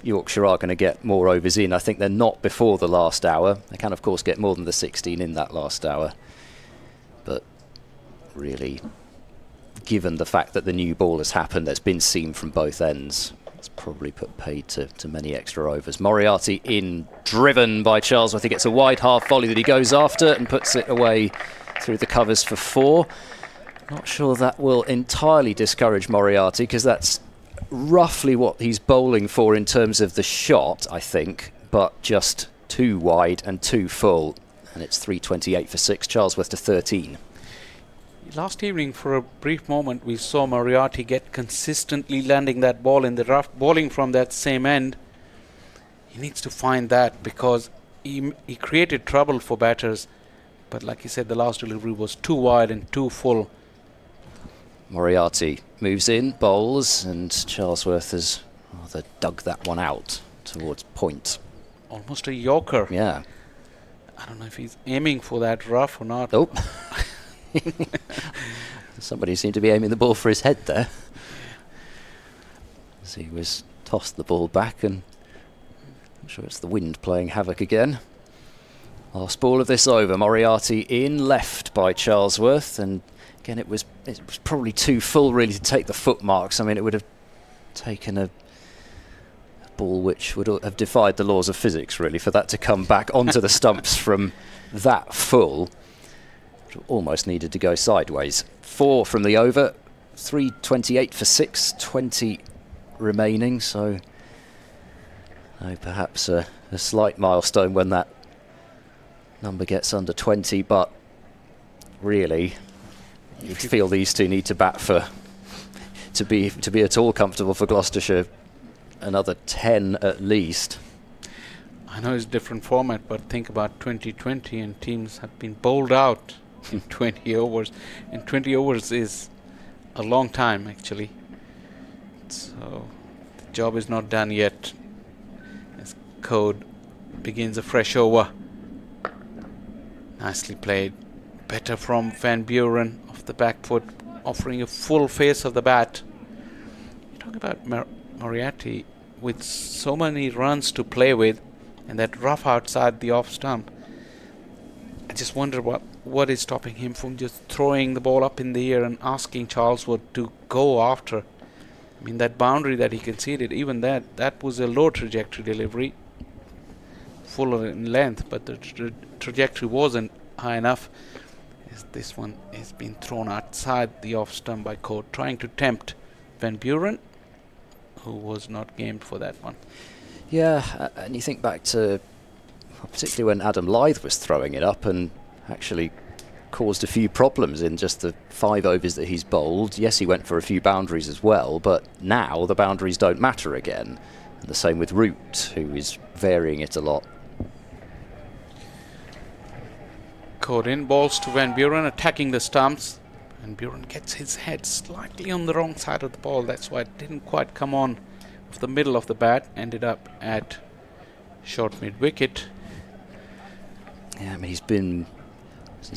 Yorkshire are going to get more overs in. I think they're not before the last hour. They can, of course, get more than the 16 in that last hour. But really, given the fact that the new ball has happened, there's been seam from both ends, it's probably put paid to many extra overs. Moriarty in, driven by Charlesworth. He gets a wide half volley that he goes after and puts it away through the covers for 4. Not sure that will entirely discourage Moriarty, because that's roughly what he's bowling for in terms of the shot, I think, but just too wide and too full, and it's 328 for 6, Charlesworth to 13. Last evening, for a brief moment, we saw Moriarty get consistently landing that ball in the rough, bowling from that same end. He needs to find that, because he created trouble for batters. But like you said, the last delivery was too wide and too full. Moriarty moves in, bowls, and Charlesworth has rather dug that one out towards point. Almost a Yorker. Yeah. I don't know if he's aiming for that rough or not. Oh. Somebody seemed to be aiming the ball for his head there. As he was tossed the ball back, and I'm sure it's the wind playing havoc again. Last ball of this over, Moriarty in left by Charlesworth, and again it was probably too full really to take the foot marks. I mean, it would have taken a ball which would have defied the laws of physics really for that to come back onto the stumps from that full. Almost needed to go sideways. 4 from the over, 3:28 for 6, 20 remaining, so perhaps a slight milestone when that number gets under 20, but really you'd feel these two need to bat for to be at all comfortable for Gloucestershire another 10 at least. I know it's a different format, but think about 2020 and teams have been bowled out in 20 overs, and 20 overs is a long time actually, so the job is not done yet as Code begins a fresh over. Nicely played, better from Van Buren off the back foot, offering a full face of the bat. You talk about Moriarty with so many runs to play with and that rough outside the off stump. I just wonder what is stopping him from just throwing the ball up in the air and asking Charlesworth to go after. I mean, that boundary that he conceded, even that was a low trajectory delivery, fuller in length, but the trajectory wasn't high enough. This one has been thrown outside the off stump by Code, trying to tempt Van Buren, who was not gamed for that one. Yeah, and you think back to particularly when Adam Lyth was throwing it up and actually caused a few problems in just the 5 overs that he's bowled. Yes, he went for a few boundaries as well, but now the boundaries don't matter again. And the same with Root, who is varying it a lot. Code in, balls to Van Buren, attacking the stumps. Van Buren gets his head slightly on the wrong side of the ball. That's why it didn't quite come on off the middle of the bat. Ended up at short mid-wicket. Yeah, I mean, he's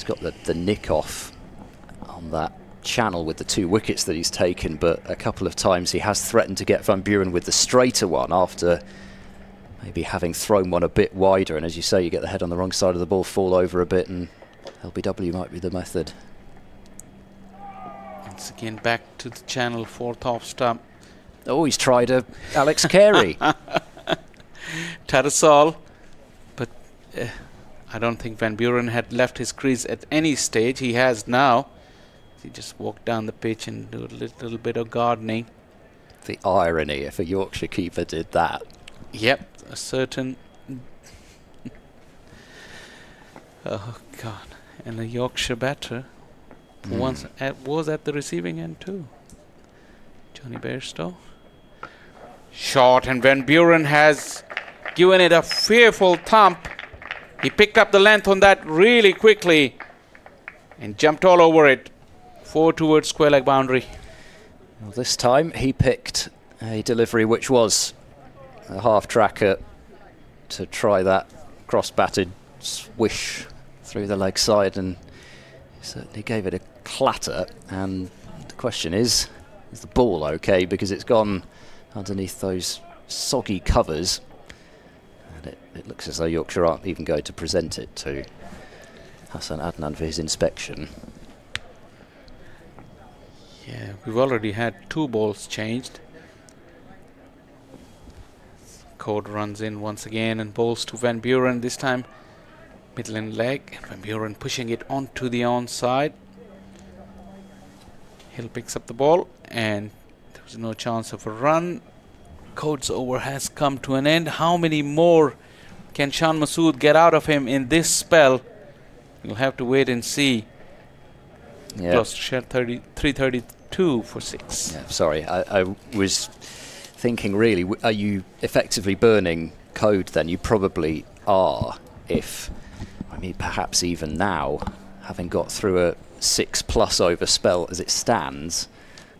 got the nick off on that channel with the 2 wickets that he's taken, but a couple of times he has threatened to get Van Buren with the straighter one after maybe having thrown one a bit wider, and as you say, you get the head on the wrong side of the ball, fall over a bit, and LBW might be the method. Once again back to the channel, 4th off stump. Oh, he's tried a Alex Carey. Tarasol, but I don't think Van Buren had left his crease at any stage. He has now. He just walked down the pitch and do a little bit of gardening. The irony if a Yorkshire keeper did that. Yep, a certain... oh, God. And a Yorkshire batter once was at the receiving end too. Johnny Bairstow. Short, and Van Buren has given it a fearful thump. He picked up the length on that really quickly and jumped all over it. 4 towards square leg boundary. Well, this time he picked a delivery which was a half tracker to try that cross-batted swish through the leg side, and he certainly gave it a clatter. And the question is the ball okay? Because it's gone underneath those soggy covers, and it looks as though Yorkshire aren't even going to present it to Hassan Adnan for his inspection. Yeah, we've already had 2 balls changed. Code runs in once again and bowls to Van Buren, this time middle and leg. Van Buren pushing it onto the onside. Hill picks up the ball and there's no chance of a run. Code's over has come to an end. How many more can Shan Masood get out of him in this spell? We'll have to wait and see. Yeah. Gloucestershire 332 for 6. Yeah, sorry, I was thinking really, are you effectively burning code then? You probably are, if, I mean, perhaps even now, having got through a 6+ over spell as it stands,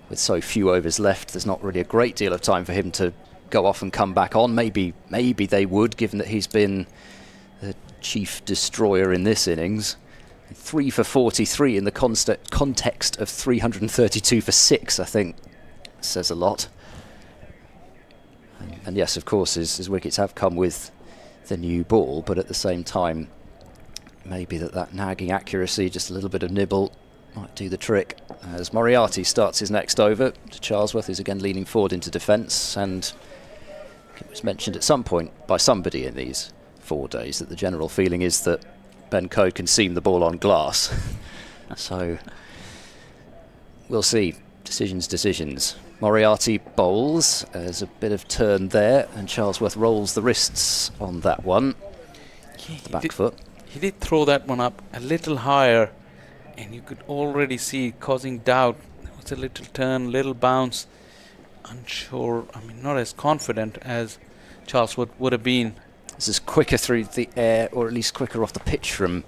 with so few overs left, there's not really a great deal of time for him to go off and come back on. Maybe they would, given that he's been the chief destroyer in this innings. 3 for 43 in the context of 332 for 6, I think, says a lot. And yes, of course, his wickets have come with the new ball, but at the same time, maybe that nagging accuracy, just a little bit of nibble, might do the trick. As Moriarty starts his next over, Charlesworth is again leaning forward into defence, and it was mentioned at some point by somebody in these 4 days that the general feeling is that Ben Code can seam the ball on glass. So we'll see. Decisions. Moriarty bowls. There's a bit of turn there, and Charlesworth rolls the wrists on that one. Yeah, The back foot. He did throw that one up a little higher, and you could already see it causing doubt. There was a little turn, little bounce. Unsure, I mean, not as confident as Charlesworth would have been. This is quicker through the air, or at least quicker off the pitch from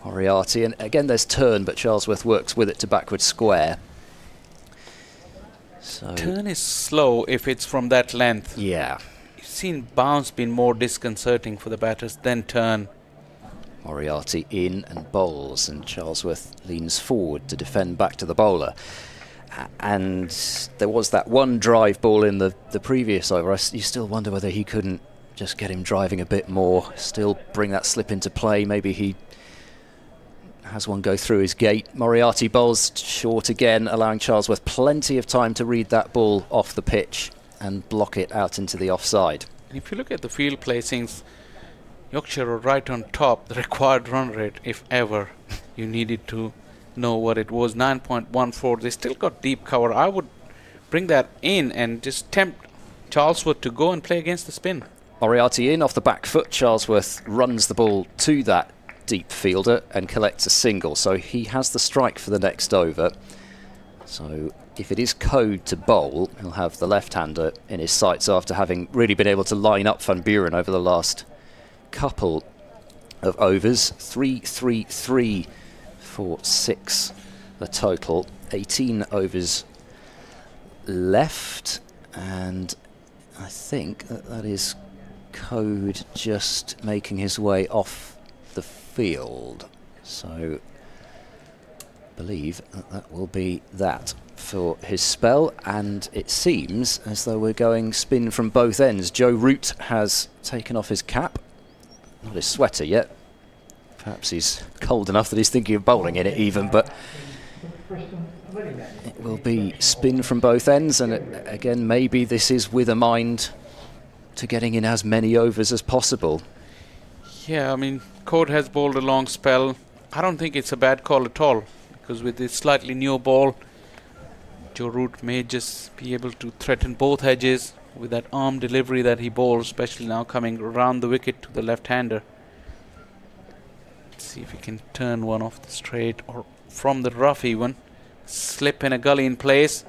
Moriarty. And again, there's turn, but Charlesworth works with it to backward square. So Turn is slow if it's from that length. yeah, You've seen bounce been more disconcerting for the batters than turn. Moriarty in and bowls, and Charlesworth leans forward to defend back to the bowler. And there was that one drive ball in the previous over. You still wonder whether he couldn't just get him driving a bit more, still bring that slip into play. Maybe he has one go through his gate. Moriarty bowls short again, allowing Charlesworth plenty of time to read that ball off the pitch and block it out into the offside. And if you look at the field placings, Yorkshire are right on top. The required run rate, if ever you needed to know what it was, 9.14. They still got deep cover. I would bring that in and just tempt Charlesworth to go and play against the spin. Moriarty in off the back foot. Charlesworth runs the ball to that deep fielder and collects a single. So he has the strike for the next over. So if it is Code to bowl, he'll have the left-hander in his sights after having really been able to line up Van Buren over the last couple of overs. 3-3-3 for 6 the total. 18 overs left, and I think that is Code just making his way off the field. So I believe that will be that for his spell, and it seems as though we're going spin from both ends. Joe Root has taken off his cap, not his sweater yet. Perhaps he's cold enough that he's thinking of bowling in it even, but it will be spin from both ends, and again, maybe this is with a mind to getting in as many overs as possible. Yeah, I mean, Code has bowled a long spell. I don't think it's a bad call at all, because with this slightly new ball, Joe Root may just be able to threaten both edges with that arm delivery that he bowls, especially now coming around the wicket to the left-hander. Let's see if he can turn one off the straight or from the rough even. Slip in a gully in place,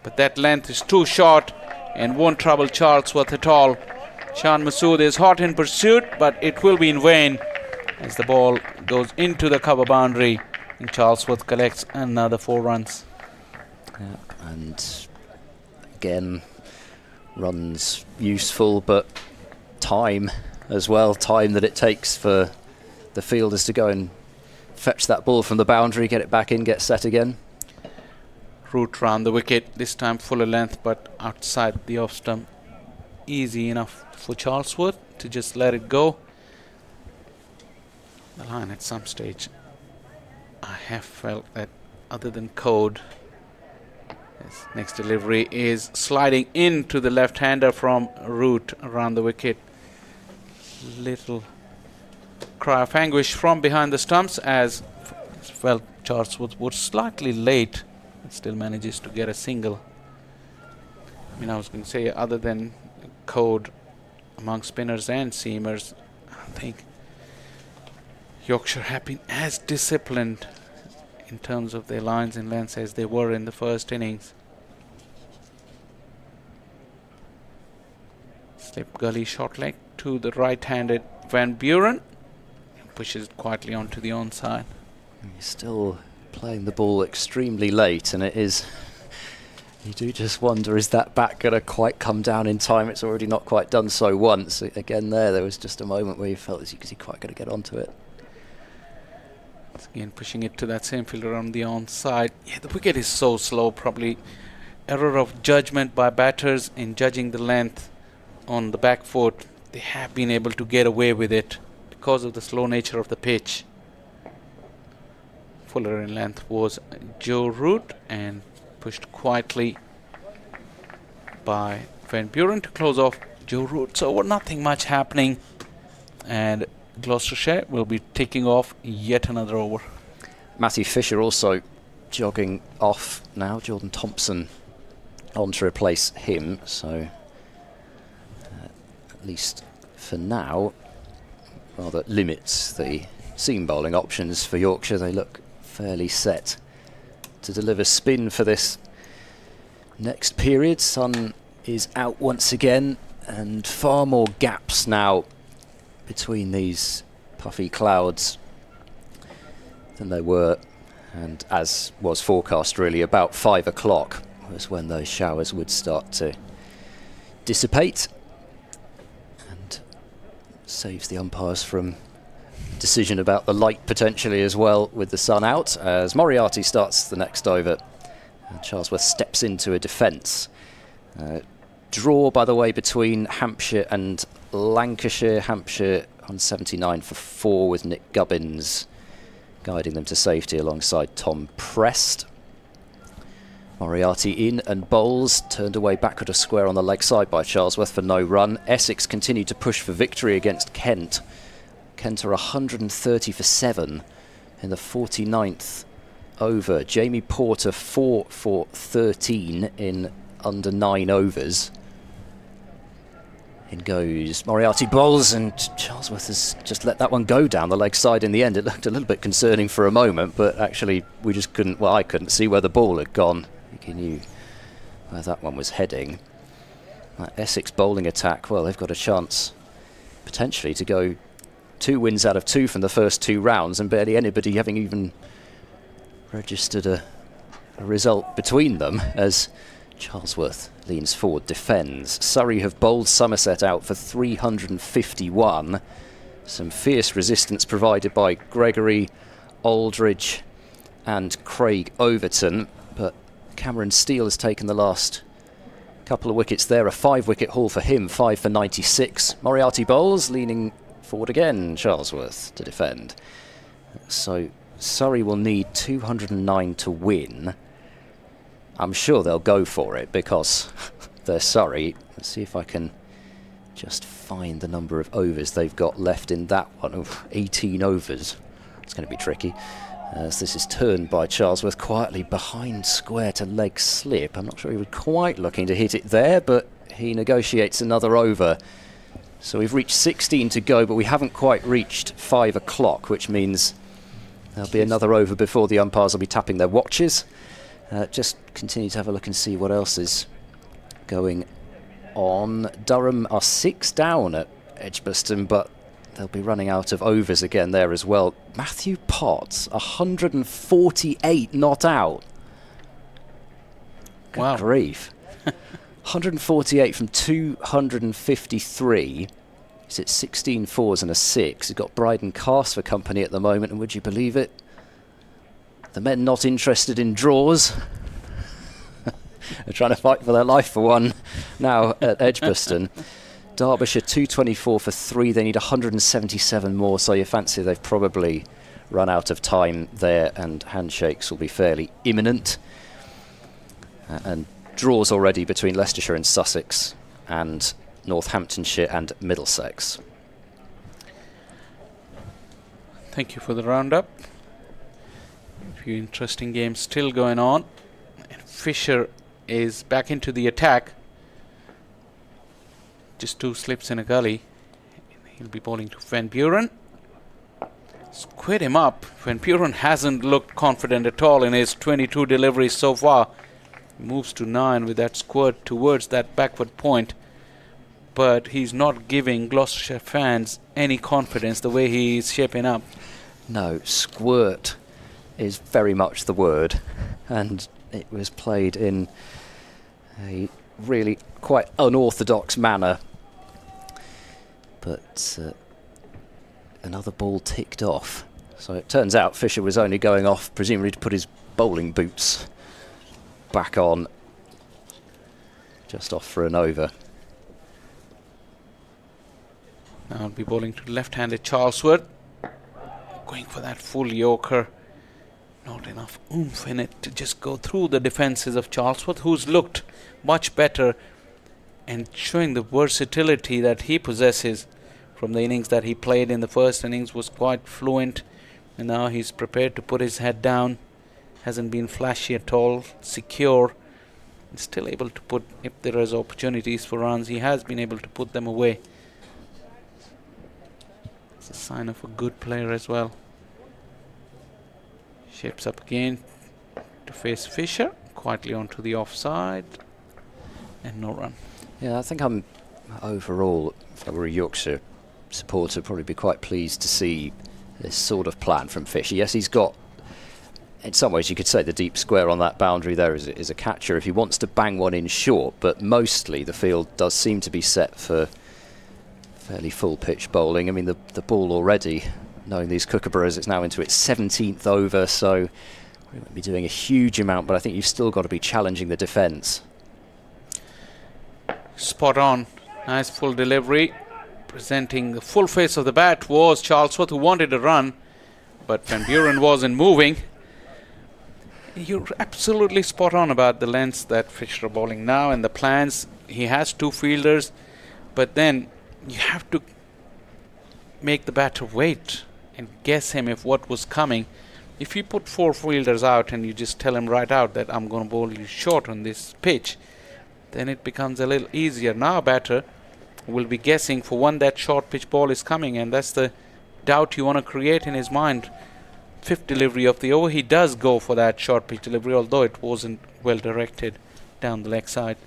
but that length is too short and won't trouble Charlesworth at all. Shan Masood is hot in pursuit, but it will be in vain as the ball goes into the cover boundary and Charlesworth collects another 4 runs. Yeah, and again, runs useful, but time as well, time that it takes for the fielders to go and fetch that ball from the boundary, get it back in, get set again. Root round the wicket, this time fuller length but outside the off stump. Easy enough for Charlesworth to just let it go. The line at some stage, I have felt that other than Code, his next delivery is sliding into the left-hander from Root around the wicket. Little cry of anguish from behind the stumps as felt Charlesworth was slightly late and still manages to get a single. I mean, I was going to say, other than Code among spinners and seamers, I think Yorkshire have been as disciplined in terms of their lines and lengths as they were in the first innings. Slip gully short leg to the right-handed Van Buren. Pushes it quietly onto the onside. He's still playing the ball extremely late, and it is... You do just wonder, is that bat going to quite come down in time? It's already not quite done so once. Again, there was just a moment where you felt as he quite going to get onto it. Again, pushing it to that same fielder on the onside. Yeah, the wicket is so slow. Probably error of judgment by batters in judging the length on the back foot. They have been able to get away with it because of the slow nature of the pitch. Fuller in length was Joe Root and pushed quietly by Van Buren to close off Joe Root's over. Nothing much happening, and Gloucestershire will be taking off yet another over. Matthew Fisher also jogging off now. Jordan Thompson on to replace him, so at least for now rather limits the seam bowling options for Yorkshire. They look fairly set to deliver spin for this next period. Sun is out once again, and far more gaps now between these puffy clouds than there were, and as was forecast really, about 5 o'clock was when those showers would start to dissipate, and saves the umpires from decision about the light potentially as well with the sun out, as Moriarty starts the next over and Charlesworth steps into a defence. Draw, by the way, between Hampshire and Lancashire. Hampshire on 79 for 4 with Nick Gubbins guiding them to safety alongside Tom Prest. Moriarty in and bowls, turned away backward a square on the leg side by Charlesworth for no run. Essex continued to push for victory against Kent. Kent are 130 for 7 in the 49th over. Jamie Porter 4 for 13 in under 9 overs. In goes Moriarty, bowls, and Charlesworth has just let that one go down the leg side in the end. It looked a little bit concerning for a moment, but actually we just couldn't, well, I couldn't see where the ball had gone. I think he knew where that one was heading. That Essex bowling attack, well, they've got a chance potentially to go 2 wins out of 2 from the first 2 rounds, and barely anybody having even registered a result between them, as Charlesworth leans forward, defends. Surrey have bowled Somerset out for 351. Some fierce resistance provided by Gregory, Aldridge and Craig Overton, but Cameron Steele has taken the last couple of wickets there. A 5-wicket haul for him, 5 for 96. Moriarty bowls, leaning forward again, Charlesworth to defend. So Surrey will need 209 to win. I'm sure they'll go for it because they're Surrey. Let's see if I can just find the number of overs they've got left in that one. Oof, 18 overs. It's going to be tricky. As this is turned by Charlesworth quietly behind square to leg slip. I'm not sure he was quite looking to hit it there, but he negotiates another over. So we've reached 16 to go, but we haven't quite reached 5 o'clock, which means there'll be another over before the umpires will be tapping their watches. Just continue to have a look and see what else is going on. Durham are 6 down at Edgbaston, but they'll be running out of overs again there as well. Matthew Potts, 148 not out. Good wow. grief. 148 from 253. He's at 16 fours and a 6. He's got Bryden Cast for company at the moment, and would you believe it? The men not interested in draws. They're trying to fight for their life for one now at Edgbaston. Derbyshire 224 for 3. They need 177 more, so you fancy they've probably run out of time there, and handshakes will be fairly imminent. And draws already between Leicestershire and Sussex, and Northamptonshire and Middlesex. Thank you for the roundup. A few interesting games still going on. And Fisher is back into the attack. Just 2 slips in a gully. He'll be bowling to Van Buren. squared him up. Van Buren hasn't looked confident at all in his 22 deliveries so far. He moves to 9 with that squirt towards that backward point. But he's not giving Gloucestershire fans any confidence the way he's shaping up. No, squirt is very much the word, and it was played in a really quite unorthodox manner. But another ball ticked off. So it turns out Fisher was only going off presumably to put his bowling boots back on, just off for an over. Now I'll be bowling to left-handed Charlesworth. Going for that full Yorker. Not enough oomph in it to just go through the defences of Charlesworth, who's looked much better and showing the versatility that he possesses from the innings that he played in the first innings. Was quite fluent, and now he's prepared to put his head down. Hasn't been flashy at all, secure. He's still able to put, if there is opportunities for runs, he has been able to put them away. It's a sign of a good player as well. Shapes up again to face Fisher, quietly onto the offside, and no run. Yeah, I think I'm overall, if I were a Yorkshire supporter, probably be quite pleased to see this sort of plan from Fisher. Yes, he's got, in some ways you could say the deep square on that boundary there is a catcher if he wants to bang one in short, but mostly the field does seem to be set for fairly full pitch bowling. I mean, the ball already, knowing these Kookaburras, it's now into its 17th over, so we won't be doing a huge amount, but I think you've still got to be challenging the defence. Spot on. Nice full delivery. Presenting the full face of the bat was Charlesworth, who wanted a run, but Van Buren wasn't moving. You're absolutely spot on about the lengths that Fisher are bowling now and the plans. He has 2 fielders, but then you have to make the batter wait and guess him if what was coming. If you put 4 fielders out and you just tell him right out that I'm going to bowl you short on this pitch, then it becomes a little easier. Now a batter will be guessing for when that short pitch ball is coming, and that's the doubt you want to create in his mind. 5th delivery of the over, he does go for that short pitch delivery, although it wasn't well directed down the leg side.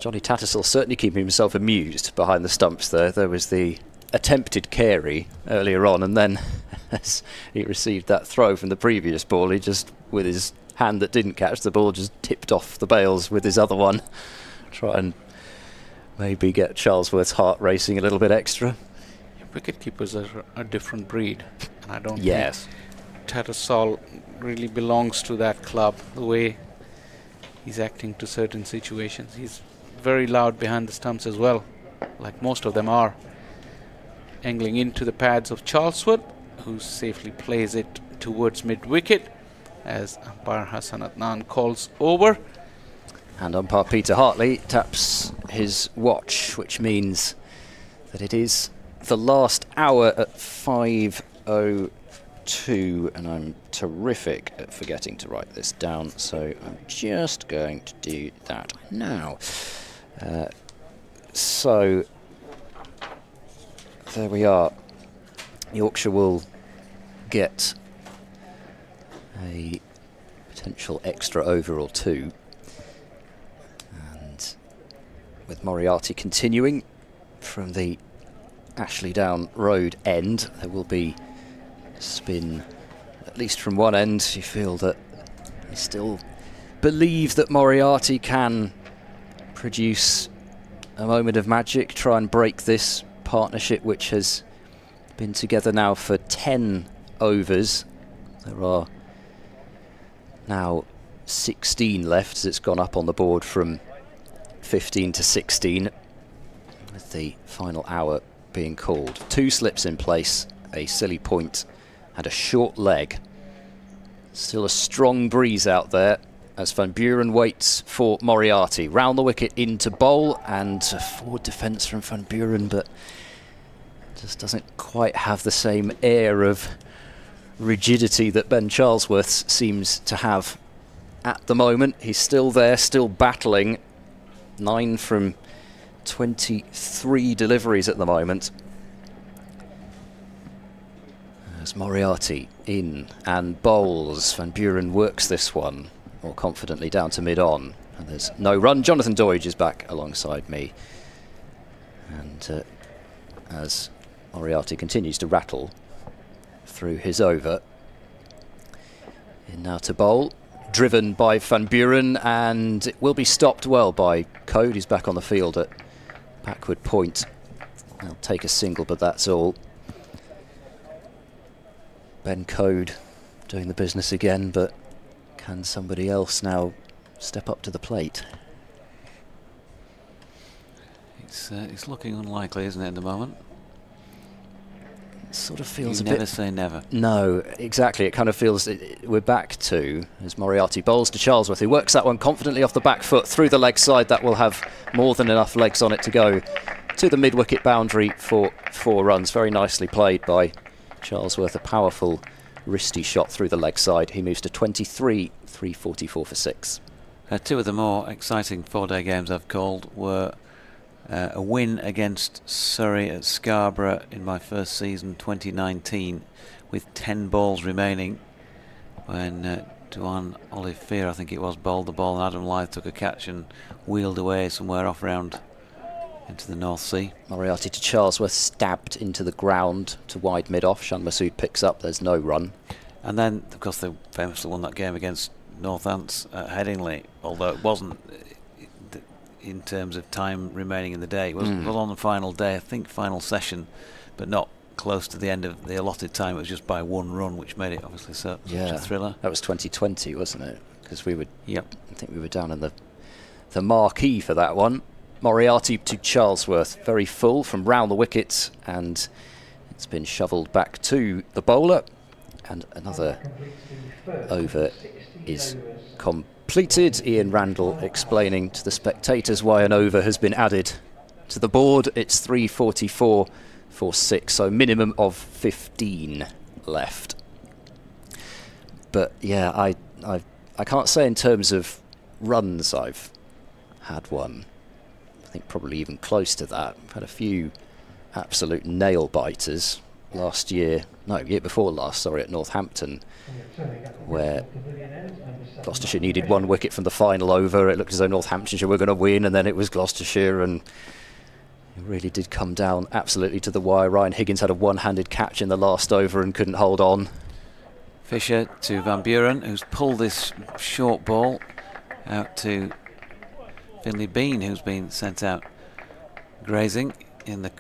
Johnny Tattersall certainly keeping himself amused behind the stumps there. There was the attempted carry earlier on, and then as he received that throw from the previous ball, he just, with his hand that didn't catch the ball, just tipped off the bails with his other one. Try and maybe get Charlesworth's heart racing a little bit extra. Wicket keepers are a different breed, and I don't Yes. think Tattersall really belongs to that club, the way he's acting to certain situations. He's very loud behind the stumps as well, like most of them are. Angling into the pads of Charlesworth, who safely plays it towards mid-wicket as umpire Hassan Adnan calls over. And umpire Peter Hartley taps his watch, which means that it is the last hour at 5:02, and I'm terrific at forgetting to write this down, so I'm just going to do that now. So there we are. Yorkshire will get a potential extra over or 2. And with Moriarty continuing from the Ashley Down Road end, there will be spin, at least from one end. You feel that you still believe that Moriarty can produce a moment of magic, try and break this partnership which has been together now for 10 overs. There are now 16 left as it's gone up on the board from 15 to 16, with the final hour being called. 2 slips in place, a silly point and a short leg. Still a strong breeze out there as Van Buren waits for Moriarty. Round the wicket into bowl, and a forward defence from Van Buren, but just doesn't quite have the same air of rigidity that Ben Charlesworth seems to have at the moment. He's still there, still battling. 9 from 23 deliveries at the moment. As Moriarty in and bowls. Van Buren works this one more confidently down to mid-on. And there's no run. Jonathan Doidge is back alongside me. And as Moriarty continues to rattle through his over. In now to bowl. Driven by Van Buren, and it will be stopped well by Code. He's back on the field at backward point. He'll take a single, but that's all. Ben Code doing the business again, but can somebody else now step up to the plate? It's looking unlikely, isn't it, at the moment? It sort of feels you a never bit... say never. No, exactly. It kind of feels we're back to, as Moriarty bowls to Charlesworth, who works that one confidently off the back foot through the leg side. That will have more than enough legs on it to go to the mid-wicket boundary for 4 runs. Very nicely played by Charlesworth. A powerful wristy shot through the leg side. He moves to 23, 344 for 6. 2 of the more exciting 4-day games I've called were a win against Surrey at Scarborough in my first season, 2019, with 10 balls remaining, when Duan Olivier, I think it was, bowled the ball and Adam Lyth took a catch and wheeled away somewhere off round into the North Sea. Moriarty to Charlesworth, stabbed into the ground to wide mid-off. Shan Masood picks up, there's no run. And then, of course, they famously won that game against Northants at Headingley, although it wasn't in terms of time remaining in the day. It was on the final day, I think final session, but not close to the end of the allotted time. It was just by 1 run, which made it obviously such a thriller. That was 2020, wasn't it? Because we were, yep, I think we were down in the marquee for that one. Moriarty to Charlesworth, very full from round the wickets, and it's been shovelled back to the bowler, and another over is completed. Ian Randall explaining to the spectators why an over has been added to the board. It's 344 for 6, so minimum of 15 left. But yeah, I can't say in terms of runs I've had one. I think probably even close to that. I've had a few absolute nail biters year before last, sorry, at Northampton, where Gloucestershire needed 1 wicket from the final over. It looked as though Northamptonshire were going to win, and then it was Gloucestershire, and it really did come down absolutely to the wire. Ryan Higgins had a one-handed catch in the last over and couldn't hold on. Fisher to Van Buren, who's pulled this short ball out to Finlay Bean, who's been sent out grazing in the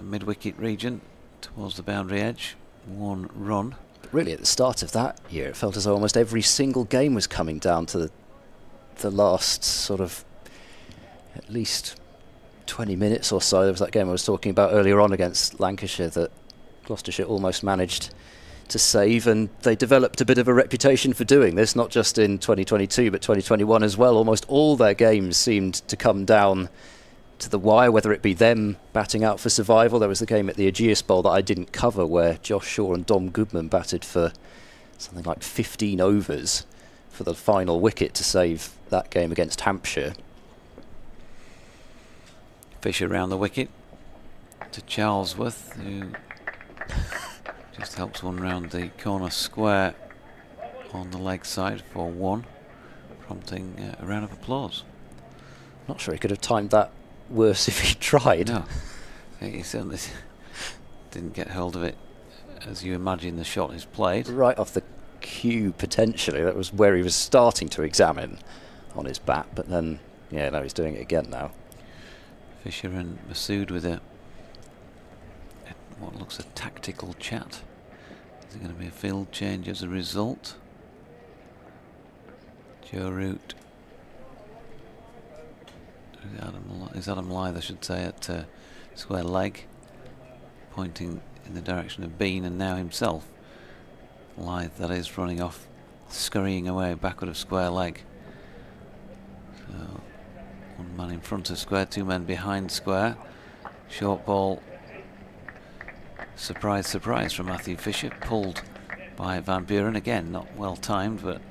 mid-wicket region towards the boundary edge. 1 run. Really, at the start of that year, it felt as though almost every single game was coming down to the last sort of at least 20 minutes or so. There was that game I was talking about earlier on against Lancashire that Gloucestershire almost managed to save, and they developed a bit of a reputation for doing this, not just in 2022 but 2021 as well. Almost all their games seemed to come down to the wire, whether it be them batting out for survival. There was the game at the Aegeus Bowl that I didn't cover where Josh Shaw and Dom Goodman batted for something like 15 overs for the final wicket to save that game against Hampshire. Fisher round the wicket to Charlesworth, who just helps one round the corner square on the leg side for 1, prompting a round of applause. Not sure he could have timed that worse if he tried. No, he certainly didn't get hold of it as you imagine the shot is played. Right off the cue, potentially. That was where he was starting to examine on his bat, but then, yeah, no, he's doing it again now. Fisher and Masood with what looks a tactical chat. Is it going to be a field change as a result? Joe Root is Adam Lyth, I should say, at square leg, pointing in the direction of Bean, and now himself, Lyth, that is, running off, scurrying away backward of square leg. So 1 man in front of square, 2 men behind square. Short ball, surprise, surprise from Matthew Fisher, pulled by Van Buren. Again, not well timed, but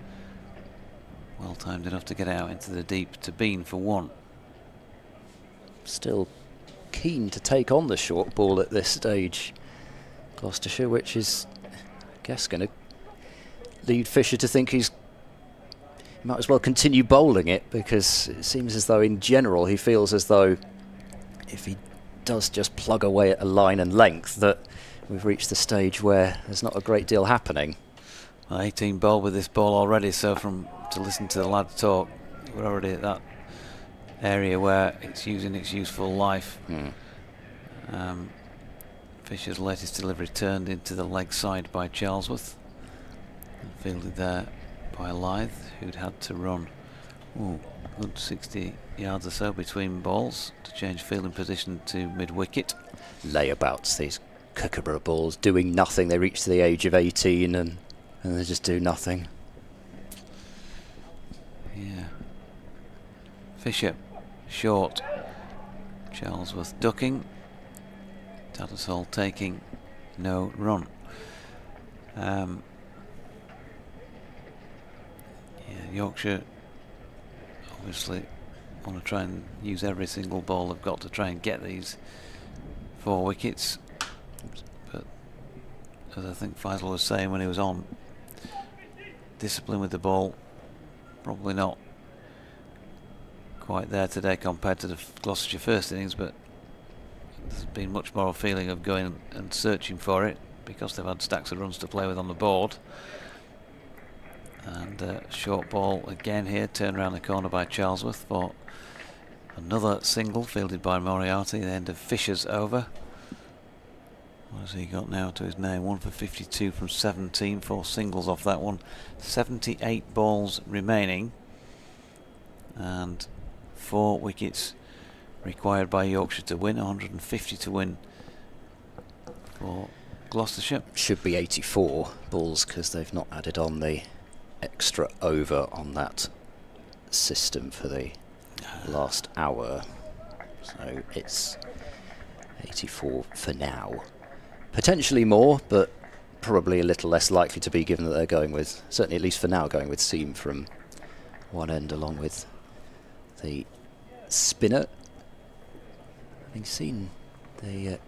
well timed enough to get out into the deep to Bean for 1. Still keen to take on the short ball at this stage, Gloucestershire, which is guess going to lead Fisher to think he might as well continue bowling it, because it seems as though in general he feels as though if he does just plug away at a line and length, that we've reached the stage where there's not a great deal happening. Well, 18 bowled with this ball already, so to listen to the lads talk, we're already at that area where it's using its useful life. Fisher's latest delivery turned into the leg side by Charlesworth, and fielded there by Lythe, who'd had to run good 60 yards or so between balls to change fielding position to mid-wicket. Layabouts, these Kookaburra balls, doing nothing. They reach to the age of 18 and they just do nothing. Yeah. Fisher, short. Charlesworth ducking. Tattersall taking no run. Yorkshire obviously want to try and use every single ball they've got to try and get these 4 wickets. But as I think Faisal was saying when he was on, discipline with the ball probably not quite there today compared to the Gloucestershire first innings, but there's been much more a feeling of going and searching for it because they've had stacks of runs to play with on the board. And short ball again here, turned around the corner by Charlesworth for another single fielded by Moriarty, the end of Fisher's over. What has he got now to his name? 1 for 52 from 17, 4 singles off that one. 78 balls remaining and 4 wickets required by Yorkshire to win, 150 to win for Gloucestershire. Should be 84 balls because they've not added on the extra over on that system for the last hour, so it's 84 for now. Potentially more, but probably a little less likely to be, given that they're going with, certainly at least for now, going with seam from one end along with the spinner. Having seen the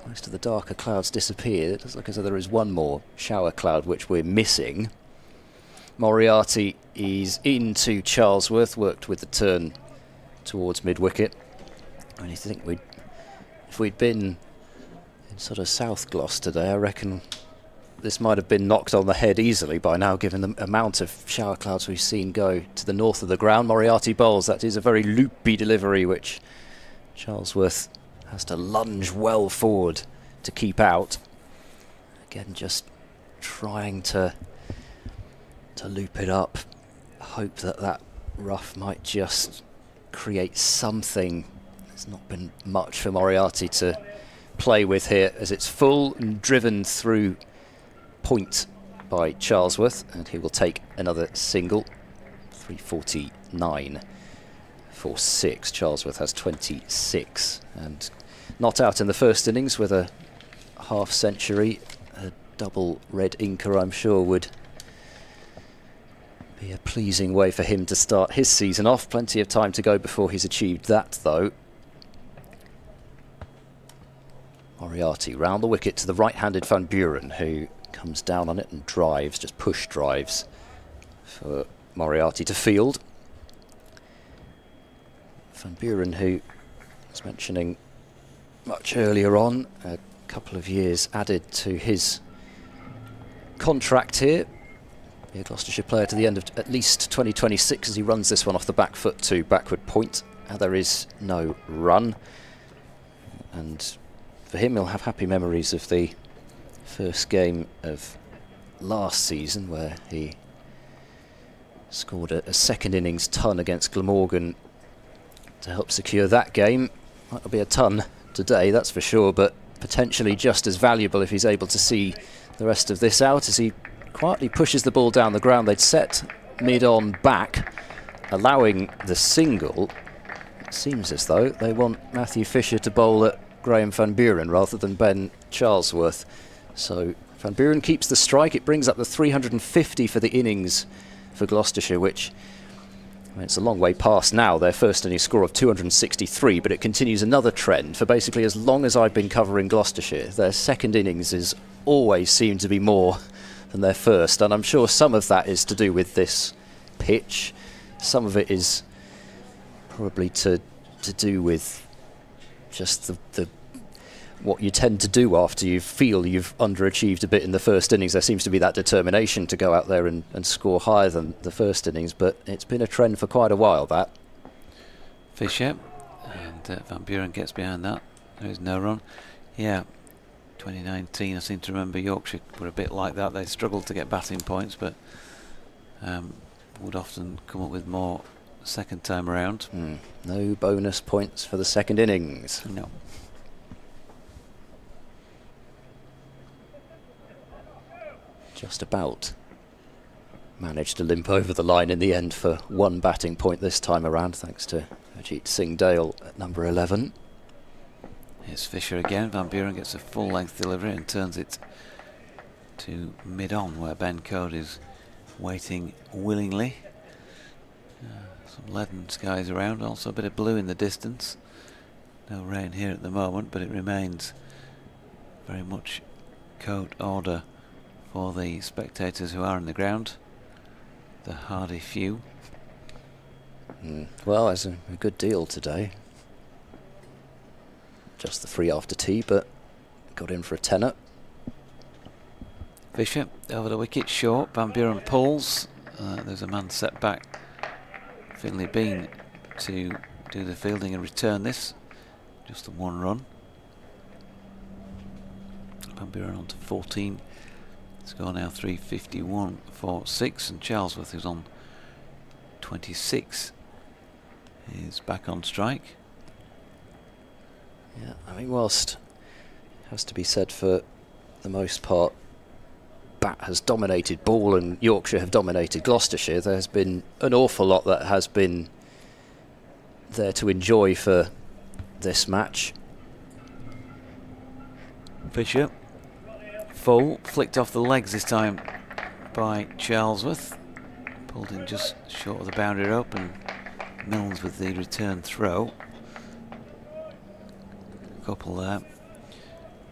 most of the darker clouds disappear, it does look as though there is one more shower cloud which we're missing. Moriarty is into Charlesworth, worked with the turn towards mid-wicket. I mean, you think if we'd been in sort of South Gloss today, I reckon this might have been knocked on the head easily by now, given the amount of shower clouds we've seen go to the north of the ground. Moriarty bowls, that is a very loopy delivery, which Charlesworth has to lunge well forward to keep out. Again, just trying to loop it up, hope that rough might just create something. There's not been much for Moriarty to play with here, as it's full and driven through point by Charlesworth, and he will take another single. 349 for 6. Charlesworth has 26 and not out in the first innings with a half century. A double red inker, I'm sure, would be a pleasing way for him to start his season off. Plenty of time to go before he's achieved that, though. Moriarty round the wicket to the right-handed Van Buren, who comes down on it and drives, just push drives for Moriarty to field. Van Buren, who I was mentioning much earlier on, a couple of years added to his contract here. Be a Gloucestershire player to the end of at least 2026 as he runs this one off the back foot to backward point. Now there is no run, and for him he'll have happy memories of the first game of last season where he scored a second innings ton against Glamorgan to help secure that game. Might not be a ton today, that's for sure, but potentially just as valuable if he's able to see the rest of this out as he quietly pushes the ball down the ground. They'd set mid-on back, allowing the single. It seems as though they want Matthew Fisher to bowl at Graham Van Buren rather than Ben Charlesworth. So Van Buren keeps the strike. It brings up the 350 for the innings for Gloucestershire, which I mean, it's a long way past now their first innings score of 263, but it continues another trend for basically as long as I've been covering Gloucestershire. Their second innings is always seemed to be more than their first, and I'm sure some of that is to do with this pitch. Some of it is probably to do with just the what you tend to do after you feel you've underachieved a bit in the first innings. There seems to be that determination to go out there and score higher than the first innings, but it's been a trend for quite a while, that. Fisher, and Van Buren gets behind that. There is no run. Yeah, 2019, I seem to remember Yorkshire were a bit like that. They struggled to get batting points, but would often come up with more second time around. No bonus points for the second innings. No. Just about managed to limp over the line in the end for one batting point this time around, thanks to Ajit Singh Dale at number 11. Here's Fisher again. Van Buren gets a full-length delivery and turns it to mid-on, where Ben Code is waiting willingly. Some leaden skies around, also a bit of blue in the distance. No rain here at the moment, but it remains very much coat order for the spectators who are in the ground, the hardy few. Well, there's a good deal today. Just the free after tea, but got in for a tenner. Fisher over the wicket, short. Van Buren pulls. There's a man set back. Finley Bean to do the fielding and return this. Just the one run. Van Buren on to 14. Score now 351 for 6, and Charlesworth, who's on 26, is back on strike. Yeah, I mean, whilst it has to be said for the most part, bat has dominated ball and Yorkshire have dominated Gloucestershire, there's been an awful lot that has been there to enjoy for this match. Fisher, full, flicked off the legs this time by Charlesworth, pulled in just short of the boundary rope, and Milnes with the return throw. Couple there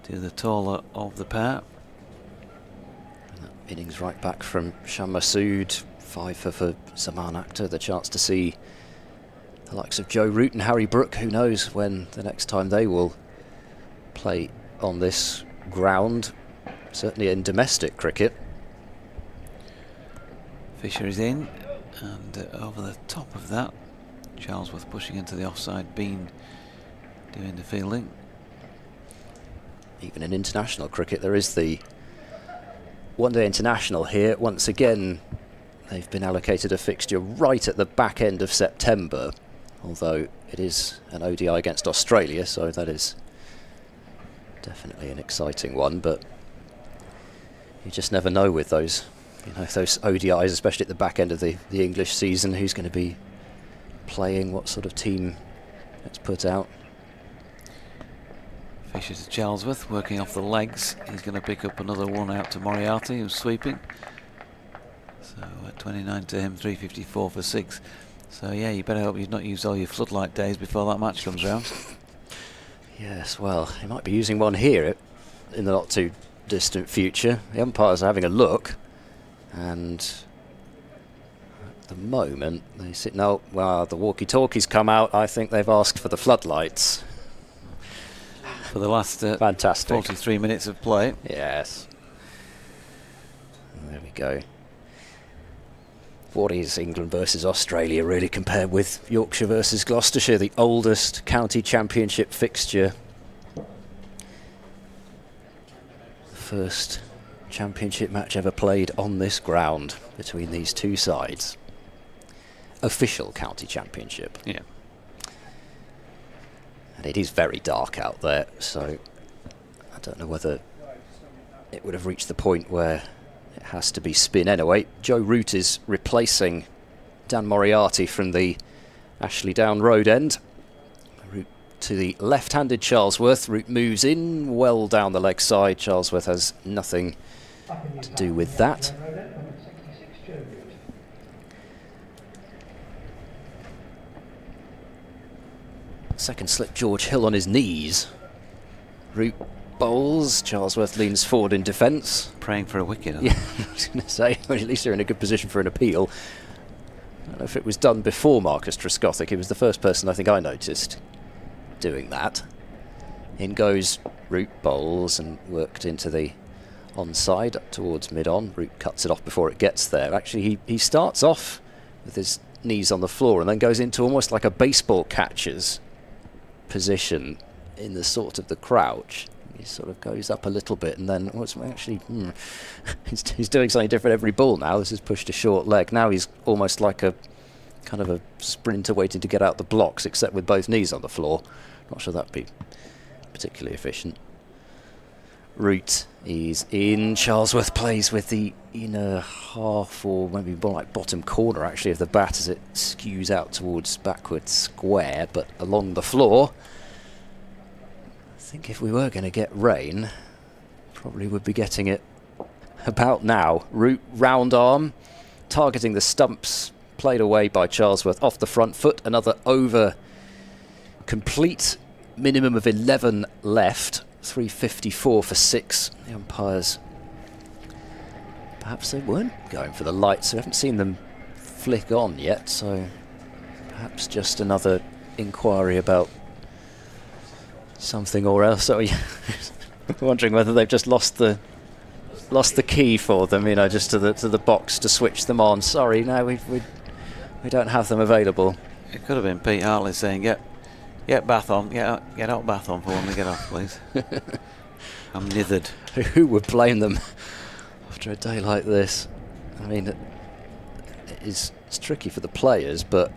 to the taller of the pair. Innings right back from Sham Masood, 5 for Zaman Akhtar, the chance to see the likes of Joe Root and Harry Brook. Who knows when the next time they will play on this ground, certainly in domestic cricket. Fisher is in, and over the top of that, Charlesworth pushing into the offside, Bean doing the fielding. Even in international cricket, there is the one-day international here. Once again, they've been allocated a fixture right at the back end of September, although it is an ODI against Australia, so that is definitely an exciting one. But you just never know with those, those ODIs, especially at the back end of the English season, who's going to be playing, what sort of team gets put out. Fisher to Charlesworth, working off the legs. He's going to pick up another one out to Moriarty, who's sweeping. So 29 to him, 354 for 6. So yeah, you better hope you've not used all your floodlight days before that match comes round. Yes, well, he might be using one here in the not too distant future. The umpires are having a look, and at the moment they sit now. Well, the walkie-talkies come out. I think they've asked for the floodlights. For the last fantastic 43 minutes of play. Yes. There we go. What is England versus Australia really compared with Yorkshire versus Gloucestershire, the oldest county championship fixture? The first championship match ever played on this ground between these two sides. Official county championship. Yeah. And it is very dark out there, so I don't know whether it would have reached the point where it has to be spin. Anyway, Joe Root is replacing Dan Moriarty from the Ashley Down Road end. Root to the left-handed Charlesworth. Root moves in well down the leg side. Charlesworth has nothing to do with that. Second slip, George Hill on his knees. Root bowls. Charlesworth leans forward in defence. Praying for a wicket. Yeah, I was going to say, well, at least they're in a good position for an appeal. I don't know if it was done before Marcus Trescothick. He was the first person I think I noticed doing that. In goes Root bowls and worked into the onside up towards mid-on. Root cuts it off before it gets there. Actually, he starts off with his knees on the floor and then goes into almost like a baseball catcher's position in the sort of the crouch. He sort of goes up a little bit and then he's doing something different every ball now. This has pushed a short leg. Now he's almost like a kind of a sprinter waiting to get out the blocks, except with both knees on the floor. Not sure that'd be particularly efficient. Root is in. Charlesworth plays with the inner half, or maybe more like bottom corner actually, of the bat as it skews out towards backward square, but along the floor. I think if we were going to get rain, probably would be getting it about now. Root round arm, targeting the stumps, played away by Charlesworth off the front foot. Another over complete, minimum of 11 left. 354 for 6. The umpires, perhaps they weren't going for the lights. We haven't seen them flick on yet, so perhaps just another inquiry about something or else. So wondering whether they've just lost the key for them, you know, just to the box to switch them on. Sorry, no, we don't have them available. It could have been Pete Hartley saying, Get bath on. Get out bath on for when we get off, please. I'm nithered. Who would blame them after a day like this? I mean, it's tricky for the players, but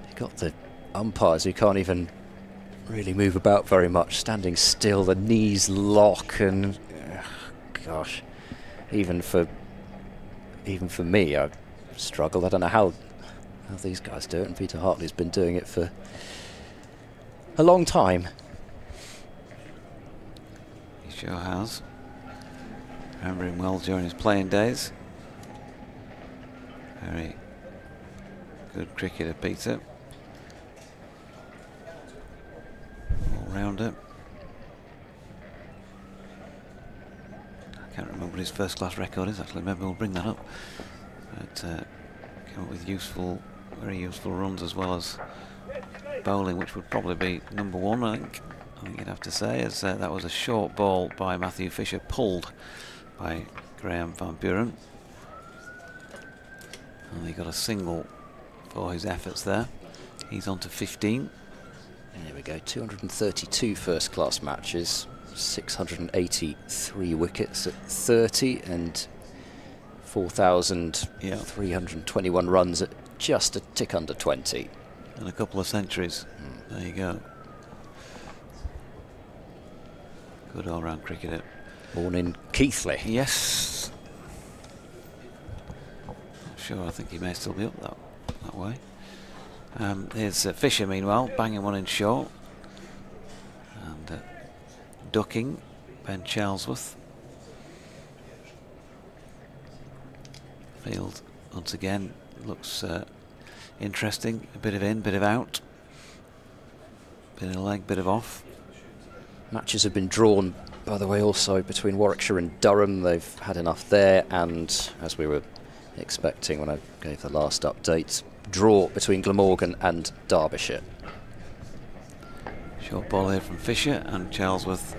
you've got the umpires who can't even really move about very much, standing still, the knees lock, and gosh, even for me, I struggle. I don't know how these guys do it, and Peter Hartley's been doing it for a long time. He sure has. Remember him well during his playing days. Very good cricketer, Peter. All-rounder. I can't remember what his first-class record is, actually. Maybe we'll bring that up. But came up with very useful runs, as well as bowling, which would probably be number one, I think you'd have to say, as that was a short ball by Matthew Fisher, pulled by Graham Van Buren. And he got a single for his efforts there. He's on to 15. There we go, 232 first-class matches, 683 wickets at 30, and 4,321 runs at just a tick under 20. And a couple of centuries. There you go. Good all-round cricketer. Born in Keighley. Yes. Not sure, I think he may still be up that way. Here's Fisher, meanwhile, banging one in short. And ducking Ben Charlesworth. Field, once again, looks interesting. A bit of in, bit of out. Bit of leg, bit of off. Matches have been drawn, by the way, also between Warwickshire and Durham. They've had enough there, and as we were expecting when I gave the last update, draw between Glamorgan and Derbyshire. Short ball here from Fisher, and Charlesworth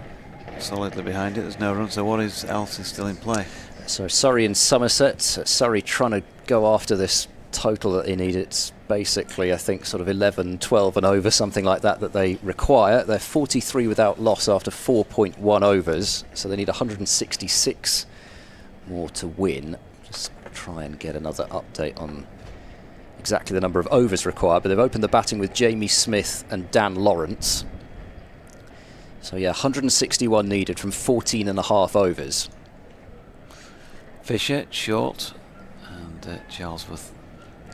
solidly behind it. There's no run, so what else is still in play? So Surrey and Somerset. Surrey trying to go after this total that they need. It's basically, I think, sort of 11, 12 and over, something like that they require. They're 43 without loss after 4.1 overs, so they need 166 more to win. Just try and get another update on exactly the number of overs required, but they've opened the batting with Jamie Smith and Dan Lawrence. So yeah, 161 needed from 14 and a half overs. Fisher short, and Charlesworth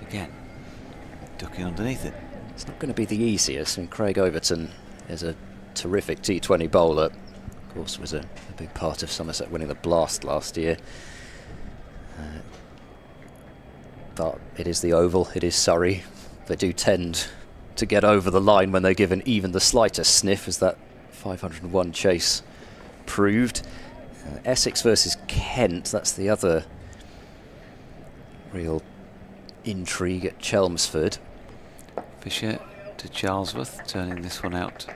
again ducking underneath it. It's not going to be the easiest, and Craig Overton is a terrific T20 bowler. Of course, was a big part of Somerset winning the Blast last year. But it is the Oval, it is Surrey. They do tend to get over the line when they're given even the slightest sniff, as that 501 chase proved. Essex versus Kent, that's the other real intrigue at Chelmsford. Fisher to Charlesworth, turning this one out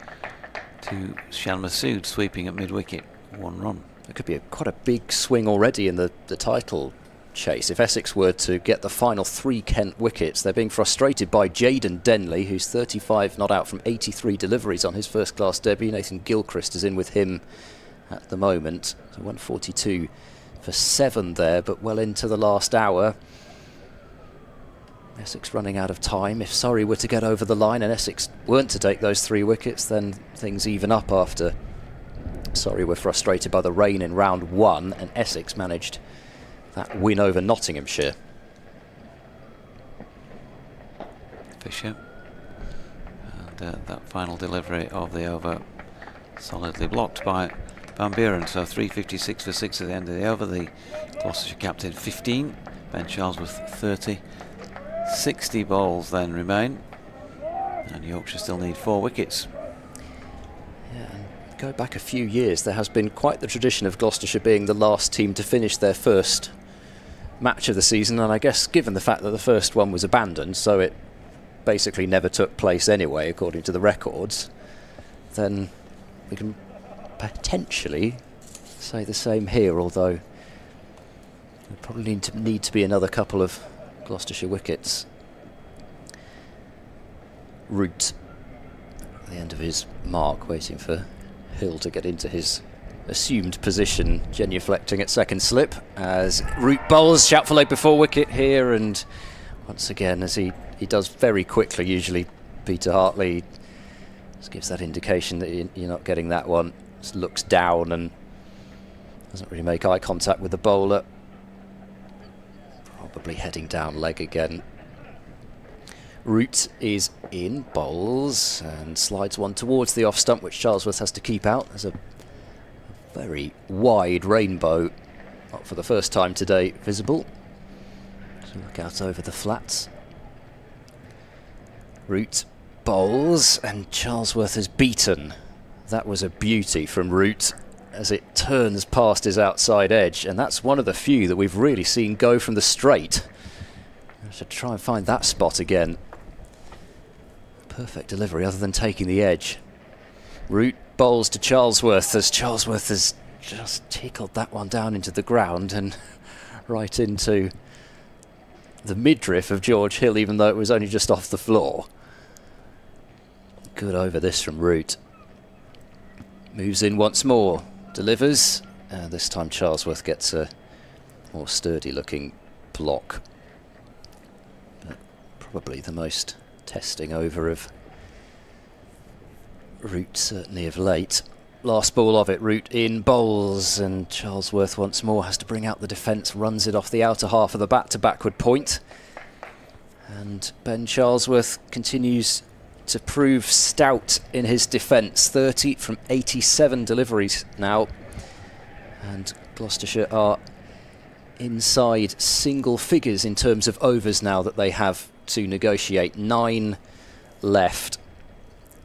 to Shan Massoud, sweeping at mid-wicket, 1 run. It could be quite a big swing already in the title chase. If Essex were to get the final 3 Kent wickets, they're being frustrated by Jayden Denley, who's 35 not out from 83 deliveries on his first-class debut. Nathan Gilchrist is in with him at the moment. So 142 for 7 there, but well into the last hour. Essex running out of time. If Surrey were to get over the line and Essex weren't to take those 3 wickets, then things even up after Surrey were frustrated by the rain in round 1, and Essex managed that win over Nottinghamshire. Fisher. And that final delivery of the over solidly blocked by Van Buren. So 356 for 6 at the end of the over. The Gloucestershire captain 15, Ben Charlesworth 30. 60 balls then remain, and Yorkshire still need 4 wickets. Yeah, and go back a few years, there has been quite the tradition of Gloucestershire being the last team to finish their first match of the season, and I guess given the fact that the first one was abandoned, so it basically never took place anyway according to the records, then we can potentially say the same here, although there probably need to be another couple of Gloucestershire wickets. Root at the end of his mark, waiting for Hill to get into his assumed position, genuflecting at second slip as Root bowls. Shout for leg before wicket here, and once again, as he does very quickly, usually Peter Hartley just gives that indication that you're not getting that one. Just looks down and doesn't really make eye contact with the bowler. Probably heading down leg again. Root is in, bowls, and slides one towards the off stump, which Charlesworth has to keep out. There's a very wide rainbow, not for the first time today, visible. So look out over the flats. Root bowls, and Charlesworth is beaten. That was a beauty from Root as it turns past his outside edge, and that's one of the few that we've really seen go from the straight. I should try and find that spot again. Perfect delivery other than taking the edge. Root bowls to Charlesworth as Charlesworth has just tickled that one down into the ground and right into the midriff of George Hill, even though it was only just off the floor. Good over this from Root. Moves in once more. Delivers. This time Charlesworth gets a more sturdy looking block. But probably the most testing over of Root, certainly of late. Last ball of it, Root in, bowls, and Charlesworth once more has to bring out the defence, runs it off the outer half of the bat to backward point. And Ben Charlesworth continues to prove stout in his defence. 30 from 87 deliveries now, and Gloucestershire are inside single figures in terms of overs now that they have to negotiate. 9 left,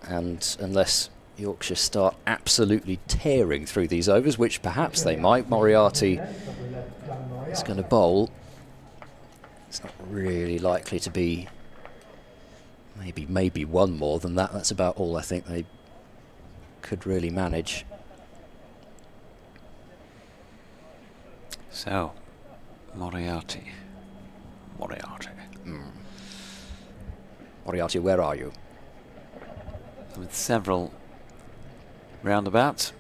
and unless Yorkshire start absolutely tearing through these overs, which perhaps they might, Moriarty is going to bowl. It's not really likely to be. Maybe one more than that. That's about all I think they could really manage. So, Moriarty. Moriarty, where are you? With several roundabouts,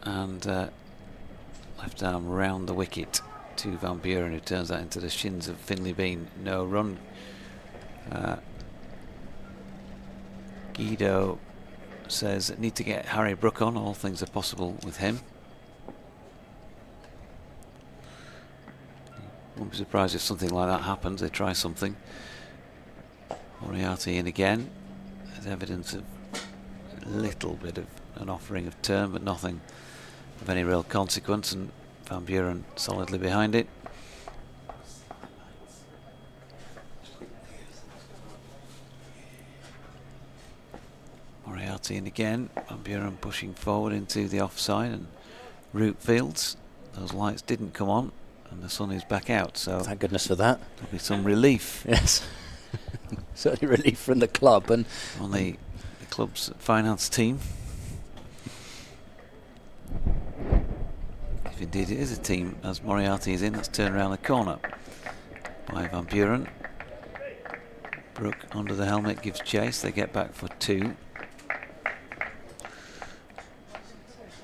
and left arm round the wicket to Van Buren, who turns that into the shins of Finlay Bean. No run. Guido says need to get Harry Brook on. All things are possible with him. Won't be surprised if something like that happens. They try something. Moriarty in again. There's evidence of a little bit of an offering of turn, but nothing of any real consequence, and Van Buren solidly behind it. Moriarty in again. Van Buren pushing forward into the offside and root fields. Those lights didn't come on and the sun is back out, so Thank goodness for that. there'll be some relief. Yes. Certainly relief from the club and on the club's finance team. If indeed it is a team, as Moriarty is in, let's turn around the corner by Van Buren. Brook under the helmet gives chase, they get back for 2.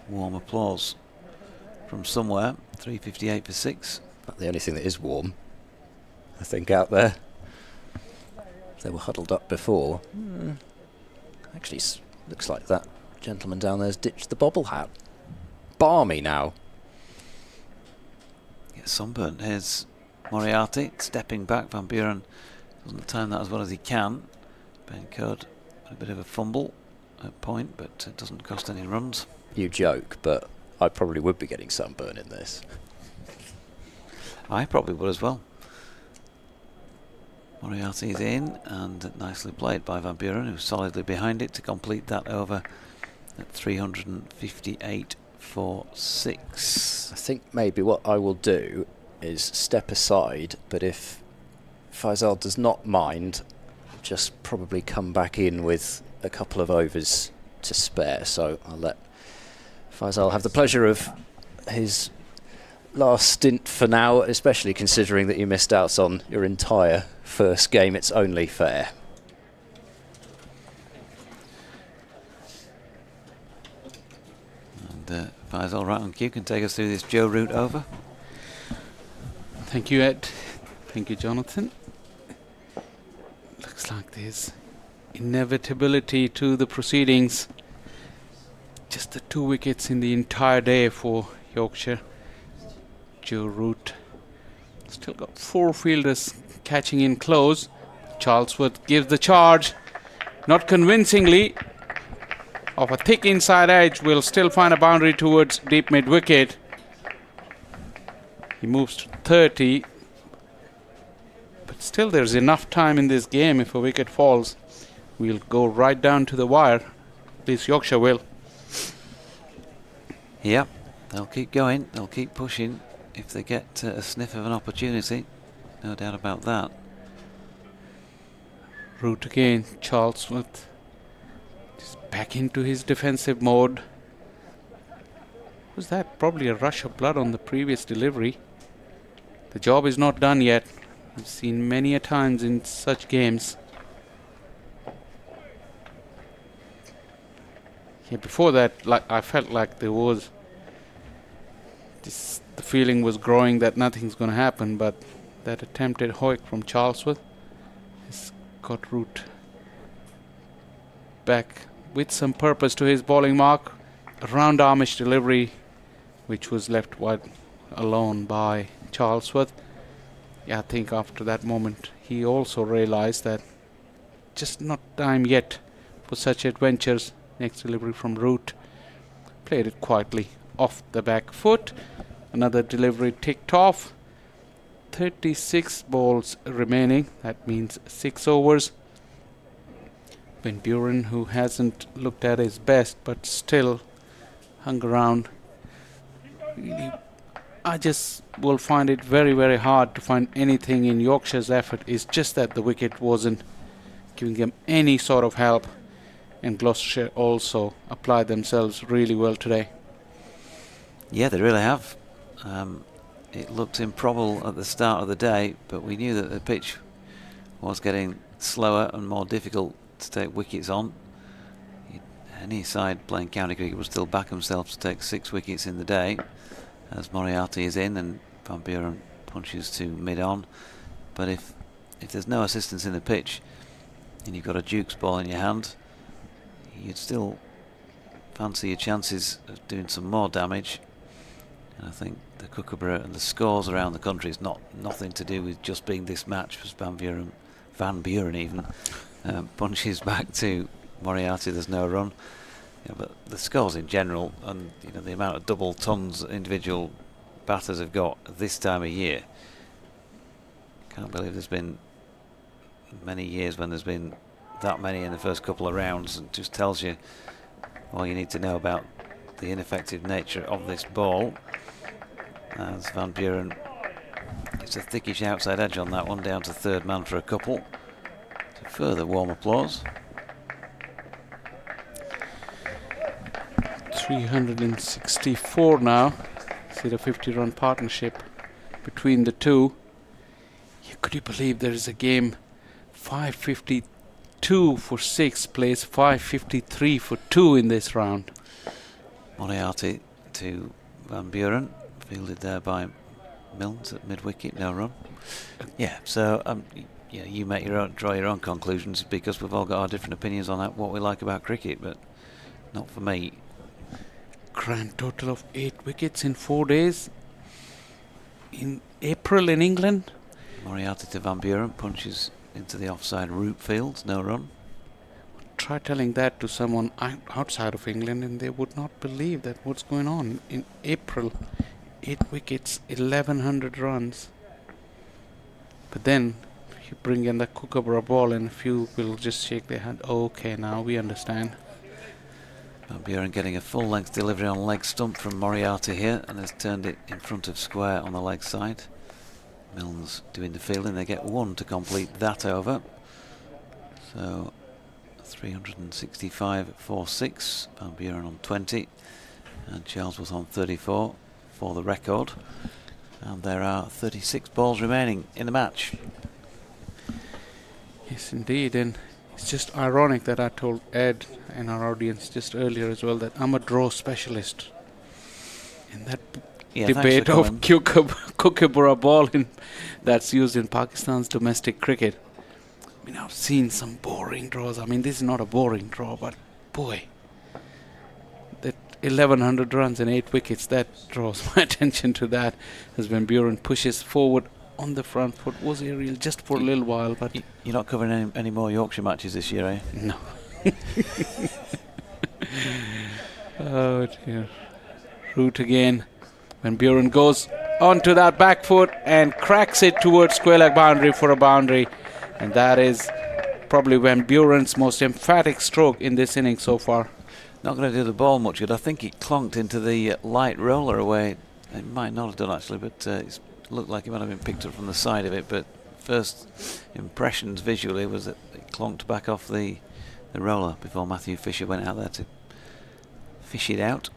Warm applause from somewhere. 3:58 for 6. That's the only thing that is warm, I think, out there. They were huddled up before. Actually, looks like that gentleman down there's ditched the bobble hat. Balmy now. Gets sunburnt. Here's Moriarty stepping back. Van Buren doesn't time that as well as he can. Ben Code, a bit of a fumble at point, but it doesn't cost any runs. You joke, but I probably would be getting sunburn in this. I probably would as well. Moriarty is in, and nicely played by Van Buren, who's solidly behind it to complete that over at 358 for 6. I think maybe what I will do is step aside, but if Faisal does not mind, just probably come back in with a couple of overs to spare. So I'll let Faisal have the pleasure of his last stint for now, especially considering that you missed out on your entire first game. It's only fair. And Faisal right on cue can take us through this Joe route over. Thank you, Ed. Thank you, Jonathan. Looks like there's inevitability to the proceedings. Just the 2 wickets in the entire day for Yorkshire. Joe Root still got 4 fielders catching in close. Charlesworth gives the charge, not convincingly. Off a thick inside edge, will still find a boundary towards deep mid wicket. He moves to 30, but still there's enough time in this game. If a wicket falls, we'll go right down to the wire. At least Yorkshire will. Yep, they'll keep going, they'll keep pushing if they get a sniff of an opportunity. No doubt about that. Root again, Charlesworth. Just back into his defensive mode. Was that probably a rush of blood on the previous delivery? The job is not done yet. We've seen many a times in such games. Yeah, before that, like I felt like there was this, the feeling was growing that nothing's going to happen, but that attempted hoik from Charlesworth has got Root back with some purpose to his bowling mark. A round armish delivery which was left wide alone by Charlesworth. Yeah, I think after that moment he also realized that just not time yet for such adventures. Next delivery from Root. Played it quietly off the back foot. Another delivery ticked off. 36 balls remaining. That means 6 overs. Van Buren, who hasn't looked at his best but still hung around. Really, I just will find it very, very hard to find anything in Yorkshire's effort. It's just that the wicket wasn't giving them any sort of help. And Gloucestershire also applied themselves really well today. Yeah, they really have. It looked improbable at the start of the day, but we knew that the pitch was getting slower and more difficult to take wickets on. Any side playing county cricket would still back themselves to take 6 wickets in the day, as Moriarty is in and Van Buren punches to mid-on. But if there's no assistance in the pitch and you've got a Duke's ball in your hand, you'd still fancy your chances of doing some more damage. And I think the Kookaburra and the scores around the country is nothing to do with just being this match. Because Van Buren even punches back to Moriarty. There's no run. Yeah, but the scores in general, and the amount of double tons individual batters have got this time of year. Can't believe there's been many years when there's been that many in the first couple of rounds, and just tells you all you need to know about the ineffective nature of this ball. As Van Buren gets a thickish outside edge on that one, down to third man for a couple. So further warm applause. 364 now. See the 50-run partnership between the two. Yeah, could you believe there is a game 552 for 6 plays 553 for 2 in this round. Moriarty to Van Buren, fielded there by Milnes at mid-wicket, no run. Yeah, so yeah, you make your own, draw your own conclusions, because we've all got our different opinions on that, what we like about cricket, but not for me. Grand total of 8 wickets in 4 days in April in England. Moriarty to Van Buren, punches into the offside root field, no run. Try telling that to someone outside of England and they would not believe that what's going on. In April, 8 wickets, 1100 runs. But then you bring in the Kookaburra ball and a few will just shake their hand. Okay, now we understand. Van Buren getting a full length delivery on leg stump from Moriarty here, and has turned it in front of square on the leg side. Milnes doing the fielding, they get 1 to complete that over. So 365 for 6, Van Buren on 20 and Charlesworth on 34 for the record, and there are 36 balls remaining in the match. Yes indeed, and it's just ironic that I told Ed and our audience just earlier as well that I'm a draw specialist. In that debate of Kookaburra ball that's used in Pakistan's domestic cricket. I mean, I've seen some boring draws. I mean, this is not a boring draw, but boy, that 1100 runs and 8 wickets, that draws my attention to that. As Van Buren pushes forward on the front foot, was aerial just for a little while, but you're not covering any more Yorkshire matches this year, are you? No. Oh dear. Root again. Van Buren goes onto that back foot and cracks it towards square leg boundary for a boundary. And that is probably Van Buren's most emphatic stroke in this innings so far. Not going to do the ball much good. I think it clonked into the light roller away. It might not have done actually, but it looked like it might have been picked up from the side of it. But first impressions visually was that it clonked back off the roller before Matthew Fisher went out there to fish it out.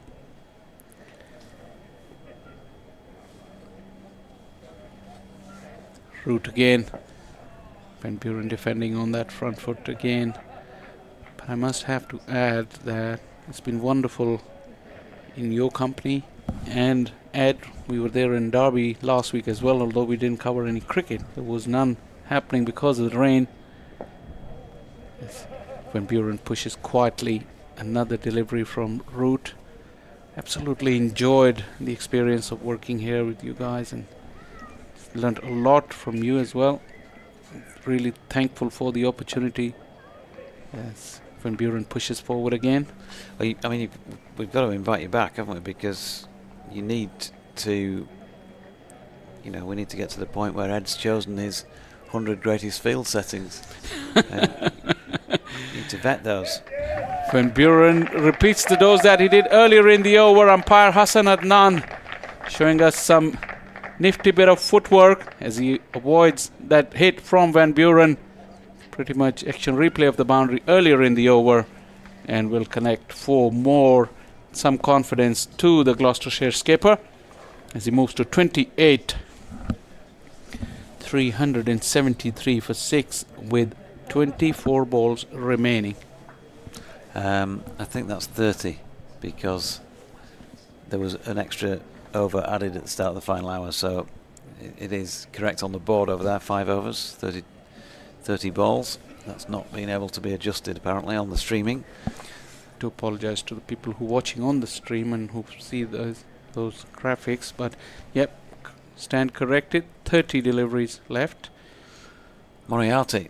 Root again. Van Buren defending on that front foot again. But I must have to add that it's been wonderful in your company. And Ed, we were there in Derby last week as well, although we didn't cover any cricket. There was none happening because of the rain. Yes. Van Buren pushes quietly. Another delivery from Root. Absolutely enjoyed the experience of working here with you guys and learned a lot from you as well. Really thankful for the opportunity. Yes, Van Buren pushes forward again. Well, we've got to invite you back, haven't we? Because you need to, we need to get to the point where Ed's chosen his 100 greatest field settings. Need to vet those. Van Buren repeats the dose that he did earlier in the over. Umpire Hassan Adnan showing us some nifty bit of footwork as he avoids that hit from Van Buren. Pretty much action replay of the boundary earlier in the over, and will connect for more, some confidence to the Gloucestershire skipper as he moves to 28. 373 for 6 with 24 balls remaining. I think that's 30 because there was an extra over added at the start of the final hour, so it is correct on the board over there. 5 overs, 30 balls. That's not been able to be adjusted apparently on the streaming. To apologize to the people who are watching on the stream and who see those graphics, but yep, stand corrected. 30 deliveries left. Moriarty,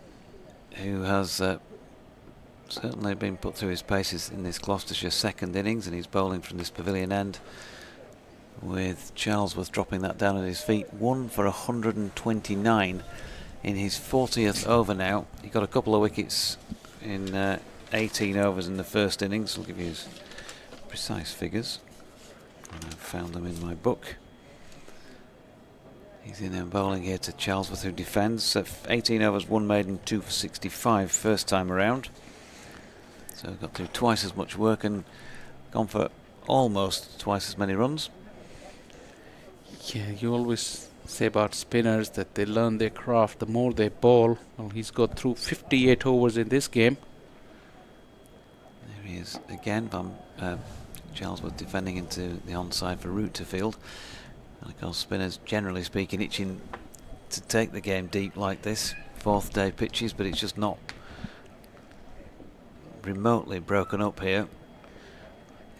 who has certainly been put through his paces in this Gloucestershire second innings, and he's bowling from this pavilion end, with Charlesworth dropping that down at his feet. 1 for 129 in his 40th over now. He got a couple of wickets in 18 overs in the first innings. I'll give you his precise figures. I've found them in my book. He's in and bowling here to Charlesworth, who defends. 18 overs, 1 maiden, 2 for 65 first time around. So got to do twice as much work and gone for almost twice as many runs. Yeah, you always say about spinners that they learn their craft the more they bowl. Well, he's got through 58 overs in this game. There he is again. Charlesworth defending into the onside for route to field. And of course, spinners, generally speaking, itching to take the game deep like this. Fourth day pitches, but it's just not remotely broken up here.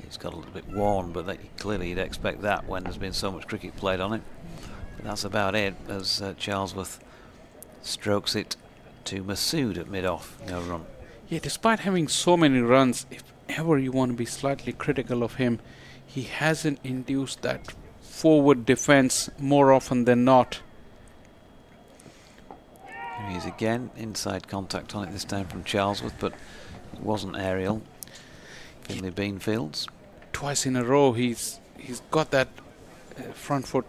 It's got a little bit worn, but clearly you'd expect that when there's been so much cricket played on it. But that's about it as Charlesworth strokes it to Masood at mid-off, no run. Yeah, despite having so many runs, if ever you want to be slightly critical of him, he hasn't induced that forward defence more often than not. Here he is again, inside contact on it this time from Charlesworth, but it wasn't aerial. Finley Beanfields. Twice in a row he's got that front foot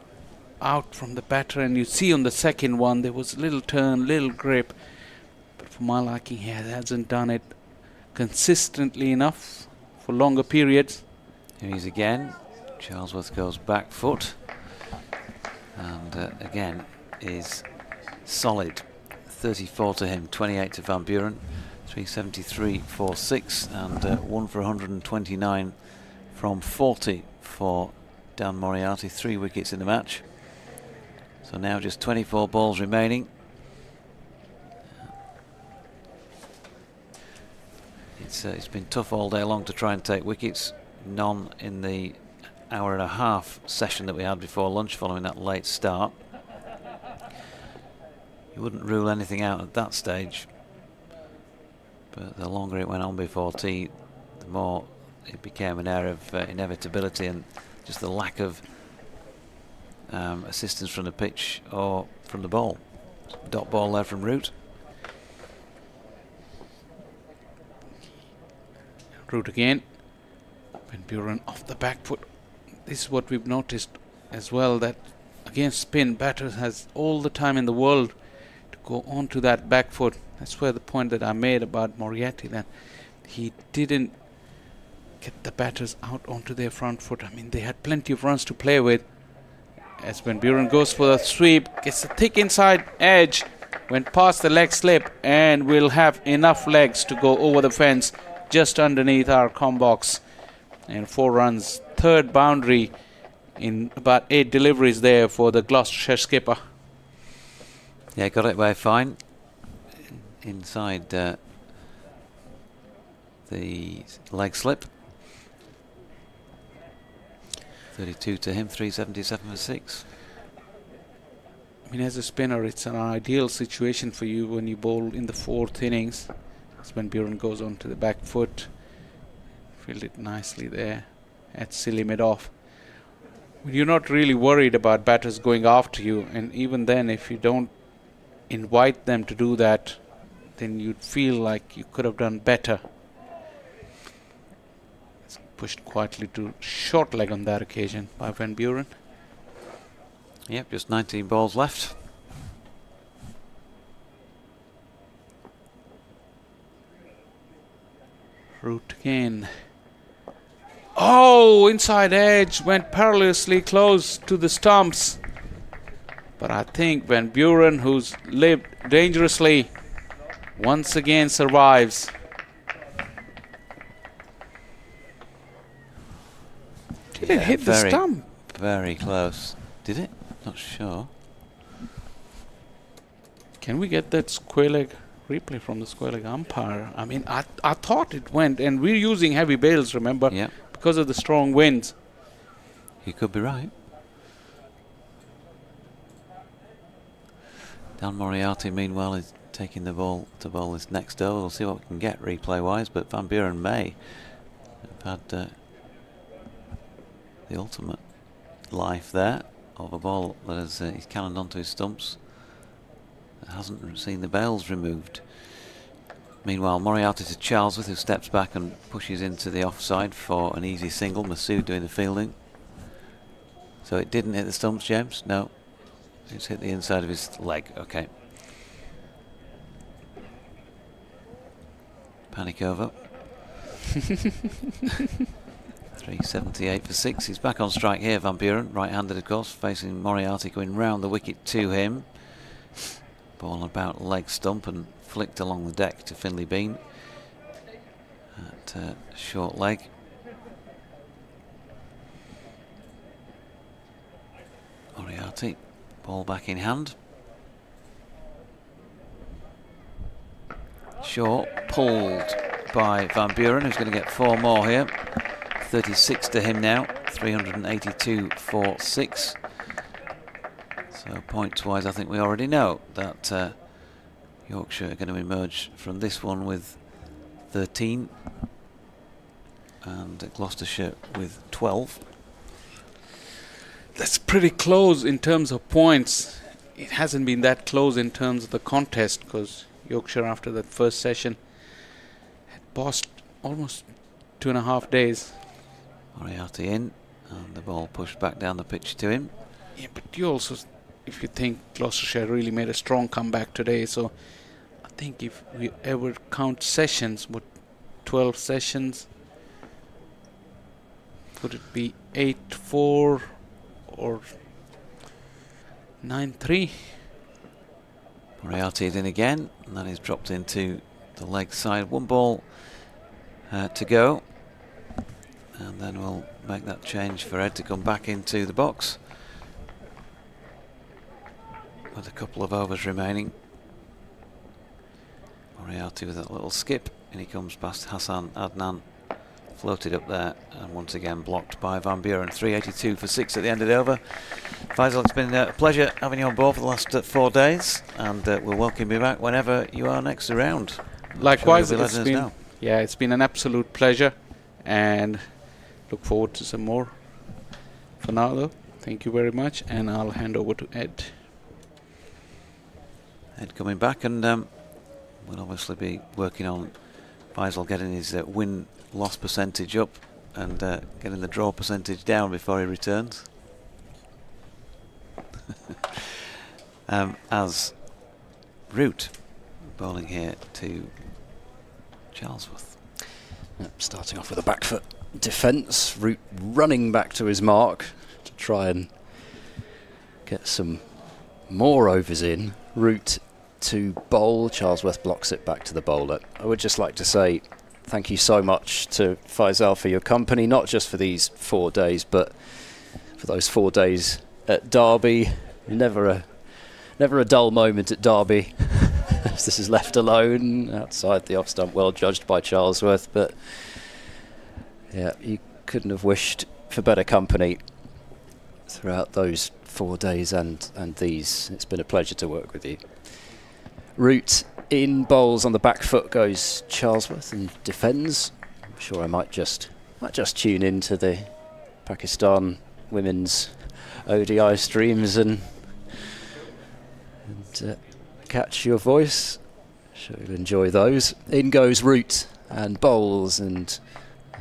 out from the batter, and you see on the second one there was a little turn, little grip, but for my liking he hasn't done it consistently enough for longer periods. Here he is again. Charlesworth goes back foot and again is solid. 34 to him, 28 to Van Buren, 373 for 6 and 1 for 129 from 40 for Dan Moriarty. 3 wickets in the match. So now just 24 balls remaining. It's been tough all day long to try and take wickets. None in the hour and a half session that we had before lunch following that late start. You wouldn't rule anything out at that stage, but the longer it went on before tea, the more it became an air of inevitability and just the lack of assistance from the pitch or from the ball. Dot ball there from Root. Root again. Van Buren off the back foot. This is what we've noticed as well, that against spin, batters has all the time in the world to go onto that back foot. That's where the point that I made about Moriarty, that he didn't get the batters out onto their front foot. I mean, they had plenty of runs to play with. As Van Buren goes for the sweep, gets a thick inside edge, went past the leg slip, and will have enough legs to go over the fence just underneath our com box. And 4 runs, third boundary in about 8 deliveries there for the Gloucestershire skipper. Yeah, got it away fine. Inside the leg slip. 32 to him, 377 for 6. I mean, as a spinner, it's an ideal situation for you when you bowl in the 4th innings. As Van Buren goes on to the back foot. Fielded nicely there at silly mid-off. You're not really worried about batters going after you, and even then, if you don't invite them to do that, then you'd feel like you could have done better. It's pushed quietly to short leg on that occasion by Van Buren. Yep, just 19 balls left. Root again. Oh, inside edge, went perilously close to the stumps. But I think Van Buren, who's lived dangerously, once again survives. Did it hit the stump? Very close. Did it? Not sure. Can we get that square leg replay from the square leg umpire? I mean, I thought it went, and we're using heavy bails, remember? Yeah. Because of the strong winds. You could be right. Dan Moriarty, meanwhile, is taking the ball to bowl this next over. We'll see what we can get replay-wise, but Van Buren may have had the ultimate life there of a ball that has he's cannoned onto his stumps. That hasn't seen the bails removed. Meanwhile, Moriarty to Charlesworth, who steps back and pushes into the offside for an easy single. Masood doing the fielding. So it didn't hit the stumps, James? No. It's hit the inside of his leg. Okay. Panic over. 378 for 6. He's back on strike here, Van Buren. Right-handed, of course, facing Moriarty, going round the wicket to him. Ball about leg stump and flicked along the deck to Finlay Bean at short leg. Moriarty, ball back in hand. Short, pulled by Van Buren, who's going to get 4 more here. 36 to him now, 382 for 6. So points-wise, I think we already know that Yorkshire are going to emerge from this one with 13 and Gloucestershire with 12. That's pretty close in terms of points. It hasn't been that close in terms of the contest, because Yorkshire, after that first session, had paused almost 2.5 days. Moriarty in, and the ball pushed back down the pitch to him. Yeah, but you also, if you think Gloucestershire really made a strong comeback today, so I think if we ever count sessions, what, 12 sessions, would it be 8-4 or 9-3? Moriarty is in again, and that is dropped into the leg side. 1 ball to go, and then we'll make that change for Ed to come back into the box with a couple of overs remaining. Moriarty with that little skip, and he comes past Hassan Adnan, floated up there, and once again blocked by Van Buren. 382 for 6 at the end of the over. Faisal, it's been a pleasure having you on board for the last 4 days, and we'll welcome you back whenever you are next around. Likewise, sure it's been an absolute pleasure, and look forward to some more. For now, though, thank you very much, and I'll hand over to Ed. Ed coming back, and we'll obviously be working on Faisal getting his win-loss percentage up and getting the draw percentage down before he returns. As Root bowling here to Charlesworth. Yep, starting off with a back foot defence. Root running back to his mark to try and get some more overs in. Root to bowl. Charlesworth blocks it back to the bowler. I would just like to say thank you so much to Faisal for your company, not just for these 4 days, but for those 4 days at Derby. Never a dull moment at Derby. This is left alone outside the off stump, well judged by Charlesworth, but yeah, you couldn't have wished for better company throughout those 4 days and these. It's been a pleasure to work with you. Root in bowls on the back foot goes Charlesworth and defends. I'm sure I might just tune into the Pakistan women's ODI streams and catch your voice. Sure you'll enjoy those. In goes Root and bowls, and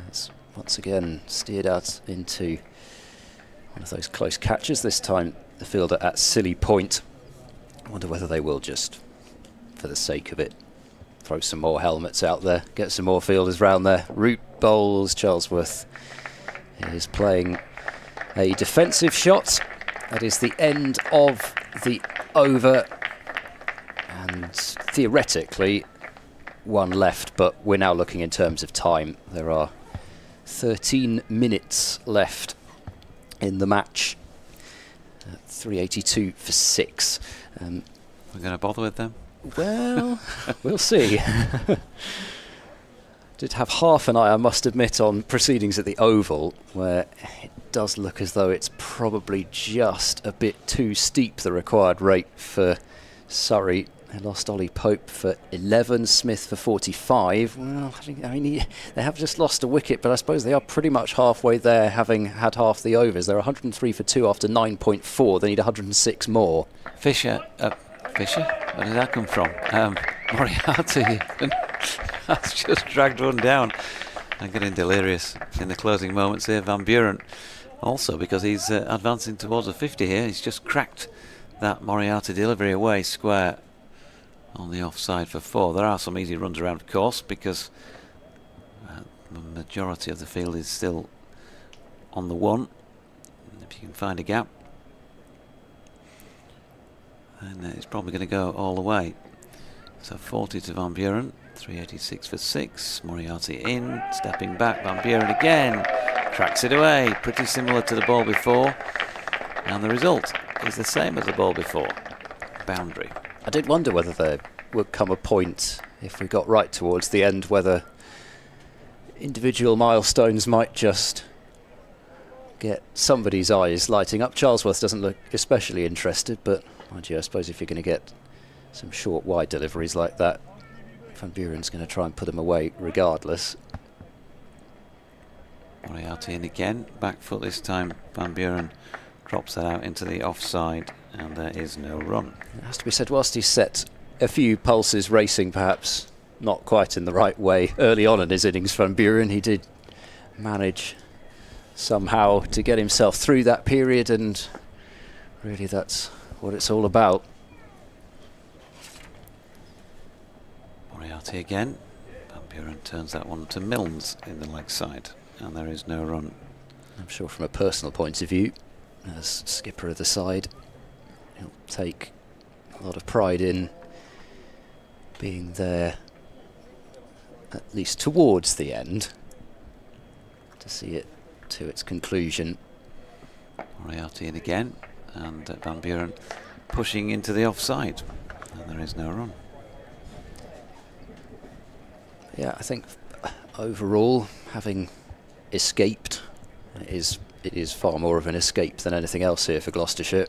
it's once again steered out into one of those close catches. This time the fielder at silly point. I wonder whether they will just, for the sake of it, throw some more helmets out there, get some more fielders round there. Root bowls. Charlesworth is playing a defensive shot. That is the end of the over, and theoretically 1 left, but we're now looking in terms of time. There are 13 minutes left in the match. 382 for 6. We're going to bother with them? Well, we'll see. Did have half an eye, I must admit, on proceedings at the Oval, where it does look as though it's probably just a bit too steep, the required rate for Surrey. They lost Ollie Pope for 11, Smith for 45. Well, I mean, they have just lost a wicket, but I suppose they are pretty much halfway there, having had half the overs. They're 103 for 2 after 9.4. They need 106 more. Fisher? Where did that come from? Moriarty That's just dragged one down. I'm getting delirious in the closing moments here. Van Buren also, because he's advancing towards a 50 here. He's just cracked that Moriarty delivery away square on the offside for 4. There are some easy runs around, of course, because the majority of the field is still on the 1. If you can find a gap, and it's probably going to go all the way. So 40 to Van Buren, 386 for 6. Moriarty in, stepping back. Van Buren again, cracks it away. Pretty similar to the ball before, and the result is the same as the ball before. Boundary. I did wonder whether there would come a point, if we got right towards the end, whether individual milestones might just get somebody's eyes lighting up. Charlesworth doesn't look especially interested, but mind you, I suppose if you're going to get some short wide deliveries like that, Van Buren's going to try and put them away regardless. Moriarty in again, back foot this time. Van Buren drops that out into the offside, and there is no run. It has to be said, whilst he set a few pulses racing, perhaps not quite in the right way early on in his innings, Van Buren, he did manage somehow to get himself through that period, and really that's what it's all about. Moriarty again. Van Buren turns that one to Milnes in the leg side, and there is no run. I'm sure from a personal point of view, as skipper of the side, he'll take a lot of pride in being there at least towards the end to see it to its conclusion. Moriarty in again, and Van Buren pushing into the offside, and there is no run. Yeah, I think overall, having escaped, it is far more of an escape than anything else here for Gloucestershire.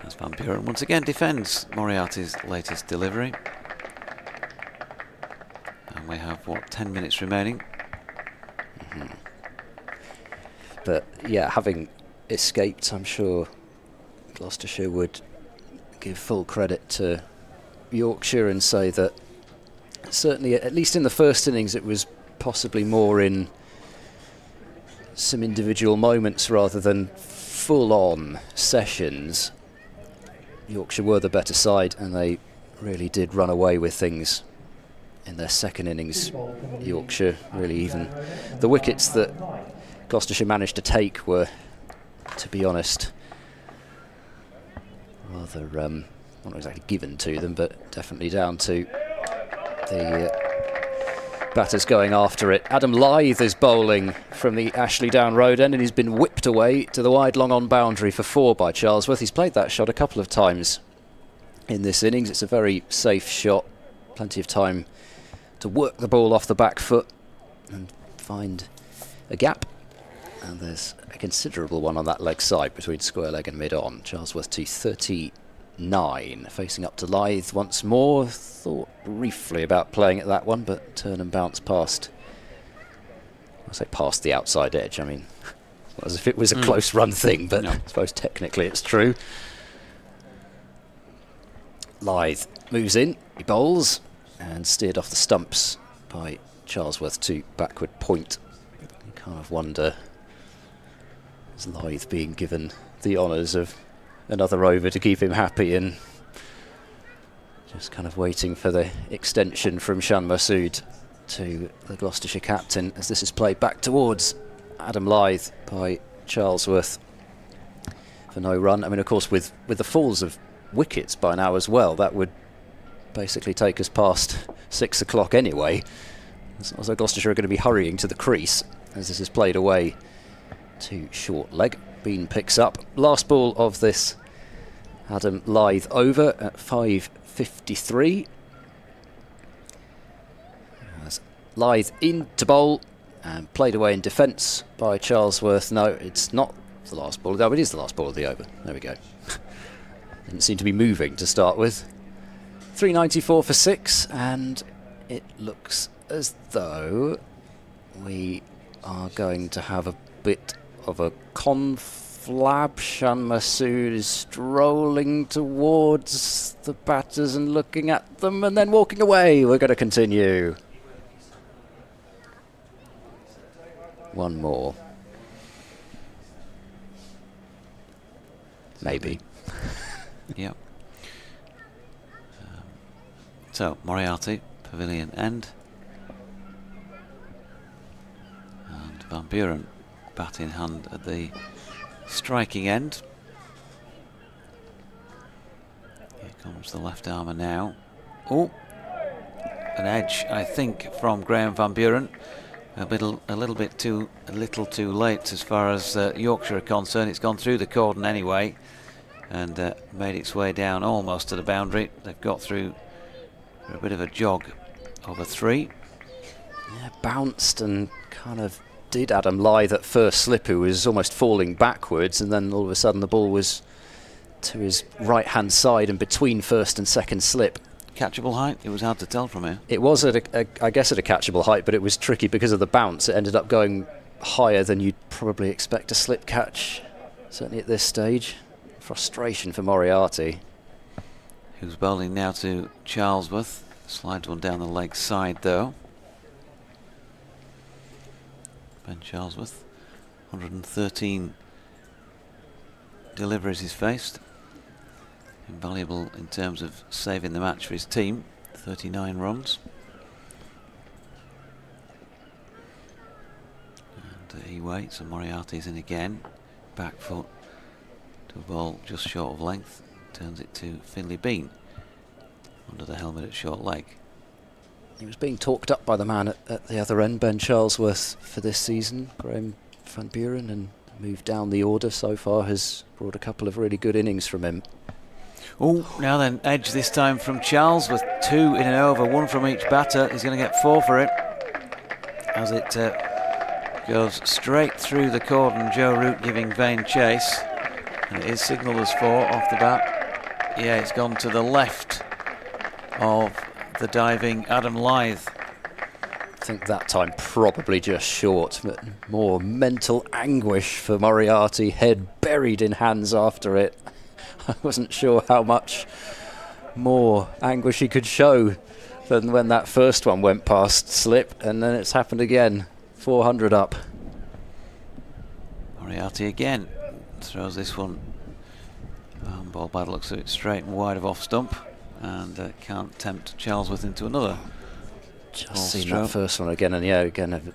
As Van Buren once again defends Moriarty's latest delivery. And we have, what, 10 minutes remaining? But yeah, having escaped, I'm sure Gloucestershire would give full credit to Yorkshire and say that certainly, at least in the first innings, it was possibly more in some individual moments rather than full-on sessions. Yorkshire were the better side, and they really did run away with things in their second innings. Yorkshire, really, even the wickets that Gloucestershire managed to take were, to be honest, rather not exactly given to them, but definitely down to the batters going after it. Adam Lyth is bowling from the Ashley Down Road end, and he's been whipped away to the wide long on boundary for 4 by Charlesworth. He's played that shot a couple of times in this innings. It's a very safe shot, plenty of time to work the ball off the back foot and find a gap. And there's a considerable one on that leg side between square leg and mid-on. Charlesworth to 39, facing up to Lyth once more. Thought briefly about playing at that one, but turn and bounce past. I say past the outside edge. I mean, not as if it was a close run thing, but no. I suppose technically it's true. Lyth moves in, he bowls, and steered off the stumps by Charlesworth to backward point. You kind of wonder, is Lyth being given the honours of another over to keep him happy, and just kind of waiting for the extension from Shan Masood to the Gloucestershire captain, as this is played back towards Adam Lyth by Charlesworth for no run. I mean, of course, with the falls of wickets by now as well, that would basically take us past 6 o'clock anyway. So Gloucestershire are going to be hurrying to the crease as this is played away to short leg. Bean picks up. Last ball of this Adam Lyth over at 5:53. As Lyth in to bowl and played away in defence by Charlesworth. No, it's not the last ball. No, it is the last ball of the over. There we go. Didn't seem to be moving to start with. 394 for 6, and it looks as though we are going to have a bit of a conflict flab. Shan Masood is strolling towards the batters and looking at them and then walking away. We're going to continue. One more. Maybe. Yep. So, Moriarty, pavilion end. And Van Buren, bat in hand at the striking end. Here comes the left armour now. Oh, an edge, I think, from Graham Van Buren. A little too late as far as Yorkshire are concerned. It's gone through the cordon anyway, and made its way down almost to the boundary. They've got through for a bit of a jog over 3. Yeah, bounced and kind of did Adam Lyth at first slip, who was almost falling backwards, and then all of a sudden the ball was to his right hand side and between first and second slip. Catchable height? It was hard to tell from here. It was I guess at a catchable height, but it was tricky because of the bounce. It ended up going higher than you'd probably expect a slip catch, certainly at this stage. Frustration for Moriarty. Who's bowling now to Charlesworth. Slides one down the leg side though. Ben Charlesworth, 113 deliveries he's faced. Invaluable in terms of saving the match for his team. 39 runs. And he waits, and Moriarty's in again. Back foot to a ball just short of length. Turns it to Finlay Bean under the helmet at short leg. He was being talked up by the man at the other end, Ben Charlesworth, for this season. Graham Van Buren, and moved down the order so far, has brought a couple of really good innings from him. Oh, now then, edge this time from Charlesworth. 2 in an over, 1 from each batter. He's going to get 4 for it as it goes straight through the cordon. Joe Root giving vain chase, and it is signalled as 4 off the bat. Yeah, it's gone to the left of the diving Adam Lyth. I think that time probably just short, but more mental anguish for Moriarty, head buried in hands after it. I wasn't sure how much more anguish he could show than when that first one went past slip, and then it's happened again. 400 up. Moriarty again throws this one. Ball by the looks of it straight and wide of off stump, and can't tempt Charlesworth into another. Just seen that first one again, and yeah, again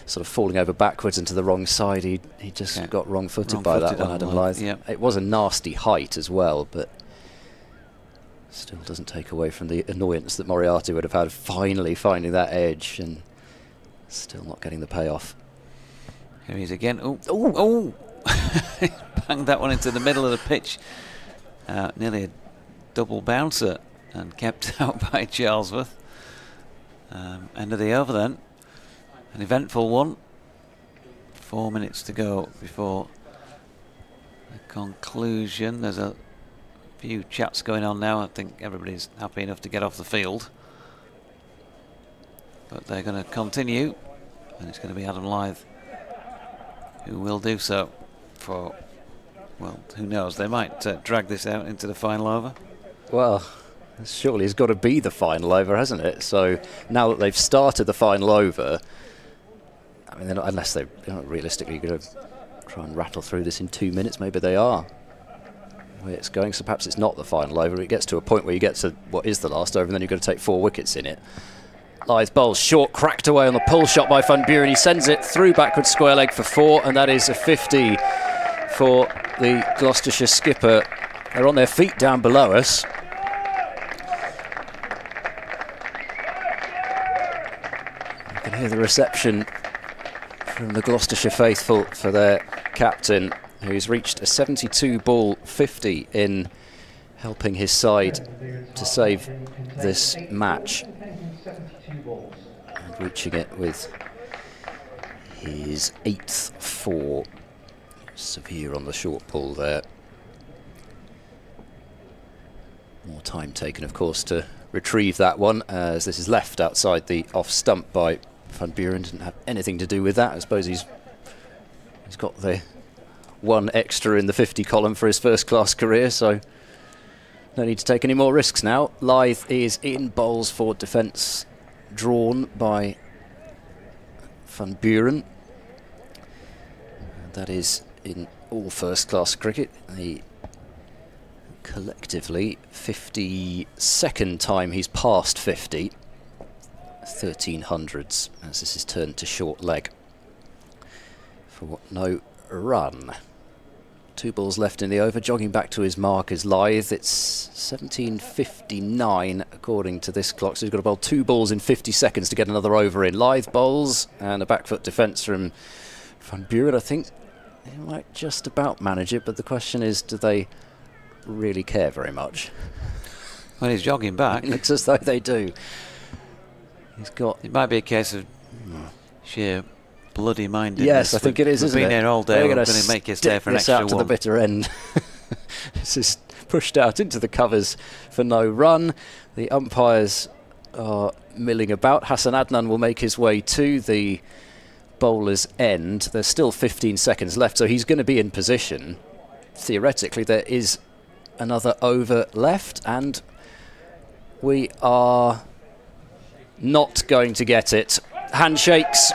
sort of falling over backwards into the wrong side. He just got wrong-footed by that one, Adam Lyth. Yep. It was a nasty height as well, but still doesn't take away from the annoyance that Moriarty would have had finally finding that edge and still not getting the payoff. Here he is again. Oh! Banged that one into the middle of the pitch. Nearly a double bouncer, and kept out by Charlesworth. End of the over then. An eventful one. 4 minutes to go before the conclusion. There's a few chats going on now. I think everybody's happy enough to get off the field. But they're going to continue, and it's going to be Adam Lyth who will do so for, well, who knows, they might drag this out into the final over. Well, surely it's got to be the final over, hasn't it? So now that they've started the final over, I mean, unless they're not realistically going to try and rattle through this in 2 minutes, maybe they are. The way it's going, so perhaps it's not the final over. It gets to a point where you get to what is the last over, and then you've got to take 4 wickets in it. Lyth bowls short, cracked away on the pull shot by Van Buren. He sends it through backwards square leg for 4, and that is a 50 for the Gloucestershire skipper. They're on their feet down below us. You can hear the reception from the Gloucestershire faithful for their captain, who's reached a 72 ball 50 in helping his side to save this match. And reaching it with his 8th 4. Severe on the short pull there. More time taken, of course, to retrieve that one, as this is left outside the off stump by Van Buren. Didn't have anything to do with that. I suppose he's got the one extra in the 50 column for his first class career, so no need to take any more risks now. Lyth is in bowls for defence, drawn by Van Buren. And that is in all first class cricket the collectively 52nd time he's passed 50. 1300s as this is turned to short leg for no run. 2 balls left in the over. Jogging back to his mark is Lyth. It's 17:59 according to this clock, so he's got to bowl 2 balls in 50 seconds to get another over in. Lyth bowls, and a back foot defence from Van Buren. I think he might just about manage it, but the question is, do they really care very much? Well, he's jogging back. It looks as though they do. He's got... It might be a case of sheer bloody mindedness. Yes, I think it is, isn't it? We've been here all day. We're going to make you stay for an extra out to one. the bitter end. This is pushed out into the covers for no run. The umpires are milling about. Hassan Adnan will make his way to the bowler's end. There's still 15 seconds left, so he's going to be in position. Theoretically, there is another over left, and we are not going to get it. Handshakes.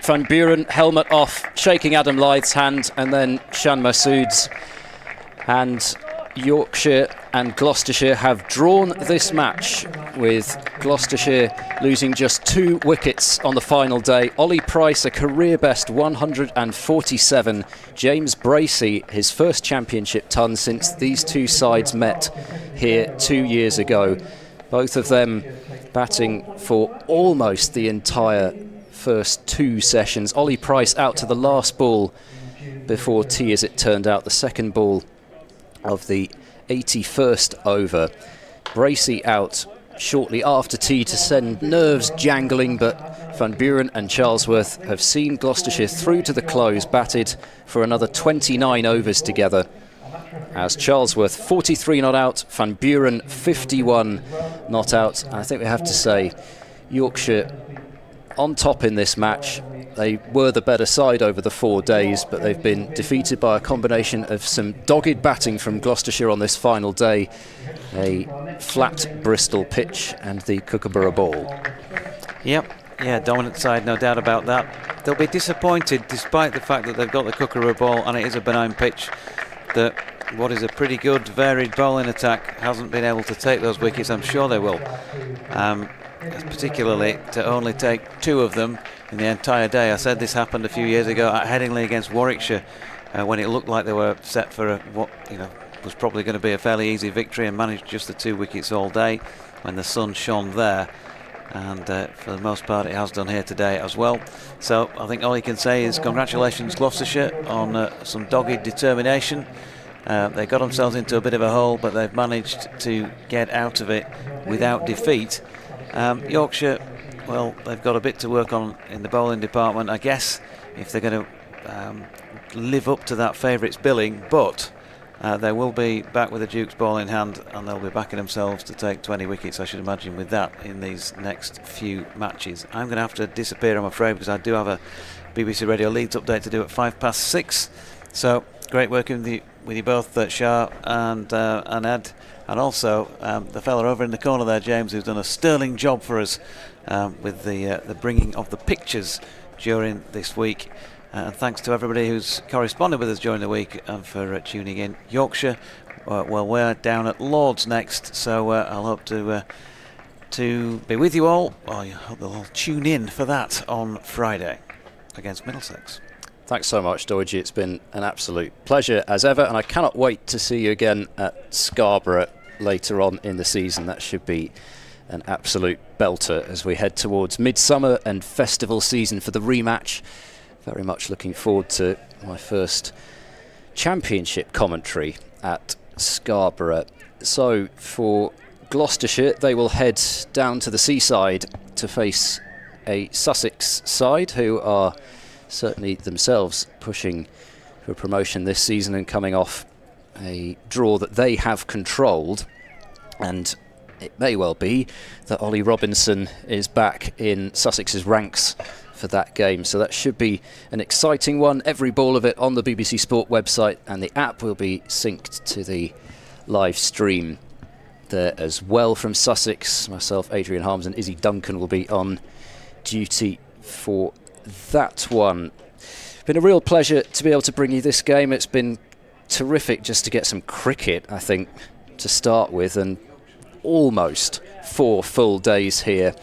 Van Buren, helmet off, shaking Adam Lyth's hand, and then Shan Masood's. And Yorkshire and Gloucestershire have drawn this match, with Gloucestershire losing just 2 wickets on the final day. Ollie Price, a career best 147. James Bracey, his first championship ton since these 2 sides met here 2 years ago. Both of them batting for almost the entire first 2 sessions. Ollie Price out to the last ball before tea, as it turned out, the second ball of the 81st over. Bracey out shortly after tea to send nerves jangling, but Van Buren and Charlesworth have seen Gloucestershire through to the close, batted for another 29 overs together, as Charlesworth 43 not out, Van Buren 51 not out. I think we have to say Yorkshire on top in this match. They were the better side over the 4 days, but they've been defeated by a combination of some dogged batting from Gloucestershire on this final day, a flat Bristol pitch, and the Kookaburra ball. Yep, yeah, dominant side, no doubt about that. They'll be disappointed, despite the fact that they've got the Kookaburra ball and it is a benign pitch, that what is a pretty good varied bowling attack hasn't been able to take those wickets. I'm sure they will. Particularly to only take 2 of them in the entire day. I said this happened a few years ago at Headingley against Warwickshire, when it looked like they were set for what was probably going to be a fairly easy victory, and managed just the 2 wickets all day when the sun shone there. And for the most part it has done here today as well. So I think all you can say is congratulations Gloucestershire on some dogged determination. They got themselves into a bit of a hole, but they've managed to get out of it without defeat. Yorkshire, well, they've got a bit to work on in the bowling department, I guess, if they're going to live up to that favourites billing, but they will be back with the Duke's ball in hand, and they'll be backing themselves to take 20 wickets, I should imagine, with that in these next few matches. I'm going to have to disappear, I'm afraid, because I do have a BBC Radio Leeds update to do at 6:05. So great working with you both, Shah and Ed, and also the fella over in the corner there, James, who's done a sterling job for us with the bringing of the pictures during this week. And thanks to everybody who's corresponded with us during the week and for tuning in. Yorkshire, well, we're down at Lord's next, so I'll hope to be with you all. Well, I hope they'll all tune in for that on Friday against Middlesex. Thanks so much, Doidge. It's been an absolute pleasure as ever, and I cannot wait to see you again at Scarborough later on in the season. That should be an absolute belter as we head towards midsummer and festival season for the rematch. Very much looking forward to my first championship commentary at Scarborough. So for Gloucestershire, they will head down to the seaside to face a Sussex side who are certainly themselves pushing for promotion this season and coming off a draw that they have controlled. And it may well be that Ollie Robinson is back in Sussex's ranks for that game. So that should be an exciting one. Every ball of it on the BBC Sport website, and the app will be synced to the live stream there as well from Sussex. Myself, Adrian Harms and Izzy Duncan will be on duty for that one. Been a real pleasure to be able to bring you this game. It's been terrific just to get some cricket, I think, to start with, and almost 4 full days here.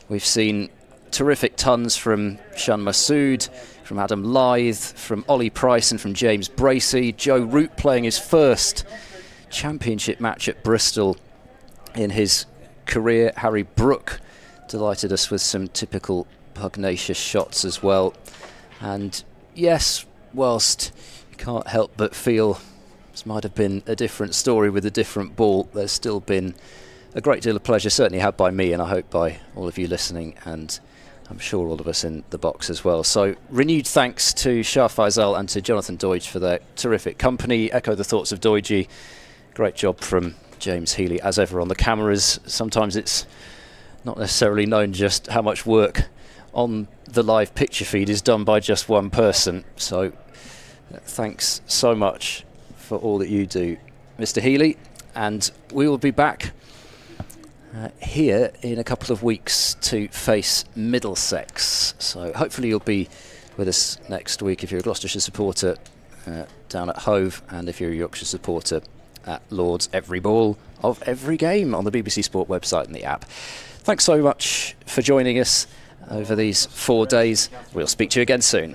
We've seen terrific tons from Shan Masood, from Adam Lyth, from Ollie Price and from James Bracey. Joe Root playing his first championship match at Bristol in his career. Harry Brook delighted us with some typical pugnacious shots as well. And yes, whilst you can't help but feel this might have been a different story with a different ball, there's still been a great deal of pleasure, certainly had by me, and I hope by all of you listening, and I'm sure all of us in the box as well. So renewed thanks to Shah Faisal and to Jonathan Doidge for their terrific company. Echo the thoughts of Doidge. Great job from James Healy as ever on the cameras. Sometimes it's not necessarily known just how much work on the live picture feed is done by just one person. So thanks so much for all that you do, Mr. Healy. And we will be back here in a couple of weeks to face Middlesex. So hopefully you'll be with us next week if you're a Gloucestershire supporter down at Hove, and if you're a Yorkshire supporter at Lord's. Every ball of every game on the BBC Sport website and the app. Thanks so much for joining us over these 4 days. We'll speak to you again soon.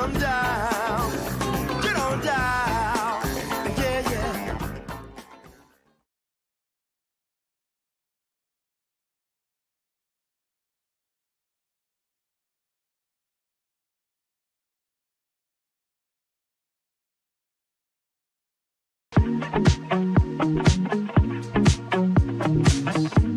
on down, get on down, yeah, yeah.